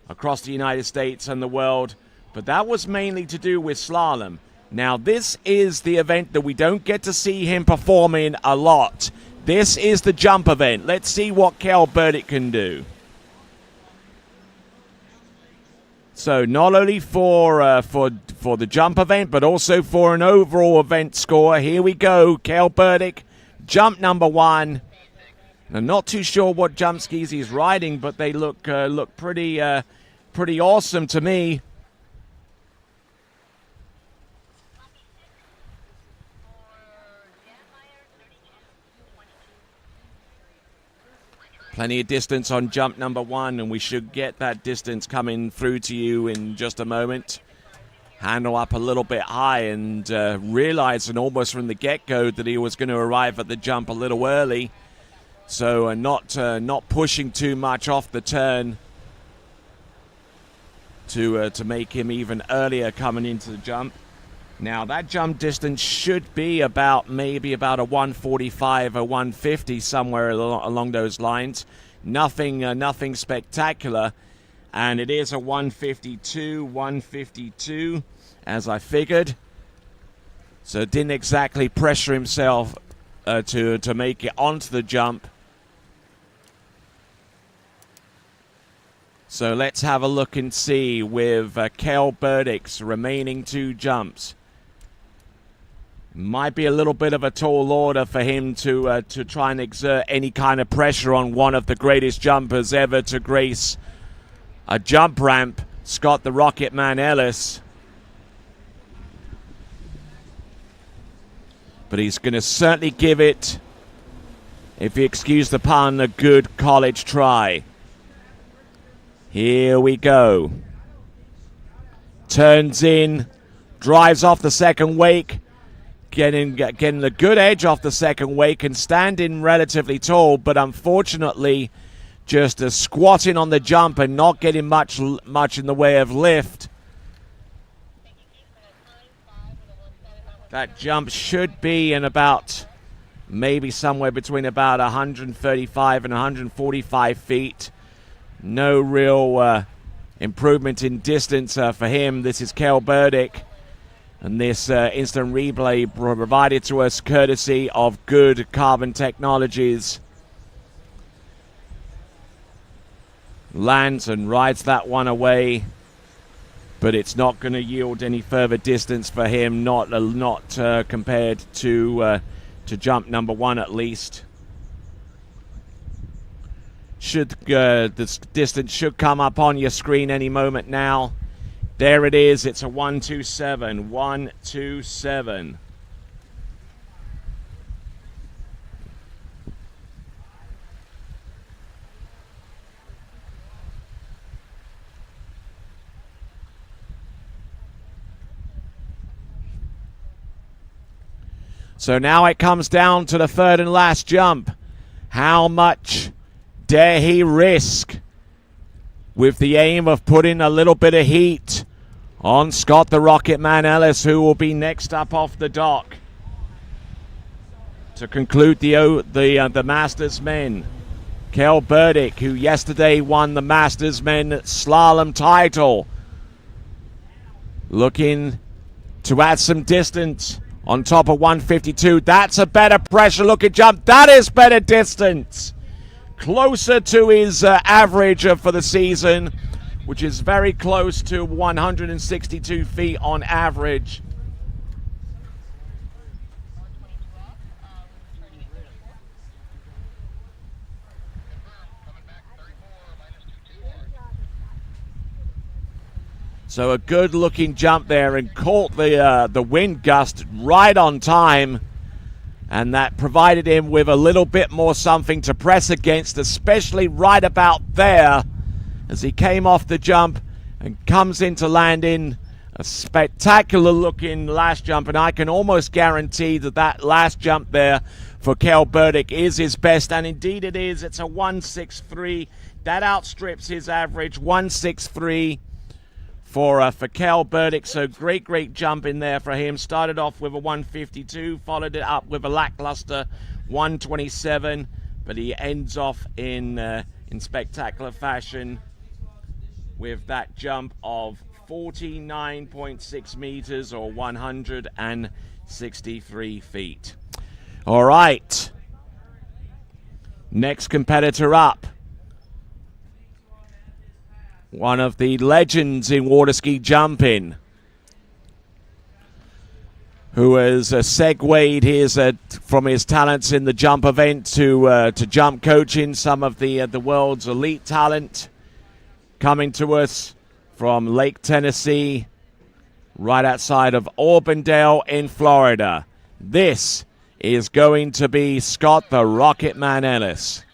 across the United States and the world. But that was mainly to do with slalom. Now, this is the event that we don't get to see him perform in a lot. This is the jump event. Let's see what Kale Berdick can do. So not only for the jump event, but also for an overall event score. Here we go, Kale Berdick, jump number 1. I'm not too sure what jump skis he's riding, but they look pretty awesome to me. Plenty of distance on jump number 1, and we should get that distance coming through to you in just a moment. Handle up a little bit high, and realizing almost from the get-go that he was going to arrive at the jump a little early. So not pushing too much off the turn to make him even earlier coming into the jump. Now that jump distance should be maybe about a 145 or 150, somewhere along those lines. Nothing spectacular, and it is a 152 as I figured. So didn't exactly pressure himself to make it onto the jump. So let's have a look and see with Kale Berdick's remaining 2 jumps. Might be a little bit of a tall order for him to try and exert any kind of pressure on one of the greatest jumpers ever to grace a jump ramp, Scott the Rocket Man Ellis. But he's going to certainly give it, if you excuse the pun, a good college try. Here we go. Turns in, drives off the second wake. Getting the good edge off the second wake and standing relatively tall, but unfortunately just squatting on the jump and not getting much in the way of lift. That jump should be in about maybe somewhere between about 135 and 145 feet. No real improvement in distance for him. This is Kale Berdick. And this instant replay provided to us courtesy of Goode Carbon Technologies. Lands and rides that one away, but it's not going to yield any further distance for him, not compared to jump number 1 at least. This distance should come up on your screen any moment now. There it is. It's a 127. 127. So now it comes down to the third and last jump. How much dare he risk, with the aim of putting a little bit of heat on Scott the Rocket Man Ellis, who will be next up off the dock to conclude the Masters men. Kale Berdick, who yesterday won the Masters Men Slalom title, looking to add some distance on top of 152. That's a better pressure looking jump. That is better distance. Closer to his average for the season, which is very close to 162 feet on average. So a good looking jump there, and caught the wind gust right on time, and that provided him with a little bit more something to press against, especially right about there as he came off the jump and comes into landing. A spectacular looking last jump, and I can almost guarantee that last jump there for Kale Berdick is his best, and indeed it is. It's a 163. That outstrips his average, 163 for Kale Berdick. So great jump in there for him. Started off with a 152, followed it up with a lackluster 127, but he ends off in spectacular fashion with that jump of 49.6 meters, or 163 feet. All right, next competitor up, one of the legends in water ski jumping, who has segued from his talents in the jump event to jump coaching. Some of the world's elite talent coming to us from Lake Tennessee, right outside of Auburndale in Florida. This is going to be Scott the Rocket Man Ellis.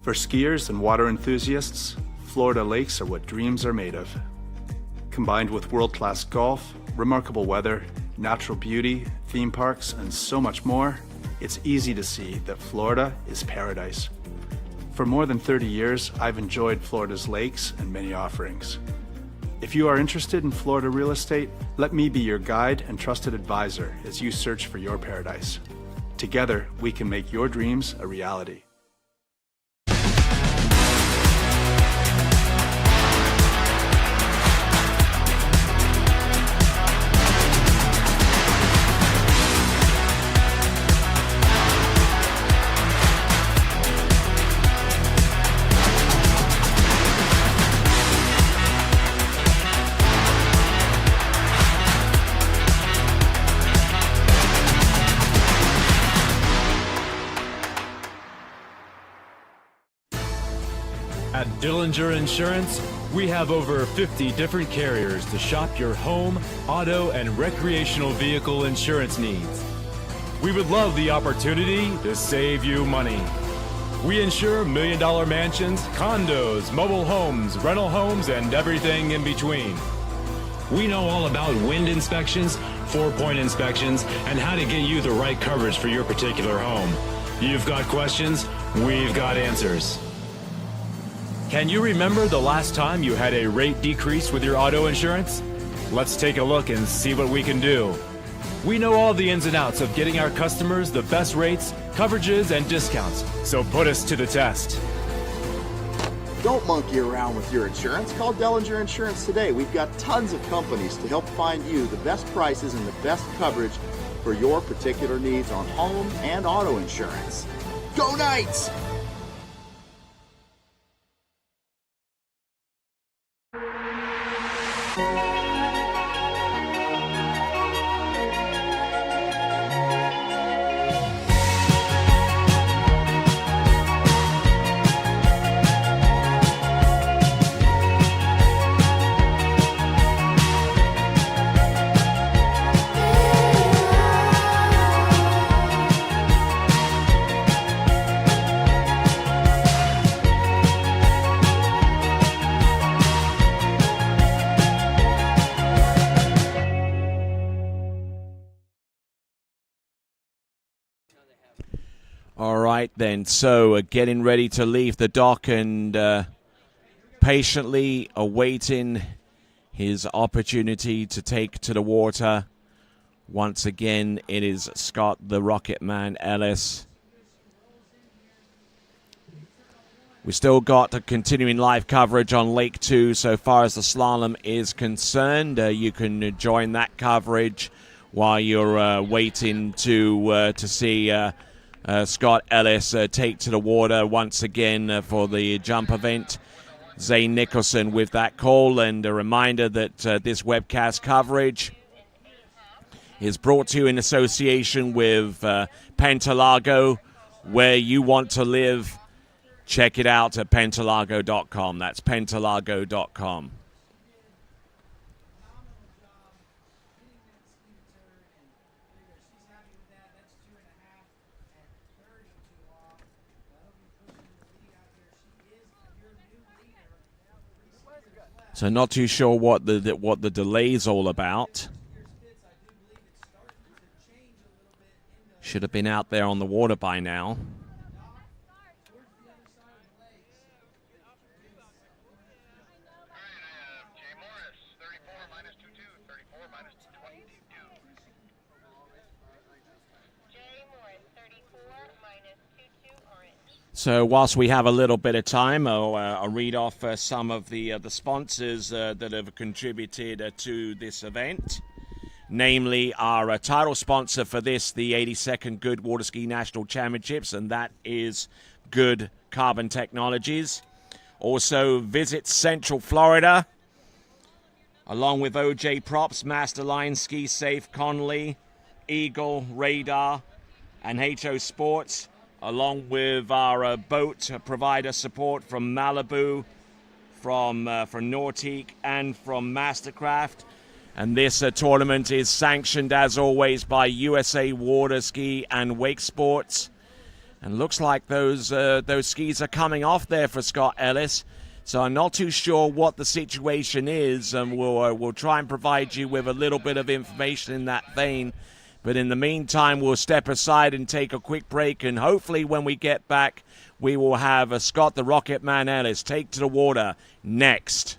For skiers and water enthusiasts, Florida lakes are what dreams are made of. Combined with world-class golf, remarkable weather, natural beauty, theme parks, and so much more, it's easy to see that Florida is paradise. For more than 30 years, I've enjoyed Florida's lakes and many offerings. If you are interested in Florida real estate, let me be your guide and trusted advisor as you search for your paradise. Together, we can make your dreams a reality. At Dillinger Insurance, we have over 50 different carriers to shop your home, auto, and recreational vehicle insurance needs. We would love the opportunity to save you money. We insure million-dollar mansions, condos, mobile homes, rental homes, and everything in between. We know all about wind inspections, 4-point inspections, and how to get you the right coverage for your particular home. You've got questions, we've got answers. Can you remember the last time you had a rate decrease with your auto insurance? Let's take a look and see what we can do. We know all the ins and outs of getting our customers the best rates, coverages, and discounts, so put us to the test. Don't monkey around with your insurance. Call Dillinger Insurance today. We've got tons of companies to help find you the best prices and the best coverage for your particular needs on home and auto insurance. Go Knights! All right, then. So getting ready to leave the dock and patiently awaiting his opportunity to take to the water Once again, it is Scott the Rocket Man Ellis. We still got a continuing live coverage on Lake 2 so far as the slalom is concerned. You can join that coverage while you're waiting to see Scott Ellis take to the water once again for the jump event. Zane Nicholson with that call, and a reminder that this webcast coverage is brought to you in association with Pentalago, where you want to live. Check it out at pentalago.com. That's pentalago.com. So not too sure what the delay's all about. Should have been out there on the water by now. So whilst we have a little bit of time, I'll read off some of the sponsors that have contributed to this event. Namely, our title sponsor for this, the 82nd Goode Water Ski National Championships, and that is Goode Carbon Technologies. Also, Visit Central Florida, along with OJ Props, Masterline, Ski Safe, Connolly, Eagle, Radar, and HO Sports, along with our boat provider support from Malibu, from Nautique, and from Mastercraft. And this tournament is sanctioned, as always, by USA Water Ski and Wake Sports. And looks like those skis are coming off there for Scott Ellis. So I'm not too sure what the situation is, and we'll try and provide you with a little bit of information in that vein. But in the meantime, we'll step aside and take a quick break, and hopefully when we get back, we will have Scott the Rocket Man Ellis take to the water next.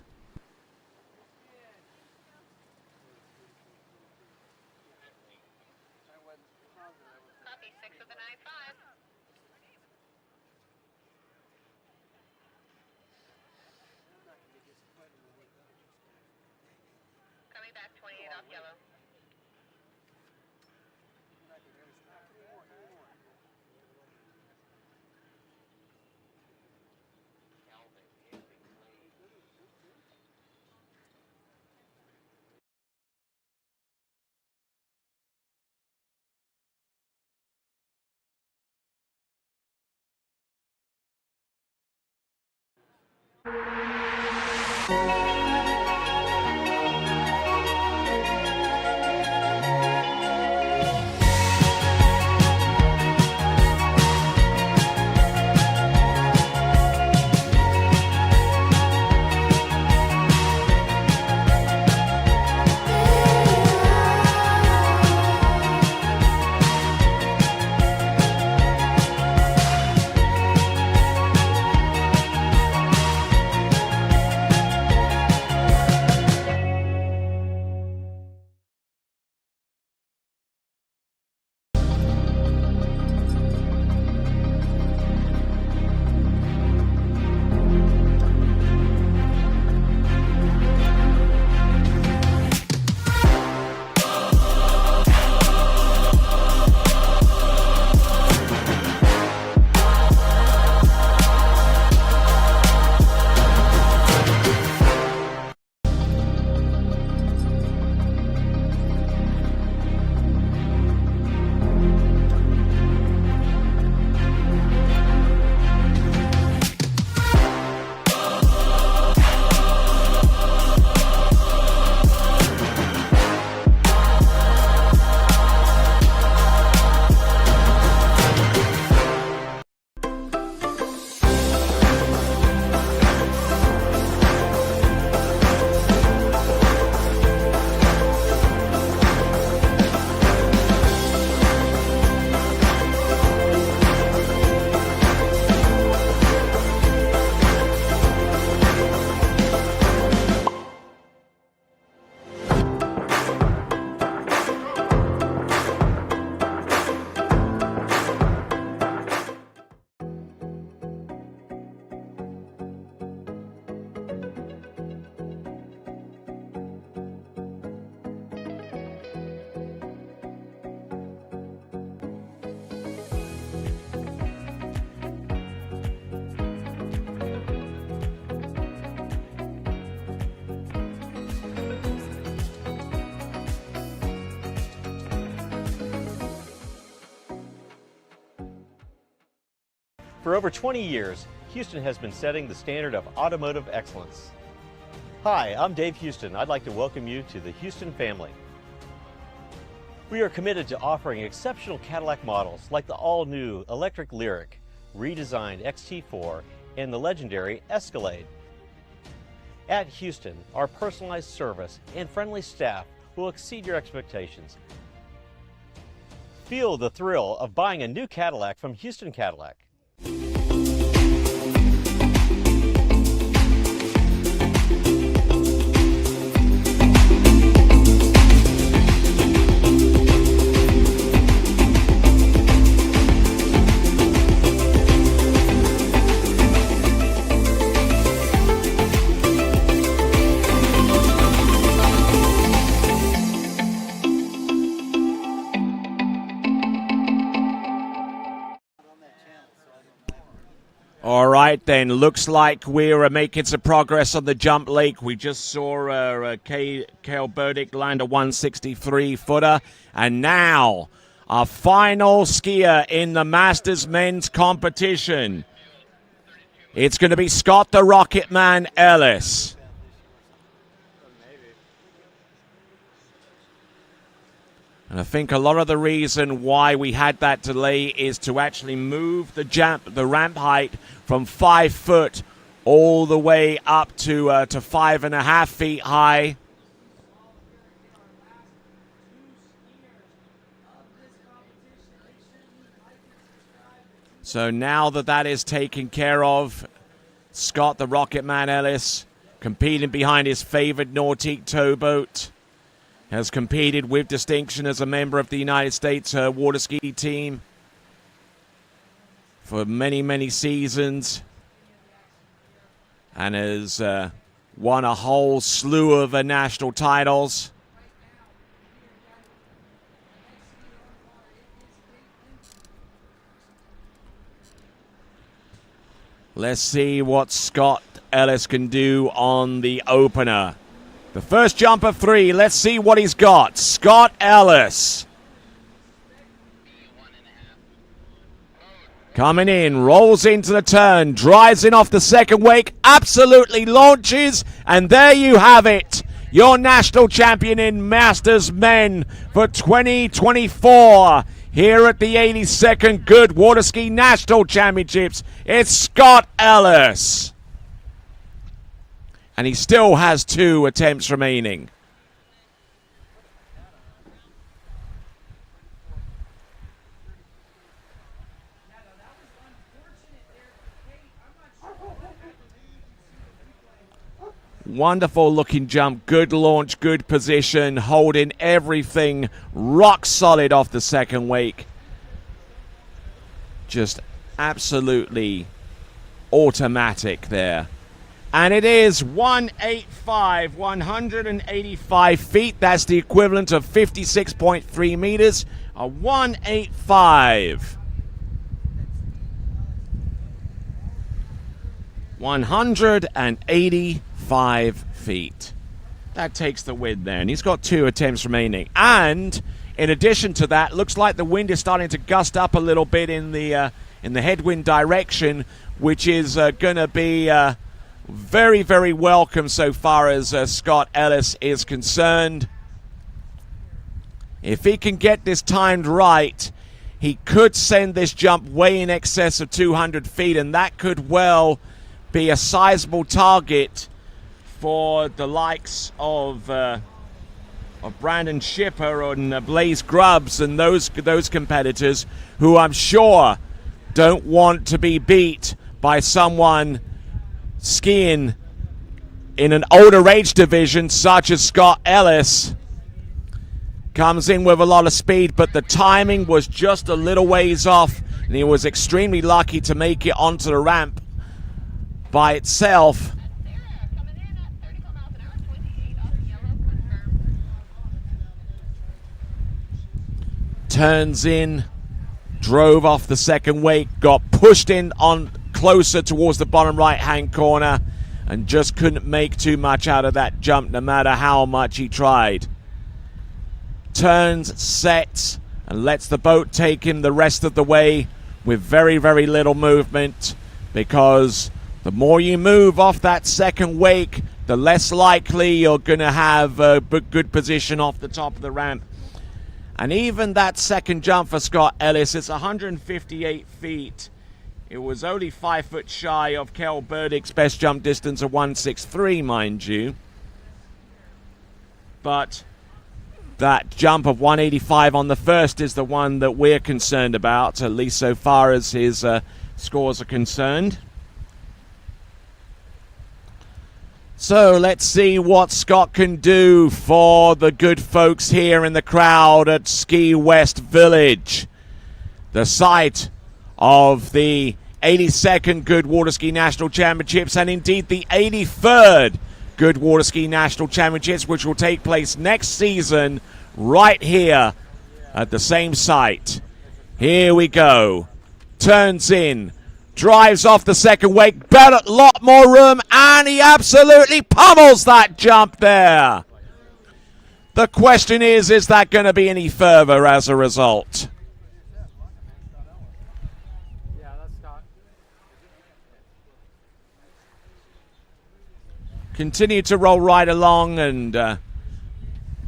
For over 20 years, Houston has been setting the standard of automotive excellence. Hi, I'm Dave Houston. I'd like to welcome you to the Houston family. We are committed to offering exceptional Cadillac models like the all-new electric Lyriq, redesigned XT4, and the legendary Escalade. At Houston, our personalized service and friendly staff will exceed your expectations. Feel the thrill of buying a new Cadillac from Houston Cadillac. All right, then. Looks like we're making some progress on the jump lake. We just saw Kale Berdick land a 163-footer. And now, our final skier in the Masters men's competition. It's going to be Scott the Rocket Man Ellis. And I think a lot of the reason why we had that delay is to actually move the ramp height from 5 foot all the way up to 5.5 feet high. So now that is taken care of, Scott the Rocket Man Ellis, competing behind his favorite Nautique towboat, has competed with distinction as a member of the United States water ski team for many, many seasons, and has won a whole slew of national titles. Let's see what Scott Ellis can do on the opener. The first jump of 3. Let's see what he's got. Scott Ellis. Coming in, rolls into the turn, drives in off the second wake, absolutely launches, and there you have it. Your national champion in Masters Men for 2024 here at the 82nd Goode Water Ski National Championships. It's Scott Ellis. And he still has 2 attempts remaining. Wonderful looking jump, good launch, good position, holding everything rock solid off the second wake. Just absolutely automatic there. And it is 185 feet. That's the equivalent of 56.3 meters. A 185. 185 feet. That takes the win there. And he's got 2 attempts remaining. And in addition to that, looks like the wind is starting to gust up a little bit in the headwind direction, which is going to be very, very welcome so far as Scott Ellis is concerned. If he can get this timed right, he could send this jump way in excess of 200 feet, and that could well be a sizable target for the likes of Brandon Shipper and Blaze Grubs and those competitors who I'm sure don't want to be beat by someone skiing in an older age division such as Scott Ellis. Comes in with a lot of speed, but the timing was just a little ways off, and he was extremely lucky to make it onto the ramp by itself. Turns in, drove off the second wake, got pushed in on closer towards the bottom right-hand corner, and just couldn't make too much out of that jump no matter how much he tried. Turns, sets, and lets the boat take him the rest of the way with very, very little movement, because the more you move off that second wake, the less likely you're going to have a good position off the top of the ramp. And even that second jump for Scott Ellis, it's 158 feet. It was only 5 foot shy of Kale Berdick's best jump distance of 163, mind you. But that jump of 185 on the first is the one that we're concerned about, at least so far as his scores are concerned. So let's see what Scott can do for the good folks here in the crowd at Ski West Village, the site of the 82nd Goode Water Ski National Championships, and indeed the 83rd Goode Water Ski National Championships, which will take place next season right here at the same site. Here we go. Turns in. Drives off the second wake, better, lot more room, and he absolutely pummels that jump there. The question is that going to be any further as a result? Continue to roll right along, and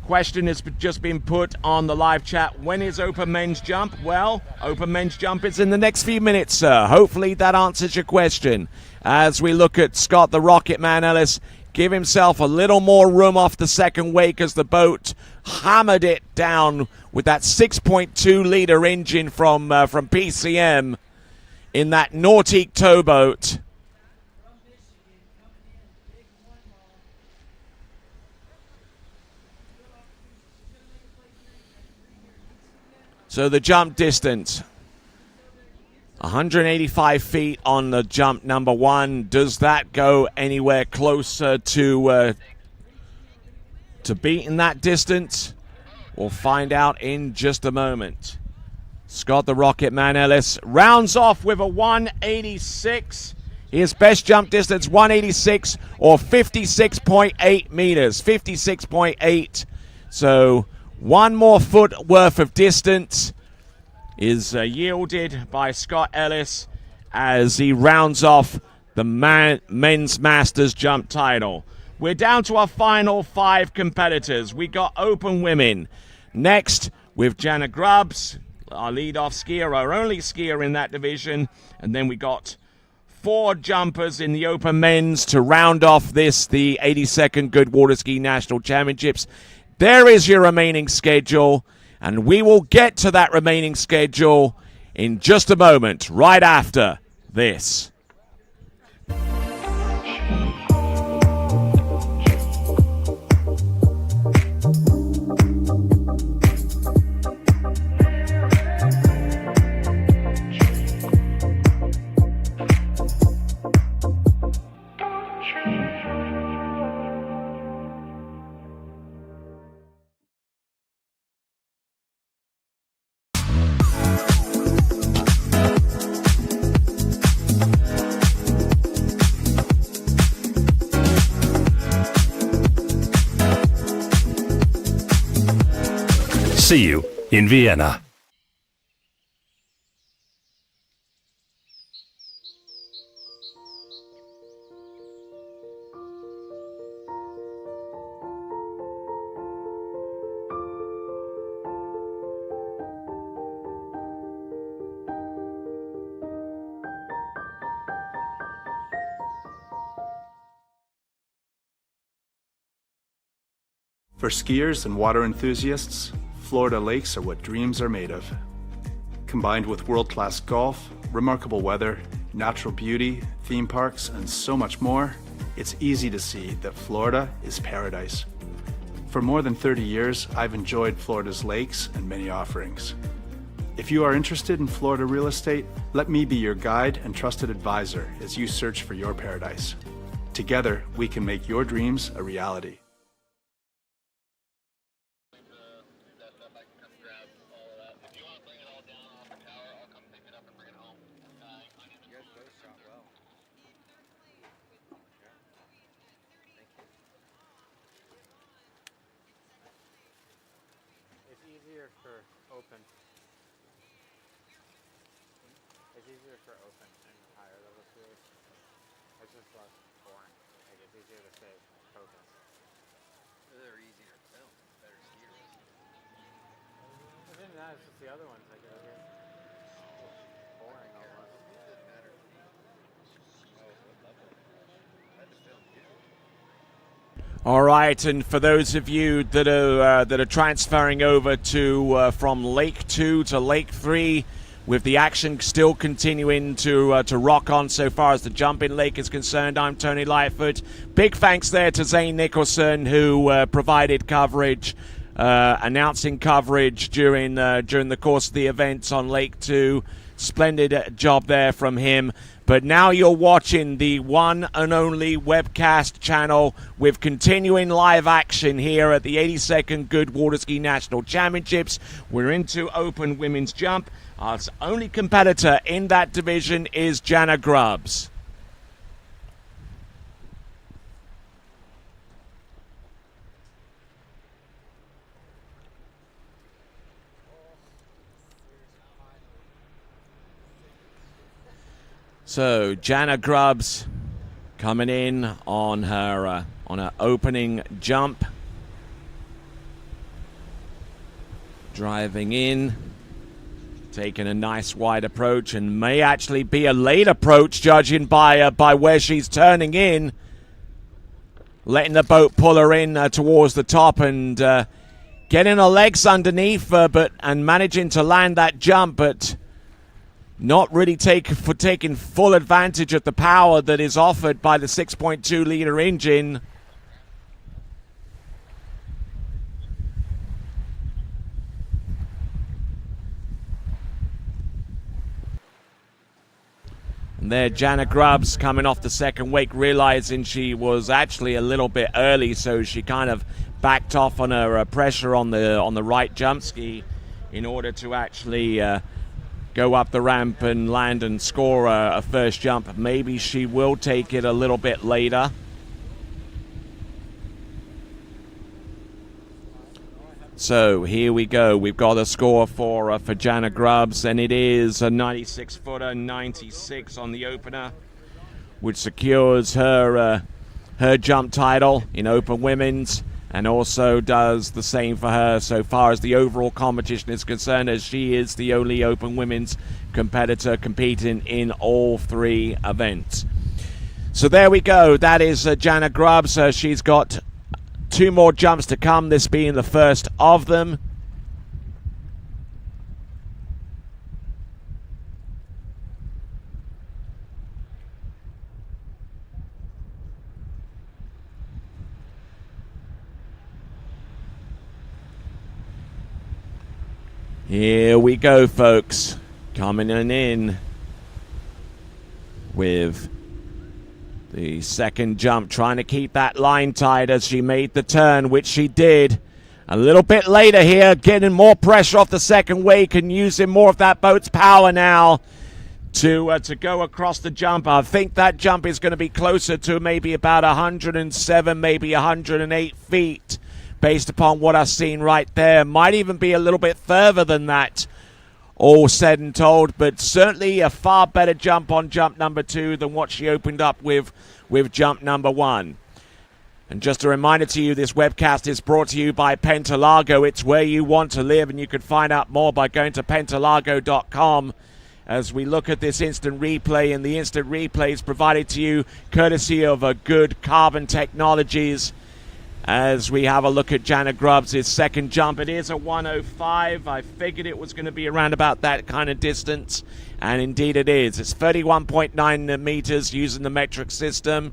question has just been put on the live chat. When is open men's jump? Well, open men's jump is in the next few minutes, sir. Hopefully that answers your question. As we look at Scott the Rocket Man Ellis give himself a little more room off the second wake as the boat hammered it down with that 6.2 liter engine from PCM in that Nautique towboat. So the jump distance, 185 feet on the jump number one. Does that go anywhere closer to beating that distance? We'll find out in just a moment. Scott the Rocket Man Ellis rounds off with a 186. His best jump distance, 186 or 56.8 meters, 56.8. So one more foot worth of distance is yielded by Scott Ellis as he rounds off the men's Masters jump title. We're down to our final 5 competitors. We got open women. Next, with Janna Grubs, our lead-off skier, our only skier in that division. And then we got 4 jumpers in the open men's to round off this, the 82nd Goode Water Ski National Championships. There is your remaining schedule, and we will get to that remaining schedule in just a moment, right after this. See you in Vienna. For skiers and water enthusiasts, Florida lakes are what dreams are made of. Combined with world-class golf, remarkable weather, natural beauty, theme parks, and so much more, it's easy to see that Florida is paradise. For more than 30 years, I've enjoyed Florida's lakes and many offerings. If you are interested in Florida real estate, let me be your guide and trusted advisor as you search for your paradise. Together, we can make your dreams a reality. for open and higher level schools. It's just less boring. Like it's easier to stay focused. They're easier to film. Better skiers. I think that's just the other ones. Like it'll get boring almost. It doesn't matter to me. Oh, what level? I had to film you. All right, and for those of you that are transferring over to from Lake 2 to Lake 3, with the action still continuing to rock on so far as the jumping lake is concerned, I'm Tony Lightfoot. Big thanks there to Zane Nicholson, who provided coverage, announcing coverage during the course of the events on Lake 2. Splendid job there from him. But now you're watching the one and only webcast channel with continuing live action here at the 82nd Goode Water Ski National Championships. We're into open women's jump. Our only competitor in that division is Janna Grubs. So Janna Grubs coming in on her opening jump, driving in, taking a nice wide approach, and may actually be a late approach, judging by where she's turning in, letting the boat pull her in towards the top and getting her legs underneath, and managing to land that jump, but not really taking full advantage of the power that is offered by the 6.2 liter engine. And there Janna Grubs coming off the second wake, realizing she was actually a little bit early, so she kind of backed off on her pressure on the right jump ski in order to actually go up the ramp and land and score a first jump. Maybe she will take it a little bit later. So here we go. We've got a score for Janna Grubs, and it is a 96-footer, 96 on the opener, which secures her jump title in open women's, and also does the same for her so far as the overall competition is concerned, as she is the only open women's competitor competing in all three events. So there we go. That is Janna Grubs. She's got two more jumps to come, this being the first of them. Here we go, folks. Coming in with the second jump, trying to keep that line tight as she made the turn, which she did. A little bit later here, getting more pressure off the second wake and using more of that boat's power now to go across the jump. I think that jump is going to be closer to maybe about 107, maybe 108 feet. Based upon what I've seen right there. Might even be a little bit further than that, all said and told, but certainly a far better jump on jump number 2 than what she opened up with jump number 1. And just a reminder to you, this webcast is brought to you by Pentalago. It's where you want to live, and you can find out more by going to pentalago.com as we look at this instant replay, and the instant replay is provided to you courtesy of Goode Carbon Technologies. As we have a look at Janna Grubs' second jump, it is a 105. I figured it was going to be around about that kind of distance, and indeed it is. It's 31.9 meters using the metric system.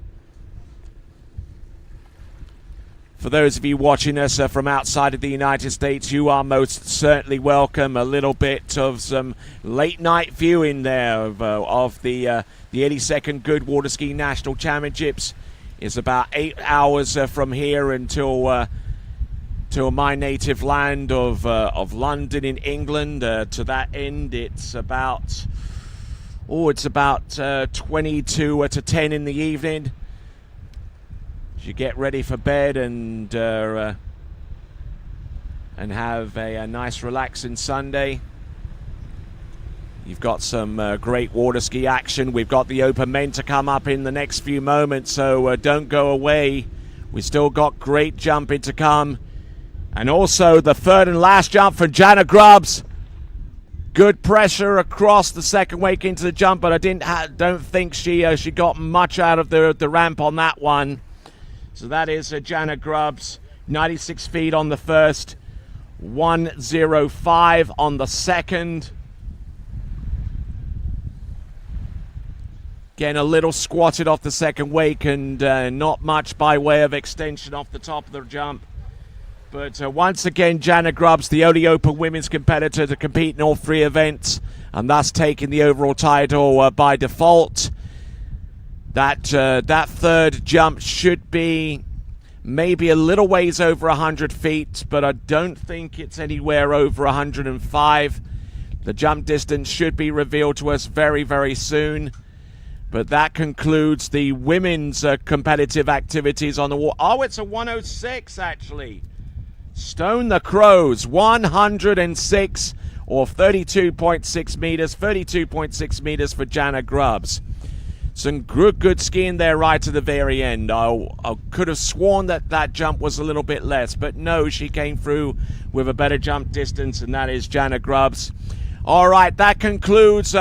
For those of you watching us from outside of the United States, you are most certainly welcome. A little bit of some late night viewing there of the 82nd Goode Water Ski National Championships. It's about 8 hours from here until my native land of London in England. To that end, it's about 22 to 10 in the evening. As you get ready for bed and have a nice relaxing Sunday. You've got some great water ski action. We've got the open men to come up in the next few moments, so don't go away. We've still got great jumping to come. And also the third and last jump for Janna Grubs. Good pressure across the second wake into the jump, but I don't think she got much out of the ramp on that one. So that is Janna Grubs, 96 feet on the first, 1:05 on the second. Getting a little squatted off the second wake and not much by way of extension off the top of the jump. But once again, Janna Grubs, the only open women's competitor to compete in all three events, and thus taking the overall title by default. That third jump should be maybe a little ways over 100 feet, but I don't think it's anywhere over 105. The jump distance should be revealed to us very, very soon. But that concludes the women's competitive activities on the wall. Oh, it's a 106, actually. Stone the Crows, 106 or 32.6 meters. 32.6 meters for Janna Grubs. Some good skiing there right to the very end. I could have sworn that jump was a little bit less, but no, she came through with a better jump distance, and that is Janna Grubs. All right, that concludes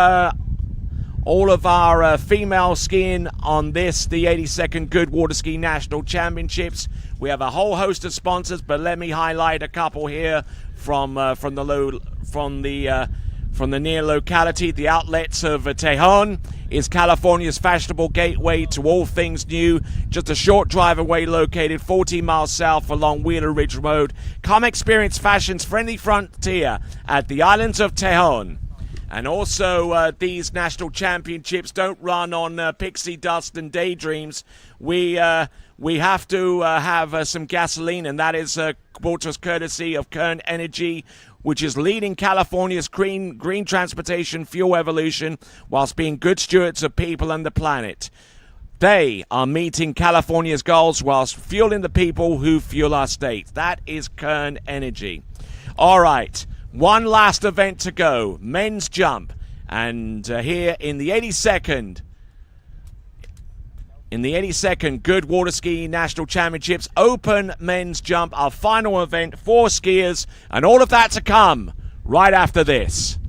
all of our female skiing on the 82nd Goode Water Ski National Championships. We have a whole host of sponsors, but let me highlight a couple here from the near locality. The Outlets of Tejon is California's fashionable gateway to all things new. Just a short drive away, located 14 miles south along Wheeler Ridge Road. Come experience fashion's friendly frontier at the islands of Tejon. And also, these national championships don't run on pixie dust and daydreams. We have to have some gasoline, and that is brought to us courtesy of Kern Energy, which is leading California's green transportation fuel evolution whilst being good stewards of people and the planet. They are meeting California's goals whilst fueling the people who fuel our state. That is Kern Energy. All right. One last event to go, men's jump, and here in the 82nd Goode Water Ski National Championships, open men's jump, our final event for skiers, and all of that to come right after this.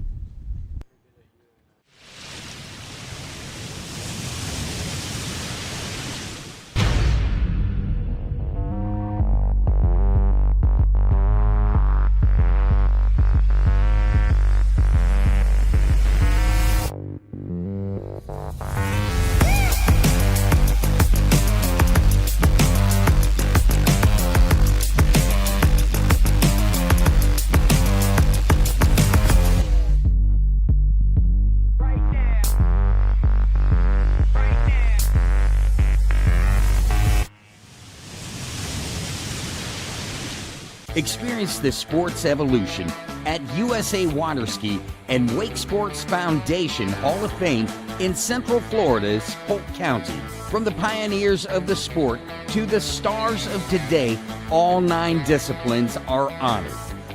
Experience the sports evolution at USA Waterski and Wake Sports Foundation Hall of Fame in Central Florida's Polk County. From the pioneers of the sport to the stars of today, all 9 disciplines are honored.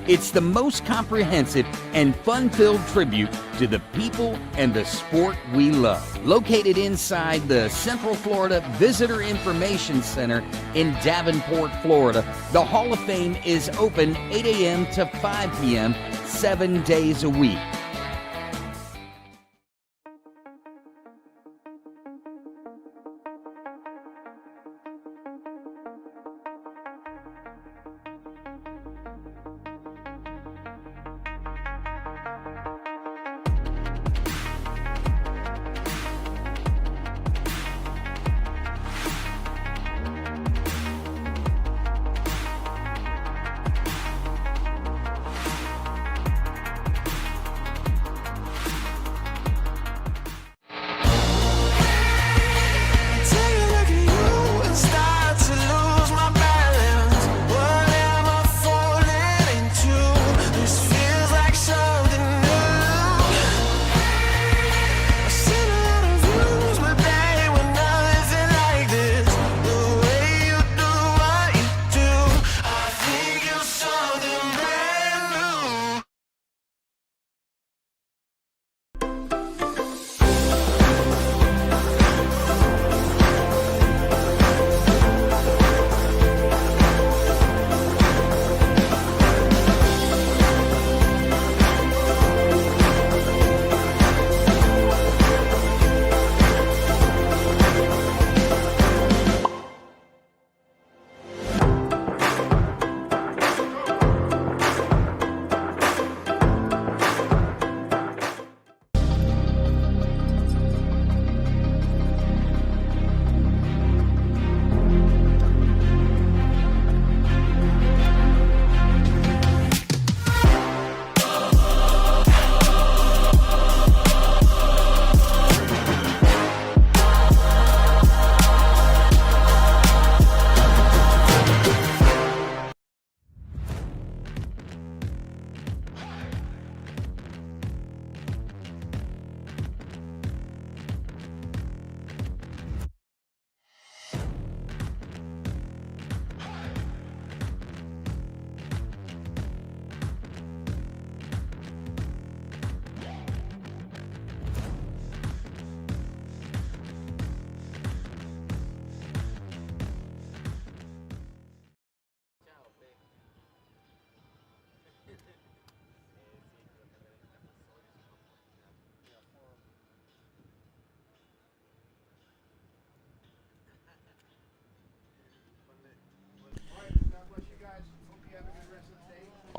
It's the most comprehensive and fun-filled tribute to the people and the sport we love. Located inside the Central Florida Visitor Information Center in Davenport, Florida, the Hall of Fame is open 8 a.m. to 5 p.m. 7 days a week.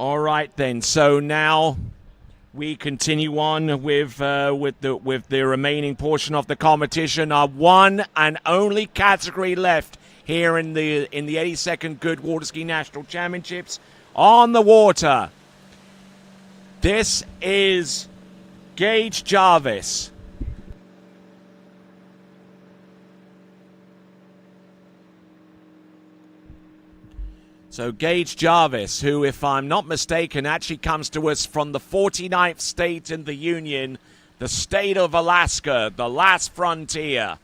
All right then. So now we continue on with the remaining portion of the competition. Our one and only category left here in the 82nd Goode Water Ski National Championships on the water. This is Gage Jarvis. So Gage Jarvis, who, if I'm not mistaken, actually comes to us from the 49th state in the Union, the state of Alaska, the last frontier.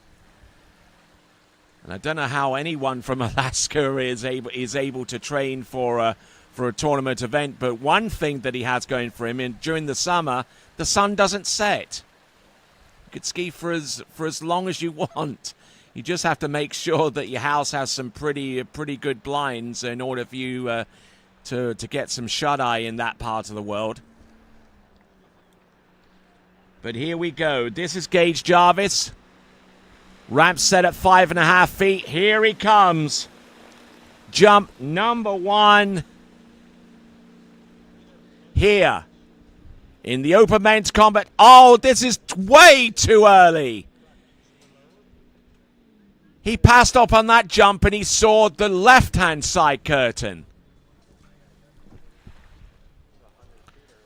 And I don't know how anyone from Alaska is able to train for a tournament event, but one thing that he has going for him, during the summer, the sun doesn't set. You could ski for as long as you want. You just have to make sure that your house has some pretty good blinds in order for you to get some shut-eye in that part of the world. But here we go. This is Gage Jarvis. Ramp set at 5.5 feet. Here he comes. Jump number 1. Here. In the open men's combat. Oh, this is way too early. He passed up on that jump and he saw the left-hand side curtain.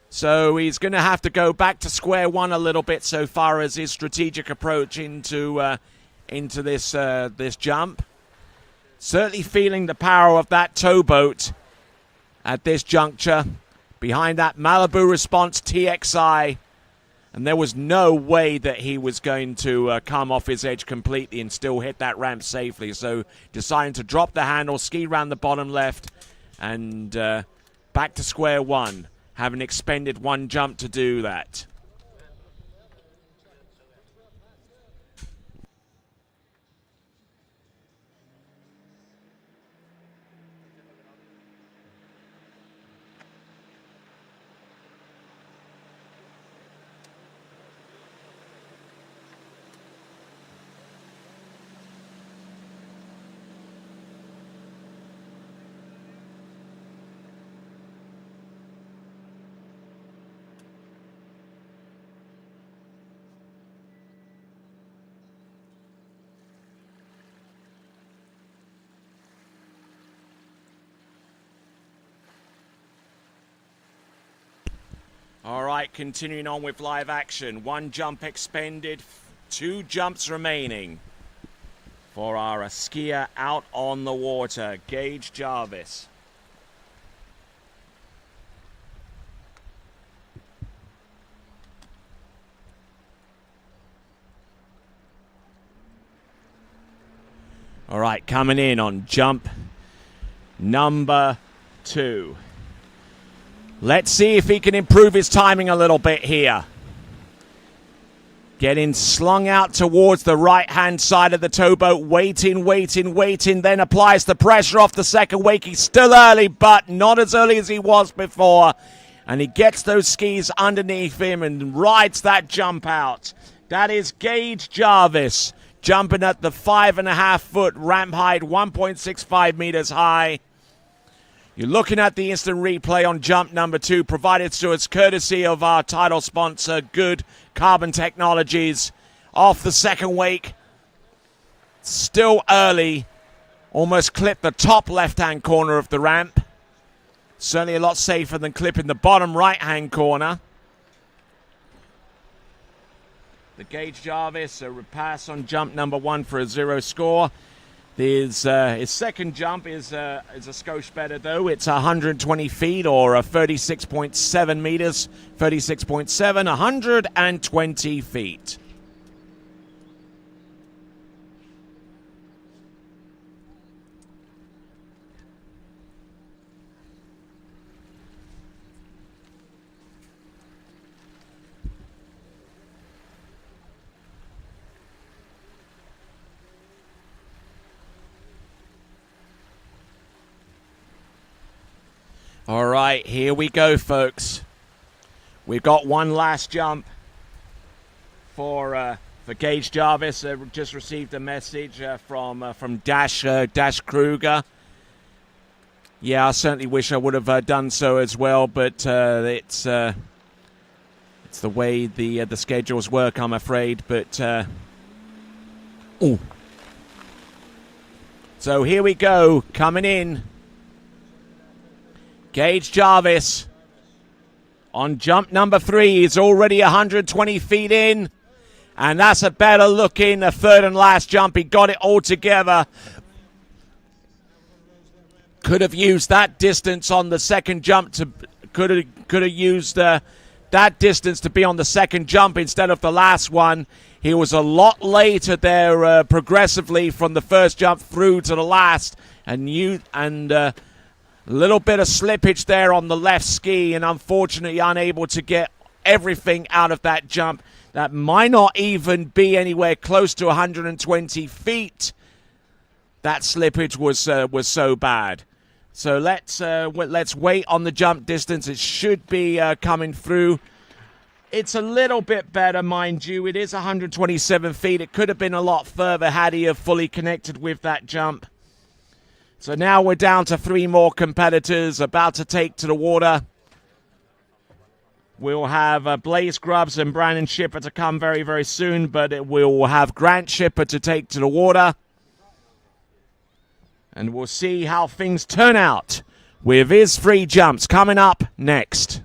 So he's going to have to go back to square one a little bit so far as his strategic approach into this jump. Certainly feeling the power of that towboat at this juncture. Behind that Malibu Response TXI. And there was no way that he was going to come off his edge completely and still hit that ramp safely. So deciding to drop the handle, ski around the bottom left, and back to square one, having expended one jump to do that. All right, continuing on with live action. One jump expended, 2 jumps remaining for our skier out on the water, Gage Jarvis. All right, coming in on jump number 2. Let's see if he can improve his timing a little bit here. Getting slung out towards the right-hand side of the towboat. Waiting, then applies the pressure off the second wake. He's still early, but not as early as he was before. And he gets those skis underneath him and rides that jump out. That is Gage Jarvis, jumping at the 5.5-foot ramp height, 1.65 meters high. You're looking at the instant replay on jump number 2, provided to us courtesy of our title sponsor, Goode Carbon Technologies. Off the second wake, still early, almost clipped the top left-hand corner of the ramp. Certainly a lot safer than clipping the bottom right-hand corner. The Gage Jarvis, a repass on jump number 1 for a 0 score. His second jump is a skosh better, though. It's 120 feet or 36.7 meters. 36.7, 120 feet. All right, here we go, folks. We've got one last jump for Gage Jarvis. Just received a message from Dash Kruger. Yeah, I certainly wish I would have done so as well, but it's the way the schedules work, I'm afraid. But so here we go, coming in. Gage Jarvis on jump number 3. He's already 120 feet in, and that's a better looking third and last jump. He got it all together. Could have used that distance on the second jump to could have used that distance to be on the second jump instead of the last one. He was a lot later there progressively from the first jump through to the last, and a little bit of slippage there on the left ski, and unfortunately unable to get everything out of that jump. That might not even be anywhere close to 120 feet. That slippage was so bad. So let's wait on the jump distance. It should be coming through. It's a little bit better, mind you. It is 127 feet. It could have been a lot further had he have fully connected with that jump. So now we're down to 3 more competitors about to take to the water. We'll have Blaze Grubs and Bryan Shipper to come very, very soon, but we'll have Grant Shipper to take to the water. And we'll see how things turn out with his 3 jumps coming up next.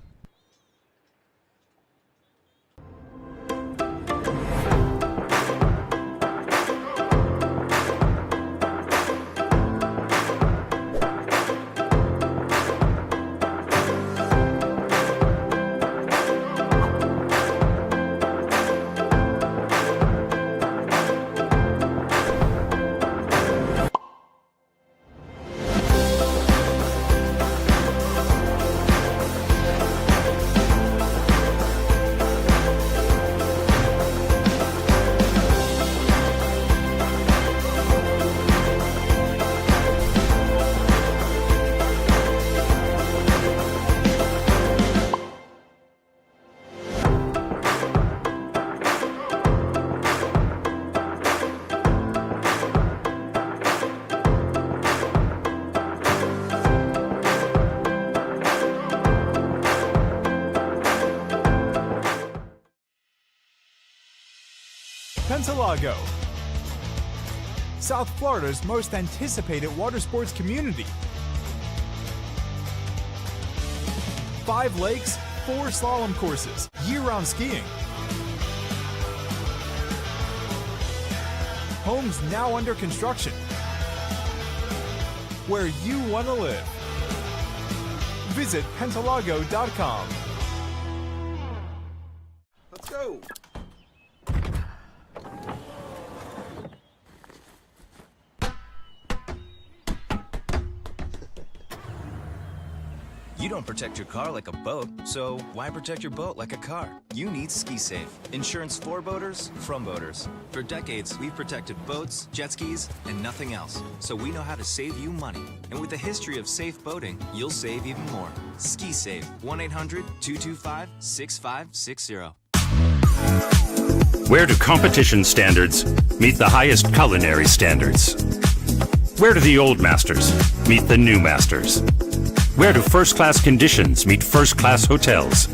Pentalago, South Florida's most anticipated water sports community. 5 lakes, 4 slalom courses, year-round skiing. Homes now under construction. Where you want to live. Visit Pentalago.com. Let's go. You don't protect your car like a boat, so why protect your boat like a car? You need Ski Safe. Insurance for boaters, from boaters. For decades, we've protected boats, jet skis, and nothing else. So we know how to save you money. And with a history of safe boating, you'll save even more. Ski Safe. 1-800-225-6560. Where do competition standards meet the highest culinary standards? Where do the old masters meet the new masters? Where do first-class conditions meet first-class hotels?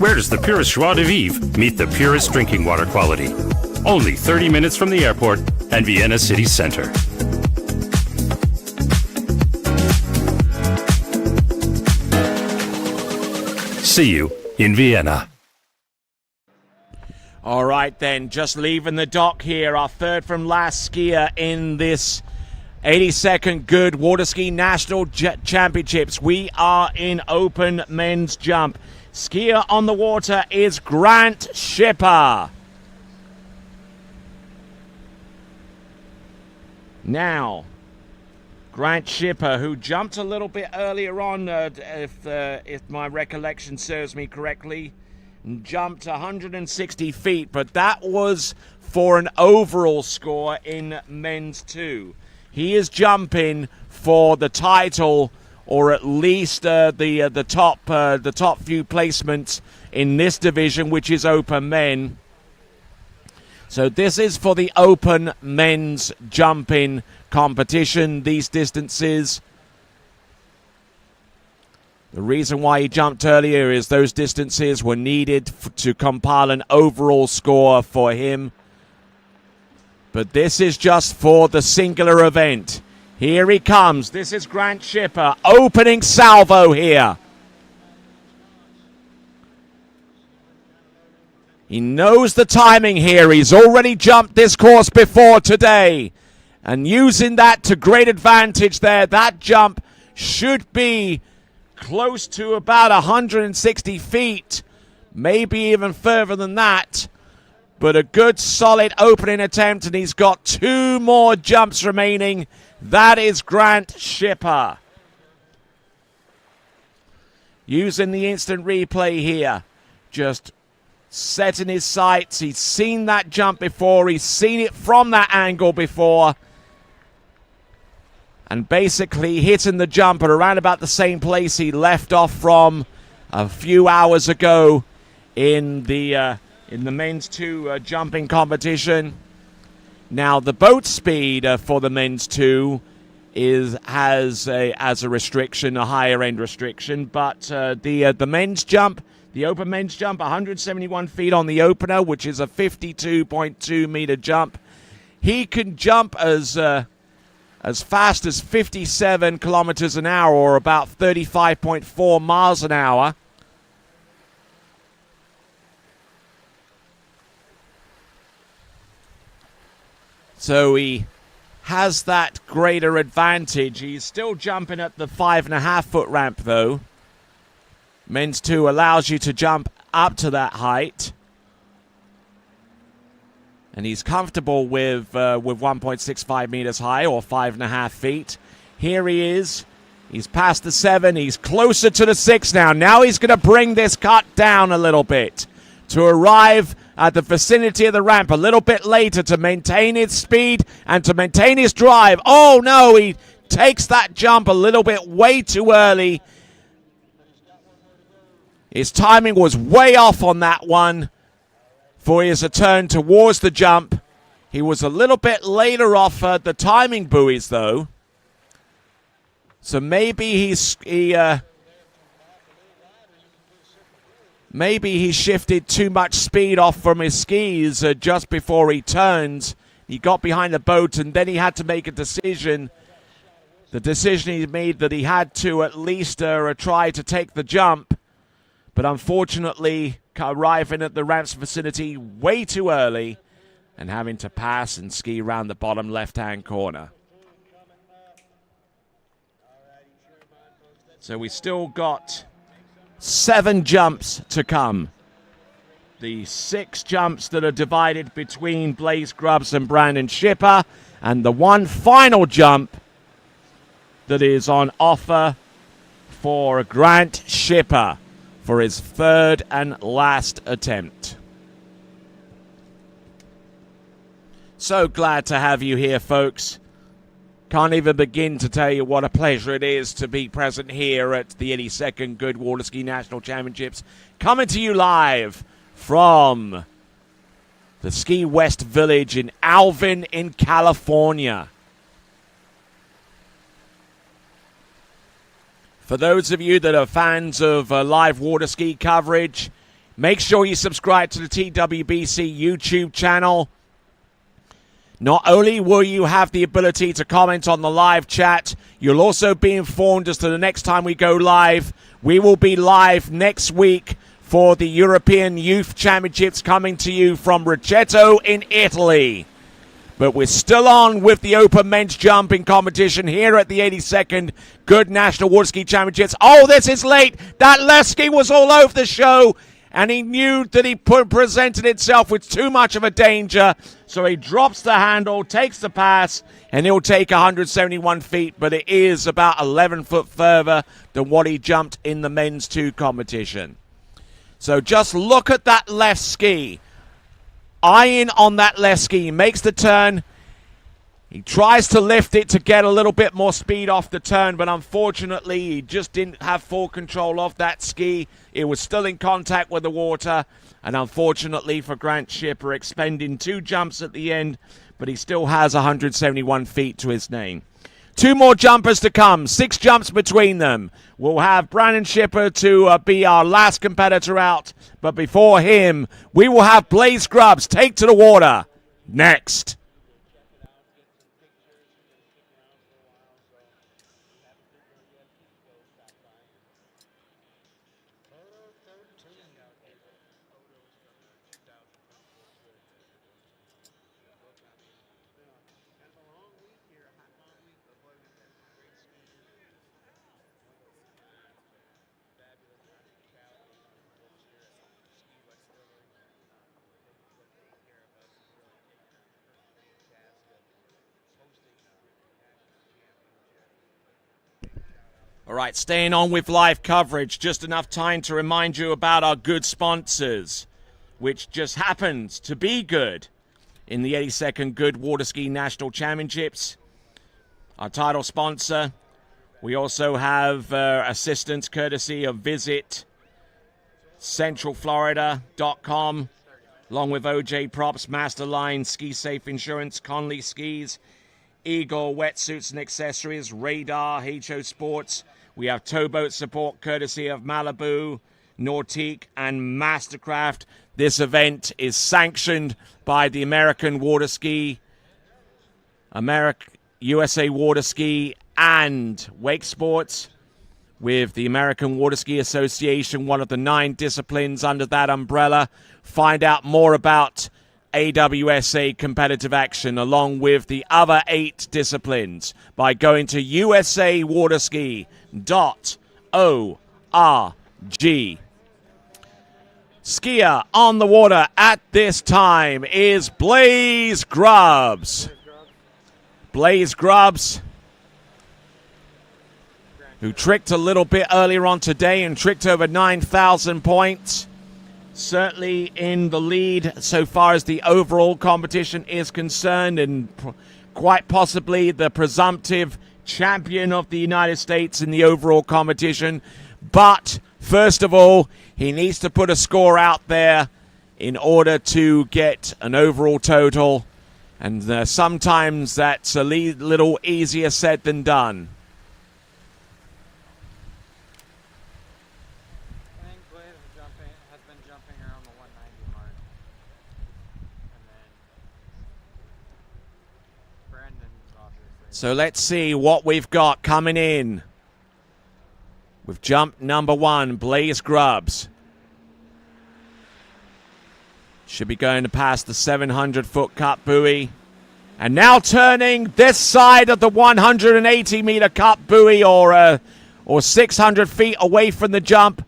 Where does the purest joie de vivre meet the purest drinking water quality? Only 30 minutes from the airport and Vienna city center. See you in Vienna. All right, then, just leaving the dock here. Our third from last skier in this 82nd Goode Water Ski National Championships. We are in open men's jump. Skier on the water is Grant Shipper. Now, Grant Shipper, who jumped a little bit earlier on, if my recollection serves me correctly, jumped 160 feet, but that was for an overall score in men's 2. He is jumping for the title, or at least the top few placements in this division, which is open men. So this is for the open men's jumping competition. These distances. The reason why he jumped earlier is those distances were needed to compile an overall score for him. But this is just for the singular event. Here he comes. This is Grant Schipper opening salvo here. He knows the timing here. He's already jumped this course before today. And using that to great advantage there, that jump should be close to about 160 feet, maybe even further than that. But a good solid opening attempt, and he's got 2 more jumps remaining. That is Grant Schipper. Using the instant replay here, just setting his sights. He's seen that jump before. He's seen it from that angle before. And basically hitting the jump at around about the same place he left off from a few hours ago in the men's 2 jumping competition. Now the boat speed for the men's 2 has a restriction, a higher end restriction, but the men's jump, the open men's jump, 171 feet on the opener, which is a 52.2 meter jump. He can jump as fast as 57 kilometers an hour, or about 35.4 miles an hour. So he has that greater advantage. He's still jumping at the 5.5 foot ramp though. Men's 2 allows you to jump up to that height. And he's comfortable with 1.65 meters high, or 5.5 feet. Here he is. He's past the 7. He's closer to the 6 now. Now he's going to bring this cut down a little bit to arrive at the vicinity of the ramp a little bit later to maintain his speed and to maintain his drive. Oh, no, he takes that jump a little bit way too early. His timing was way off on that one. For his turn towards the jump. He was a little bit later off the timing buoys, though. So maybe he shifted too much speed off from his skis just before he turns. He got behind the boat, and then he had to make a decision. The decision he made that he had to at least try to take the jump. But unfortunately, arriving at the ramp's vicinity way too early and having to pass and ski around the bottom left-hand corner. So we still got 7 jumps to come. The 6 jumps that are divided between Blaze Grubs and Brandon Schipper, and the 1 final jump that is on offer for Grant Schipper for his 3rd and last attempt. So glad to have you here, folks. Can't even begin to tell you what a pleasure it is to be present here at the 82nd Goode Water Ski National Championships, coming to you live from the Ski West Village in Alvin in California. For those of you that are fans of live water ski coverage, make sure you subscribe to the TWBC YouTube channel. Not only will you have the ability to comment on the live chat, you'll also be informed as to the next time we go live. We will be live next week for the European Youth Championships, coming to you from Riccetto in Italy. But we're still on with the open men's jumping competition here at the 82nd Goode National Water Ski Championships. Oh, this is late. That left ski was all over the show, and he knew that he presented himself with too much of a danger. So he drops the handle, takes the pass, and he'll take 171 feet, but it is about 11 foot further than what he jumped in the men's 2 competition. So just look at that left ski. Eyeing on that left ski, makes the turn. He tries to lift it to get a little bit more speed off the turn, but unfortunately he just didn't have full control of that ski. It was still in contact with the water, and unfortunately for Grant Schipper, expending 2 jumps at the end, but he still has 171 feet to his name. 2 more jumpers to come. 6 jumps between them. We'll have Brandon Shipper to be our last competitor out. But before him, we will have Blaze Grubs take to the water next. All right, staying on with live coverage, just enough time to remind you about our good sponsors, which just happens to be good in the 82nd Good Water Ski National Championships. Our title sponsor. We also have assistance courtesy of Visit CentralFlorida.com, along with OJ Props, Masterline, Ski Safe Insurance, Conley Skis, Eagle Wetsuits and Accessories, Radar, HO Sports. We have towboat support courtesy of Malibu, Nautique, and Mastercraft. This event is sanctioned by the American Water Ski, USA Water Ski, and Wake Sports, with the American Water Ski Association, one of the 9 disciplines under that umbrella. Find out more about AWSA competitive action along with the other 8 disciplines by going to usawaterski.org. Skier on the water at this time is Blaze Grubs. Blaze Grubs, who tricked a little bit earlier on today and tricked over 9,000 points. Certainly in the lead so far as the overall competition is concerned, and quite possibly the presumptive champion of the United States in the overall competition. But first of all, he needs to put a score out there in order to get an overall total, and sometimes that's a little easier said than done. So let's see what we've got coming in with jump number 1, Blaze Grubs. Should be going to pass the 700-foot cut buoy. And now turning this side of the 180-meter cut buoy, or 600 feet away from the jump.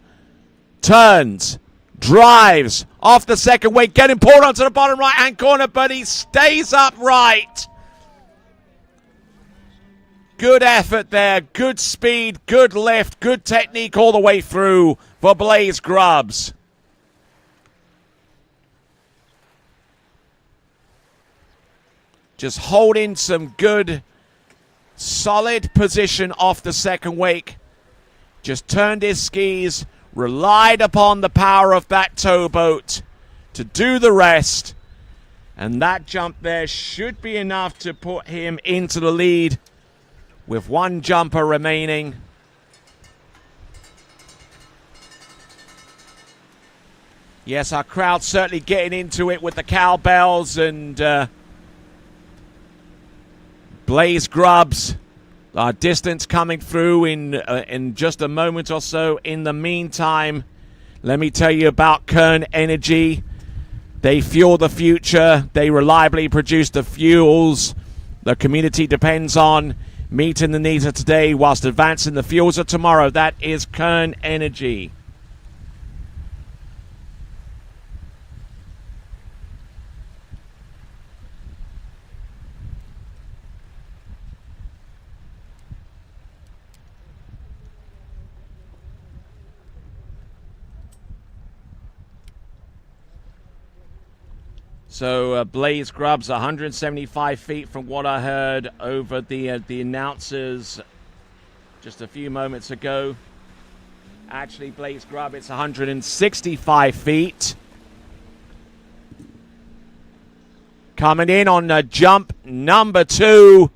Turns, drives, off the second wake, getting pulled onto the bottom right-hand corner, but he stays upright. Good effort there, good speed, good lift, good technique all the way through for Blaze Grubs. Just holding some good, solid position off the second wake. Just turned his skis, relied upon the power of that towboat to do the rest. And that jump there should be enough to put him into the lead, with 1 jumper remaining. Yes, our crowd certainly getting into it with the cowbells, and Blaze Grubs, our distance coming through in just a moment or so. In the meantime, let me tell you about Kern Energy. They fuel the future. They reliably produce the fuels the community depends on, meeting the needs of today whilst advancing the fuels of tomorrow. That is Kern Energy. So Blaze Grubs, 175 feet from what I heard over the announcers just a few moments ago. Actually, Blaze Grub, it's 165 feet. Coming in on jump number 2.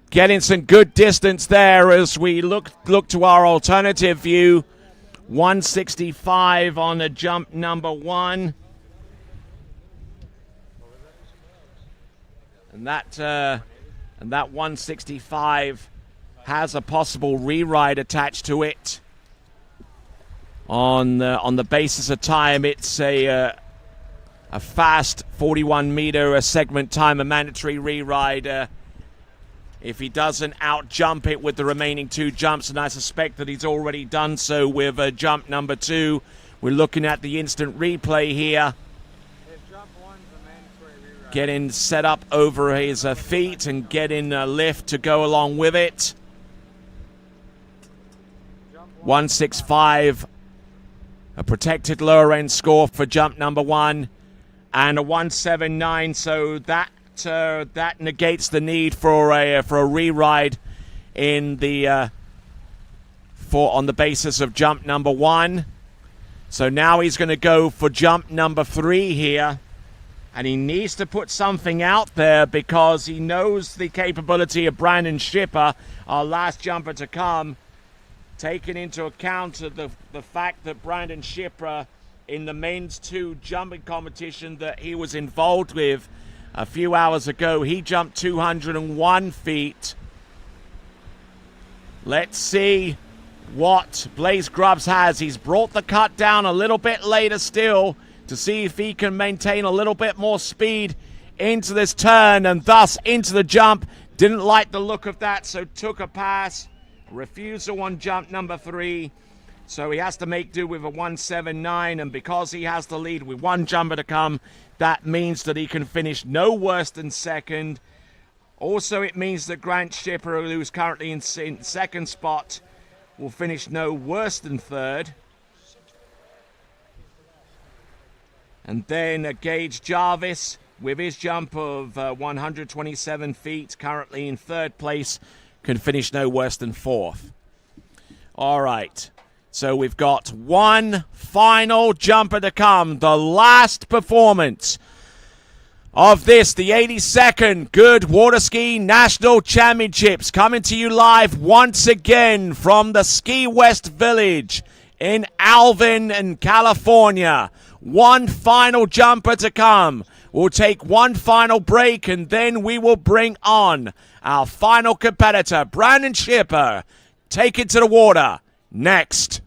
getting some good distance there as we look to our alternative view. 165 on the jump number 1. And that 165 has a possible re-ride attached to it. On the basis of time, it's a fast 41-meter segment time, a mandatory re-ride. If he doesn't out-jump it with the remaining 2 jumps, and I suspect that he's already done so with jump number 2. We're looking at the instant replay here. Getting set up over his feet and getting a lift to go along with it. 165, a protected lower end score for jump number 1, and a 179. So that negates the need for a re-ride in the on the basis of jump number 1. So now he's going to go for jump number 3 here. And he needs to put something out there because he knows the capability of Brandon Schipper, our last jumper to come, taking into account the fact that Brandon Schipper, in the men's 2 jumping competition that he was involved with a few hours ago, he jumped 201 feet. Let's see what Blaze Grubs has. He's brought the cut down a little bit later still, to see if he can maintain a little bit more speed into this turn and thus into the jump. Didn't like the look of that, so took a pass. Refusal on jump number 3. So he has to make do with a 179, and because he has the lead with 1 jumper to come, that means that he can finish no worse than second. Also, it means that Grant Schipper, who's currently in second spot, will finish no worse than third. And then Gage Jarvis, with his jump of 127 feet, currently in third place, can finish no worse than fourth. All right, so we've got 1 final jumper to come, the last performance of this, the 82nd Goode Water Ski National Championships, coming to you live once again from the Ski West Village in Alvin, in California. 1 final jumper to come. We'll take 1 final break, and then we will bring on our final competitor, Brandon Schipper. Take it to the water next.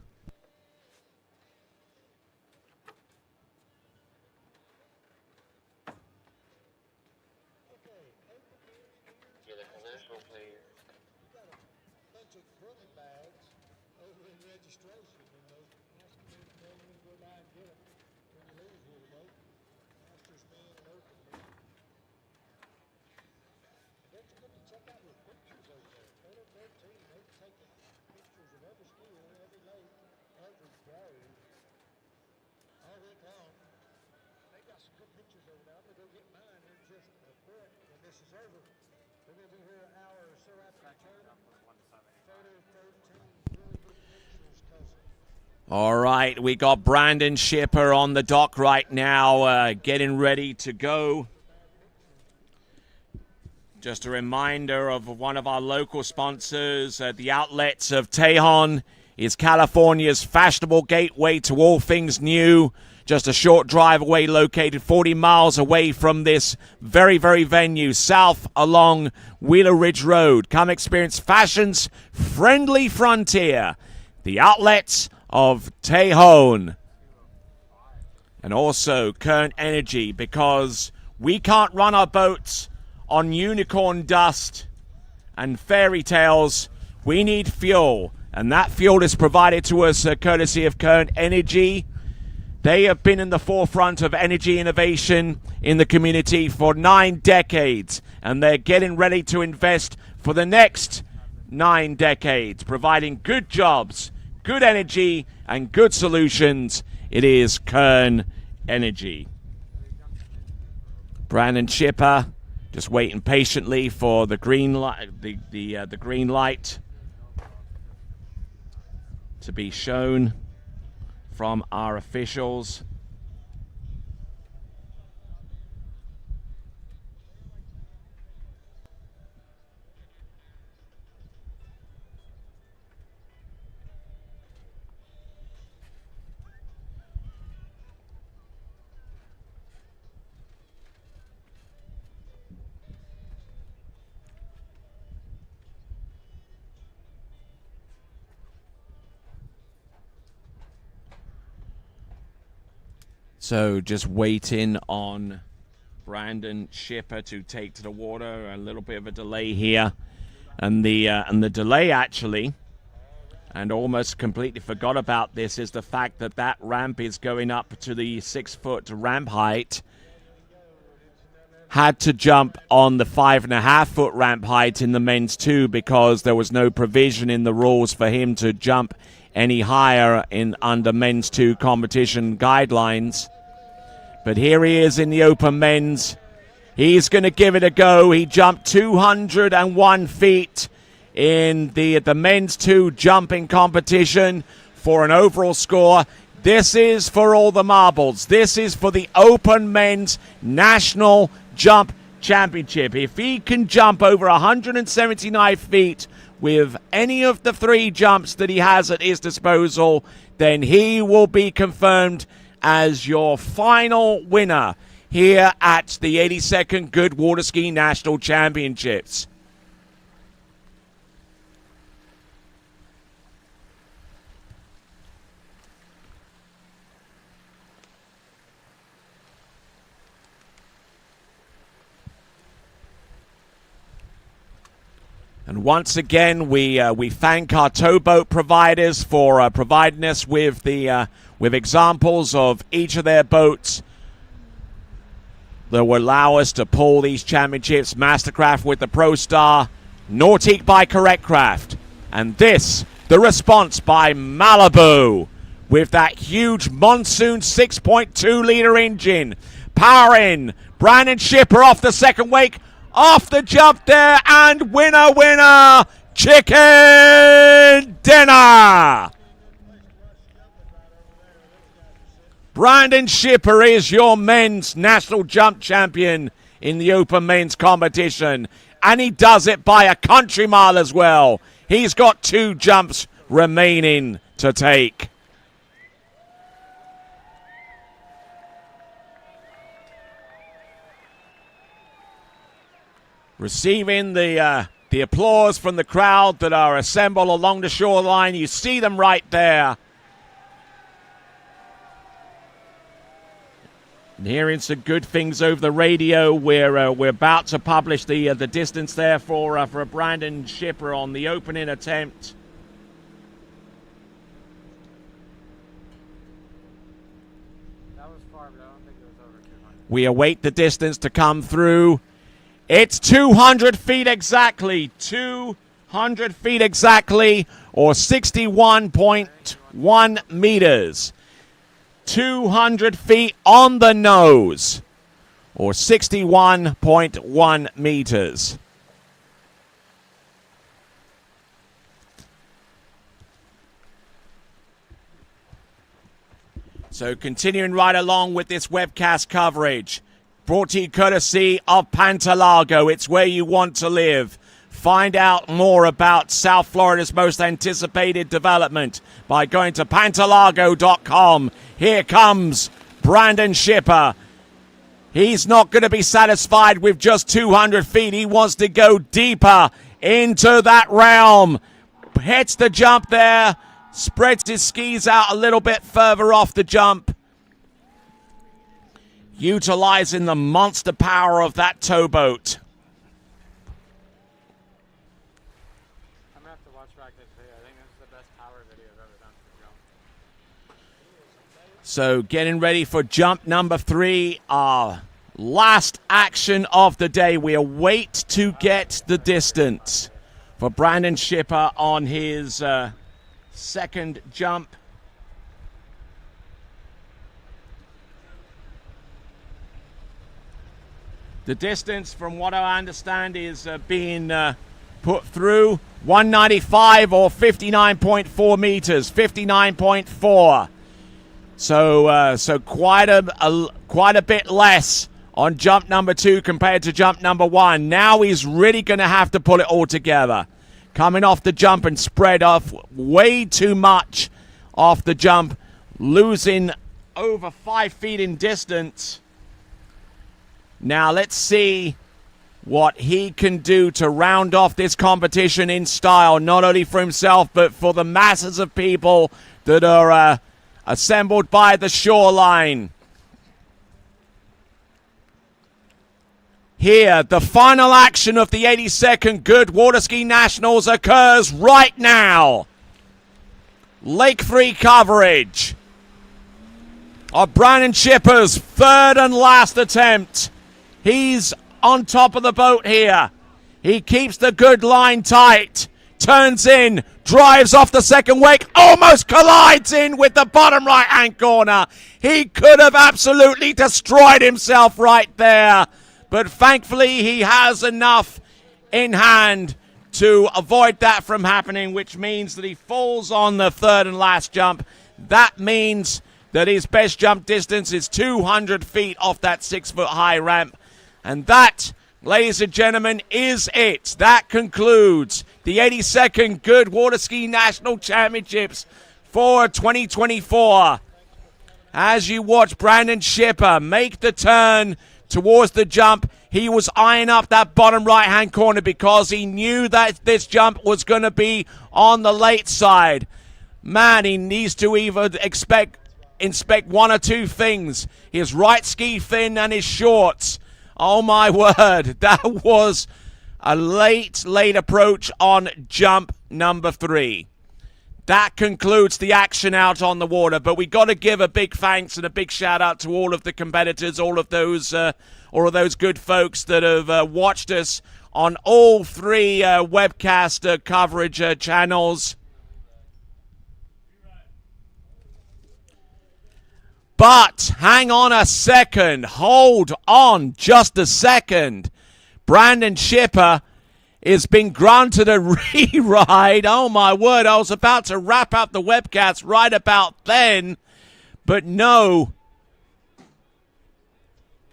All right, we got Brandon Schipper on the dock right now, getting ready to go. Just a reminder of one of our local sponsors, the Outlets of Tejon is California's fashionable gateway to all things new. Just a short drive away, located 40 miles away from this very, very venue, south along Wheeler Ridge Road. Come experience fashion's friendly frontier, the Outlets of Tejon. And also Kern Energy, because we can't run our boats on unicorn dust and fairy tales. We need fuel, and that fuel is provided to us courtesy of Kern Energy. They have been in the forefront of energy innovation in the community for 9 decades, and they're getting ready to invest for the next 9 decades, providing good jobs, good energy, and good solutions. It is Kern Energy. Brandon Schipper just waiting patiently for the green light, the green light to be shown from our officials. So just waiting on Brandon Shipper to take to the water. A little bit of a delay here. And the delay actually, and almost completely forgot about this, is the fact that that ramp is going up to the 6-foot ramp height. Had to jump on the 5.5-foot ramp height in the men's 2 because there was no provision in the rules for him to jump any higher in under men's 2 competition guidelines. But here he is in the open men's. He's going to give it a go. He jumped 201 feet in the men's 2 jumping competition for an overall score. This is for all the marbles. This is for the open men's national jump championship. If he can jump over 179 feet with any of the 3 jumps that he has at his disposal, then he will be confirmed as your final winner here at the 82nd Goode Water Ski National Championships. And once again, we thank our towboat providers for providing us with with examples of each of their boats that will allow us to pull these championships. Mastercraft with the Pro Star, Nautique by Correct Craft, and this, the response by Malibu with that huge Monsoon 6.2-liter engine, powering Brandon Shipper off the second wake. Off the jump there, and winner, chicken dinner. Brandon Shipper is your men's national jump champion in the open men's competition, and he does it by a country mile as well. He's got 2 jumps remaining to take. Receiving the applause from the crowd that are assembled along the shoreline. You see them right there. And hearing some good things over the radio. We're about to publish the distance there for Brandon Shipper on the opening attempt. That was far, but I don't think it was over 200. We await the distance to come through. It's 200 feet exactly. 200 feet exactly, or 61.1 meters. 200 feet on the nose, or 61.1 meters. So continuing right along with this webcast coverage. Brought to you courtesy of Pantalago. It's where you want to live. Find out more about South Florida's most anticipated development by going to Pantalago.com. Here comes Brandon Shipper. He's not going to be satisfied with just 200 feet. He wants to go deeper into that realm. Hits the jump there. Spreads his skis out a little bit further off the jump. Utilizing the monster power of that towboat. I'm going to have to watch back this video. I think this is the best power video I've ever done for jump. So getting ready for jump number 3. Our last action of the day. We await to get the distance for Brandon Shipper on his second jump. The distance, from what I understand, is being put through 195 or 59.4 meters, 59.4. So quite a bit less on jump number 2 compared to jump number 1. Now he's really going to have to pull it all together. Coming off the jump and spread off way too much off the jump, losing over 5 feet in distance. Now let's see what he can do to round off this competition in style, not only for himself, but for the masses of people that are assembled by the shoreline. here. The final action of the 82nd Goode Water Ski Nationals occurs right now. Lake 3 coverage of Bryan Schipper's third and last attempt. He's on top of the boat here. He keeps the Goode line tight. Turns in, drives off the second wake, almost collides in with the bottom right-hand corner. He could have absolutely destroyed himself right there, but thankfully he has enough in hand to avoid that from happening, which means that he falls on the third and last jump. That means that his best jump distance is 200 feet off that 6-foot-high ramp, and that, ladies and gentlemen, is it. That concludes the 82nd Goode Water Ski National Championships for 2024. As you watch Bryan Schipper make the turn towards the jump, he was eyeing up that bottom right-hand corner because he knew that this jump was going to be on the late side. Man, he needs to either inspect one or two things: his right ski fin and his shorts. Oh my word, that was a late approach on jump number 3. That concludes the action out on the water, but we got to give a big thanks and a big shout out to all of the competitors, all of those good folks that have watched us on all 3 webcast coverage channels. But hang on a second. Hold on just a second. Bryan Schipper is being granted a re-ride. Oh, my word. I was about to wrap up the webcast right about then. But no.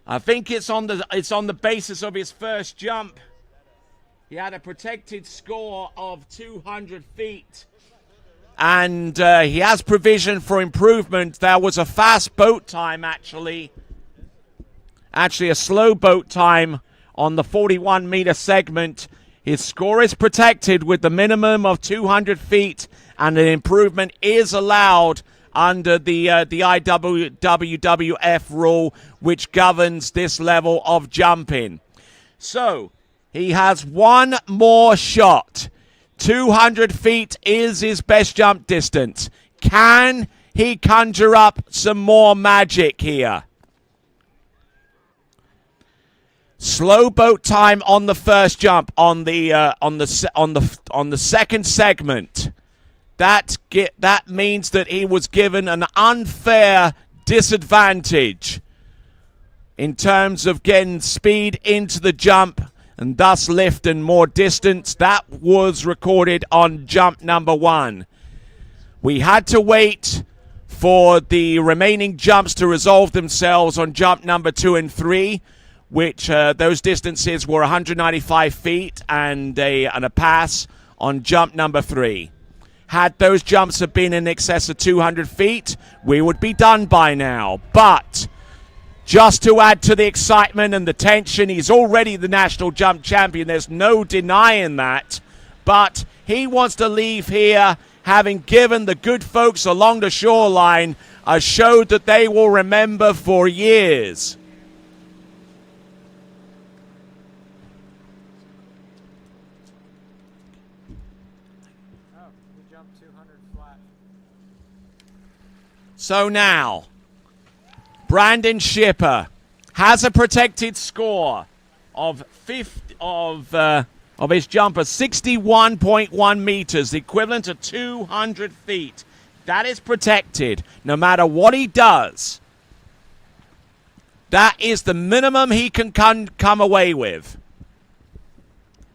I think it's on the basis of his first jump. He had a protected score of 200 feet. And he has provision for improvement. There was a fast boat time, actually a slow boat time on the 41-meter segment. His score is protected with the minimum of 200 feet, and an improvement is allowed under the IWWF rule, which governs this level of jumping. So he has one more shot. 200 feet is his best jump distance. Can he conjure up some more magic here? Slow boat time on the first jump on the second segment. That means that he was given an unfair disadvantage in terms of getting speed into the jump and thus lift and more distance. That was recorded on jump number 1. We had to wait for the remaining jumps to resolve themselves on jump number 2 and 3, which those distances were 195 feet and a pass on jump number 3. Had those jumps have been in excess of 200 feet, we would be done by now. But just to add to the excitement and the tension, he's already the national jump champion. There's no denying that. But he wants to leave here having given the good folks along the shoreline a show that they will remember for years. So now, Bryan Schipper has a protected score of his jumper, 61.1 meters, the equivalent to 200 feet. That is protected no matter what he does. That is the minimum he can come away with.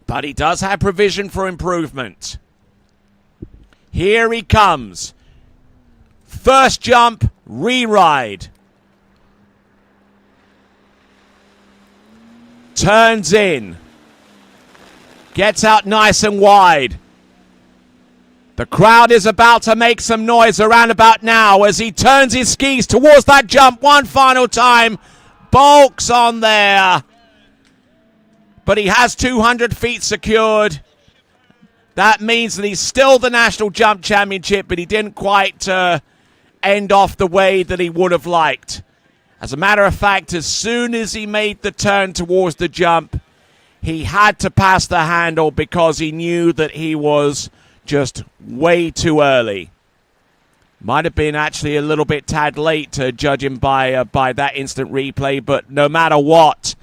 But he does have provision for improvement. Here he comes. First jump, re-ride. Turns in. Gets out nice and wide. The crowd is about to make some noise around about now as he turns his skis towards that jump one final time. Bulks on there. But he has 200 feet secured. That means that he's still the national jump championship, but he didn't quite end off the way that he would have liked. As a matter of fact, as soon as he made the turn towards the jump, he had to pass the handle because he knew that he was just way too early. Might have been actually a little bit tad late, judging by that instant replay, but no matter what,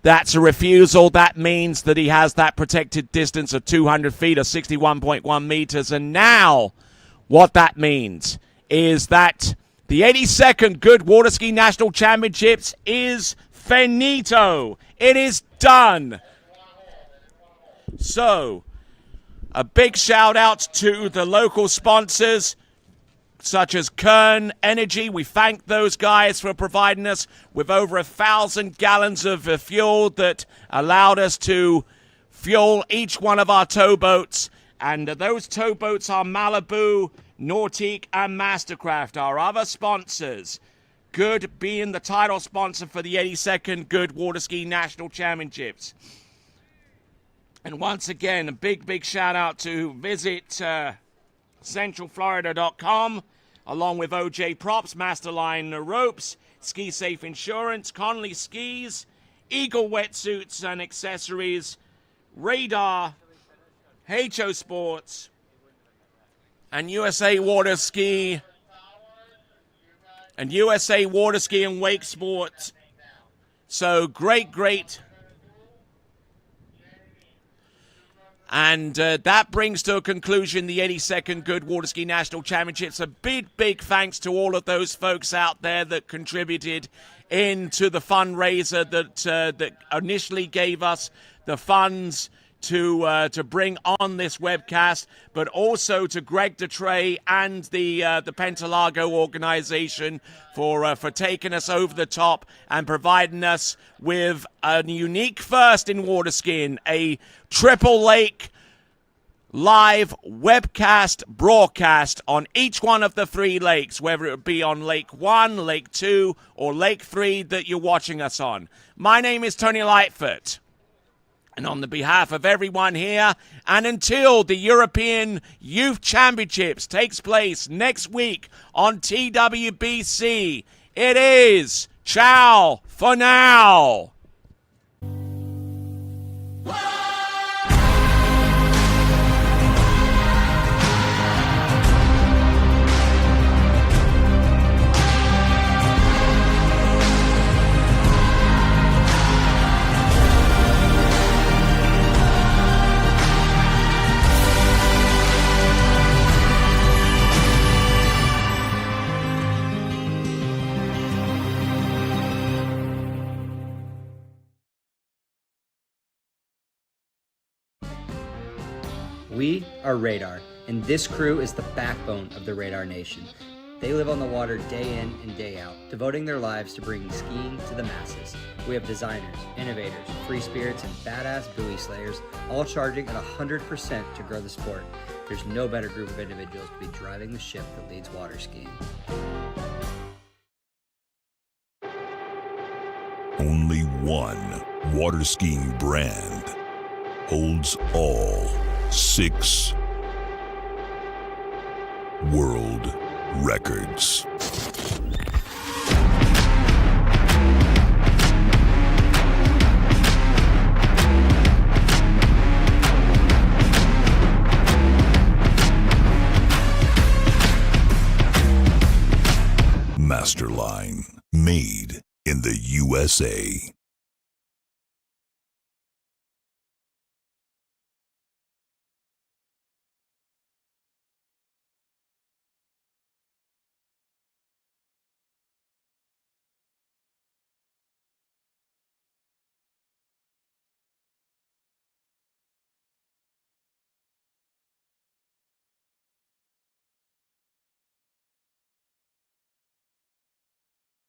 that's a refusal. That means that he has that protected distance of 200 feet or 61.1 meters. And now what that means is that the 82nd Goode Water Ski National Championships is finito. It is done. So, a big shout out to the local sponsors, such as Kern Energy. We thank those guys for providing us with over 1,000 gallons of fuel that allowed us to fuel each one of our towboats. And those towboats are Malibu, Nautique, and Mastercraft, our other sponsors. Goode being the title sponsor for the 82nd Goode Water Ski National Championships. And once again, a big shout out to visit centralflorida.com, along with OJ Props, Masterline Ropes, Ski Safe Insurance, Conley Skis, Eagle Wetsuits and Accessories, Radar, HO Sports, and USA Water Ski, and USA Water Ski and Wake Sports. So great. And that brings to a conclusion the 82nd Goode Water Ski National Championships. A big thanks to all of those folks out there that contributed into the fundraiser that initially gave us the funds to bring on this webcast, but also to Greg DeTrey and the Pentalago organization for taking us over the top and providing us with a unique first in water skiing, a triple lake live webcast broadcast on each one of the 3 lakes, whether it be on Lake 1, Lake 2, or Lake 3 that you're watching us on. My name is Tony Lightfoot. And on the behalf of everyone here, and until the European Youth Championships takes place next week on TWBC, it is ciao for now. We are Radar, and this crew is the backbone of the Radar Nation. They live on the water day in and day out, devoting their lives to bringing skiing to the masses. We have designers, innovators, free spirits, and badass buoy slayers, all charging at 100% to grow the sport. There's no better group of individuals to be driving the ship that leads water skiing. Only one water skiing brand holds all 6 world records. Masterline, made in the USA.